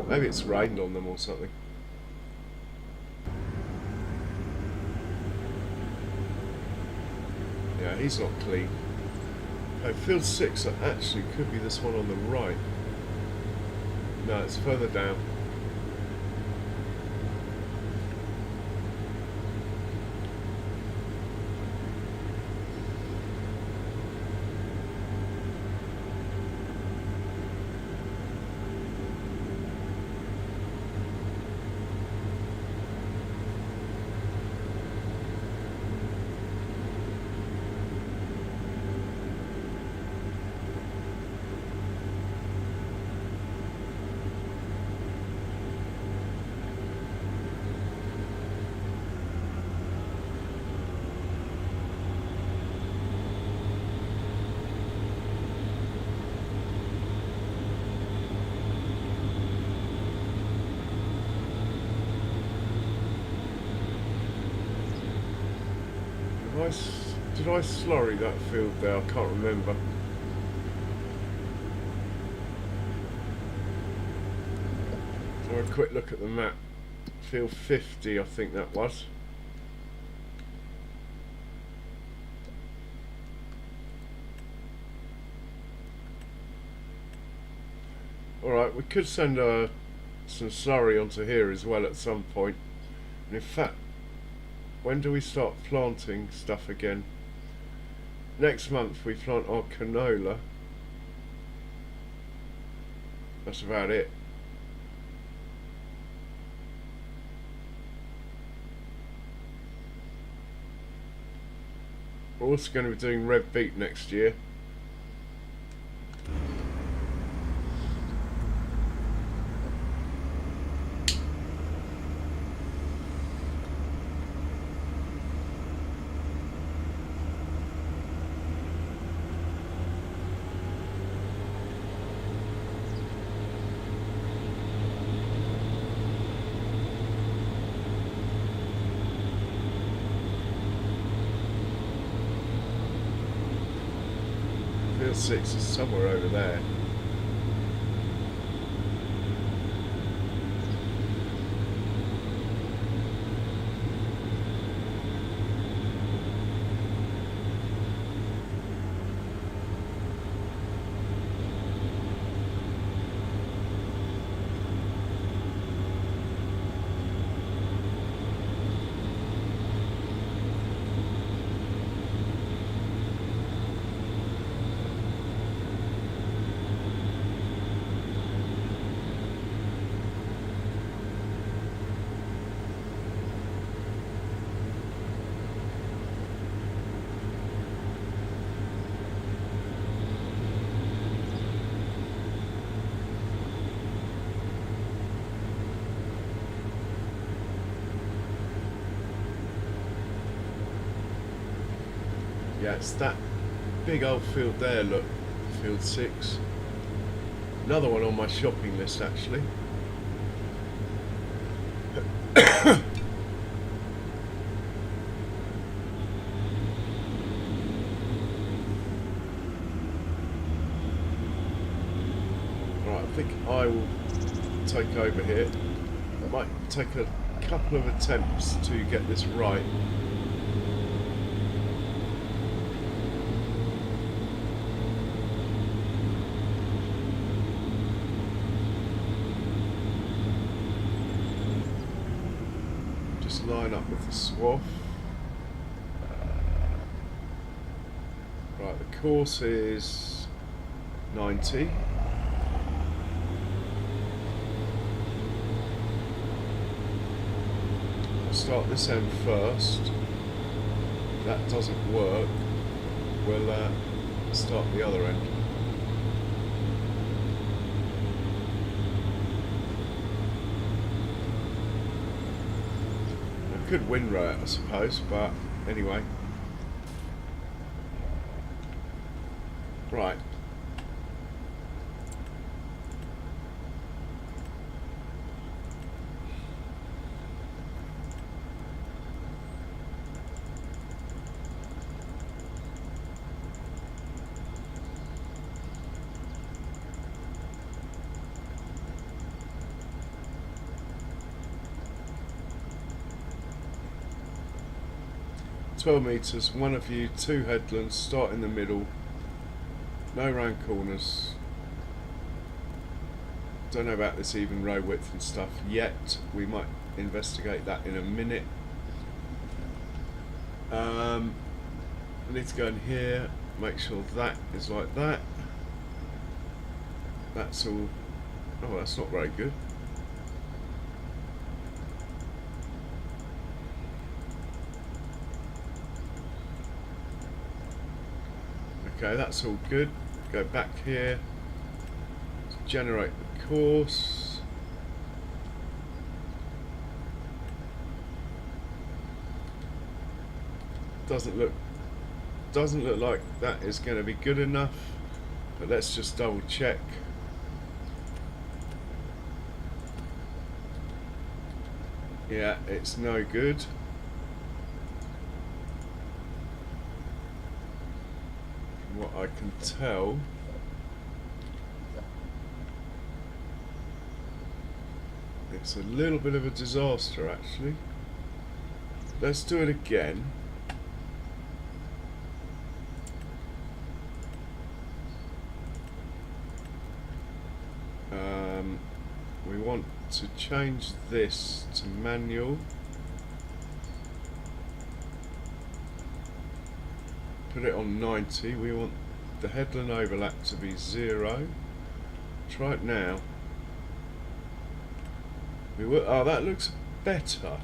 A: Maybe it's rained on them or something. Yeah, he's not clean. Okay, field 6 actually could be this one on the right. No, it's further down. Did I slurry that field there? I can't remember. So a quick look at the map. Field 50, I think that was. Alright, we could send some slurry onto here as well at some point. And in fact, when do we start planting stuff again? Next month we plant our canola. That's about it. We're also going to be doing red beet next year. Field 6 is somewhere over there. Yeah, it's that big old field there, look, field 6. Another one on my shopping list, actually. Right, I think I will take over here. I might take a couple of attempts to get this right. Line up with the swath. Right, the course is 90. I'll start this end first. If that doesn't work, we'll start the other end. Good win rate, I suppose, but anyway. Right. Meters, one of you, 2 headlands, start in the middle, no round corners. Don't know about this even row width and stuff yet. We might investigate that in a minute. I need to go in here, make sure that is like that. That's all. Oh, that's not very good. Okay, that's all good. Go back here to generate the course. Doesn't look like that is going to be good enough, but let's just double check. Yeah, it's no good. What I can tell, it's a little bit of a disaster actually. Let's do it again. We want to change this to manual. Put it on 90. We want the headland overlap to be 0. Try it now. Oh, that looks better.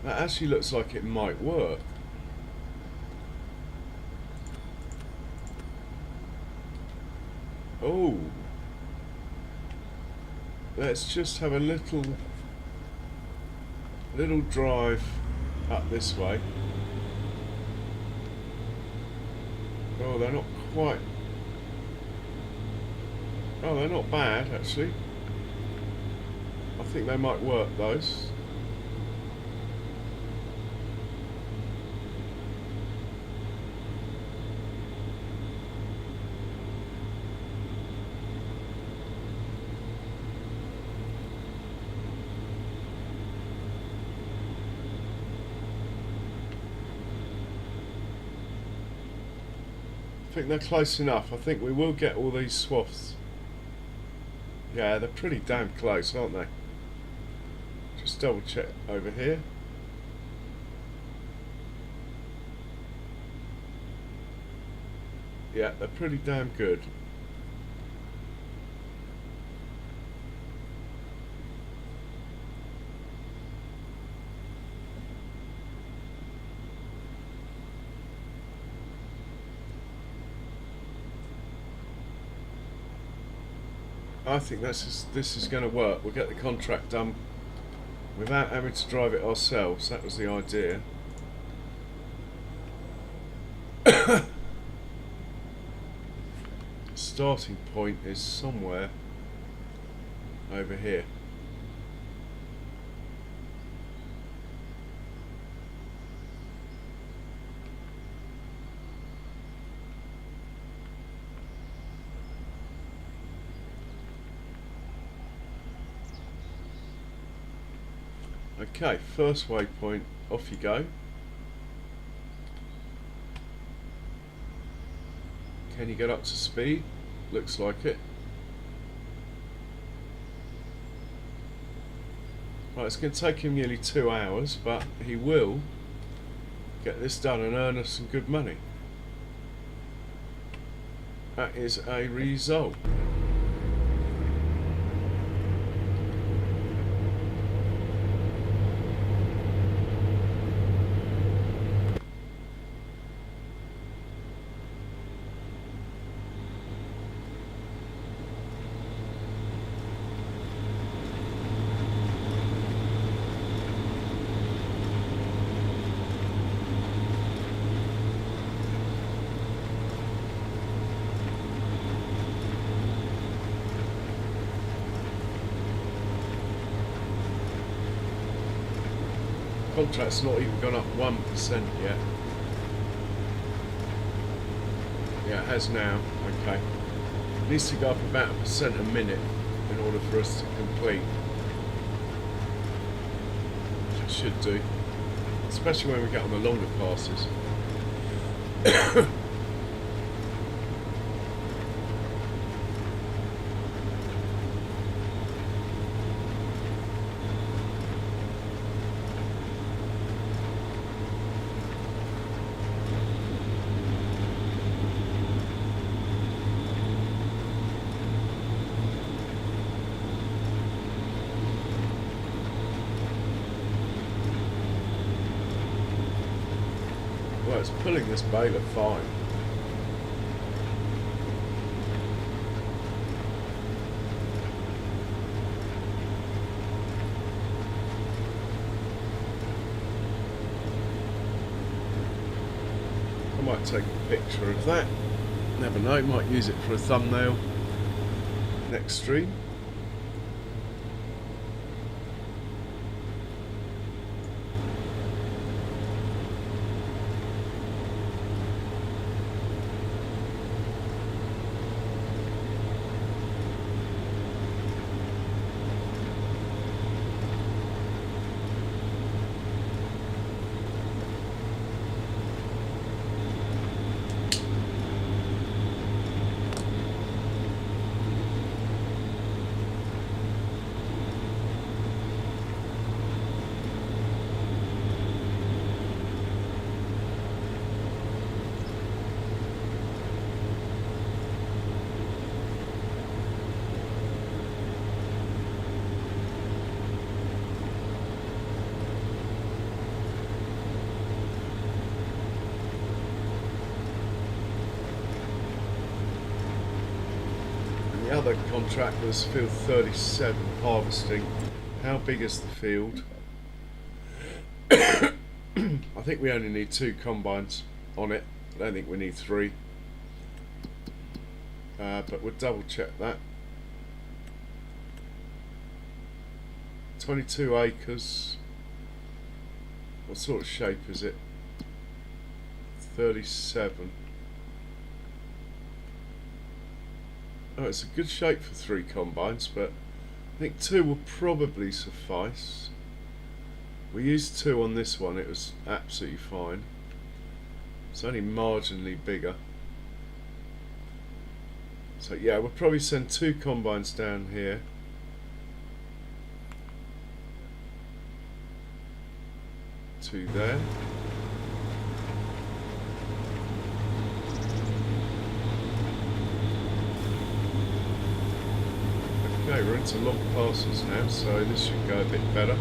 A: That actually looks like it might work. Oh. Let's just have a little drive up this way. Oh, they're not quite. Oh, they're not bad actually. I think they might work, those. think they're close enough. I think we will get all these swaths. Yeah, they're pretty damn close, aren't they? Just double check over here. Yeah, they're pretty damn good. I think this is going to work. We'll get the contract done without having to drive it ourselves. That was the idea. Starting point is somewhere over here. Okay, first waypoint, off you go. Can you get up to speed? Looks like it. Right, it's going to take him nearly 2 hours, but he will get this done and earn us some good money. That is a result. Contract's not even gone up 1% yet. Yeah, it has now. Okay. It needs to go up about 1% a minute in order for us to complete. Which it should do. Especially when we get on the longer passes. Well, it's pulling this baler fine. I might take a picture of that. Never know, might use it for a thumbnail next stream. The other contract was field 37 harvesting. How big is the field? I think we only need 2 combines on it. I don't think we need 3. But we'll double check that. 22 acres. What sort of shape is it? 37. Oh, it's a good shape for 3 combines, but I think 2 will probably suffice. We used 2 on this one, it was absolutely fine. It's only marginally bigger. So yeah, we'll probably send 2 combines down here. Two there. Okay, we're into long passes now, so this should go a bit better.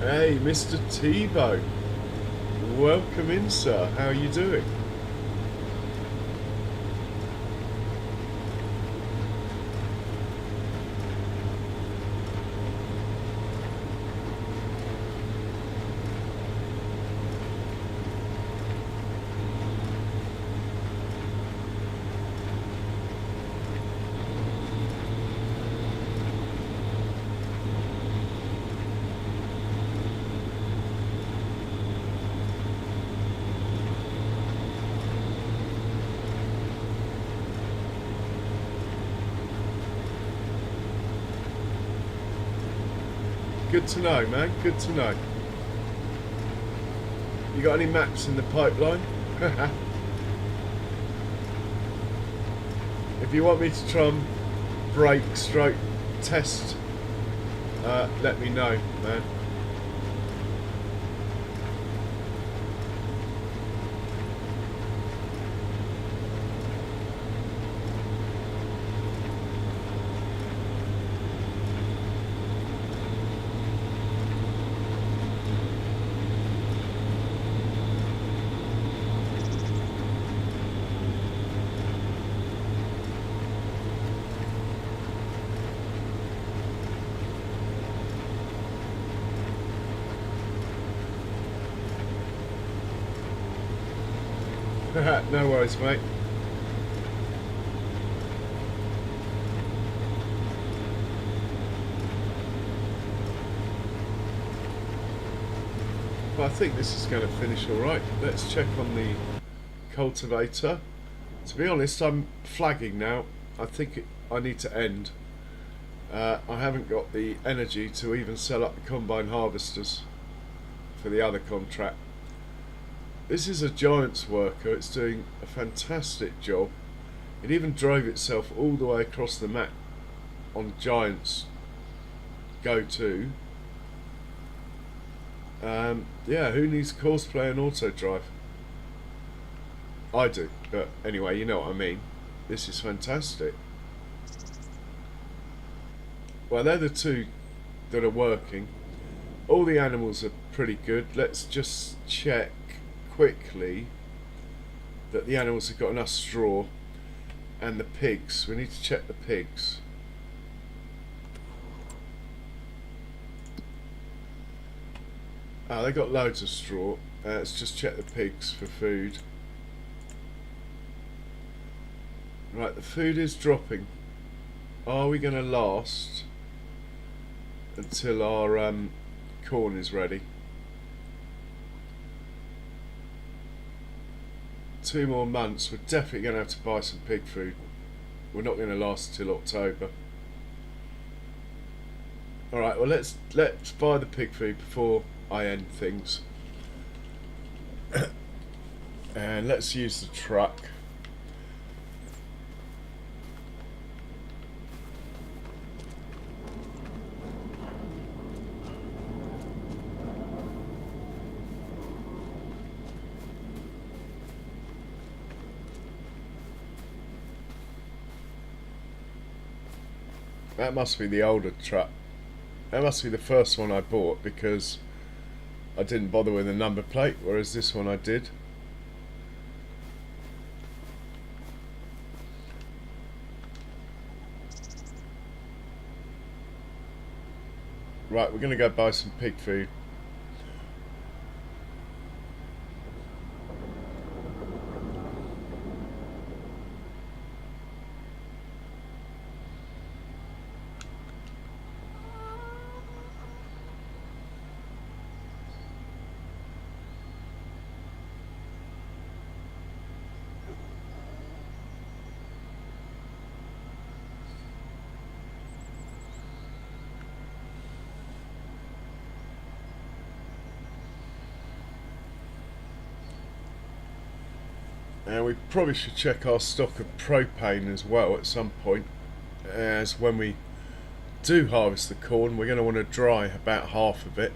A: Hey, Mr. Tebow. Welcome in, sir. How are you doing? Good to know, man. Good to know. You got any maps in the pipeline? If you want me to try and break, stroke, test, let me know, man. No worries, mate. Well, I think this is going to finish all right. Let's check on the cultivator. To be honest, I'm flagging now. I think I need to end. I haven't got the energy to even sell up the combine harvesters for the other contract. This is a Giants worker. It's doing a fantastic job. It even drove itself all the way across the map on Giants Go To. Yeah, who needs Courseplay and Auto Drive? I do, but anyway, you know what I mean. This is fantastic. Well, they're the two that are working. All the animals are pretty good. Let's just check quickly that the animals have got enough straw. And the pigs, we need to check the pigs. Oh, they got loads of straw. Let's just check the pigs for food. Right, the food is dropping. Are we going to last until our corn is ready? 2 more months. We're definitely going to have to buy some pig food. We're not going to last till October. Alright, well let's buy the pig food before I end things. And let's use the truck. That must be the older truck. That must be the first one I bought because I didn't bother with a number plate, whereas this one I did. Right, we're going to go buy some pig food. And we probably should check our stock of propane as well at some point, as when we do harvest the corn we're going to want to dry about half of it.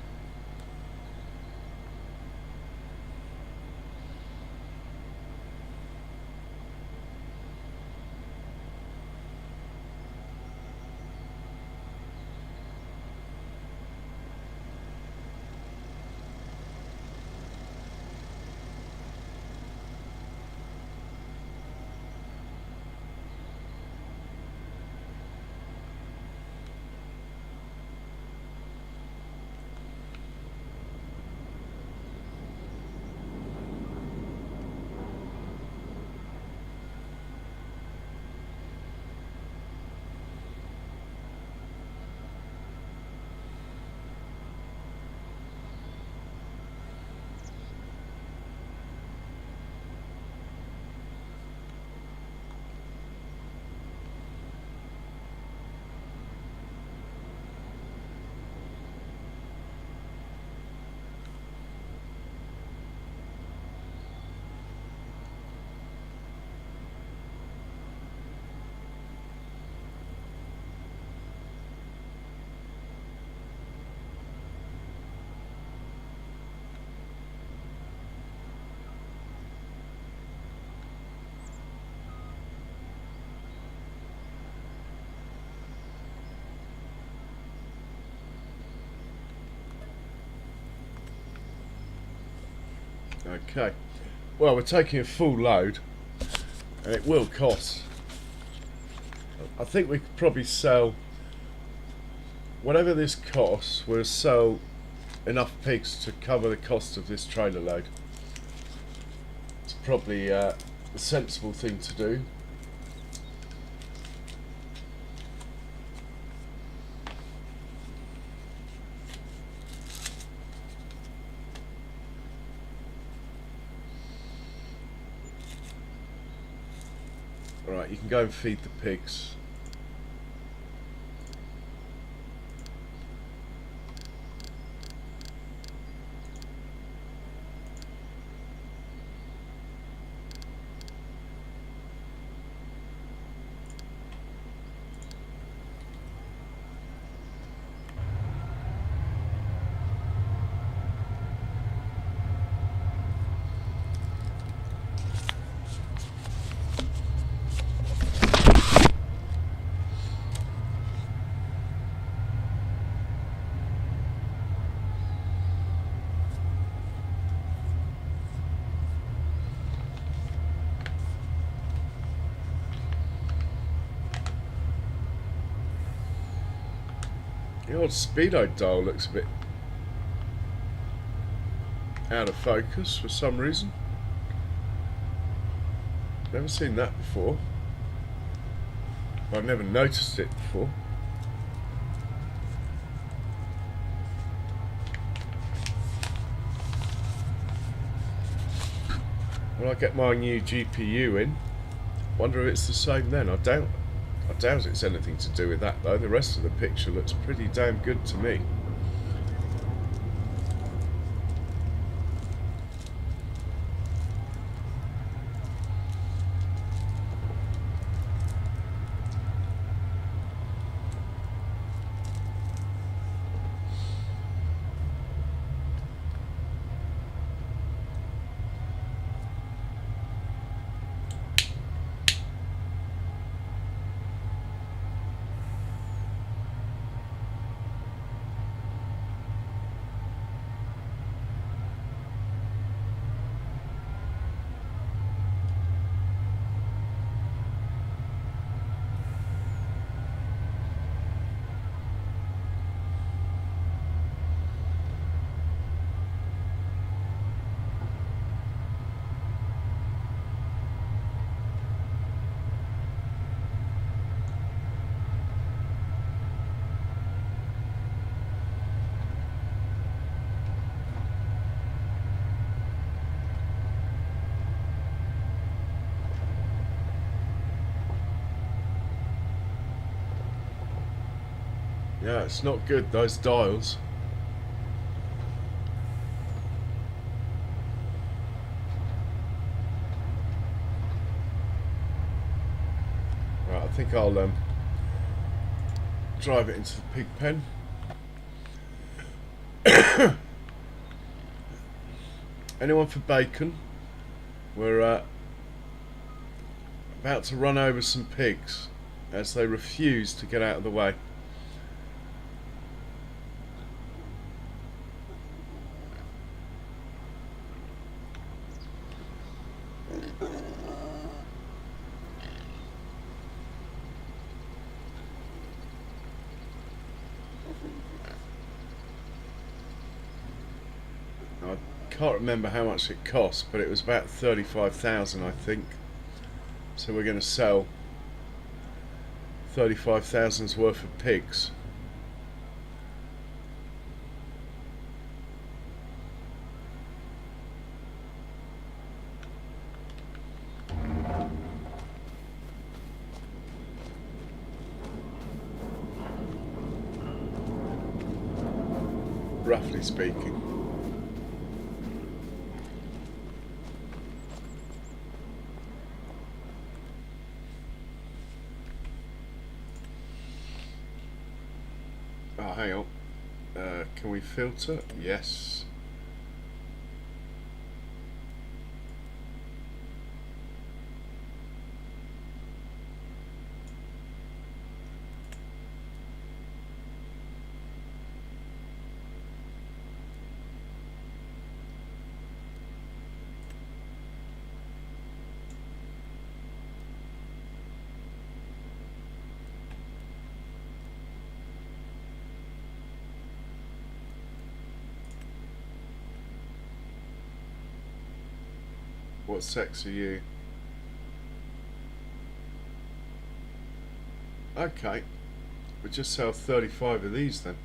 A: Okay, well we're taking a full load and it will cost, I think we could probably sell, whatever this costs, we'll sell enough pigs to cover the cost of this trailer load. It's probably a sensible thing to do. Right, you can go and feed the pigs. The old speedo dial looks a bit out of focus for some reason. Never seen that before. I've never noticed it before. When I get my new GPU in, wonder if it's the same then. I doubt it's anything to do with that though. The rest of the picture looks pretty damn good to me. Yeah, it's not good, those dials. Right, I think I'll drive it into the pig pen. Anyone for bacon? We're about to run over some pigs as they refuse to get out of the way. I can't remember how much it cost, but it was about 35,000 I think. So we're going to sell 35,000's worth of pigs. Roughly speaking. Oh, hang on. Can we filter? Yes. What sex are you? Okay, we'll just sell 35 of these then.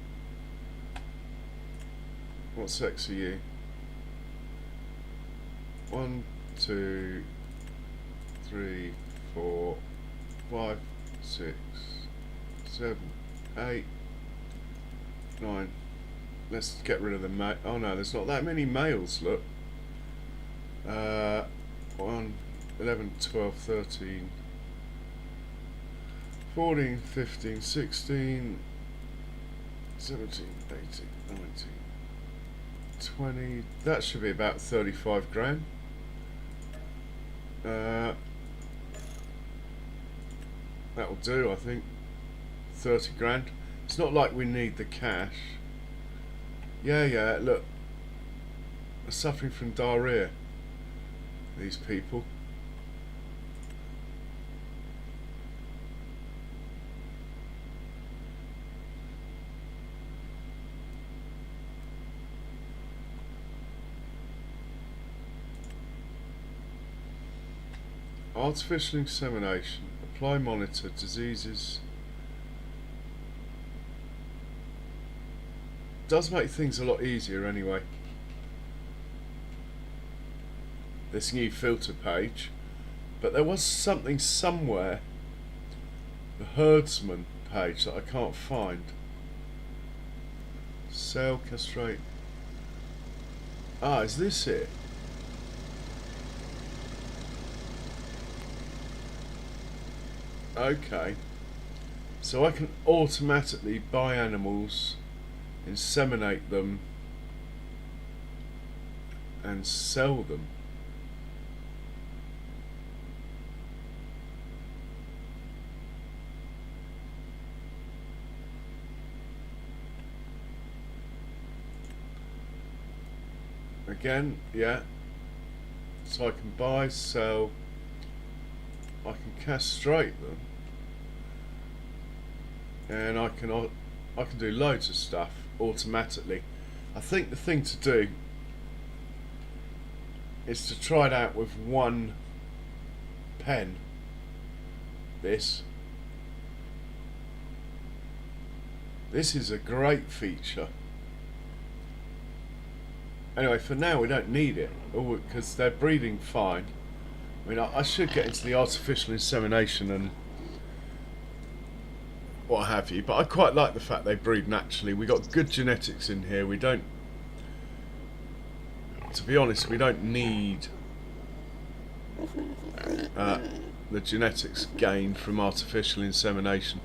A: What sex are you? 1, 2, 3, 4, 5, 6, 7, 8, 9. Let's get rid of the oh no, there's not that many males, look. 1, 11, 12, 13, 14, 15, 16, 17, 18, 19, 20. That should be about 35 grand. That'll do, I think. 30 grand. It's not like we need the cash. Yeah, look. They're suffering from diarrhea, these people. Artificial insemination. Apply, monitor diseases. Does make things a lot easier anyway. This new filter page. But there was something somewhere, the herdsman page, that I can't find. Sell, castrate. Ah, is this it? Okay. So I can automatically buy animals, inseminate them, and sell them. Again, yeah. So I can buy, sell, I can castrate them, and I can do loads of stuff automatically. I think the thing to do is to try it out with one pen. This is a great feature. Anyway, for now we don't need it, because they're breeding fine. I mean, I should get into the artificial insemination and what have you, but I quite like the fact they breed naturally. We got good genetics in here. We don't, to be honest, we don't need the genetics gained from artificial insemination.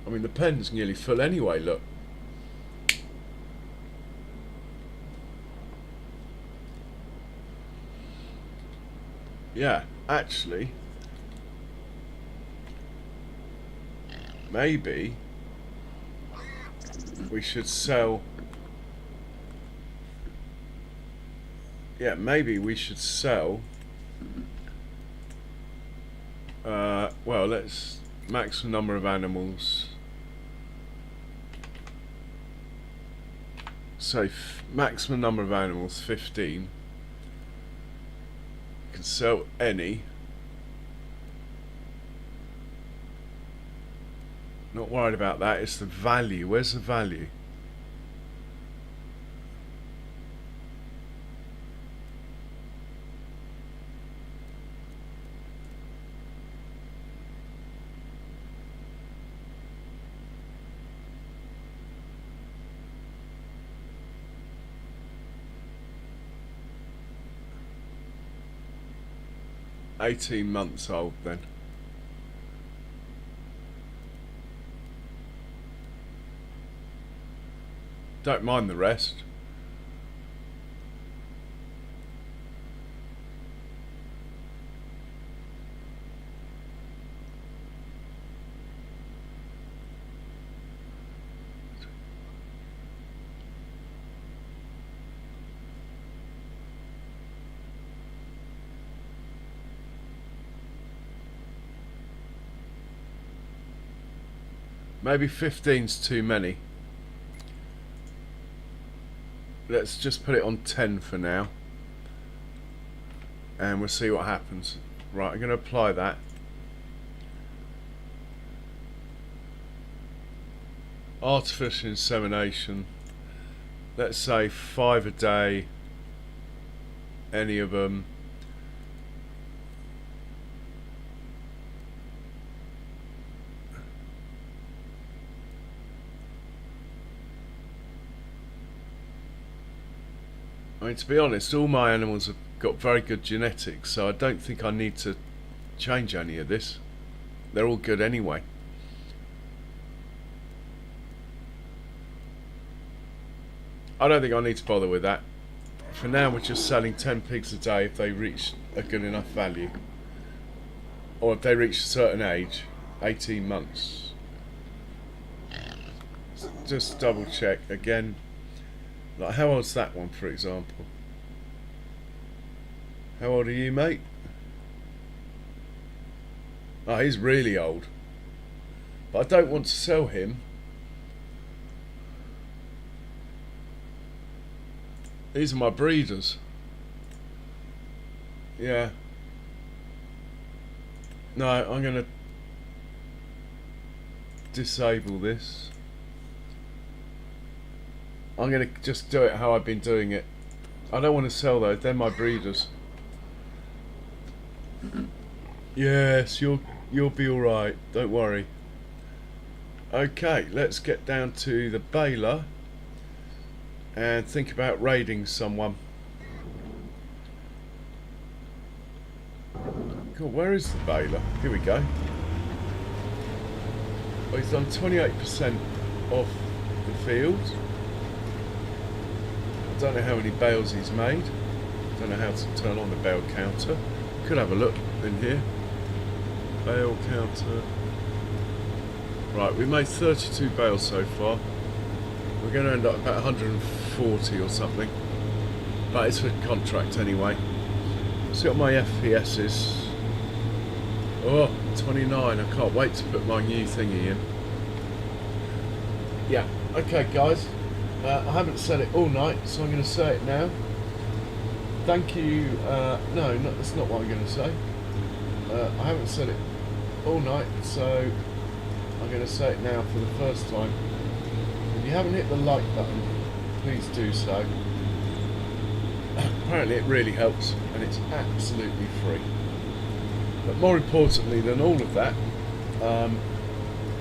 A: I mean, the pen's nearly full anyway, look. Yeah, actually, maybe we should sell. Yeah, maybe we should sell. Well, let's maximum number of animals. So maximum number of animals 15. You can sell any. Not worried about that. It's the value. Where's the value? $18 months old then. Don't mind the rest. Maybe 15's too many. Let's just put it on 10 for now, and we'll see what happens. Right, I'm going to apply that. Artificial insemination. Let's say 5 a day. Any of them. I mean, to be honest, all my animals have got very good genetics, so I don't think I need to change any of this. They're all good anyway. I don't think I need to bother with that. For now, we're just selling 10 pigs a day if they reach a good enough value. Or if they reach a certain age, 18 months. Just double check again. Like, how old's that one, for example? How old are you, mate? Oh, he's really old. But I don't want to sell him. These are my breeders. Yeah. No, I'm going to disable this. I'm going to just do it how I've been doing it. I don't want to sell those, they're my breeders. Yes, you'll be alright, don't worry. Okay, let's get down to the baler and think about raiding someone. Cool, where is the baler? Here we go. Oh, he's done 28% off the field. I don't know how many bales he's made. I don't know how to turn on the bale counter. Could have a look in here. Bale counter. Right, we made 32 bales so far. We're going to end up about 140 or something. But it's for contract anyway. See what my FPS is. Oh, 29. I can't wait to put my new thingy in. Yeah, okay guys. I haven't said it all night, so I'm going to say it now. Thank you. No, that's not what I'm going to say. I haven't said it all night, so I'm going to say it now for the first time. If you haven't hit the like button, please do so. Apparently it really helps, and it's absolutely free. But more importantly than all of that, I'm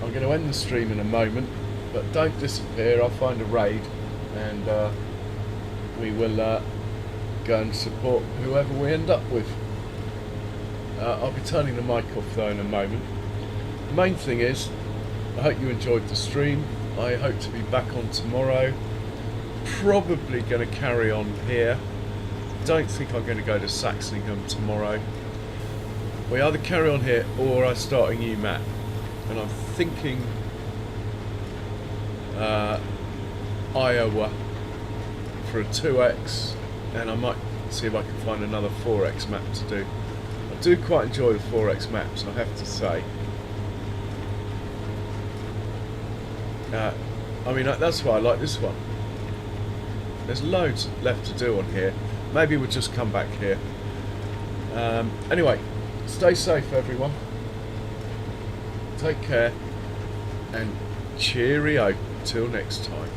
A: going to end the stream in a moment, but don't disappear. I'll find a raid, and we will go and support whoever we end up with. I'll be turning the mic off though in a moment. The main thing is, I hope you enjoyed the stream. I hope to be back on tomorrow. Probably going to carry on here. Don't think I'm going to go to Saxingham tomorrow. We either carry on here or I start a new map. And I'm thinking Iowa for a 2x, and I might see if I can find another 4x map to do. I do quite enjoy the 4x maps, I have to say. I mean, that's why I like this one. There's loads left to do on here. Maybe we'll just come back here. Anyway, stay safe everyone. Take care and cheerio till next time.